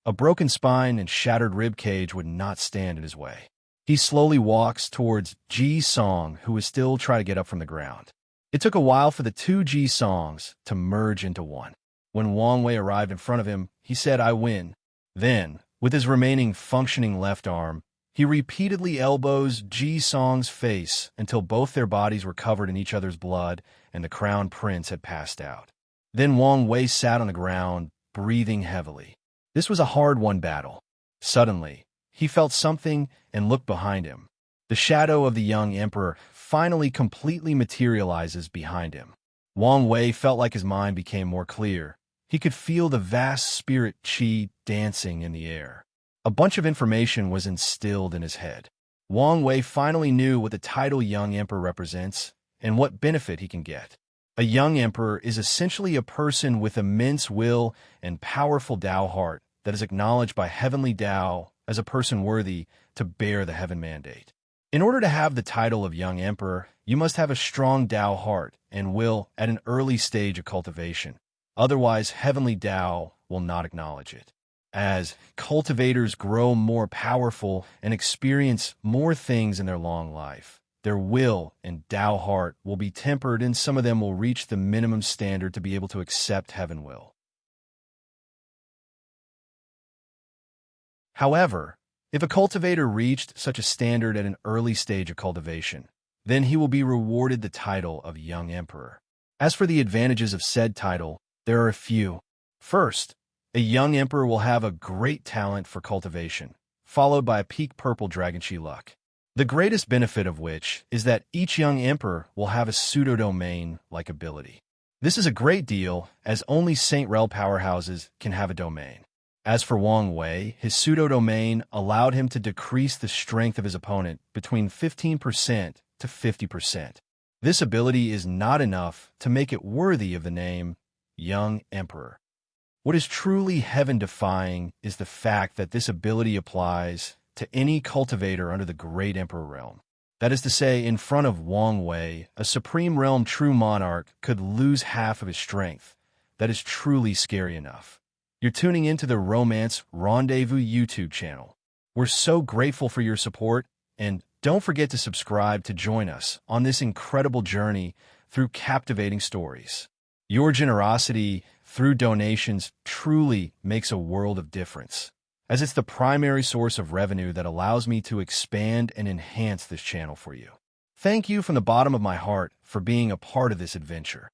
A broken spine and shattered rib cage would not stand in his way. He slowly walks towards Ji Song, who was still trying to get up from the ground. It took a while for the two Ji Songs to merge into one. When Wang Wei arrived in front of him, he said, "I win." Then, with his remaining functioning left arm, he repeatedly elbows Ji Song's face until both their bodies were covered in each other's blood and the crown prince had passed out. Then Wang Wei sat on the ground, breathing heavily. This was a hard-won battle. Suddenly, he felt something and looked behind him. The shadow of the young emperor finally completely materializes behind him. Wang Wei felt like his mind became more clear. He could feel the vast spirit qi dancing in the air. A bunch of information was instilled in his head. Wang Wei finally knew what the title Young Emperor represents and what benefit he can get. A young emperor is essentially a person with immense will and powerful Tao heart that is acknowledged by heavenly Tao as a person worthy to bear the heaven mandate. In order to have the title of Young Emperor, you must have a strong Tao heart and will at an early stage of cultivation. Otherwise, heavenly Tao will not acknowledge it. As cultivators grow more powerful and experience more things in their long life, their will and Tao heart will be tempered, and some of them will reach the minimum standard to be able to accept heaven will. However, if a cultivator reached such a standard at an early stage of cultivation, then he will be rewarded the title of Young Emperor. As for the advantages of said title, there are a few. First, a young emperor will have a great talent for cultivation, followed by a peak purple dragon chi luck. The greatest benefit of which is that each young emperor will have a pseudo-domain-like ability. This is a great deal, as only Saint Rel powerhouses can have a domain. As for Wang Wei, his pseudo-domain allowed him to decrease the strength of his opponent between 15% to 50%. This ability is not enough to make it worthy of the name Young Emperor. What is truly heaven-defying is the fact that this ability applies to any cultivator under the Great Emperor realm. That is to say, in front of Wang Wei, a Supreme Realm true monarch could lose half of his strength. That is truly scary enough. You're tuning into the Romance Rendezvous YouTube channel. We're so grateful for your support, and don't forget to subscribe to join us on this incredible journey through captivating stories. Your generosity through donations truly makes a world of difference, as it's the primary source of revenue that allows me to expand and enhance this channel for you. Thank you from the bottom of my heart for being a part of this adventure.